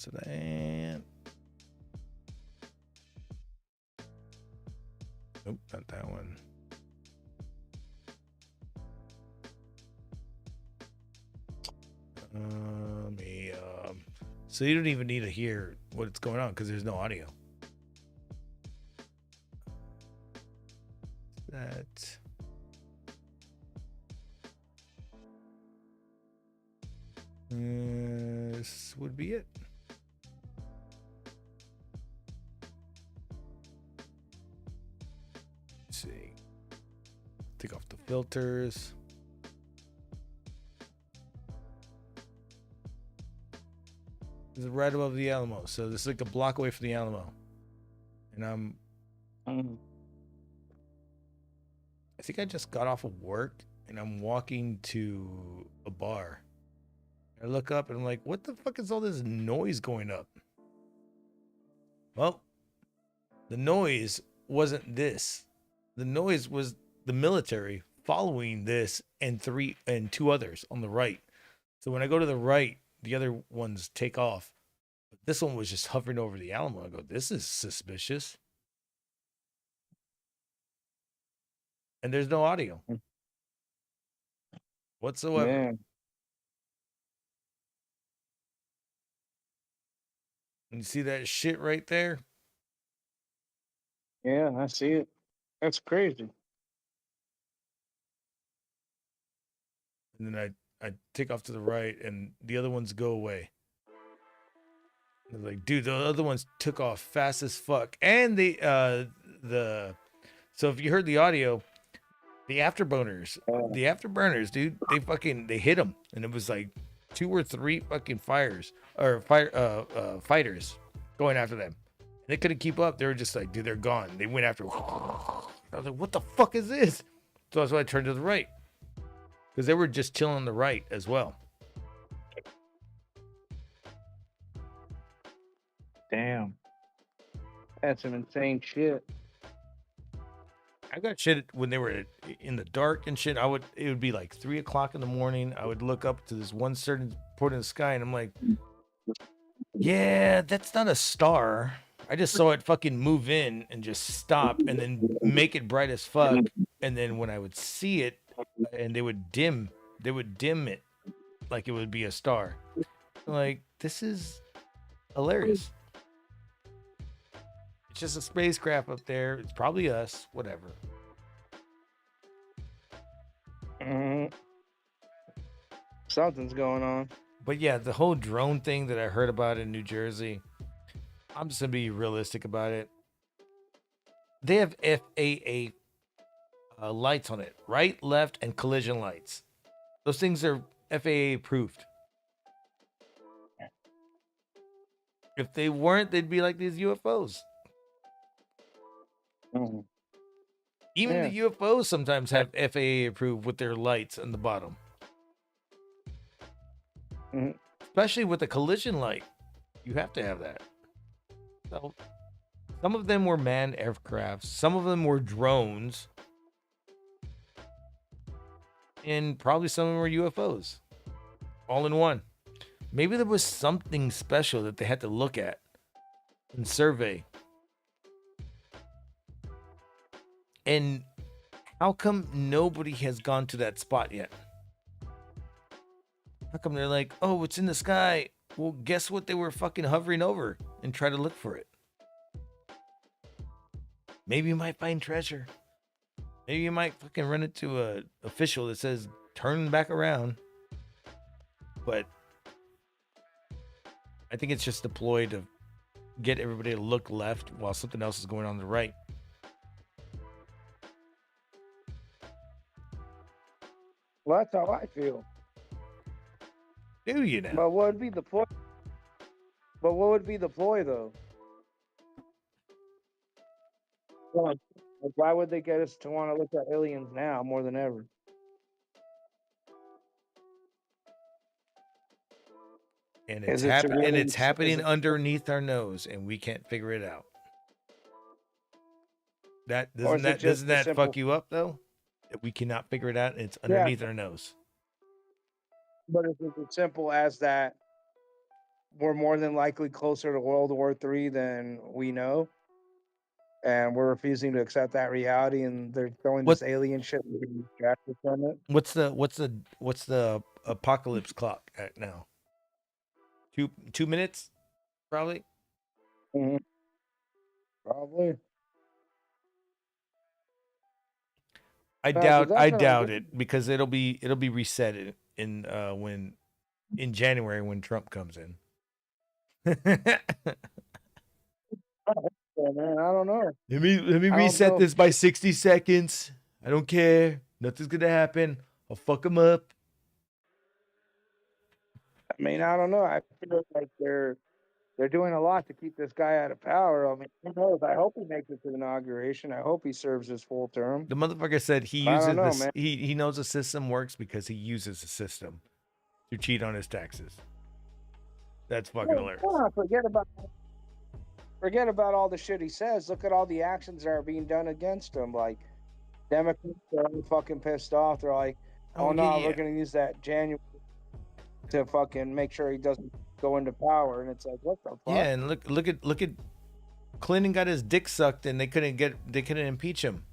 So that. Nope, not that one. So you don't even need to hear what's going on because there's no audio. That. This would be it. Let's see. Take off the filters. This is right above the Alamo. So this is like a block away from the Alamo. And I think I just got off of work and I'm walking to a bar. I look up and I'm like, what the fuck is all this noise going up? Well, the noise wasn't this. The noise was the military following this and two others on the right. So when I go to the right, the other ones take off. But this one was just hovering over the Alamo. I go, this is suspicious. And there's no audio whatsoever. Man. You see that shit right there? Yeah, I see it. That's crazy. And then I take off to the right and the other ones go away. They're like, dude, the other ones took off fast as fuck. And so if you heard the audio, the afterburners, dude, they hit them. And it was like 2 or 3 fucking fighters going after them. And they couldn't keep up. They were just like, dude, they're gone. They went after. I was like, what the fuck is this? So that's why I turned to the right. Because they were just chilling on the right as well. Damn. That's some insane shit. I got shit when they were in the dark and shit. It would be like 3 o'clock in the morning. I would look up to this one certain point in the sky and I'm like, yeah, that's not a star. I just saw it fucking move in and just stop and then make it bright as fuck. And then when I would see it and they would dim it like it would be a star. Like, this is hilarious. It's just a spacecraft up there. It's probably us. Whatever. Something's going on. But yeah, the whole drone thing that I heard about in New Jersey, I'm just going to be realistic about it. They have FAA lights on it. Right, left, and collision lights. Those things are FAA approved. If they weren't, they'd be like these UFOs. Even the UFOs sometimes have FAA approved with their lights on the bottom. Especially with a collision light. You have to have that. So, some of them were manned aircrafts. Some of them were drones. And probably some of them were UFOs. All in one. Maybe there was something special that they had to look at and survey. And how come nobody has gone to that spot yet? How come they're like, oh, it's in the sky? Well, guess what? They were fucking hovering over and try to look for it. Maybe you might find treasure. Maybe you might fucking run into a official that says, turn back around. But I think it's just deployed to get everybody to look left while something else is going on the right. Well, that's how I feel. Do you now? But what would be the ploy? But what would be the ploy, though? Like, why would they get us to want to look at aliens now more than ever? And it's happening underneath our nose, and we can't figure it out. Doesn't that fuck you up though? That we cannot figure it out, and it's underneath our nose. But is it as simple as that? we're more than likely closer to World War III than we know, and we're refusing to accept that reality, and they're throwing What this alien shit we're being distracted from it. what's the apocalypse clock at now? 2 minutes, probably. Mhm. Probably. I No, doubt so I definitely doubt it because it'll be reset in when in January when Trump comes in. Yeah, man, I don't know. Let me I don't reset know. this by 60 seconds. I don't care. Nothing's gonna happen. I'll fuck him up. I mean, I don't know. I feel like they're doing a lot to keep this guy out of power. I mean, who knows? I hope he makes it to the inauguration. I hope he serves his full term. The motherfucker said he I don't uses know, this. man. He knows the system works because he uses the system to cheat on his taxes. That's fucking hilarious. Forget about all the shit he says. Look at all the actions that are being done against him. Like Democrats are all fucking pissed off. They're like, "Oh, no, yeah. we're gonna use that January to fucking make sure he doesn't go into power." And it's like, what the fuck? Yeah, and look at Clinton got his dick sucked and they couldn't impeach him.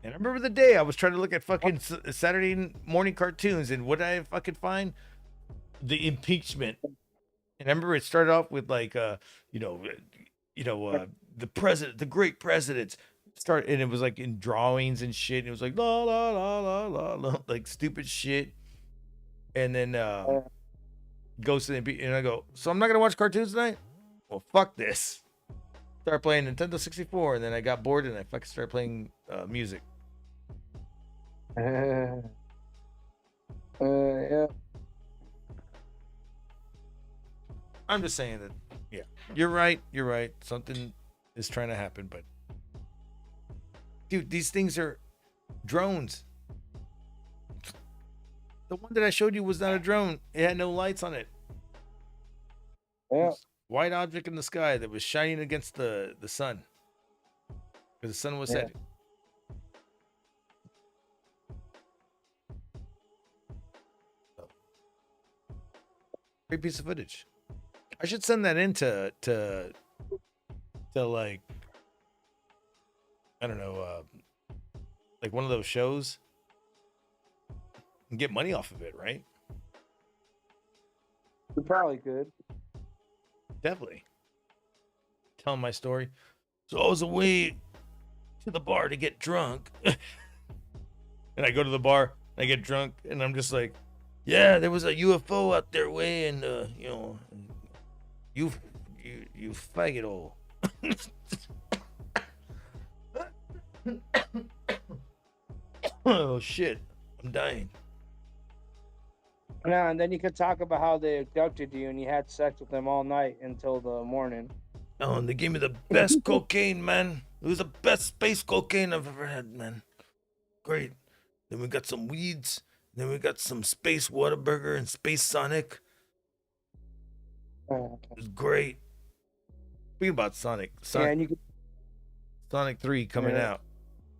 And I remember the day I was trying to look at fucking Saturday morning cartoons, and what did I fucking find? The impeachment. And I remember it started off with like the president, the great presidents and it was like in drawings and shit. And it was like la la la la la la, like stupid shit. And then goes to the impeachment, and I go, so I'm not gonna watch cartoons tonight? Well, fuck this. Start playing Nintendo 64, and then I got bored and I fucking started playing music. Yeah. I'm just saying that, yeah, you're right. Something is trying to happen, but dude, these things are drones. The one that I showed you was not a drone. It had no lights on it. Yeah. White object in the sky that was shining against the sun. Because the sun was setting. Great piece of footage. I should send that in to like, I don't know, like one of those shows and get money off of it, right? You probably could. Definitely. Telling my story. So I was away to the bar to get drunk. And I go to the bar, I get drunk, and I'm just like, yeah, there was a UFO out there way, and you faggot hole. Oh shit, I'm dying. No, and then you could talk about how they abducted you and you had sex with them all night until the morning. Oh, and they gave me the best cocaine, man. It was the best space cocaine I've ever had, man. Great. Then we got some weeds. Then we got some space Whataburger and space Sonic. It was great. Speaking about Sonic, Yeah, and you could, Sonic 3 coming out.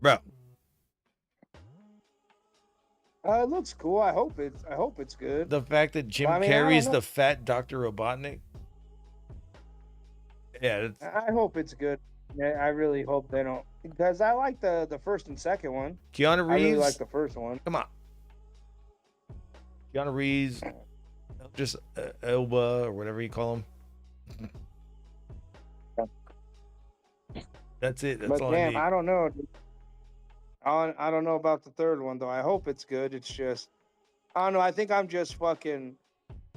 Bro. it looks cool. I hope it's good. The fact that Jim Well, I mean, Carrey's the fat Dr. Robotnik. Yeah, I hope it's good. Yeah, I really hope they don't, because I like the first and second one. Keanu Reeves. I really like the first one. Come on. Keanu Reeves, just Elba or whatever you call him. That's it. That's But all damn, I need. I don't know. I don't know about the third one though. I hope it's good. It's just, I don't know. I think I'm just fucking.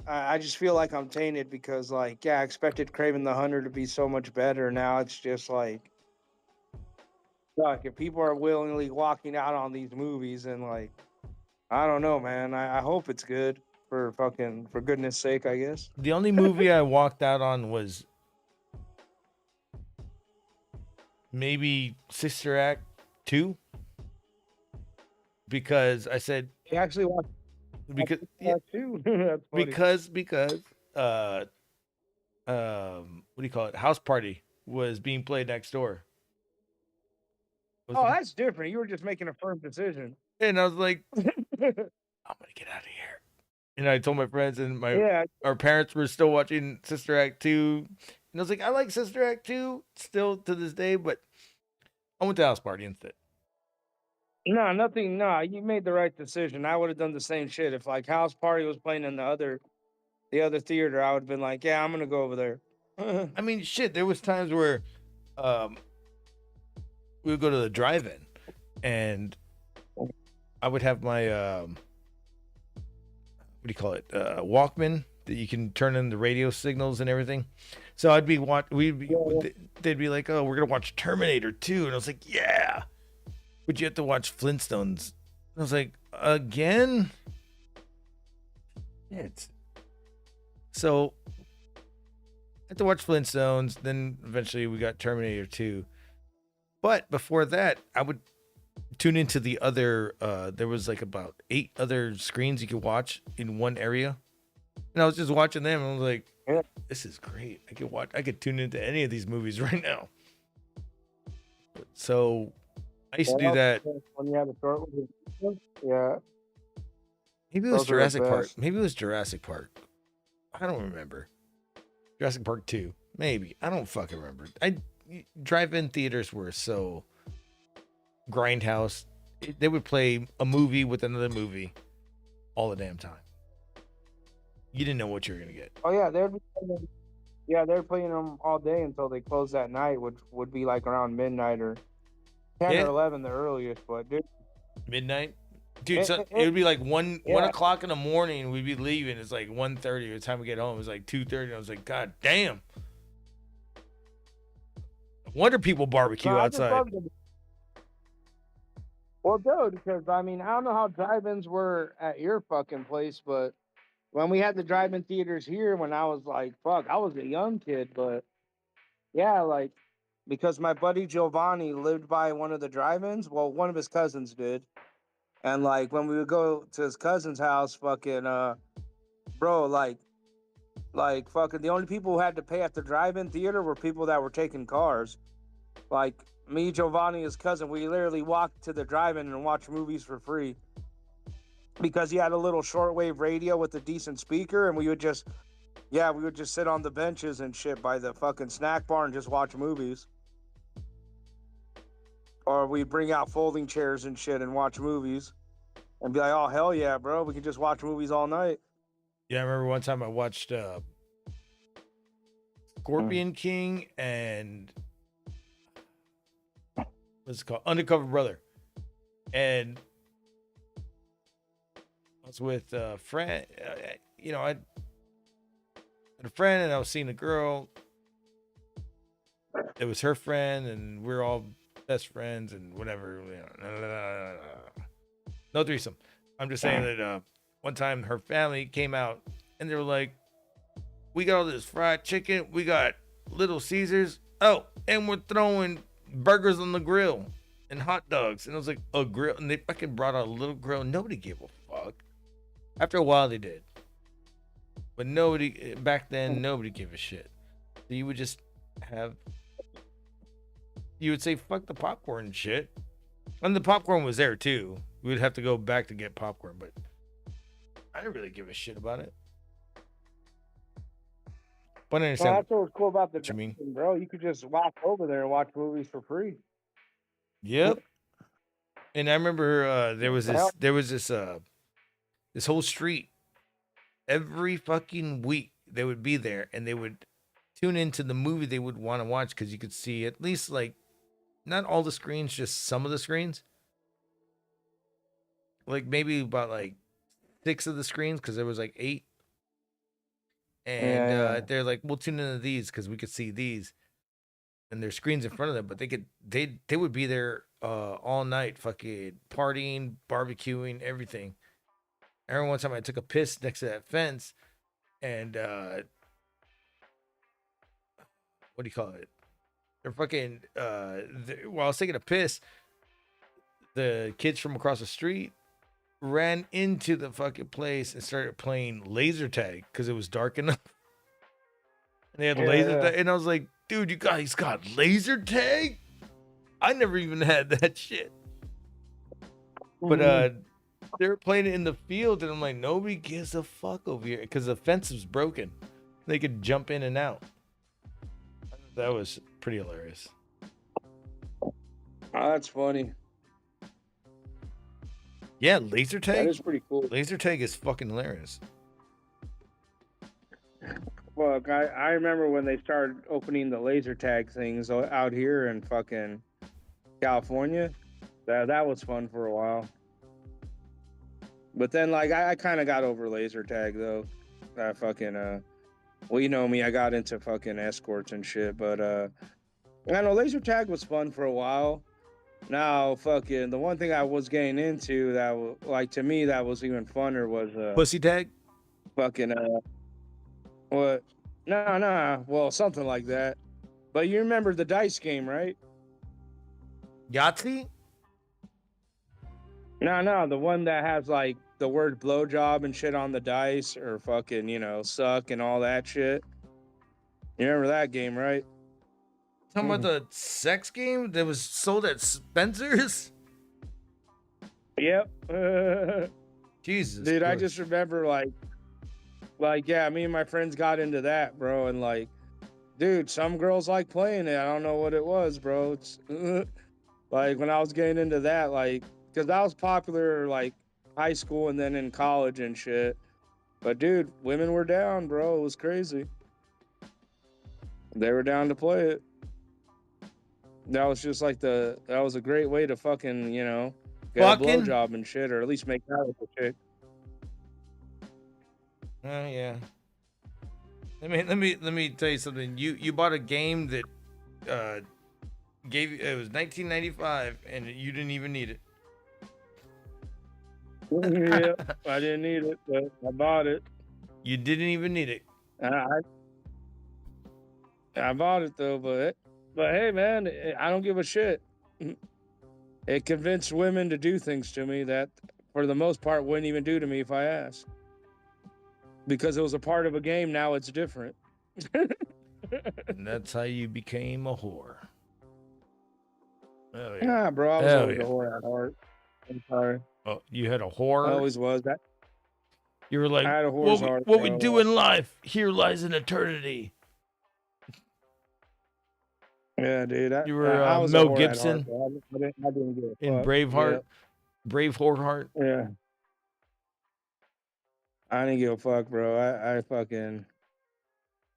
I just feel like I'm tainted because, like, yeah, I expected Craven the Hunter to be so much better. Now it's just like, fuck, if people are willingly walking out on these movies and like, I don't know, man. I hope it's good for goodness sake, I guess. The only movie I walked out on was maybe Sister Act 2, because I said He actually watched because too. because what do you call it? House Party was being played next door. Oh, that's different. You were just making a firm decision. And I was like, I'm gonna get out of here. And I told my friends, and Yeah. our parents were still watching Sister Act 2. And I was like, I like Sister Act 2 still to this day, but I went to House Party instead. No, nothing. No, you made the right decision. I would have done the same shit if like House Party was playing in the other theater. I would have been like, yeah, I'm gonna go over there. I mean, shit. There was times where, we would go to the drive-in, and I would have my what do you call it? Walkman that you can turn in the radio signals and everything. So I'd be they'd be like, oh, we're gonna watch Terminator 2, and I was like, yeah. But you have to watch Flintstones. I was like, again? So I had to watch Flintstones. Then eventually we got Terminator 2. But before that, I would tune into the other. There was like about 8 other screens you could watch in one area, and I was just watching them. And I was like, "This is great. I could tune into any of these movies right now." So I used to do that. When you had a short yeah. Maybe it was Jurassic Park. Maybe it was Jurassic Park. I don't remember. Jurassic Park 2. Maybe. I don't fucking remember. Drive-in theaters were so grindhouse. They would play a movie with another movie all the damn time. You didn't know what you were gonna get. Oh yeah, they're playing them all day until they close that night, which would be like around midnight or 10 or 11, the earliest. But dude, midnight, dude. It would be like 1 o'clock in the morning. We'd be leaving. It's like 1:30. By the time we get home, it was like 2:30. I was like, God damn. No wonder people barbecue outside. Well, dude, because I mean, I don't know how drive-ins were at your fucking place, but when we had the drive-in theaters here, when I was like, fuck, I was a young kid, but yeah, like, because my buddy Giovanni lived by one of the drive-ins. Well, one of his cousins did. And like, when we would go to his cousin's house, fucking, bro, like fucking the only people who had to pay at the drive-in theater were people that were taking cars. Like, me, Giovanni, his cousin, we literally walked to the drive-in and watched movies for free. Because he had a little shortwave radio with a decent speaker, and we would just sit on the benches and shit by the fucking snack bar and just watch movies. Or we'd bring out folding chairs and shit and watch movies. And be like, oh, hell yeah, bro, we can just watch movies all night. Yeah, I remember one time I watched Scorpion King and what's it called? Undercover Brother. And I was with a friend. I had a friend, and I was seeing a girl. It was her friend, and we're all best friends and whatever. No threesome. I'm just saying that one time her family came out, and they were like, we got all this fried chicken. We got Little Caesars. Oh, and we're throwing burgers on the grill and hot dogs. And I was like, a grill? And they fucking brought out a little grill. Nobody gave a fuck. After a while, they did. But back then, nobody gave a shit. So you would just you would say, fuck the popcorn and shit. And the popcorn was there too. We would have to go back to get popcorn, but I didn't really give a shit about it. But I understand. That's what was cool about the what you mean, bro. You could just walk over there and watch movies for free. Yep. And I remember there was this whole street. Every fucking week they would be there, and they would tune into the movie they would want to watch, because you could see at least like not all the screens, just some of the screens. Like maybe about like 6 of the screens, because there was like 8. And they're like, we'll tune into these because we could see these, and there's screens in front of them, but they would be there all night, fucking partying, barbecuing, everything. I remember one time I took a piss next to that fence, and what do you call it? They're fucking while I was taking a piss, the kids from across the street ran into the fucking place and started playing laser tag because it was dark enough. And they had laser tag, and I was like, dude, you guys got laser tag? I never even had that shit. But They were playing it in the field, and I'm like, nobody gives a fuck over here because the fence was broken. They could jump in and out. That was pretty hilarious. Oh, that's funny. Yeah, laser tag. That is pretty cool. Laser tag is fucking hilarious. Look, I remember when they started opening the laser tag things out here in fucking California. That was fun for a while. But then, like, I kind of got over laser tag, though. I fucking, well, you know me, I got into fucking escorts and shit. But, I know laser tag was fun for a while. Now, fucking, the one thing I was getting into that, like, to me, that was even funner was, pussy tag? Fucking, what? No. Well, something like that. But you remember the dice game, right? Yahtzee? No, the one that has like the word blowjob and shit on the dice, or fucking, you know, suck and all that shit. You remember that game, right? Talking about the sex game that was sold at Spencer's? Yep. Jesus. Dude, I Christ. just remember like, yeah, me and my friends got into that, bro. And like, dude, some girls like playing it. I don't know what it was, bro. It's like when I was getting into that, like, because that was popular, like, high school and then in college and shit. But, dude, women were down, bro. It was crazy. They were down to play it. That was just like that was a great way to fucking, you know, get a blowjob and shit, or at least make out with the chick. Oh, yeah. Let me tell you something. You bought a game that gave you, it was $19.95 and you didn't even need it. Yeah, I didn't need it, but I bought it. You didn't even need it. I bought it though, but hey, man, I don't give a shit. It convinced women to do things to me that, for the most part, wouldn't even do to me if I asked. Because it was a part of a game. Now it's different. And that's how you became a whore. Oh, yeah. Nah, bro, I was always a whore at heart. I'm sorry. Oh, you had a whore? I always was. That. You were like, I had a whore's heart, what we bro. do in life, here lies in eternity. Yeah, dude. You were I was a Mel whore at Gibson heart, bro. I didn't give a in fuck. Braveheart. Yeah. Brave whore heart. Yeah. I didn't give a fuck, bro. I fucking.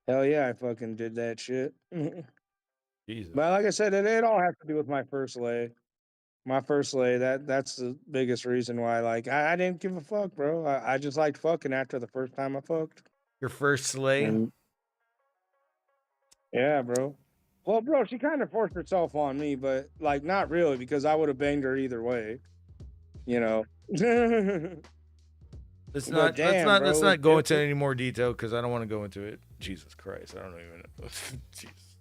Hell yeah, I fucking did that shit. Jesus. But like I said, it all has to do with my first lay. My first lay, that's the biggest reason why. Like, I didn't give a fuck, bro. I just liked fucking after the first time I fucked. Your first slay? Yeah, bro. Well, bro, she kind of forced herself on me, but like not really, because I would have banged her either way. You know. Let's But not bro, go into any more detail because I don't want to go into it. Jesus Christ, I don't even know. Jesus.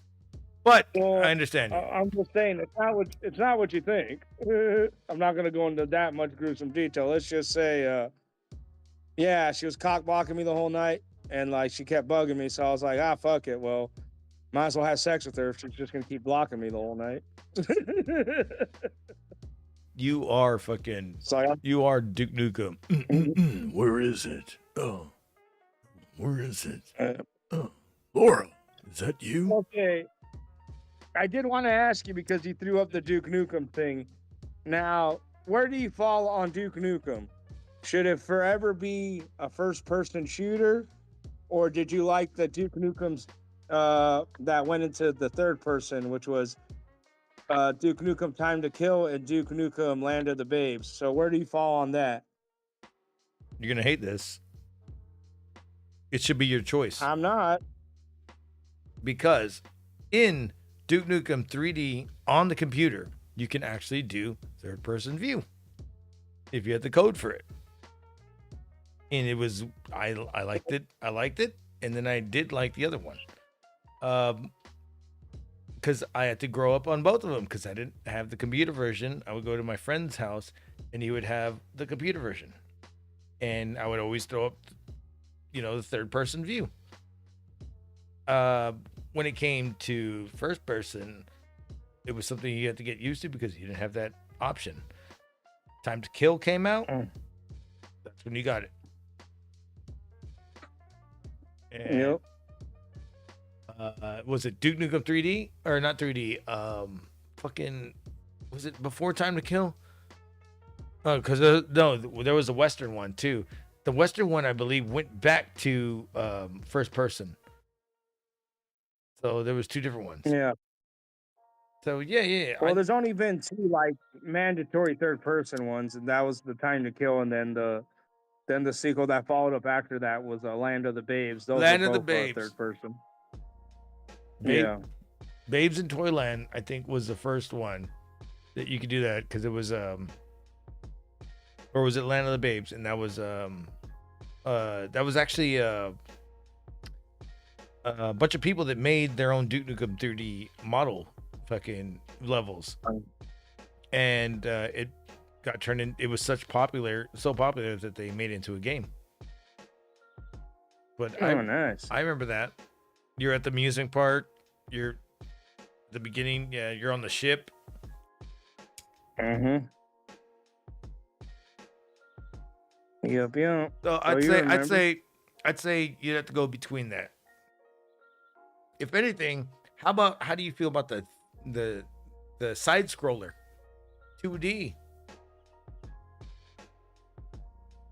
But I understand you. I'm just saying it's not what you think. I'm not gonna go into that much gruesome detail. Let's just say, yeah, she was cock blocking me the whole night, and like she kept bugging me, so I was like, fuck it. Well, might as well have sex with her if she's just gonna keep blocking me the whole night. You are fucking. You are Duke Nukem. Where is it? Oh, where is it? Laura, is that you? Okay. I did want to ask you because you threw up the Duke Nukem thing. Now, where do you fall on Duke Nukem? Should it forever be a first-person shooter, or did you like the Duke Nukems that went into the third person, which was Duke Nukem Time to Kill and Duke Nukem Land of the Babes? So where do you fall on that? You're gonna hate this. It should be your choice. I'm not. Because in Duke Nukem 3D on the computer, you can actually do third-person view if you had the code for it. And it was I liked it. I liked it, and then I did like the other one. Because I had to grow up on both of them because I didn't have the computer version. I would go to my friend's house, and he would have the computer version, and I would always throw up, the third-person view. When it came to first person, it was something you had to get used to because you didn't have that option. Time to Kill came out, That's when you got it. And, Yep. Was it Duke Nukem 3D or not 3D? Fucking, was it before Time to Kill? Oh, because no, there was a Western one too. The Western one, I believe, went back to first person. So there was two different ones. Yeah. So yeah. Well, there's only been two like mandatory third-person ones, and that was the Time to Kill, and then the sequel that followed up after that was Land of the Babes. Those Land were of the both, Babes. third person. Yeah. Babes in Toyland, I think, was the first one that you could do that because it was or was it Land of the Babes? And that was actually a bunch of people that made their own Duke Nukem 3D model fucking levels, and it got turned in. It was so popular that they made it into a game. But nice. I remember that. You're at the amusement park. You're at the beginning. Yeah, you're on the ship. Mm-hmm. Yep. So I'd say you'd have to go between that. If anything, how do you feel about the side scroller 2D?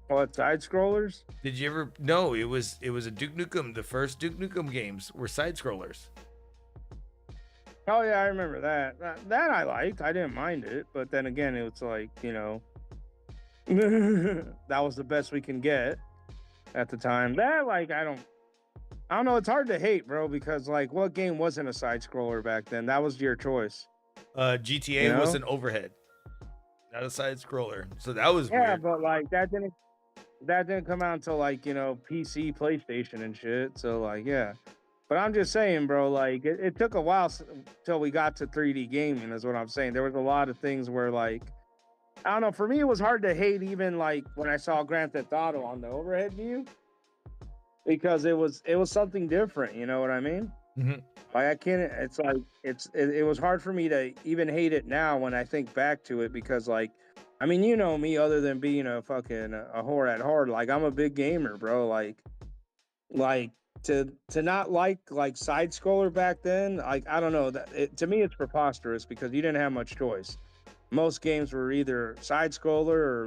What, side scrollers? Did you ever? No, it was a Duke Nukem. The first Duke Nukem games were side scrollers. Oh yeah, I remember that. That I liked. I didn't mind it, but then again, it was like, that was the best we can get at the time. That like I don't know. It's hard to hate, bro, because like what game wasn't a side scroller back then? That was your choice. GTA was an overhead, not a side scroller. So that was weird. But like that didn't come out until like PC, PlayStation, and shit. So like but I'm just saying, bro. Like it took a while till we got to 3D gaming. Is what I'm saying. There was a lot of things where like I don't know. For me, it was hard to hate even like when I saw Grand Theft Auto on the overhead view because it was something different. You know what I mean? Mm-hmm. Like I can't. It's like it was hard for me to even hate it now when I think back to it because like. I mean, you know me, other than being a fucking a whore at heart, like I'm a big gamer, bro. Like to not like side scroller back then, like I don't know. To me, it's preposterous because you didn't have much choice. Most games were either side scroller or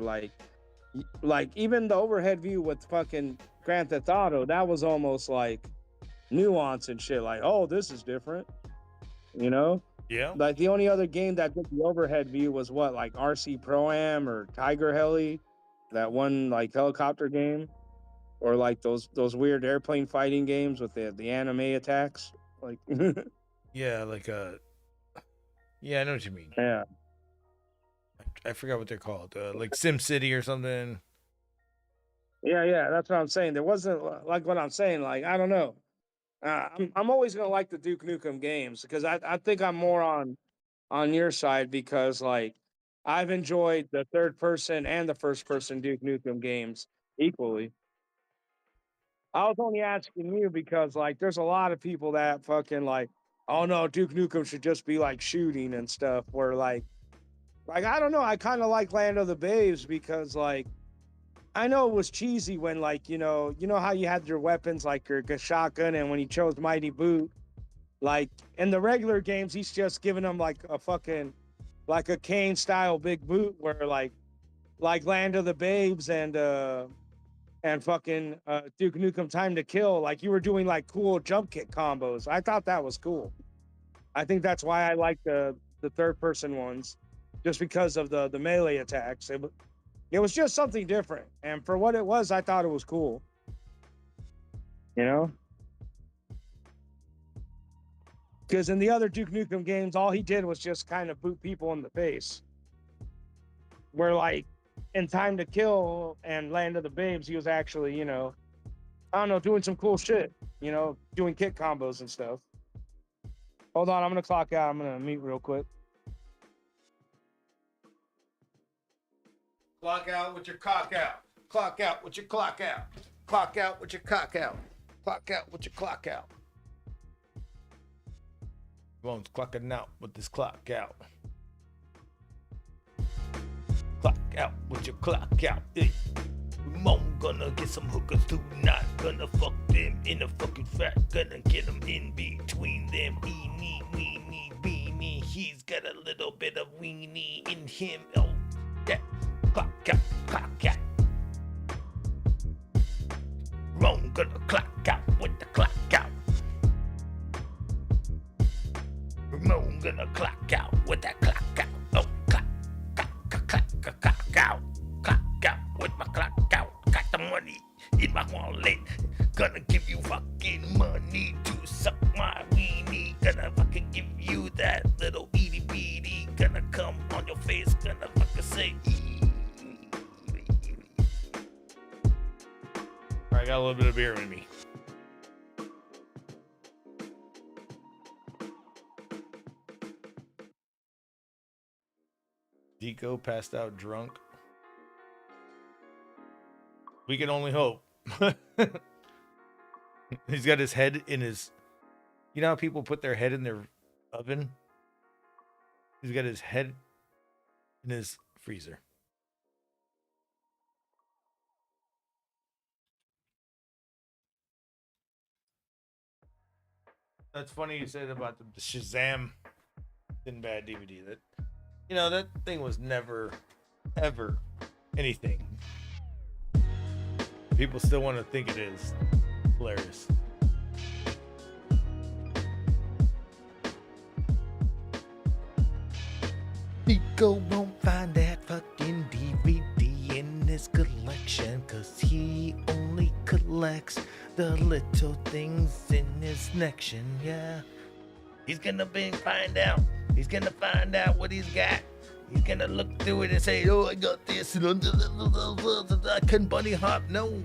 like even the overhead view with fucking Grand Theft Auto, that was almost like nuance and shit. Like, oh, this is different, Yeah. Like the only other game that did the overhead view was what, like RC Pro-Am or Tiger Heli, that one like helicopter game, or like those weird airplane fighting games with the anime attacks. Like, yeah, like yeah, I know what you mean. Yeah. I forgot what they're called, like Sim City or something. Yeah, that's what I'm saying. There wasn't like what I'm saying. Like I don't know. I'm always gonna like the Duke Nukem games because I think I'm more on your side because like I've enjoyed the third person and the first person Duke Nukem games equally. I was only asking you because like there's a lot of people that fucking like, oh no, Duke Nukem should just be like shooting and stuff. Where like I don't know, I kind of like Land of the Babes because like. I know it was cheesy when, like, you know how you had your weapons, like your shotgun, and when he chose Mighty Boot, like, in the regular games, he's just giving them, like, a fucking, like a Kane-style big boot where, like Land of the Babes and fucking Duke Nukem Time to Kill, like, you were doing, like, cool jump kick combos. I thought that was cool. I think that's why I like the third-person ones, just because of the melee attacks. It was just something different. And for what it was, I thought it was cool. Because in the other Duke Nukem games, all he did was just kind of boot people in the face. Where, like, in Time to Kill and Land of the Babes, he was actually, I don't know, doing some cool shit. Doing kick combos and stuff. Hold on, I'm going to clock out. I'm going to mute real quick. Clock out with your cock out. Clock out with your clock out. Clock out with your cock out. Clock out with your clock out. Bones clocking out with this clock out. Clock out with your clock out. Hey. Ramon Gonna get some hookers tonight. Gonna fuck them in the fucking fat. Gonna get them in between them. Eeny, weeny, beanie. He's got a little bit of weenie in him. Oh, yeah. Clock out. Wrong, gonna clock out with the clock out. Ramon gonna clock out with that clock out. Oh, clock out. Clock out with my clock out. Got the money in my wallet. Gonna give you fucking money to suck my weenie. Gonna fucking give you that little itty bitty. Gonna come on your face. Gonna fucking say. I got a little bit of beer in me. Deco passed out drunk. We can only hope. He's got his head in his... You know how people put their head in their oven? He's got his head in his freezer. That's funny you said about the Shazam Sinbad DVD. That, you know, that thing was never, ever anything. People still want to think it is. Hilarious. Nico won't find that fucking DVD in his collection, 'cause he only collects the little things in his section. Yeah, he's gonna find out. He's gonna find out what he's got. He's gonna look through it and say, "Oh, I got this," and I couldn't bunny hop. No.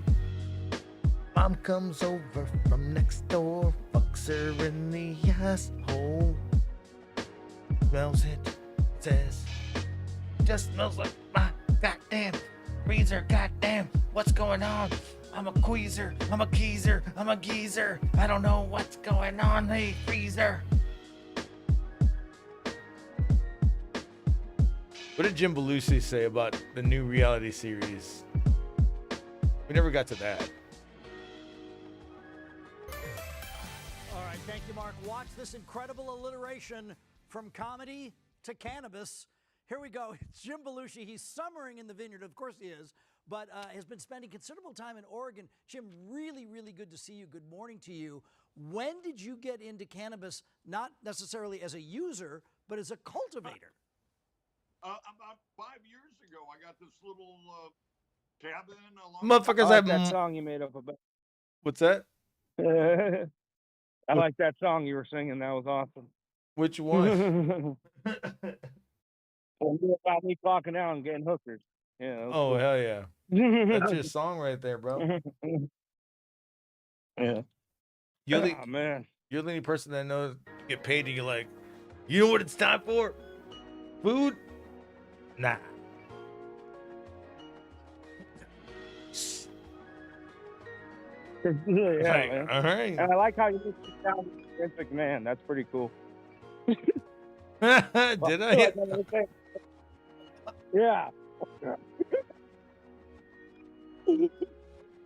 Mom comes over from next door, fucks her in the asshole. Smells it, says, "Just smells like my goddamn freezer. Goddamn, what's going on? I'm a queezer, I'm a geezer, I'm a geezer. I don't know what's going on, hey freezer." What did Jim Belushi say about the new reality series? We never got to that. All right, thank you, Mark. Watch this incredible alliteration from comedy to cannabis. Here we go. It's Jim Belushi. He's summering in the vineyard. Of course he is, but has been spending considerable time in Oregon. Jim, really, really good to see you. Good morning to you. When did you get into cannabis, not necessarily as a user, but as a cultivator? About 5 years ago, I got this little cabin. Motherfuckers I have like that song you made up about. What's that? I like that song you were singing. That was awesome. Which one? About me clocking out and getting hookers. Yeah. Oh, cool. hell yeah. That's your song right there, bro. Yeah. You're the, man. You're the only person that knows you get paid and you're like, you know what it's time for? Food? Nah. Yeah, Like, man. all right. And I like how you just sound Vince McMahon. That's pretty cool. Did I? Yeah.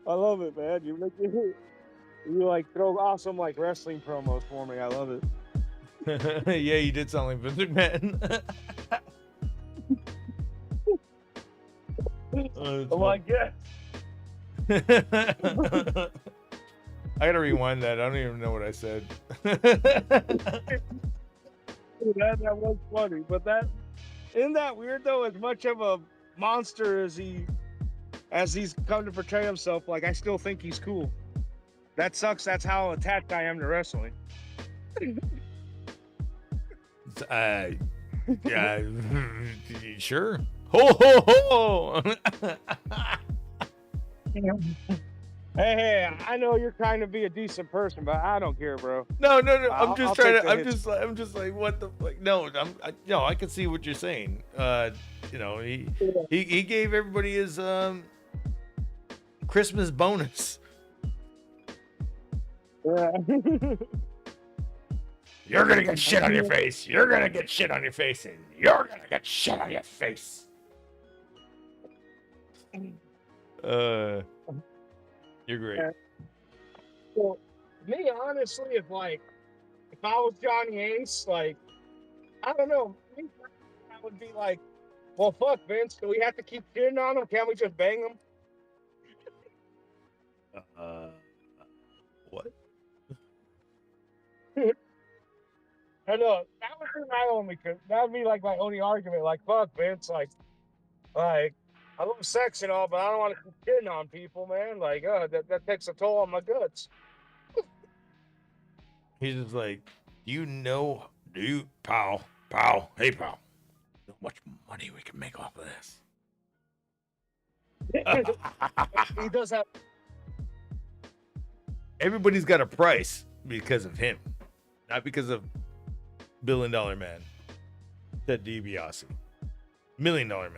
I love it, man. You like throw awesome like wrestling promos for me. I love it. Yeah, you did sound like Vince McMahon. Oh my god. I gotta rewind that. I don't even know what I said. That was funny, but isn't that weird though? As much of a monster as he's come to portray himself, like I still think he's cool. That sucks. That's how attached I am to wrestling. Yeah, sure. Ho ho ho! Hey, I know you're trying to be a decent person, but I don't care, bro. No. I'm just trying to. I'm hits. just like, what the fuck? No, I can see what you're saying. You know, he gave everybody his Christmas bonus. Yeah. You're gonna get shit on your face. You're gonna get shit on your face, and you're gonna get shit on your face. You're great. Yeah. Well, me, honestly, if I was Johnny Ace, like, I don't know, me, I would be like, well, fuck, Vince, do we have to keep shitting on him? Can't we just bang him? What? I know that would be my only. That would be like my only argument. Like, fuck, Vince. I love sex and all, but I don't want to keep shitting on people, man. Like, that takes a toll on my guts. He's just like, pal, hey, pal, how much money we can make off of this? He does have. Everybody's got a price because of him, not because of $1 billion man, Ted DiBiase, $1 million man.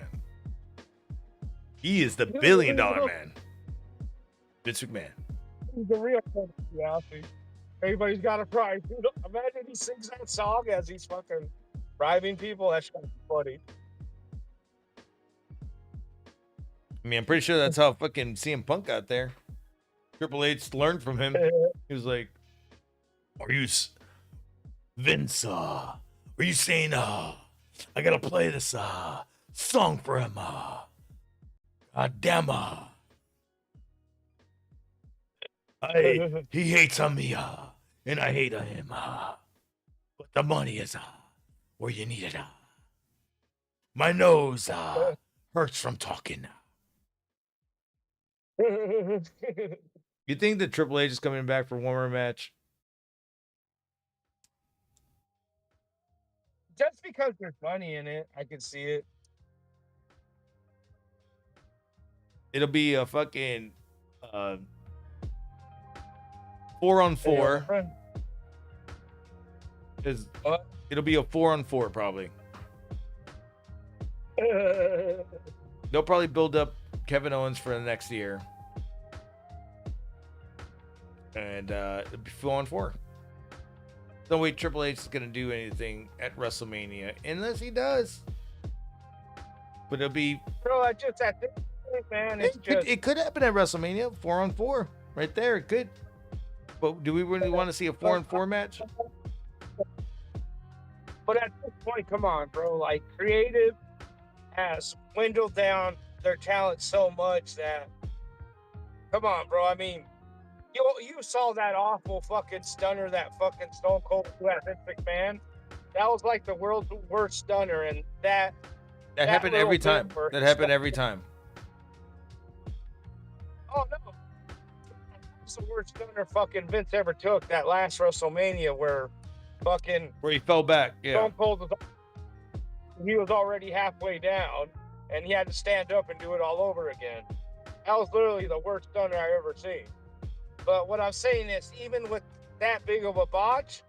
He is the $1 billion man, Vince McMahon. He's the real DiBiase. Everybody's got a price. Dude, imagine he sings that song as he's fucking bribing people. That's funny. I mean, I'm pretty sure that's how fucking CM Punk got there. Triple H learned from him. He was like, "Are you Vince? Are you saying I gotta play this song for him? God damn he hates on me and I hate on him but the money is where you need it my nose hurts from talking." You think that Triple H is coming back for one more match? Just because there's money in it, I can see it. It'll be a fucking 4-on-4. It'll be a 4-on-4 probably. They'll probably build up Kevin Owens for the next year. And it'll be 4-on-4. No way Triple H is going to do anything at WrestleMania unless he does. But it'll be... Bro, I just at this point, man, it could happen at WrestleMania, 4-on-4. Right there, it could. But do we really want to see a 4-on-4 match? But at this point, come on, bro. Like, creative has dwindled down their talent so much that... Come on, bro. I mean... You saw that awful fucking stunner that fucking Stone Cold threw at Vince McMahon. That was like the world's worst stunner, and that happened every time. That happened every time. Oh no, it's the worst stunner fucking Vince ever took. That last WrestleMania where he fell back. Yeah. Stone Cold was already halfway down, and he had to stand up and do it all over again. That was literally the worst stunner I ever seen. But what I'm saying is, even with that big of a botch,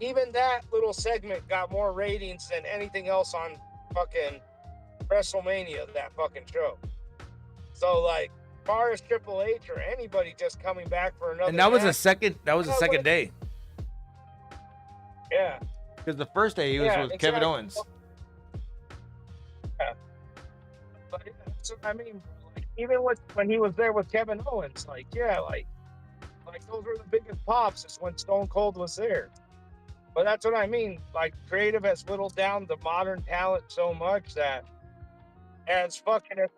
even that little segment got more ratings than anything else on fucking WrestleMania, that fucking show. So, like, as far as Triple H or anybody just coming back for another And that was match, a second day. Yeah. Because the first day he was with Kevin Owens. Yeah. But that's what I mean. Even when he was there with Kevin Owens, like those were the biggest pops is when Stone Cold was there. But that's what I mean. Like, creative has whittled down the modern talent so much that as much as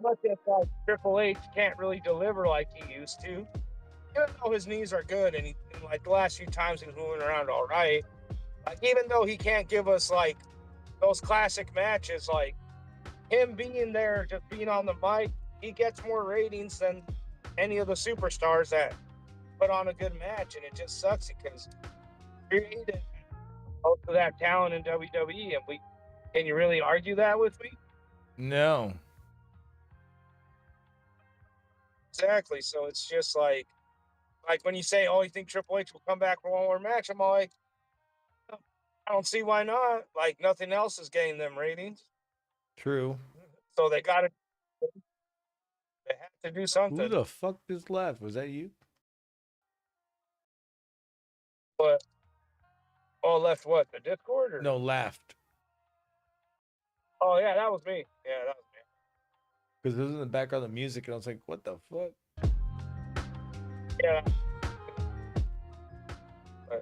like Triple H can't really deliver like he used to, even though his knees are good and like the last few times he was moving around all right, like even though he can't give us like those classic matches, like him being there, just being on the mic, he gets more ratings than any of the superstars that put on a good match, and it just sucks because created most of that talent in WWE, and can you really argue that with me? No. Exactly. So it's just like when you say, "Oh, you think Triple H will come back for one more match?" I'm all like, I don't see why not. Like, nothing else is getting them ratings. True. So they got to. They have to do something. Who the fuck just laughed? Was that you? But left what? The Discord? Or? No, laughed. Oh yeah, that was me. Yeah, that was me. Because it was in the background of the music, and I was like, "What the fuck?" Yeah.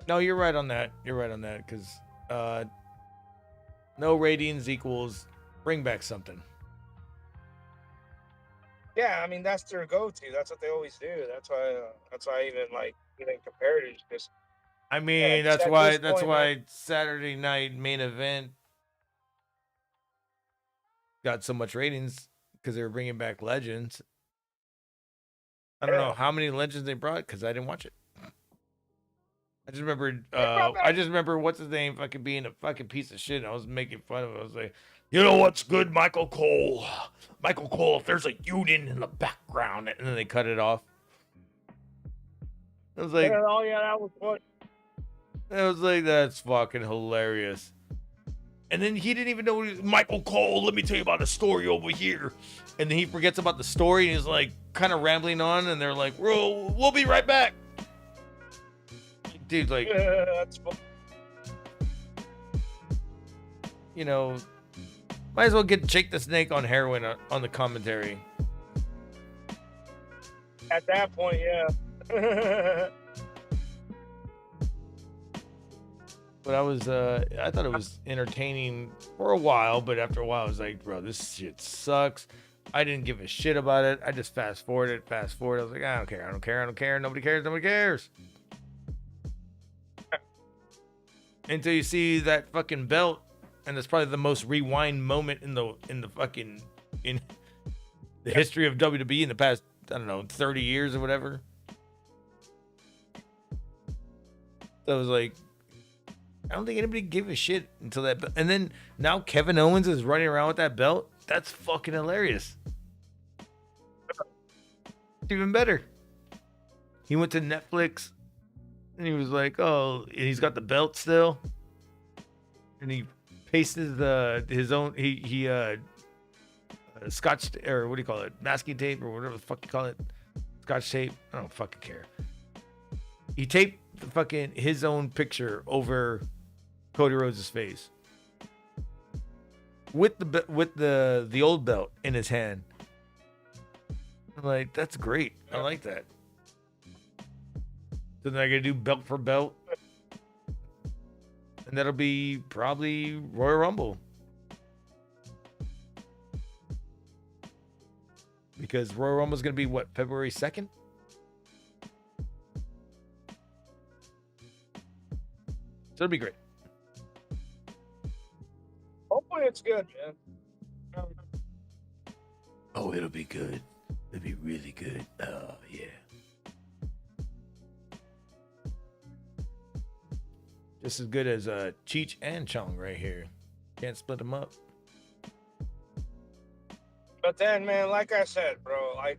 No, you're right on that. You're right on that because no ratings equals bring back something. Yeah, I mean that's their go-to. That's what they always do. That's why. I even like even compared it. It's just. I mean, Yeah, just that's at why. this That's point, why man. Saturday night main event got so much ratings because they were bringing back legends. I don't know how many legends they brought because I didn't watch it. I just remember. What's his name fucking being a fucking piece of shit. And I was making fun of him. I was like, you know what's good, Michael Cole? Michael Cole, if there's a union in the background, and then they cut it off. I was like, Oh yeah, that was what. I was like, that's fucking hilarious. And then he didn't even know Michael Cole. Let me tell you about the story over here. And then he forgets about the story and he's like kind of rambling on. And they're like, we'll be right back. Dude, like, that's fun. You know, might as well get Jake the Snake on heroin on the commentary. At that point, yeah. But I thought it was entertaining for a while, but after a while I was like, bro, this shit sucks. I didn't give a shit about it. I just fast forwarded. I was like, I don't care. Nobody cares. Until you see that fucking belt, and that's probably the most rewind moment in the history of WWE in the past, I don't know, 30 years or whatever. So I was like, I don't think anybody gave a shit until that. And then now Kevin Owens is running around with that belt. That's fucking hilarious. It's even better. He went to Netflix and he was like, oh, and he's got the belt still. And he pasted his own, he scotch, or what do you call it? Masking tape or whatever the fuck you call it. Scotch tape. I don't fucking care. He taped the fucking his own picture over Cody Rhodes' face with the old belt in his hand. I'm like, that's great. I like that. So then I gotta do belt for belt, and that'll be probably Royal Rumble because Royal Rumble is gonna be what, February 2nd? So it'll be great. Hopefully it's good, man. Oh, it'll be good. It'll be really good. Oh, yeah. Just as good as Cheech and Chong right here. Can't split them up. But then, man, like I said, bro, like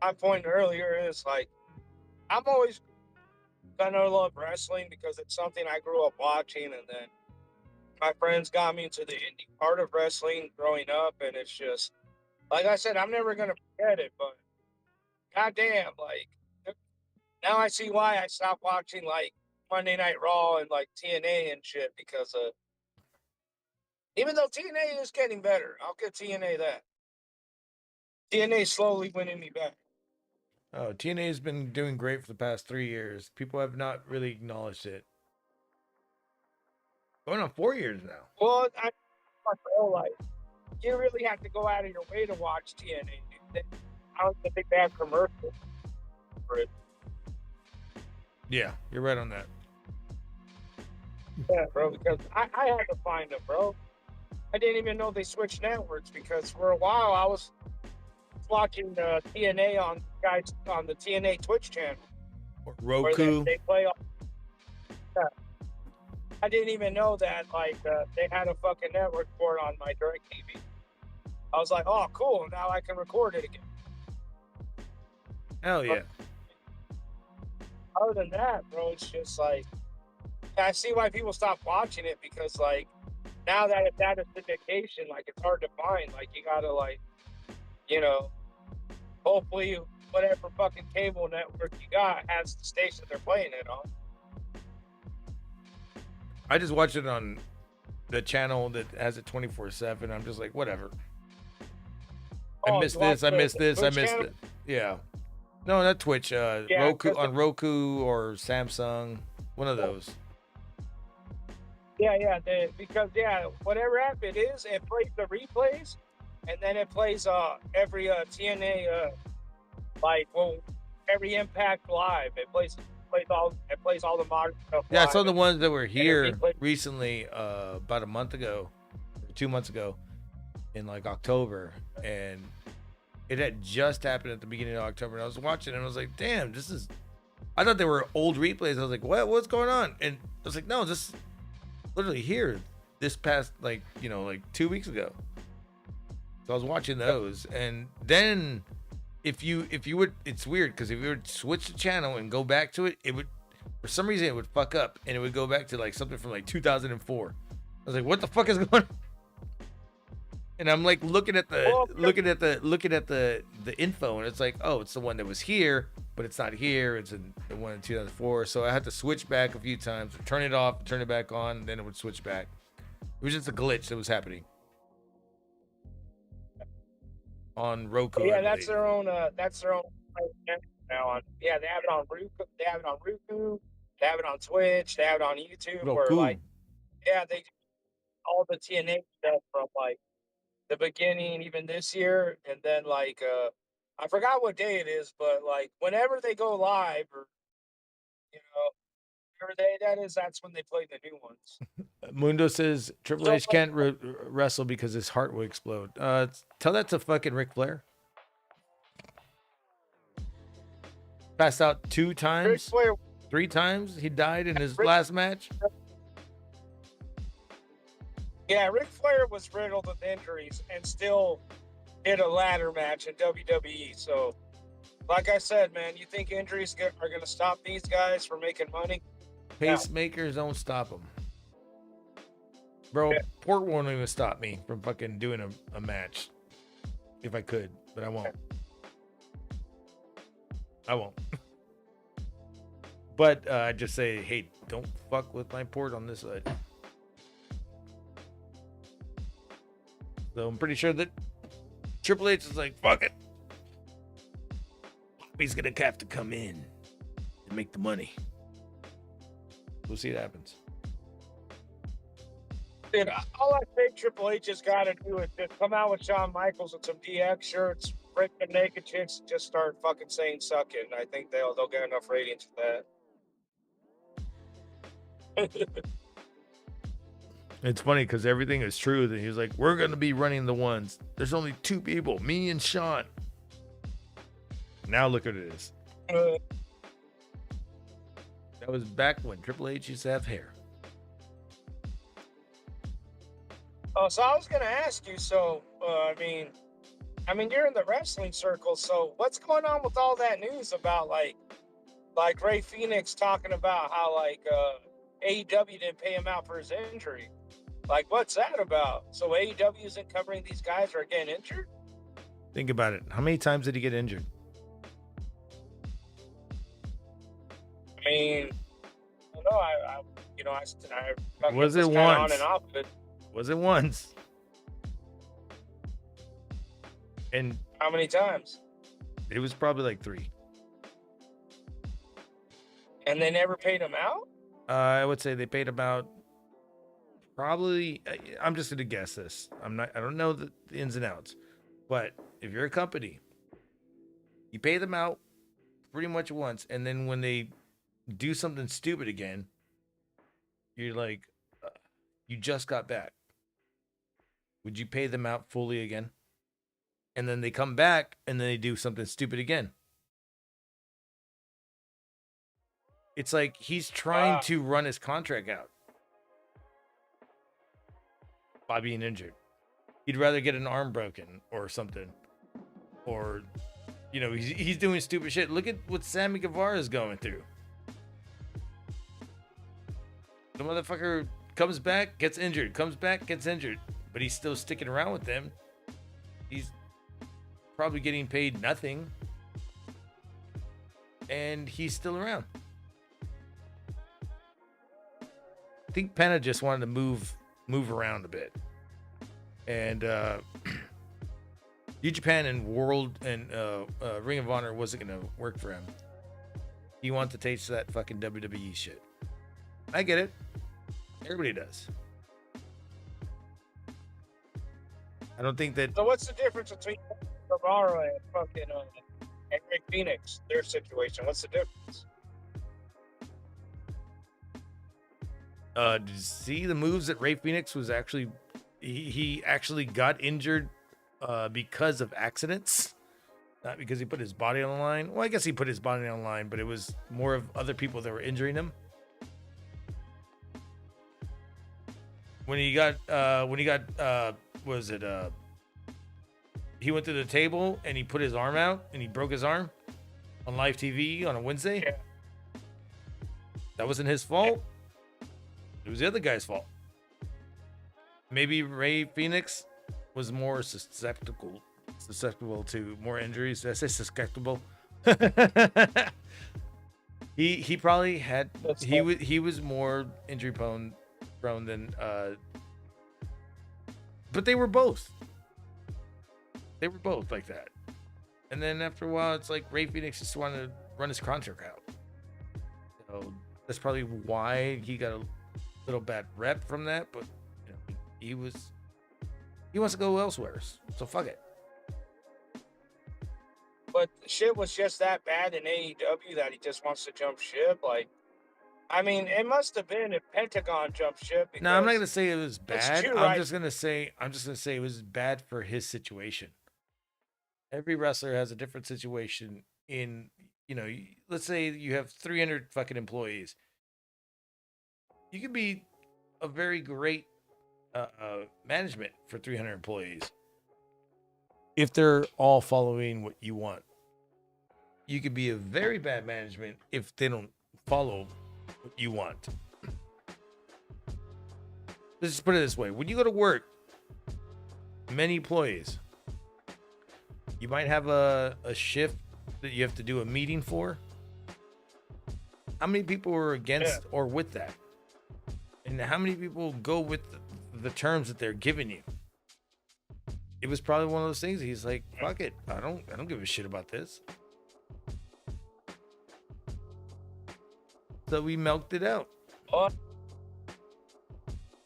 my point earlier is like, I'm always gonna love wrestling because it's something I grew up watching, and then my friends got me into the indie part of wrestling growing up, and it's just, like I said, I'm never gonna forget it, but goddamn, like, now I see why I stopped watching, like, Monday Night Raw and, like, TNA and shit, because even though TNA is getting better, I'll give TNA that. TNA slowly winning me back. Oh, TNA has been doing great for the past 3 years. People have not really acknowledged it. Going on 4 years now. Well, I feel like you really have to go out of your way to watch TNA. Dude. I don't think they have commercials for it. Yeah, you're right on that. Yeah, bro, because I had to find them, bro. I didn't even know they switched networks because for a while I was watching TNA on the TNA Twitch channel. Or Roku. They play all. Yeah. I didn't even know that they had a fucking network for it on my DirecTV. I was like, oh, cool. Now I can record it again. Hell yeah. But other than that, bro, it's just like, I see why people stop watching it because, like, now that it's out of syndication, like, it's hard to find. Like, you gotta, like, you know, hopefully whatever fucking cable network you got has the station they're playing it on. I just watch it on the channel that has it 24/7. I'm just like, whatever. I missed this. I missed it. Yeah. No, not Twitch. Yeah, Roku 'cause on Roku or Samsung. One of those. Yeah, because whatever app it is, it plays the replays, and then it plays every TNA every Impact Live. It plays all the modern stuff. Yeah, I live, saw the and- ones that were and it here replays- recently, about a month ago, or 2 months ago, in like October, and it had just happened at the beginning of October. And I was watching, and I was like, "Damn, this is." I thought they were old replays. I was like, "What? What's going on?" And I was like, "No, this is literally here this past like 2 weeks ago." So I was watching those, and then if you would, it's weird because if you would switch the channel and go back to it, it would, for some reason, it would fuck up and it would go back to like something from like 2004. I was like, "What the fuck is going on?" And I'm like looking at the info, and it's like, "Oh, it's the one that was here, but it's not here. It's the one in 2004." So I had to switch back a few times, turn it off, turn it back on, and then it would switch back. It was just a glitch that was happening on Roku. Yeah, I that's believe. their own. That's their own now on. Yeah, they have it on Roku. They have it on Roku. They have it on Twitch. They have it on YouTube. Where Roku. like, they do all the TNA stuff from like the beginning, even this year, and then like I forgot what day it is, but like whenever they go live or whatever day that is, that's when they play the new ones. Mundo says Triple H can't wrestle because his heart will explode. Tell that to fucking Ric Flair. Passed out 2 times, 3 times. He died in his last match. Yeah, Ric Flair was riddled with injuries and still did a ladder match in WWE. So, like I said, man, you think injuries are going to stop these guys from making money? Pacemakers don't stop him. Bro, Port won't even stop me from fucking doing a match. If I could, but I won't. I won't. But I just say, hey, don't fuck with my Port on this side. So I'm pretty sure that Triple H is like, fuck it. He's gonna have to come in and make the money. We'll see what happens. Dude, all I think Triple H has got to do is just come out with Shawn Michaels and some DX shirts, break the naked chicks, and just start fucking saying "suck it." And I think they'll get enough ratings for that. It's funny because everything is true. That he was like, we're gonna be running the ones. There's only 2 people, me and Sean. Now look at it is. That was back when Triple H used to have hair. Oh, so I was gonna ask you. So, I mean, you're in the wrestling circle. So, what's going on with all that news about like Ray Phoenix talking about how like AEW didn't pay him out for his injury? Like, what's that about? So AEW isn't covering these guys who are getting injured? Think about it. How many times did he get injured? I mean, I don't know. I Was it kinda once? on and off, but Was it once? And how many times? it was probably like 3. And they never paid him out? I would say they paid about probably. I'm just gonna guess this. I don't know the ins and outs, but if you're a company, you pay them out pretty much once, and then when they do something stupid again, you're like, you just got back. Would you pay them out fully again? And then they come back and then they do something stupid again. It's like he's trying to run his contract out by being injured. He'd rather get an arm broken or something. Or, he's doing stupid shit. Look at what Sammy Guevara is going through. The motherfucker comes back, gets injured, comes back, gets injured, but he's still sticking around with them. He's probably getting paid nothing, and he's still around. I think Pena just wanted to move around a bit, and New Japan and World and Ring of Honor wasn't gonna work for him. He wanted to taste that fucking WWE shit. I get it. Everybody does. I don't think that. So what's the difference between Kumar and fucking and Ray Phoenix? Their situation. What's the difference? Did you see the moves that Ray Phoenix was actually? He actually got injured because of accidents, not because he put his body on the line. Well, I guess he put his body on the line, but it was more of other people that were injuring him. When he got was it he went to the table and he put his arm out and he broke his arm on live TV on a Wednesday. Yeah. That wasn't his fault. It was the other guy's fault. Maybe Ray Phoenix was more susceptible to more injuries. Did I say susceptible? he probably had he was more injury prone than but they were both like that. And then after a while it's like Ray Phoenix just wanted to run his contract out. So that's probably why he got a little bad rep from that, but you know, he wants to go elsewhere, so fuck it. But shit was just that bad in AEW that he just wants to jump ship. Like, I mean, it must have been if Pentagon jumped ship. No, I'm not gonna say it was bad. True, I'm right? just gonna say it was bad for his situation. Every wrestler has a different situation. In let's say you have 300 fucking employees. You could be a very great management for 300 employees if they're all following what you want. You could be a very bad management if they don't follow what you want. Let's just put it this way. When you go to work, many employees, you might have a shift that you have to do a meeting for. How many people are against or with that? And how many people go with the terms that they're giving you? It was probably one of those things. He's like, fuck it. I don't give a shit about this. So we milked it out.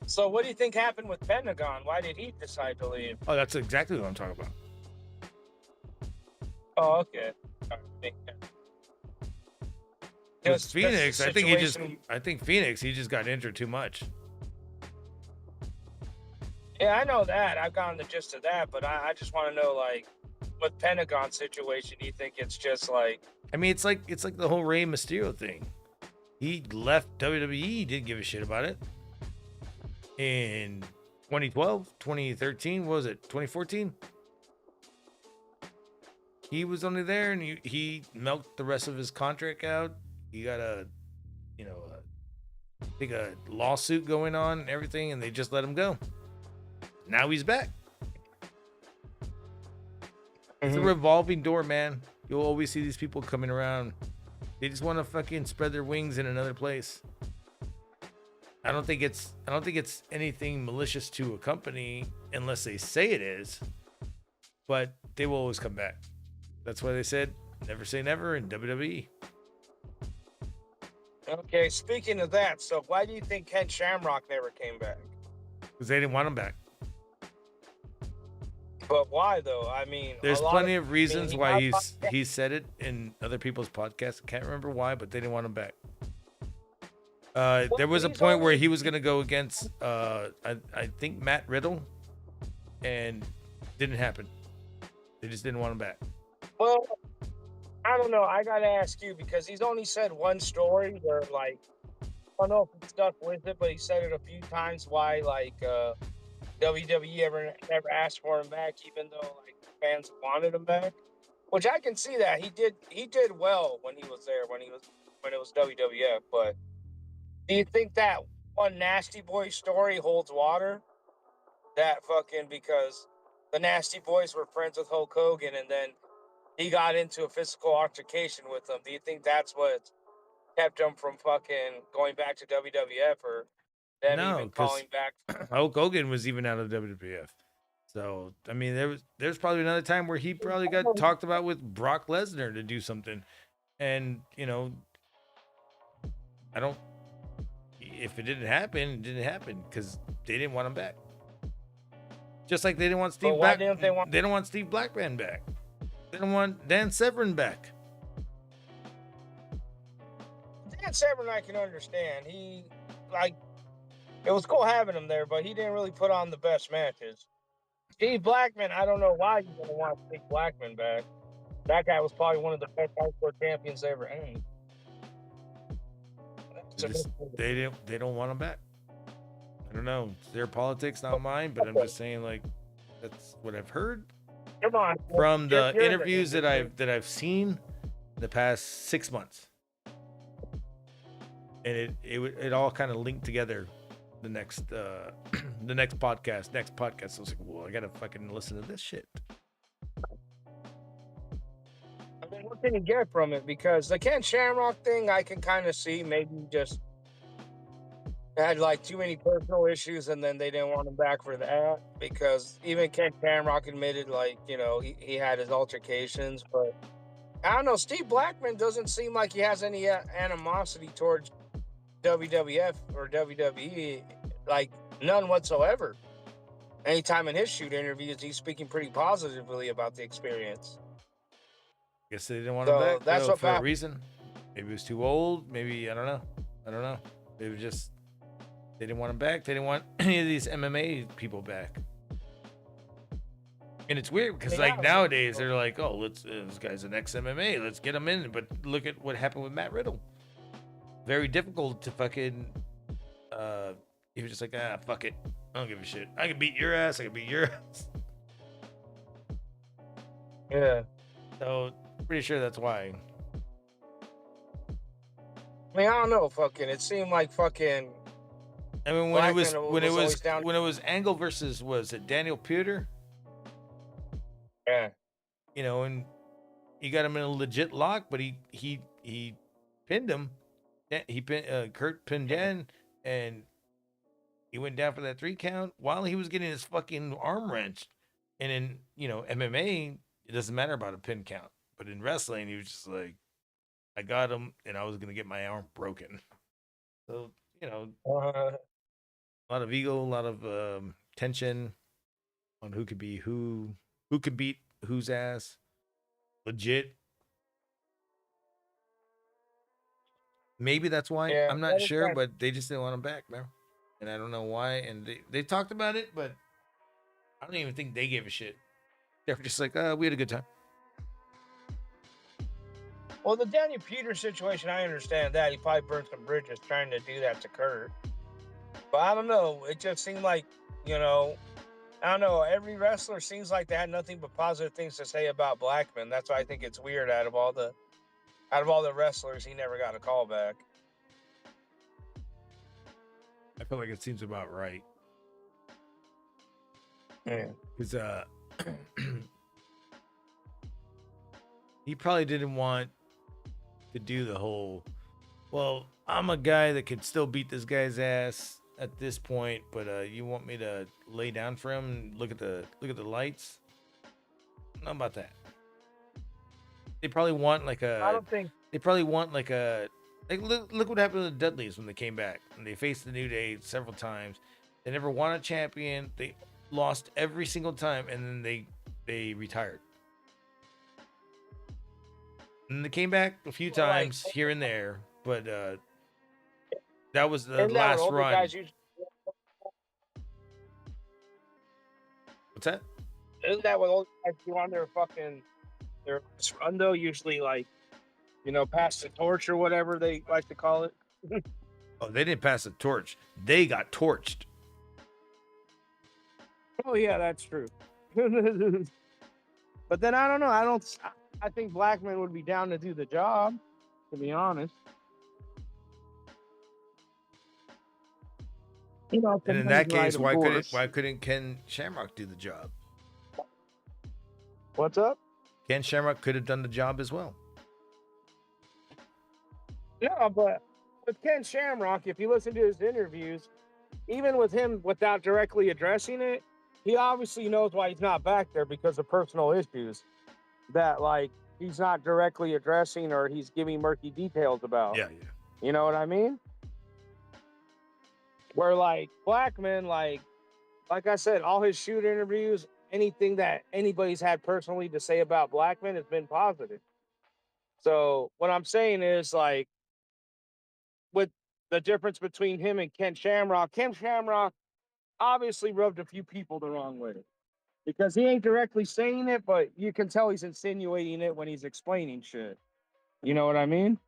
So what do you think happened with Pentagon? Why did he decide to leave? Oh, that's exactly what I'm talking about. Oh, okay. With Phoenix, I think Phoenix, he just got injured too much. Yeah, I know that. I've gotten the gist of that, but I just want to know, like, with Pentagon situation, do you think it's just like? I mean, it's like the whole Rey Mysterio thing. He left WWE, didn't give a shit about it. In 2012, 2013, what was it? 2014? He was only there and he milked the rest of his contract out. He got a lawsuit going on and everything, and they just let him go. Now he's back. It's a revolving door, man. You'll always see these people coming around. They just want to fucking spread their wings in another place. I don't think it's anything malicious to a company unless they say it is, but they will always come back. That's why they said never say never in WWE. Okay, speaking of that, so why do you think Ken Shamrock never came back? Because they didn't want him back. But why though? I mean, there's plenty of reasons why he said it in other people's podcasts. I can't remember why, but they didn't want him back. There was a point where he was going to go against, I think, Matt Riddle, and didn't happen. They just didn't want him back. Well, I don't know. I got to ask you because he's only said one story where, like, I don't know if he stuck with it, but he said it a few times why, like, WWE never asked for him back, even though, like, fans wanted him back. Which I can see that. He did well when he was there, when it was WWF, but do you think that one Nasty Boy story holds water? That fucking because the Nasty Boys were friends with Hulk Hogan and then he got into a physical altercation with them. Do you think that's what kept him from fucking going back to WWF or them even calling back? Hulk Hogan was even out of WWF. So I mean, there's probably another time where he probably got talked about with Brock Lesnar to do something, and you know, I don't. If it didn't happen, it didn't happen because they didn't want him back. Just like they didn't want Steve Black. They don't want Steve Blackman back. They don't want Dan Severn back. Dan Severn, I can understand. He, like, it was cool having him there, but he didn't really put on the best matches. Steve Blackman, I don't know why you don't want Steve Blackman back. That guy was probably one of the best hardcore champions they ever had. They don't want him back. I don't know. It's their politics, not mine. But I'm just saying, like, that's what I've heard. Come on. From the interviews that I've seen the past 6 months, and it all kind of linked together. The next podcast. I was like, well, I gotta fucking listen to this shit. I mean, what can you get from it? Because the Ken Shamrock thing, I can kind of see maybe just had like too many personal issues, and then they didn't want him back for that. Because even Ken Shamrock admitted, like, you know, he had his altercations, but I don't know. Steve Blackman doesn't seem like he has any animosity towards WWF or WWE, like none whatsoever. Anytime in his shoot interviews, he's speaking pretty positively about the experience. Guess they didn't want him back. That's what for a reason. Maybe he was too old. Maybe I don't know. Maybe just they didn't want him back. They didn't want any of these MMA people back. And it's weird because like nowadays they're like, oh, this guy's an ex-MMA. Let's get him in. But look at what happened with Matt Riddle. Very difficult to fucking. He was just like, fuck it. I don't give a shit. I can beat your ass. I can beat your ass. Yeah. So pretty sure that's why. I mean, I don't know. Fucking, it seemed like fucking. I mean, when it was Angle versus was it Daniel Puder? Yeah. You know, and he got him in a legit lock, but he pinned him. He pinned Kurt pinned Dan, and he went down for that 3 count while he was getting his fucking arm wrenched. And in, you know, MMA, it doesn't matter about a pin count, but in wrestling, he was just like, I got him, and I was gonna get my arm broken. So you know, a lot of ego, a lot of tension on who could be who could beat whose ass. Legit. Maybe that's why. Yeah, I'm not sure, but they just didn't want him back, man. And I don't know why. And they talked about it, but I don't even think they gave a shit. They were just like, we had a good time. Well, the Daniel Puder situation, I understand that. He probably burned some bridges trying to do that to Kurt. But I don't know. It just seemed like, you know, I don't know. Every wrestler seems like they had nothing but positive things to say about Blackman. That's why I think it's weird. Out of all the wrestlers, he never got a call back. I feel like it seems about right. Yeah. Because he probably didn't want to do the whole, well, I'm a guy that could still beat this guy's ass at this point, but you want me to lay down for him and look at the lights? Not about that. They probably want like a. I don't think. They probably want like a. Like look what happened to the Dudleys when they came back and they faced the New Day several times. They never won a champion. They lost every single time, and then they retired. And they came back a few times here and there, but that was the last run. What's that? Isn't that what old guys do on their run though? Usually, like, you know, pass the torch or whatever they like to call it. Oh, they didn't pass the torch. They got torched. Oh yeah, that's true. But then I don't know. I think Blackman would be down to do the job, to be honest. You know, and in that case, why couldn't Ken Shamrock do the job? What's up? Ken Shamrock could have done the job as well. Yeah, but with Ken Shamrock, if you listen to his interviews, even with him without directly addressing it, he obviously knows why he's not back there because of personal issues that like he's not directly addressing or he's giving murky details about. Yeah. You know what I mean? Where like Blackman, like I said, all his shoot interviews, anything that anybody's had personally to say about Blackman has been positive. So what I'm saying is like with the difference between him and Ken Shamrock obviously rubbed a few people the wrong way because he ain't directly saying it, but you can tell he's insinuating it when he's explaining shit. You know what I mean?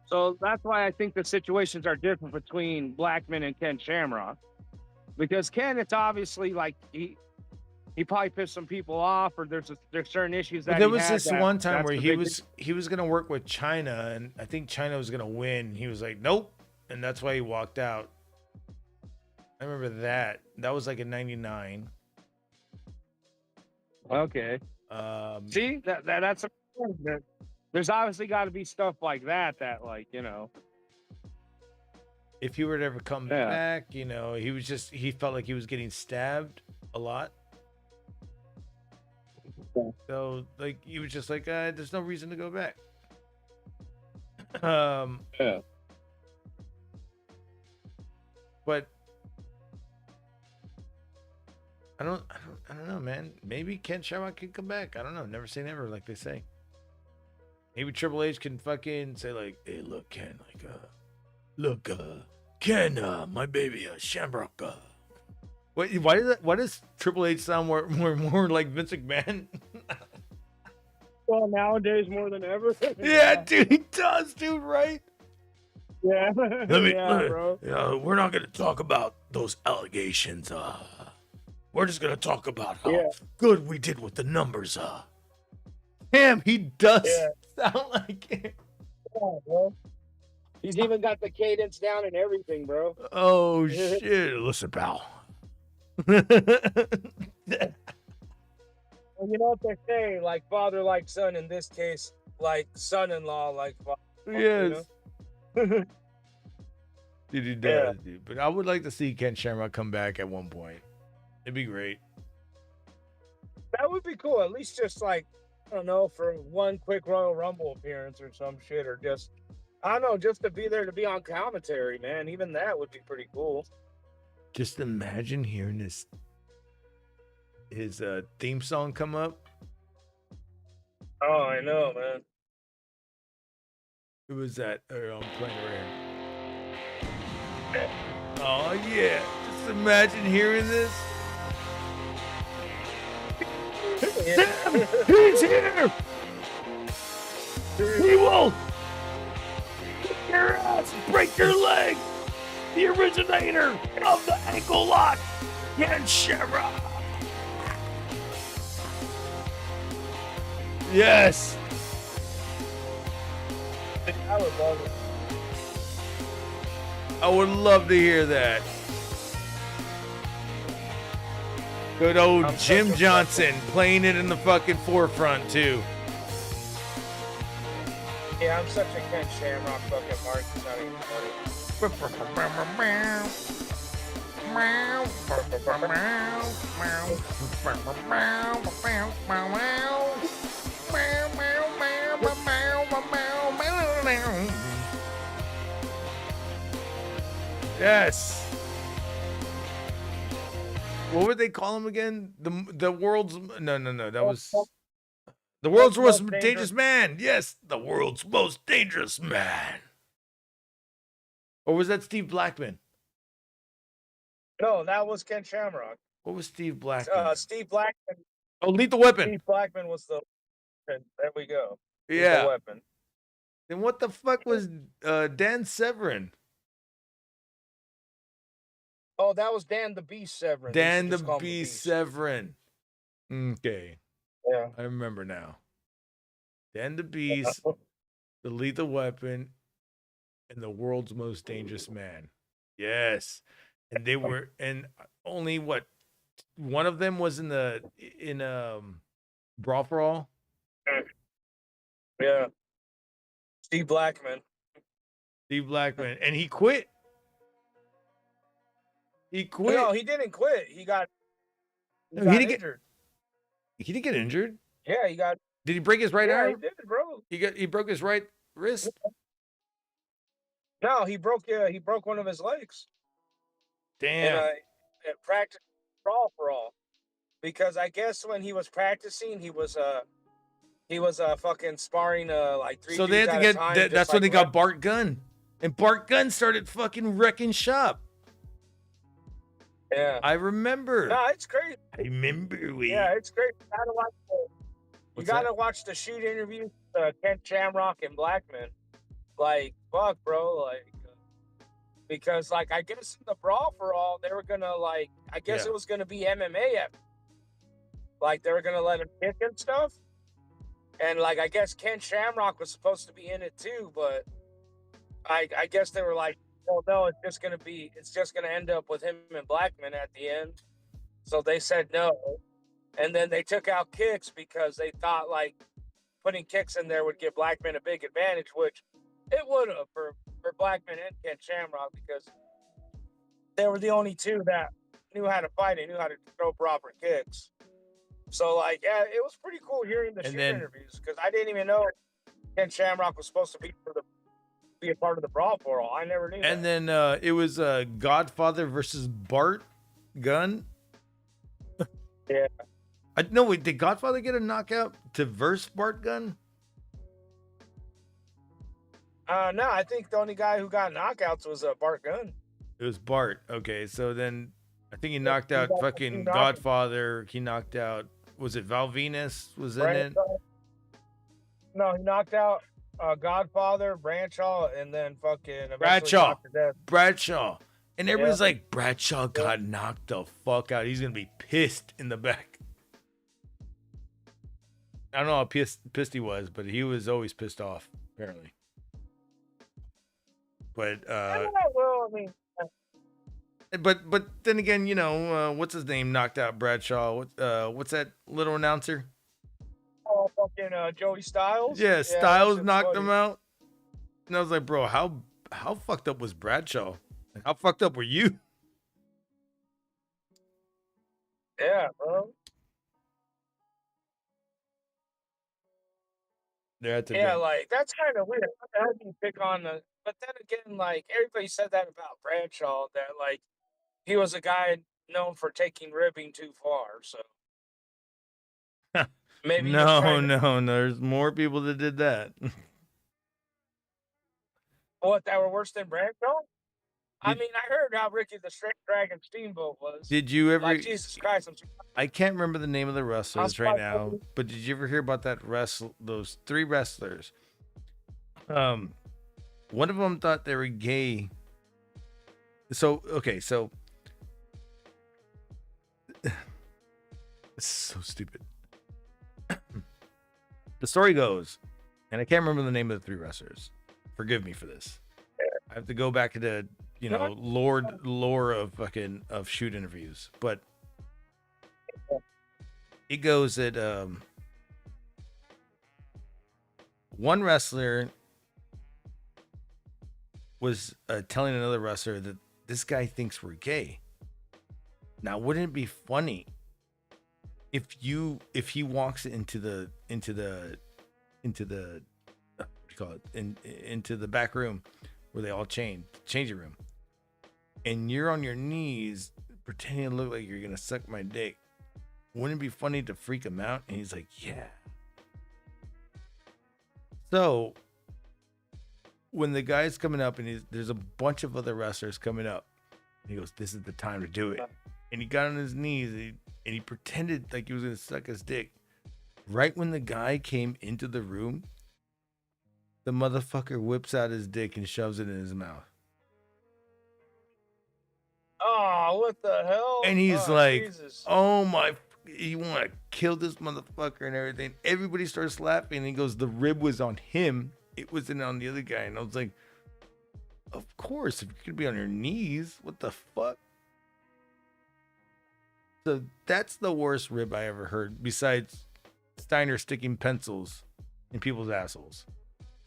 So that's why I think the situations are different between Blackman and Ken Shamrock. Because Ken, it's obviously like he probably pissed some people off, or there's certain issues that But there he was had this that- one time that's where the he was gonna work with China, and I think China was gonna win. He was like, nope, and that's why he walked out. I remember that. That was like in '99. Okay. See, that's there's obviously got to be stuff like that like, you know. If he were to ever come back, you know, he felt like he was getting stabbed a lot. So like he was just like, there's no reason to go back. But I don't know, man. Maybe Ken Shamrock can come back. I don't know. Never say never, like they say. Maybe Triple H can fucking say like, hey, look, Ken, like, Ken, my baby, Shamrock. Why does Triple H sound more like Vince McMahon? Well, nowadays more than ever. Yeah, dude, he does, dude, right? Yeah. Bro. We're not gonna talk about those allegations. We're just gonna talk about how good we did with the numbers. Damn, he does sound like it. Yeah, bro. He's even got the cadence down and everything, bro. Oh shit! Listen, pal. Well, you know what they say, like father like son, in this case, like son-in-law like father. Yes. You know? Dude, he does, dude. But I would like to see Ken Shamrock come back at one point. It'd be great. That would be cool. At least just like, I don't know, for one quick Royal Rumble appearance or some shit, or just, I don't know, just to be there to be on commentary, man. Even that would be pretty cool. Just imagine hearing his theme song come up. Oh, I know, man. Who was that? I'm playing it right here. Oh yeah! Just imagine hearing this. Sam, he's here. He will kick your ass, break your leg. The originator of the ankle lock, Ken Shamrock. Yes. I would love it. I would love to hear that. Good old Jim Johnson playing it in the fucking forefront too. Yeah, I'm such a Ken Shamrock fucking mark. It's not even Yes. What would they call him again? The world's no. That was the world's most dangerous man. Yes, the world's most dangerous man. Or was that Steve Blackman? No, that was Ken Shamrock. What was Steve Blackman? Steve Blackman. Oh, Lethal Weapon. Steve Blackman was the. There we go. Yeah. The weapon. Then what the fuck was Dan Severn? Oh, that was Dan the Beast Severn. Dan the Beast Severn. Okay. Yeah. I remember now. Dan the Beast, the Lethal Weapon, and the world's most dangerous man. Yes. And they were, and only what, one of them was in Brawl for All. Yeah. Steve Blackman. Steve Blackman. And he quit. He quit. No, he didn't quit. He got No, he didn't injured. He didn't get injured. Yeah, he got. Did he break his right Yeah, he arm? did, bro. He broke his right wrist. No, he broke one of his legs. Damn. At practice for all. Because I guess when he was practicing, he was fucking sparring like three So dudes they had to at a get. time, That's just when like they got Bart Gunn, and Bart Gunn started fucking wrecking shop. Yeah, I remember. No, it's crazy. I remember we. Yeah, it's great. You What's gotta that? watch the shoot interviews, Ken Shamrock and Blackman. Like, fuck, bro. Like, because like I guess in the brawl for all, they were gonna like, I guess Yeah. it was gonna be MMA. Like they were gonna let him kick and stuff. And like I guess Ken Shamrock was supposed to be in it too, but I guess they were like, well, no, it's just gonna end up with him and Blackman at the end. So they said no. And then they took out kicks because they thought like putting kicks in there would give Blackman a big advantage, which it would have for Blackman and Ken Shamrock because they were the only two that knew how to fight and knew how to throw proper kicks. So like, yeah, it was pretty cool hearing the shoot interviews because I didn't even know Ken Shamrock was supposed to be a part of the brawl for all. I never knew. And then it was Godfather versus Bart Gunn. Yeah. Wait, did Godfather get a knockout to verse Bart Gunn? No, I think the only guy who got knockouts was Bart Gunn. It was Bart. Okay, so then I think he knocked out got fucking two knockouts. Godfather. He knocked out. Was it Val Venus? Was in it? No, he knocked out Godfather, Bradshaw, and then fucking eventually Bradshaw. knocked to death. Bradshaw. And everybody's Yeah. like, Bradshaw got knocked the fuck out. He's gonna be pissed in the back. I don't know how pissed he was, but he was always pissed off, apparently. But well, I mean, but then again, you know, what's his name knocked out Bradshaw? What's that little announcer? fucking Joey Styles. Yeah, that Styles shit's knocked funny. him out. And I was like, bro, how fucked up was Bradshaw? Like, how fucked up were you? Yeah, bro. There had to Yeah, be. like that's kind of weird. How do you pick on the? But then again, like everybody said that about Bradshaw, that like he was a guy known for taking ribbing too far. So maybe he was No, trying to- no, there's more people that did that. What, that were worse than Bradshaw? I Did- mean, I heard how Ricky the Straight Dragon Steamboat was. Did you ever? Like Jesus Christ, I can't remember the name of the wrestlers right surprised now, nobody- but did you ever hear about those three wrestlers? One of them thought they were gay. So okay, so this is so stupid. The story goes, and I can't remember the name of the three wrestlers. Forgive me for this. I have to go back to the lore of shoot interviews, but it goes that one wrestler was telling another wrestler that this guy thinks we're gay. Now, wouldn't it be funny if he walks into the what do you call it, into the back room where they all changing room, and you're on your knees pretending to look like you're gonna suck my dick? Wouldn't it be funny to freak him out? And he's like, yeah. So when the guy's coming up and there's a bunch of other wrestlers coming up, he goes, this is the time to do it. And he got on his knees and he pretended like he was gonna suck his dick. Right when the guy came into the room, the motherfucker whips out his dick and shoves it in his mouth. Oh, what the hell? And he's Oh, like, Jesus. oh my, you want to kill this motherfucker and everything. Everybody starts laughing. And he goes, the rib was on him. It wasn't on the other guy. And I was like, of course, if you're going to be on your knees, what the fuck? So that's the worst rib I ever heard, besides Steiner sticking pencils in people's assholes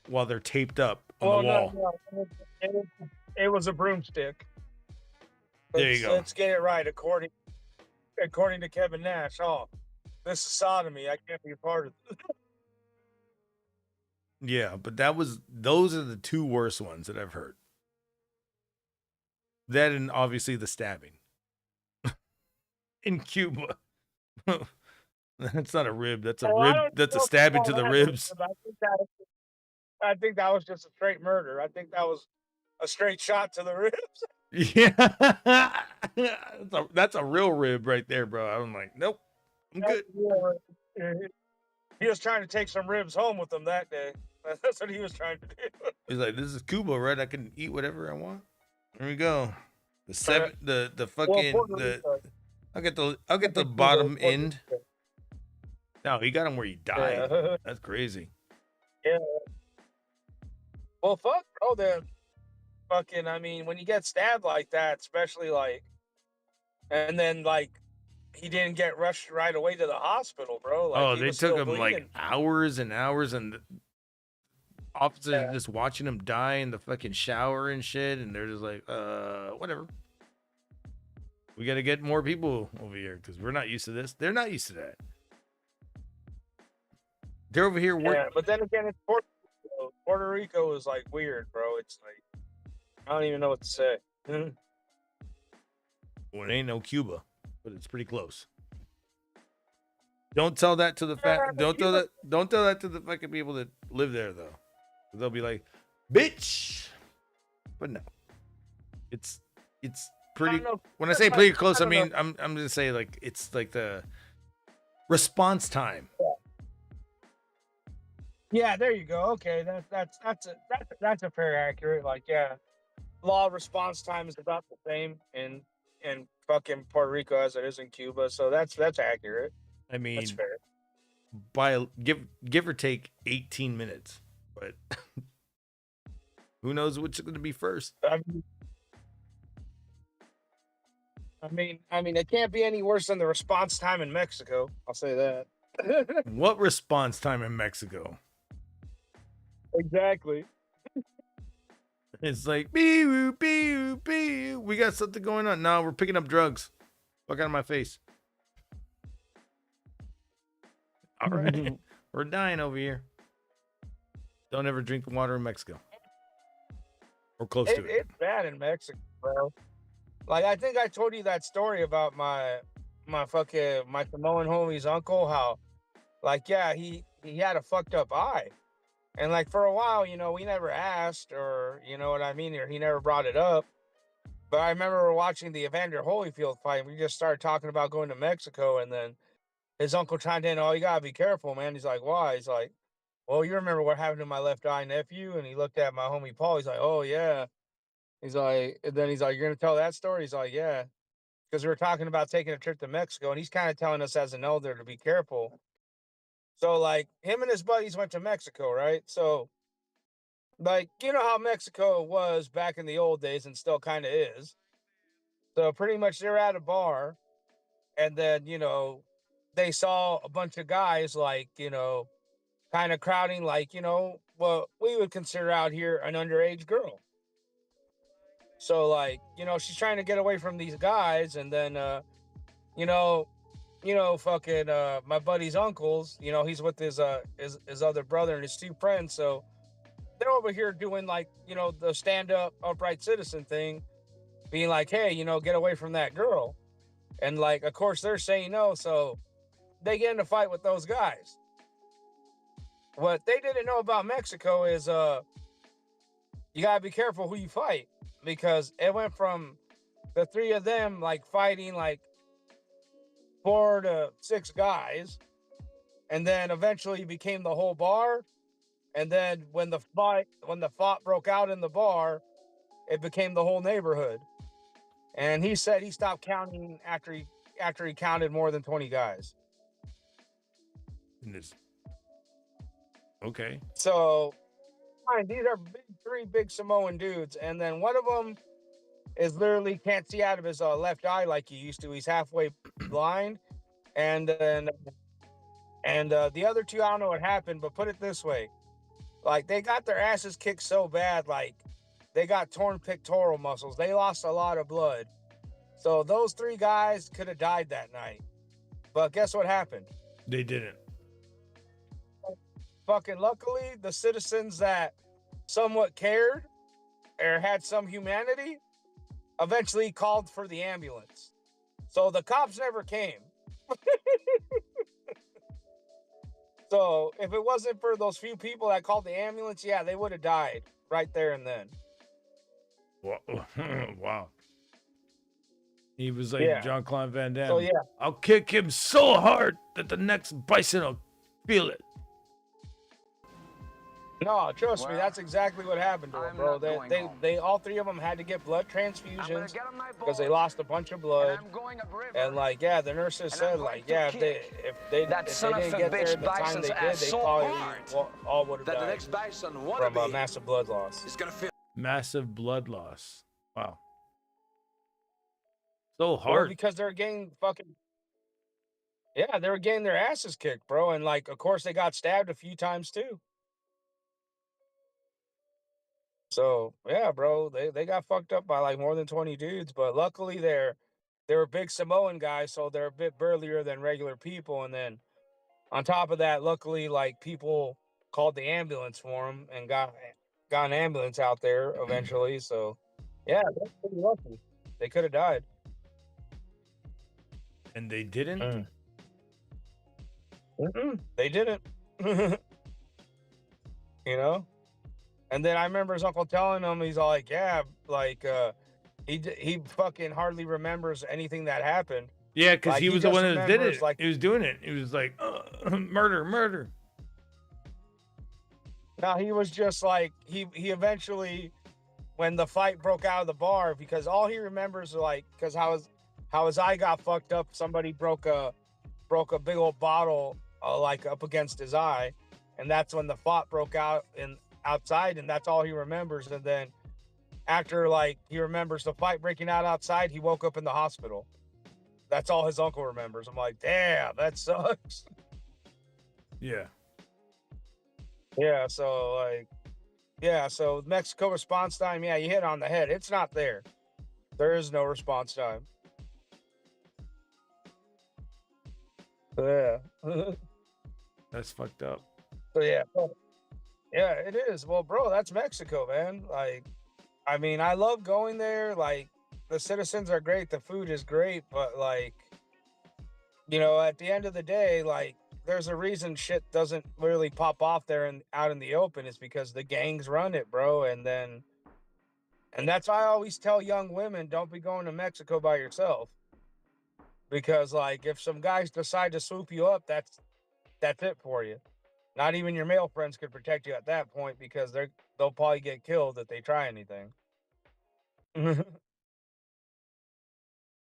while they're taped up on the wall. No. It was a broomstick. There you go. Let's get it right according to Kevin Nash. Oh, this is sodomy. I can't be a part of it. Yeah, but those are the two worst ones that I've heard. That and obviously the stabbing in Cuba. That's not a rib. That's a rib. That's a stabbing to the ribs. I think that was just a straight murder. I think that was a straight shot to the ribs. Yeah, that's a real rib right there, bro. I'm like, nope, I'm good. He was trying to take some ribs home with him that day. That's what he was trying to do. He's like, this is Cuba, right? I can eat whatever I want. There we go. The seven, the fucking I'll get the bottom end. No, he got him where he died. Yeah. That's crazy. Yeah. Well, fuck, bro. Then fucking, I mean, when you get stabbed like that, especially like, and then like, he didn't get rushed right away to the hospital, bro. Like, They took him like hours and hours, and the officers are just watching him die in the fucking shower and shit, and they're just like, whatever. We got to get more people over here because we're not used to this. They're not used to that. They're over here working. Yeah, but then again, it's Puerto Rico. Puerto Rico is like weird, bro. It's like, I don't even know what to say. Well, it ain't no Cuba, but it's pretty close. Don't tell that to the Don't tell that to the fucking people that live there though. They'll be like, bitch. But no, it's pretty. When I say pretty close, I mean I'm gonna say like it's like the response time. Yeah, there you go. Okay, that's a fair accurate. Like, yeah, law response time is about the same in fucking Puerto Rico as it is in Cuba. So that's accurate. I mean, that's fair. By give or take 18 minutes, but who knows what's going to be first? I mean, it can't be any worse than the response time in Mexico. I'll say that. What response time in Mexico? Exactly. It's like, bee-oo, bee-oo, bee-oo. We got something going on. No, we're picking up drugs. Fuck out of my face. All right. We're dying over here. Don't ever drink water in Mexico. Or close to it. It's bad in Mexico, bro. Like, I think I told you that story about my Samoan homie's uncle, how, like, yeah, he had a fucked up eye. And, like, for a while, you know, we never asked, or, you know what I mean, or he never brought it up. But I remember watching the Evander Holyfield fight, and we just started talking about going to Mexico, and then his uncle chimed in, oh, you gotta be careful, man. He's like, why? He's like, well, you remember what happened to my left eye nephew? And he looked at my homie Paul. He's like, oh, yeah. He's like, and then he's like, you're gonna tell that story? He's like, yeah. Because we were talking about taking a trip to Mexico, and he's kind of telling us as an elder to be careful. So, like, him and his buddies went to Mexico, right? So, like, you know how Mexico was back in the old days and still kind of is. So, pretty much they're at a bar, and then, you know, they saw a bunch of guys, like, you know, kind of crowding, like, you know, what we would consider out here an underage girl. So, like, you know, she's trying to get away from these guys, and then, fucking my buddy's uncles, you know, he's with his other brother and his two friends. So they're over here doing, like, you know, the stand-up upright citizen thing, being like, hey, you know, get away from that girl. And, like, of course they're saying no. So they get in a fight with those guys. What they didn't know about Mexico is you gotta be careful who you fight, because it went from the three of them, like, fighting like 4 to 6 guys, and then eventually became the whole bar. And then when the fight broke out in the bar, it became the whole neighborhood. And he said he stopped counting after he counted more than 20 guys. Okay. So, these are three big Samoan dudes, and then one of them is literally can't see out of his left eye like he used to. He's halfway blind, and then the other two, I don't know what happened, but put it this way: like, they got their asses kicked so bad, like they got torn pectoral muscles. They lost a lot of blood, So those 3 guys could have died that night. But guess what happened? They didn't. Fucking luckily, the citizens that somewhat cared or had some humanity eventually called for the ambulance. So the cops never came. So if it wasn't for those few people that called the ambulance, yeah, they would have died right there and then. Wow. He was like Yeah. John Claude Van Damme. So, yeah. I'll kick him so hard that the next bison will feel it. No, trust me, that's exactly what happened to them, bro. They all 3 of them had to get blood transfusions because they lost a bunch of blood. And like, yeah, the nurses said, like, yeah, if they didn't get there at the time they did, they probably all would have died from massive blood loss. Massive blood loss. Wow. So Well, hard. because they're getting they were getting their asses kicked, bro. And like, of course, they got stabbed a few times too. So yeah, bro, they got fucked up by like more than 20 dudes, but luckily they were big Samoan guys, so they're a bit burlier than regular people. And then on top of that, luckily, like people called the ambulance for them and got an ambulance out there eventually. So yeah, they're pretty lucky. They could have died. And they didn't? They didn't. You know? And then I remember his uncle telling him, he's all like, yeah, like, he fucking hardly remembers anything that happened. Yeah, because Like, he was the just one that did remembers, it. like- He was doing it. He was like, murder. No, he was just like, he eventually, when the fight broke out of the bar, because all he remembers, like, because how his eye got fucked up, somebody broke a big old bottle, like, up against his eye. And that's when the fight broke out outside, and that's all he remembers. And then after, like, he remembers the fight breaking out outside, he woke up in the hospital. That's all his uncle remembers. I'm like, damn, that sucks. Yeah. Yeah, so like, yeah, so Mexico response time, yeah, you hit on the head. It's not there. There is no response time. Yeah. That's fucked up. So yeah. Yeah, it is. Well, bro, that's Mexico, man. Like, I mean, I love going there. Like, the citizens are great, the food is great, but like, you know, at the end of the day, like, there's a reason shit doesn't really pop off there and out in the open is because the gangs run it, bro. And that's why I always tell young women, don't be going to Mexico by yourself. Because like, if some guys decide to swoop you up, that's it for you. Not even your male friends could protect you at that point because they'll probably get killed if they try anything. You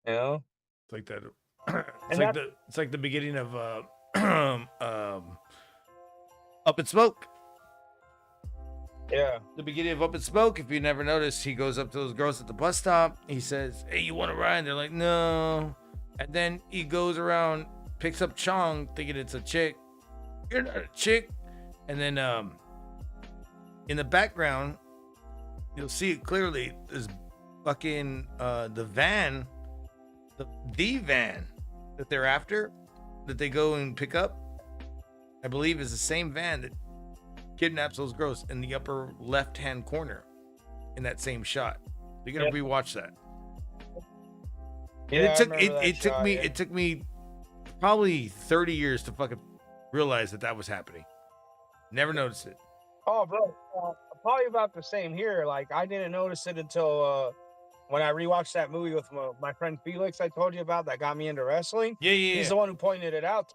know? It's like that. It's like the beginning of Up in Smoke. Yeah. The beginning of Up in Smoke. If you never noticed, he goes up to those girls at the bus stop. He says, "Hey, you want to ride?" And they're like, "No." And then he goes around, picks up Chong, thinking it's a chick. You're not a chick. And then in the background, you'll see it clearly. There's fucking the van, the van that they're after, that they go and pick up, I believe is the same van that kidnaps those girls in the upper left-hand corner in that same shot. You're gonna rewatch that. And it took me probably 30 years to fucking realize that was happening. Never noticed it. Oh, bro, probably about the same here. Like, I didn't notice it until when I rewatched that movie with my friend Felix I told you about that got me into wrestling. Yeah. He's the one who pointed it out.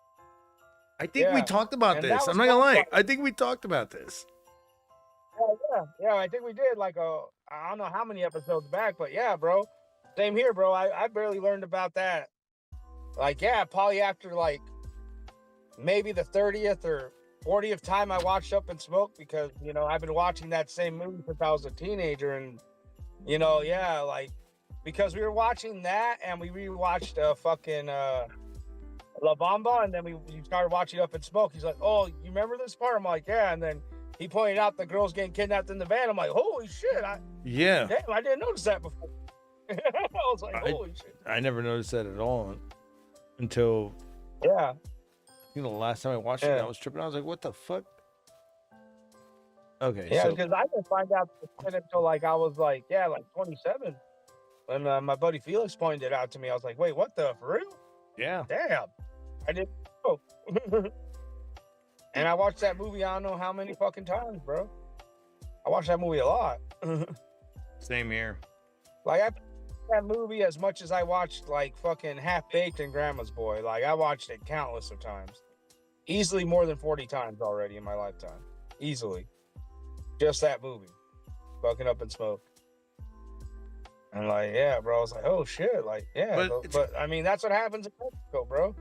I think we talked about this. I'm not gonna lie. I think we talked about this. Yeah, I think we did. Like, I don't know how many episodes back, but yeah, bro. Same here, bro. I barely learned about that. Like, yeah, probably after like maybe the 30th or 40th time I watched Up in Smoke, because, you know, I've been watching that same movie since I was a teenager. And, you know, yeah, like, because we were watching that and we rewatched fucking La Bamba, and then we started watching Up in Smoke. He's like, "Oh, you remember this part?" I'm like, "Yeah." And then he pointed out the girls getting kidnapped in the van. I'm like, "Holy shit. Yeah. Damn, I didn't notice that before." was like, holy shit. I never noticed that at all until Yeah. the last time I watched it, I was tripping. I was like, what the fuck? Okay, Yeah, so because I didn't find out the shit until like I was like, 27. When my buddy Felix pointed it out to me, I was like, wait, what the, for real? Yeah. Damn. I didn't know. And I watched that movie I don't know how many fucking times, bro. I watched that movie a lot. Same here. Like, I that movie as much as I watched like fucking Half Baked and Grandma's Boy. Like, I watched it countless of times. Easily more than 40 times already in my lifetime. Easily. Just that movie. Fucking Up in Smoke. And like, yeah, bro. I was like, oh shit. Like, yeah. But I mean, that's what happens in Mexico, bro.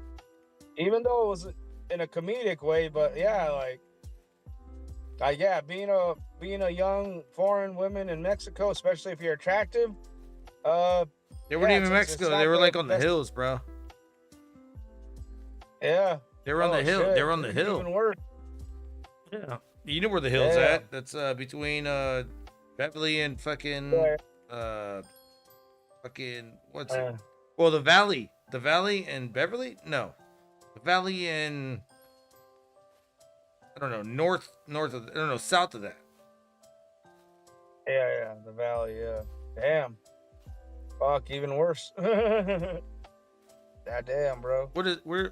Even though it was in a comedic way, but yeah, being a young foreign woman in Mexico, especially if you're attractive, they weren't even in Mexico. They were like on the hills, bro. Yeah. They were on the hill. Shit. They were on the hill. Even worse. Yeah. You know where the hill's at? That's between Beverly and fucking what's it? Well, the valley and Beverly? No. The valley and I don't know, south of that. Yeah, the valley, yeah. Damn. Fuck, even worse. God damn, bro.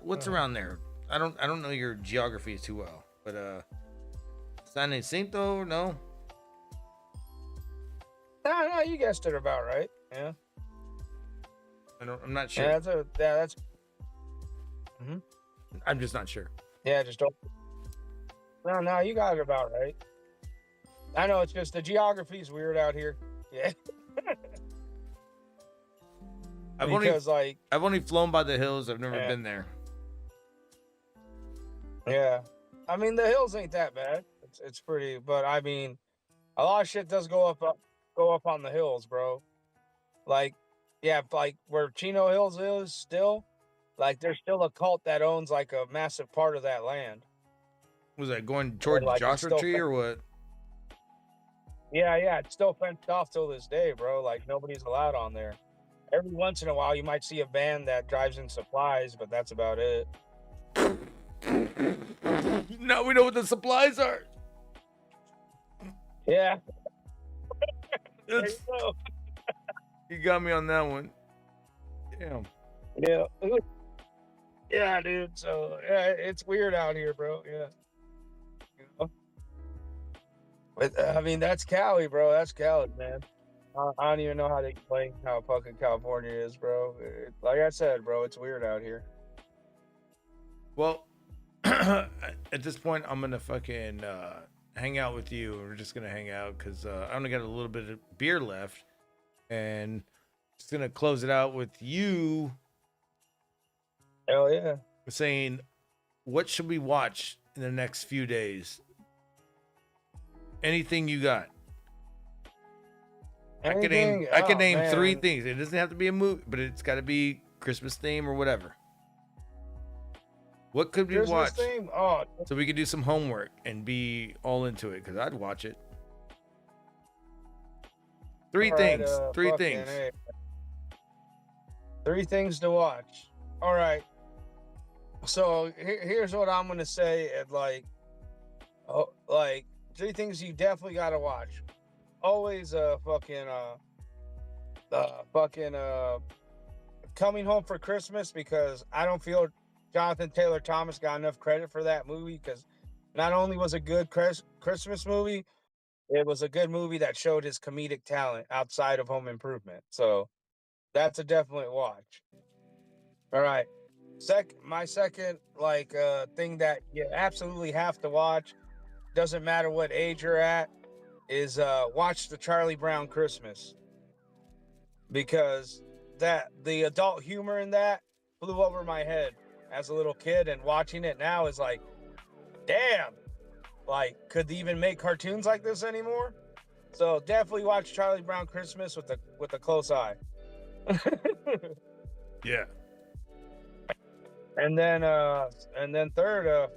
What's around there? I don't know your geography too well, but San Jacinto, no? No, you guessed it about right. Yeah. I'm not sure. Yeah, that's I'm just not sure. Yeah, just don't. No, you got it about right. I know it's just the geography's weird out here. Yeah. I've only flown by the hills. I've never been there. Yeah, I mean the hills ain't that bad. It's pretty, but I mean, a lot of shit does go up on the hills, bro. Like, yeah, like where Chino Hills is still, like there's still a cult that owns like a massive part of that land. Was that going towards Joshua Tree or what? Yeah, it's still fenced off till this day, bro. Like nobody's allowed on there. Every once in a while, you might see a van that drives in supplies, but that's about it. Now we know what the supplies are. Yeah. There you go. You got me on that one. Damn. Yeah. Yeah, dude. So yeah, it's weird out here, bro. Yeah. You know? But I mean, that's Cali, bro. That's Cali, man. I don't even know how to explain how fucking California is, bro. Like I said, bro, it's weird out here. Well, at this point, I'm gonna fucking hang out with you. We're just gonna hang out because I only got a little bit of beer left, and just gonna close it out with you. Hell yeah! Saying, what should we watch in the next few days? Anything you got? I can name 3 things. It doesn't have to be a movie, but it's got to be Christmas theme or whatever. What could we Christmas watch? Theme? Oh, so we could do some homework and be all into it, because I'd watch it. 3 things. 3 things. Hey. 3 things to watch. All right. So here's what I'm gonna say. At like 3 things you definitely gotta watch. Always Coming Home for Christmas, because I don't feel Jonathan Taylor Thomas got enough credit for that movie, because not only was it a good Christmas movie, it was a good movie that showed his comedic talent outside of Home Improvement. So that's a definite watch. All right. My second thing that you absolutely have to watch, doesn't matter what age you're at, is watch the Charlie Brown Christmas, because the adult humor in that flew over my head as a little kid, and watching it now is like, damn, like, could they even make cartoons like this anymore? So definitely watch Charlie Brown Christmas with a close eye. Yeah. And then third,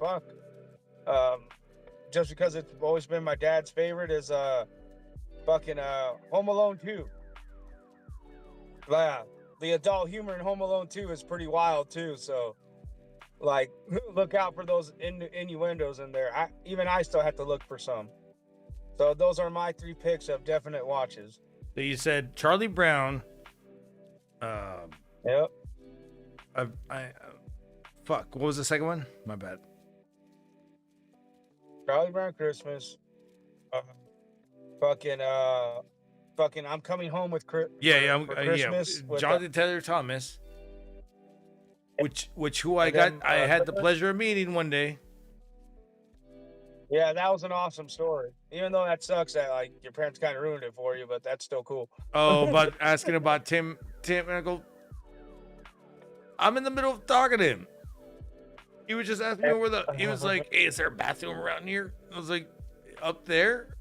just because it's always been my dad's favorite, is Home Alone 2. Yeah, the adult humor in Home Alone 2 is pretty wild too. So, like, look out for those innuendos in there. I still have to look for some. So those are my 3 picks of definite watches. So you said Charlie Brown. Yep. Fuck. What was the second one? My bad. Charlie Brown Christmas. Fucking I'm Coming Home with Christmas. Jonathan Taylor Thomas. Who I had the pleasure of meeting one day. Yeah, that was an awesome story. Even though that sucks that like your parents kind of ruined it for you, but that's still cool. Oh, but asking about Tim, and I go, I'm in the middle of talking to him. He was just asking me where he was like, hey, is there a bathroom around here? I was like, up there?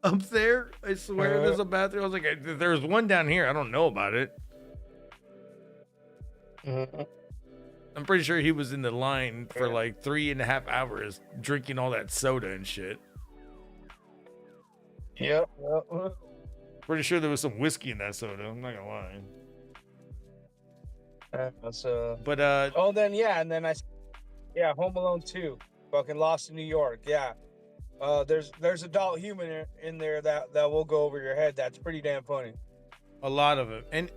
Up there? I swear there's a bathroom. I was like, there's one down here. I don't know about it. I'm pretty sure he was in the line for like 3.5 hours drinking all that soda and shit. Yep. Pretty sure there was some whiskey in that soda. I'm not gonna lie. Home Alone 2, fucking Lost in New York. Yeah, there's adult humor in there that will go over your head. That's pretty damn funny. A lot of it. And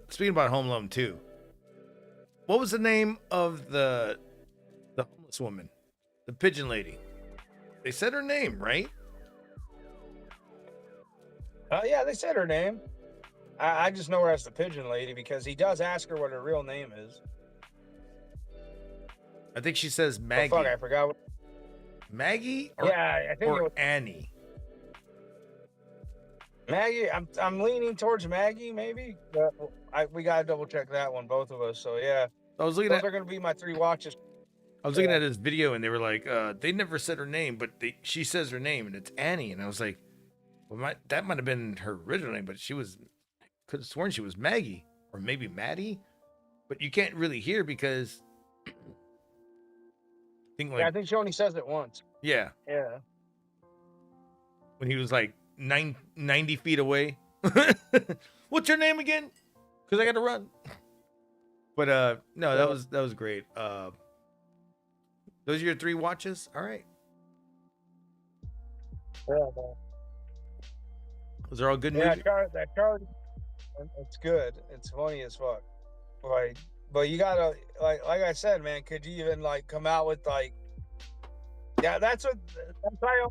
speaking about Home Alone 2, what was the name of the homeless woman, the pigeon lady? They said her name, right? Yeah, they said her name. I just know her as the pigeon lady because he does ask her what her real name is. I think she says Maggie. Oh, fuck, I forgot. Maggie? I think it was Annie. Maggie. I'm leaning towards Maggie, maybe. But we gotta double check that one, both of us. So yeah, those are gonna be my 3 watches. I was looking at this video and they were like, they never said her name, but she says her name and it's Annie, and I was like, well, that might have been her original name, but could have sworn she was Maggie or maybe Maddie, but you can't really hear because I think she only says it once. Yeah. Yeah. When he was like 90 feet away. What's your name again? Because I got to run. But no, that was great. Those are your 3 watches? All right. Yeah, man. Those are all good movies? That Charlie, it's good. It's funny as fuck. Like, but you gotta, like I said, man, could you even like come out with like, that's why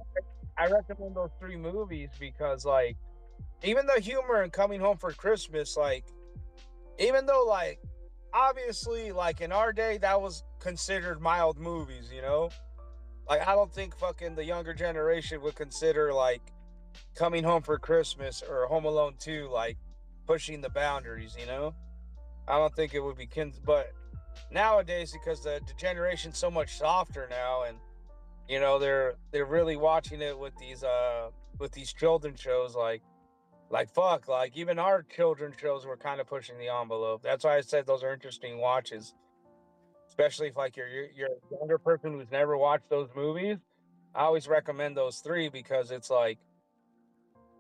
I recommend those 3 movies, because like, even the humor in Coming Home for Christmas, like, even though like, obviously like in our day, that was considered mild movies, you know? Like, I don't think fucking the younger generation would consider like Coming Home for Christmas or Home Alone 2 like pushing the boundaries, you know? I don't think it would be but nowadays, because the generation's so much softer now, and you know, they're really watching it with these children shows, like fuck, like even our children shows were kind of pushing the envelope. That's why I said those are interesting watches, especially if like you're a younger person who's never watched those movies. I always recommend those 3 because it's like,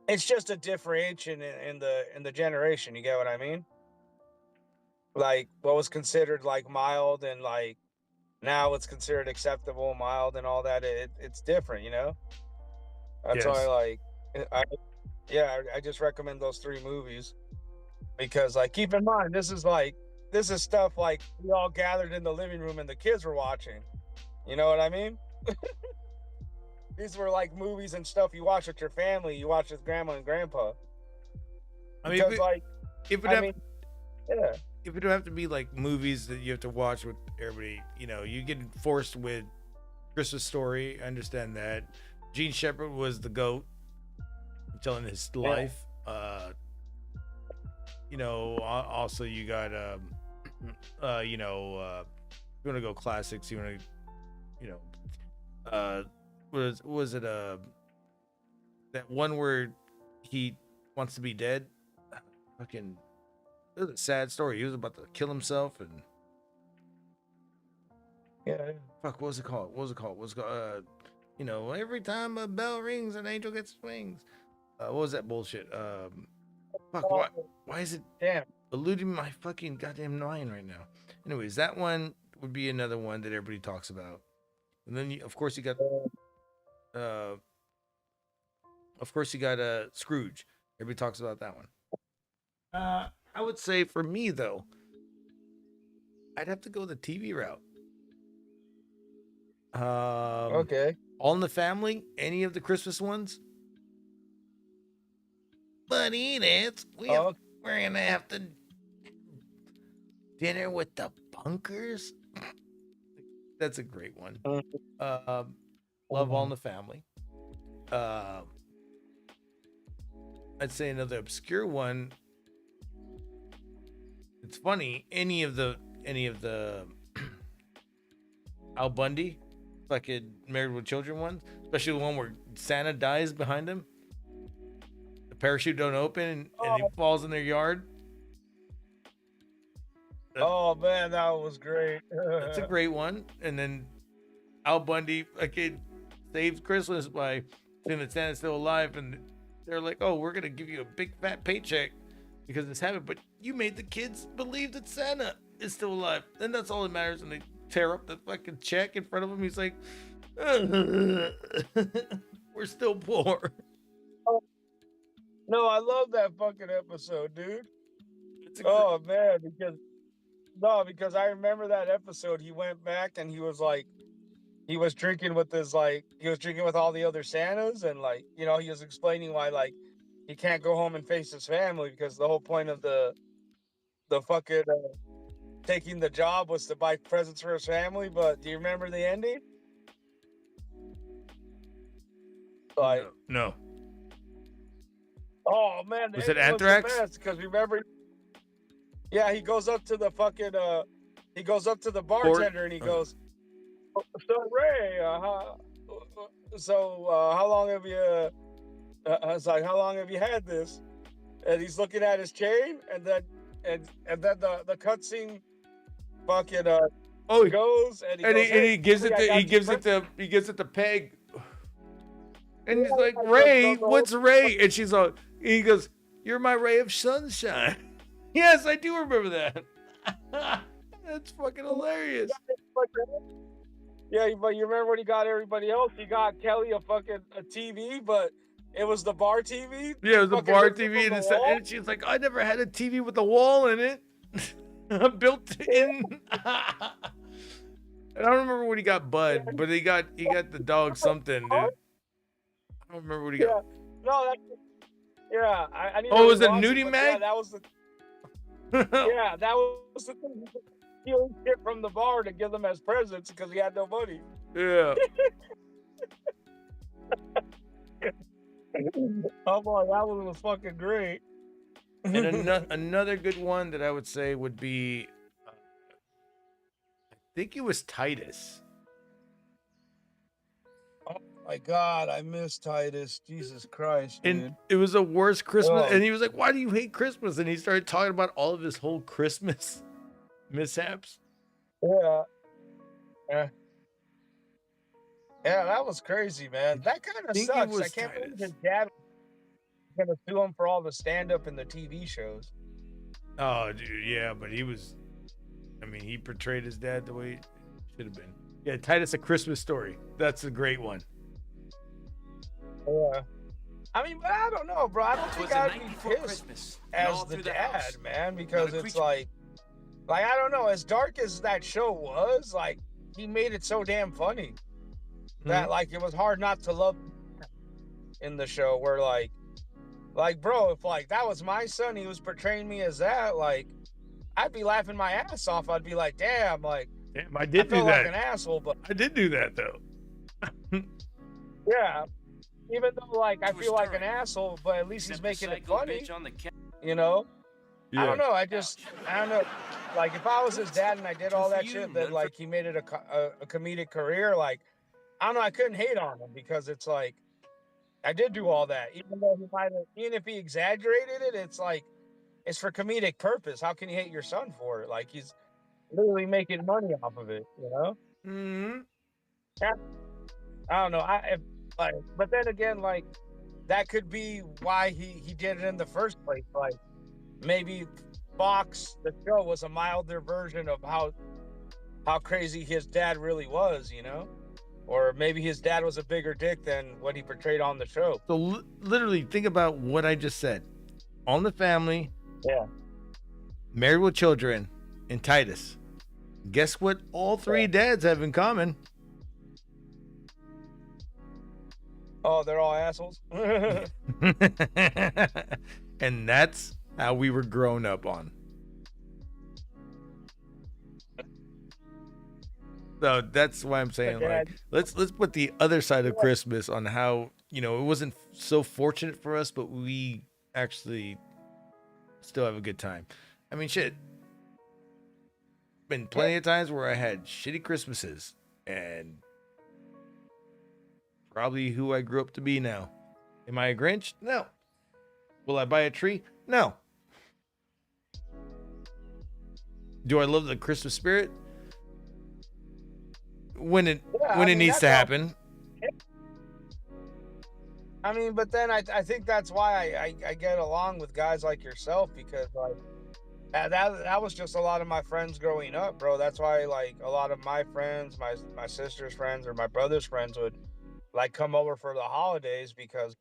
it's just a differentiation in the generation. You get what I mean? Like what was considered like mild, and like now it's considered acceptable, mild, and all that. It's different, you know. That's why I just recommend those 3 movies, because like, keep in mind, this is stuff like we all gathered in the living room and the kids were watching. You know what I mean? These were like movies and stuff you watch with your family, you watch with grandma and grandpa. I mean, if it don't have to be like movies that you have to watch with everybody, you know, you get forced with Christmas Story. I understand that. Gene Shepard was the GOAT, telling his life. You know, also you got, you know, you want to go classics. You want to, you know, was it that one where he wants to be dead? Fucking, it was a sad story. He was about to kill himself, and fuck, what was it called? You know, every time a bell rings, an angel gets wings. What was that bullshit? Fuck, why is it eluding my fucking goddamn mind right now? Anyways, that one would be another one that everybody talks about. And then, of course, you got Scrooge. Everybody talks about that one. I would say for me though, I'd have to go the TV route. Okay. All in the Family, any of the Christmas ones. But Edith, we're gonna have to dinner with the Bunkers. That's a great one. Love All in the Family. I'd say another obscure one. It's funny. Any of the Al Bundy, fucking Married with Children ones, especially the one where Santa dies behind him. The parachute don't open and he falls in their yard. Oh man, that was great. That's a great one. And then Al Bundy fucking saves Christmas by saying that Santa's still alive, and they're like, "Oh, we're gonna give you a big fat paycheck because this happened, but you made the kids believe that Santa is still alive." Then that's all that matters. And they tear up the fucking check in front of him. He's like, "We're still poor." No, I love that fucking episode, dude. Oh man, because I remember that episode. He went back and he was drinking with all the other Santas, and like, you know, he was explaining why like he can't go home and face his family because the whole point of the fucking taking the job was to buy presents for his family. But do you remember the ending? Like, no. Oh man, Was it Anthrax? Because remember, yeah, he goes up to the fucking bartender and he goes, "So Ray, how long have you?" I was like, "How long have you had this?" And he's looking at his chain, and then the cutscene fucking goes, and he gives it to Peg. And he's like, "Ray, what's Ray?" And he goes, "You're my ray of sunshine." Yes, I do remember that. That's fucking hilarious. Yeah, but you remember when he got everybody else? He got Kelly a TV, but it was the bar TV. Yeah, it was the bar TV, and she's like, "I never had a TV with a wall in it." Built in. I don't remember what he got Bud, but he got the dog something, dude. I don't remember what he got. No, I need Oh, to was it rewatch Nudie but Mag? Yeah, that was the. Yeah, that was the thing. He stealing shit from the bar to give them as presents because he had no money. Yeah. Oh boy, that one was fucking great. And another good one that I would say would be, I think it was Titus. Oh my God, I miss Titus. Jesus Christ, dude. And it was the worst Christmas. Oh. And he was like, "Why do you hate Christmas?" And he started talking about all of his whole Christmas mishaps. Yeah. Yeah, that was crazy, man. That kind of think it sucks. was I can't believe Titus. his dad was gonna sue him for all the stand-up in the TV shows. Oh, dude, yeah, but he portrayed his dad the way it should have been. Yeah, Titus, A Christmas Story. That's a great one. Yeah. I mean, but I don't know, bro. I don't It think was a I'd night be before pissed Christmas, and as all the through the dad, house. man, because Not a it's creature. like I don't know. As dark as that show was, like he made it so damn funny that like it was hard not to love in the show. Where like bro, if like that was my son, he was portraying me as that, like I'd be laughing my ass off. I'd be like, damn, like Damn, I did do felt that. like an asshole, but I did do that though. yeah. Even though like I feel like an asshole, but at least he's making it funny. You know? I don't know. I don't know. Like if I was his dad and I did all that shit, then like he made it a comedic career. Like I don't know. I couldn't hate on him because it's like I did do all that, even though even if he exaggerated it, it's like it's for comedic purpose. How can you hate your son for it? Like he's literally making money off of it. You know? Mm-hmm. Yeah. I don't know. But then again, like that could be why he did it in the first place. Like maybe Fox, the show, was a milder version of how crazy his dad really was, you know? Or maybe his dad was a bigger dick than what he portrayed on the show. So literally, think about what I just said. All in the Family, Yeah. Married with Children, and Titus. Guess what all three dads have in common? Oh, they're all assholes. And that's how we were grown up on. So that's why I'm saying, like, let's put the other side of Christmas on how, you know, it wasn't so fortunate for us, but we actually still have a good time. I mean, shit. Been plenty of times where I had shitty Christmases, and probably who I grew up to be now. Am I a Grinch? No. Will I buy a tree? No. Do I love the Christmas spirit? When it needs to happen. I mean, but then I think that's why I get along with guys like yourself, because like that was just a lot of my friends growing up, bro. That's why like a lot of my friends, my sister's friends or my brother's friends would like come over for the holidays, because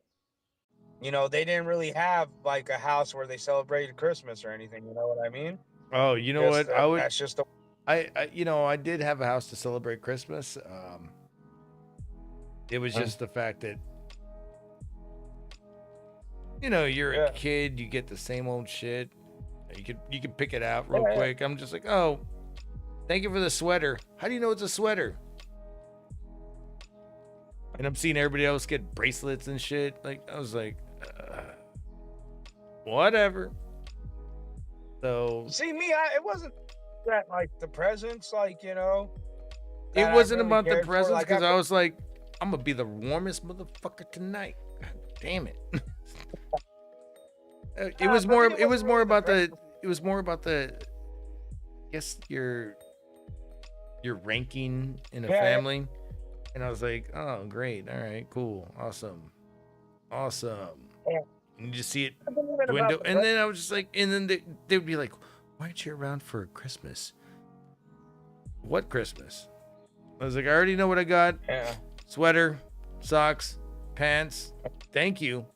you know they didn't really have like a house where they celebrated Christmas or anything. You know what I mean? Oh, you know what? That's just the. I did have a house to celebrate Christmas. It was just the fact that, you know, you're a kid, you get the same old shit. You could pick it out real quick. I'm just like, oh, thank you for the sweater. How do you know it's a sweater? And I'm seeing everybody else get bracelets and shit. Like, I was like, whatever. So See me, it wasn't that like the presents, like, you know. it wasn't really about the cared for. presents, Like, because I was like, I'm gonna be the warmest motherfucker tonight. God damn it. It was more about the I guess your ranking in a family. And I was like, oh great, all right, cool, awesome. Yeah. And you just see it It wasn't even dwindle, about the and then I was just like, and then they would be like, why aren't you around for Christmas? What Christmas? I was like, I already know what I got. Yeah. Sweater, socks, pants. Thank you,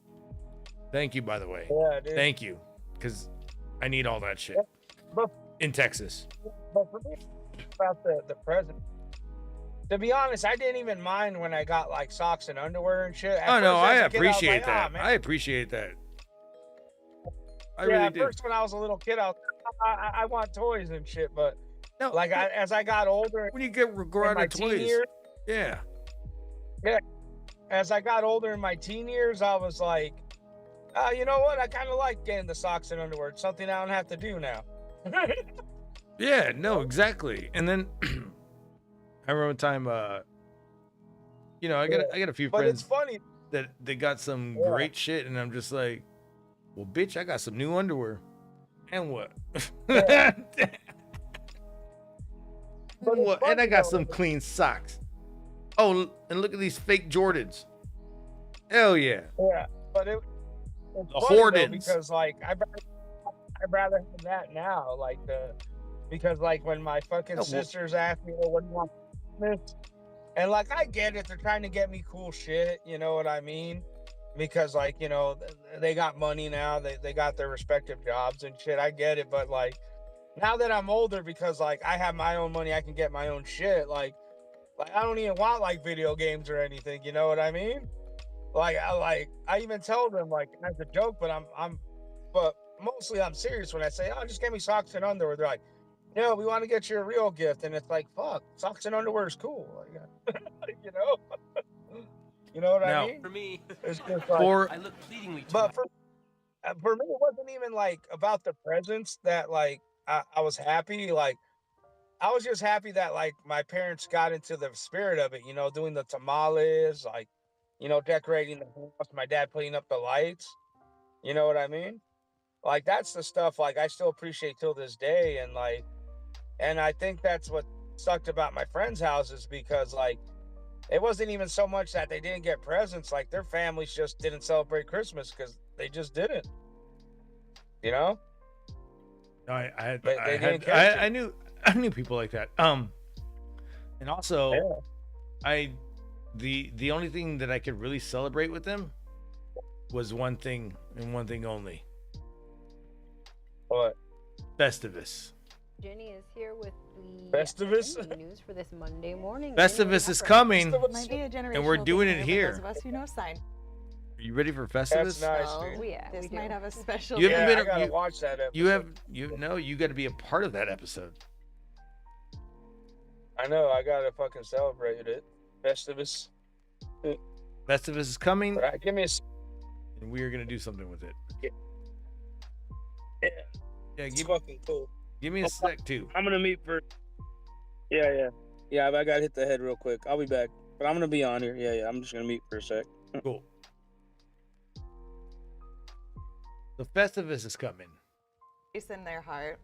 by the way. Yeah, dude. Thank you, because I need all that shit But in Texas. But for me, about the present, to be honest, I didn't even mind when I got like socks and underwear and shit. At Oh no, first, I as a kid, was appreciate like, that. "Ah, man." I appreciate that. I Yeah, really at do. first when I was a little kid, I want toys and shit, but like as I got older, when you grow in out my of teen toys, years, yeah. As I got older in my teen years, I was like, you know what? I kind of like getting the socks and underwear. It's something I don't have to do now. Yeah, no, exactly. And then I remember one time, you know, I got a few But friends it's funny. that they got some great shit, and I'm just like, well, bitch, I got some new underwear, and what? What? And I got some clean socks. Oh, and look at these fake Jordans. Hell yeah. Yeah, but it's The funny, though, Jordans. because like I'd rather have that now, like because like when my fucking well- sisters ask me, "Well, what do you want for Christmas?" And like I get it, they're trying to get me cool shit, you know what I mean? Because like, you know, they got money now, they got their respective jobs and shit. I get it, but like now that I'm older, because like I have my own money, I can get my own shit. Like I don't even want like video games or anything, you know what I mean? I even tell them like as a joke, but but mostly I'm serious when I say, "Oh, just get me socks and underwear." They're like, "No, we want to get you a real gift," and it's like, "Fuck, socks and underwear is cool," like, you know. You know what Now, I mean? For me, It's just like, I look pleadingly to but for me, it wasn't even like about the presents that like I was happy. Like I was just happy that like my parents got into the spirit of it, you know, doing the tamales, like, you know, decorating the house, my dad putting up the lights. You know what I mean? Like that's the stuff like I still appreciate till this day. And I think that's what sucked about my friends' houses, because like it wasn't even so much that they didn't get presents. Like their families just didn't celebrate Christmas because they just didn't. You know? I knew people like that. And also, the only thing that I could really celebrate with them was one thing and one thing only. What? Festivus. Jenny is here with the Festivus news for this Monday morning. Festivus is coming, Might be a and we're doing it for here. those of us who know sign. Are you ready for Festivus? That's nice, Oh, dude. yeah, this might have a special. You haven't I been. gotta watch that episode. You got to be a part of that episode. I know. I gotta fucking celebrate it. Festivus. Festivus is coming. Right, give me a. And we are gonna do something with it. Yeah. Yeah, It's fucking cool. Give me a sec too. I'm gonna meet for. Yeah. I gotta hit the head real quick. I'll be back, but I'm gonna be on here. Yeah. I'm just gonna meet for a sec. Cool. The Festivus is coming. In their heart.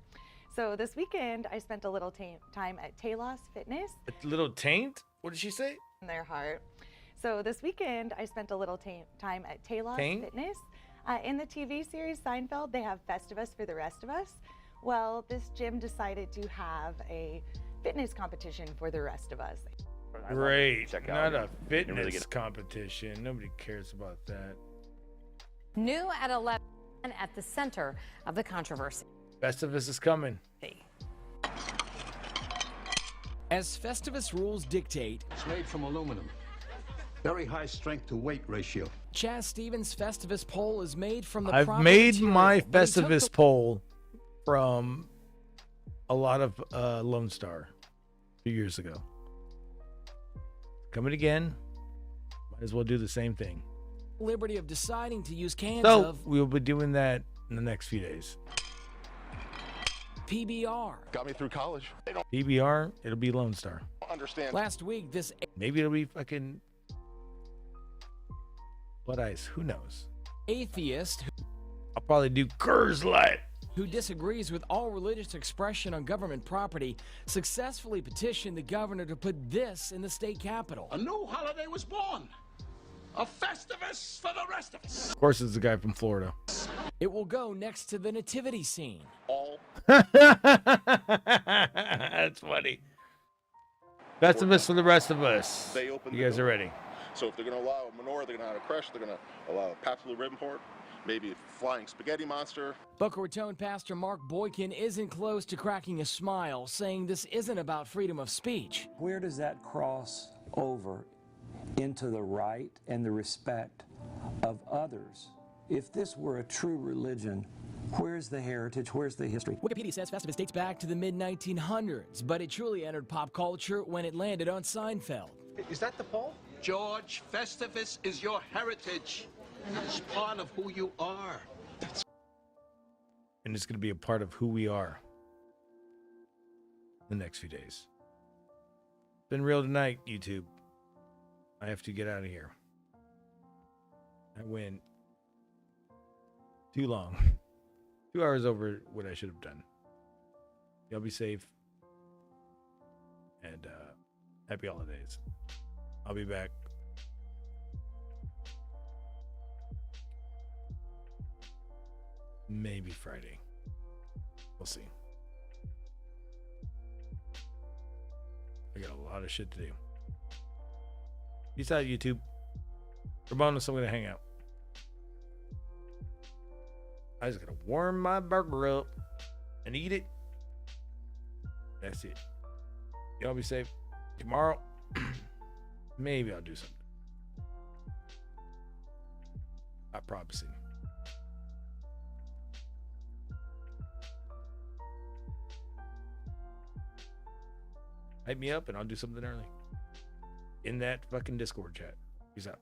So this weekend, I spent a little time at Talos Fitness. A little taint? What did she say? In their heart. So this weekend, I spent a little time at Talos Fitness. In the TV series Seinfeld, they have Festivus for the rest of us. Well, this gym decided to have a fitness competition for the rest of us. Great. Check Not out. a fitness competition. Nobody cares about that. New at 11 at the center of the controversy. Festivus is coming. As Festivus rules dictate, it's made from aluminum. Very high strength to weight ratio. Chaz Stevens' Festivus pole is made from the I've proper made material, my but he took Festivus pole from a lot of Lone Star 2 years ago. Coming again. Might as well do the same thing. the liberty of deciding to use cans So of we'll be doing that in the next few days. PBR. Got me through college. They don't PBR, it'll be Lone Star. understand. Last week, this Maybe it'll be fucking Blood Ice. Who knows? atheist I'll probably do Curse Light. who disagrees with all religious expression on government property successfully petitioned the governor to put this in the state capitol. A new holiday was born. A Festivus for the rest of us. Of course, it's the guy from Florida. It will go next to the nativity scene. That's funny. Festivus for the rest of us. They open You guys are ready. So if they're going to allow a menorah, they're going to allow a creche, they're going to allow a Pabst Blue Ribbon Port, maybe a flying spaghetti monster. Boca Raton pastor Mark Boykin isn't close to cracking a smile, saying this isn't about freedom of speech. Where does that cross over into the right and the respect of others? If this were a true religion, where's the heritage? Where's the history? Wikipedia says Festivus dates back to the mid-1900s, but it truly entered pop culture when it landed on Seinfeld. Is that the pole? George, Festivus is your heritage. It's part of who you are. And it's going to be a part of who we are the next few days. Been real tonight, YouTube. I have to get out of here. I went too long. 2 hours over what I should have done. Y'all be safe. And happy holidays. I'll be back. Maybe Friday. We'll see. I got a lot of shit to do. Peace out, YouTube. For bonus, I'm going to hang out. I just got to warm my burger up and eat it. That's it. Y'all be safe. Tomorrow, maybe I'll do something. Not promising. Hype me up and I'll do something early. In that fucking Discord chat. Peace out.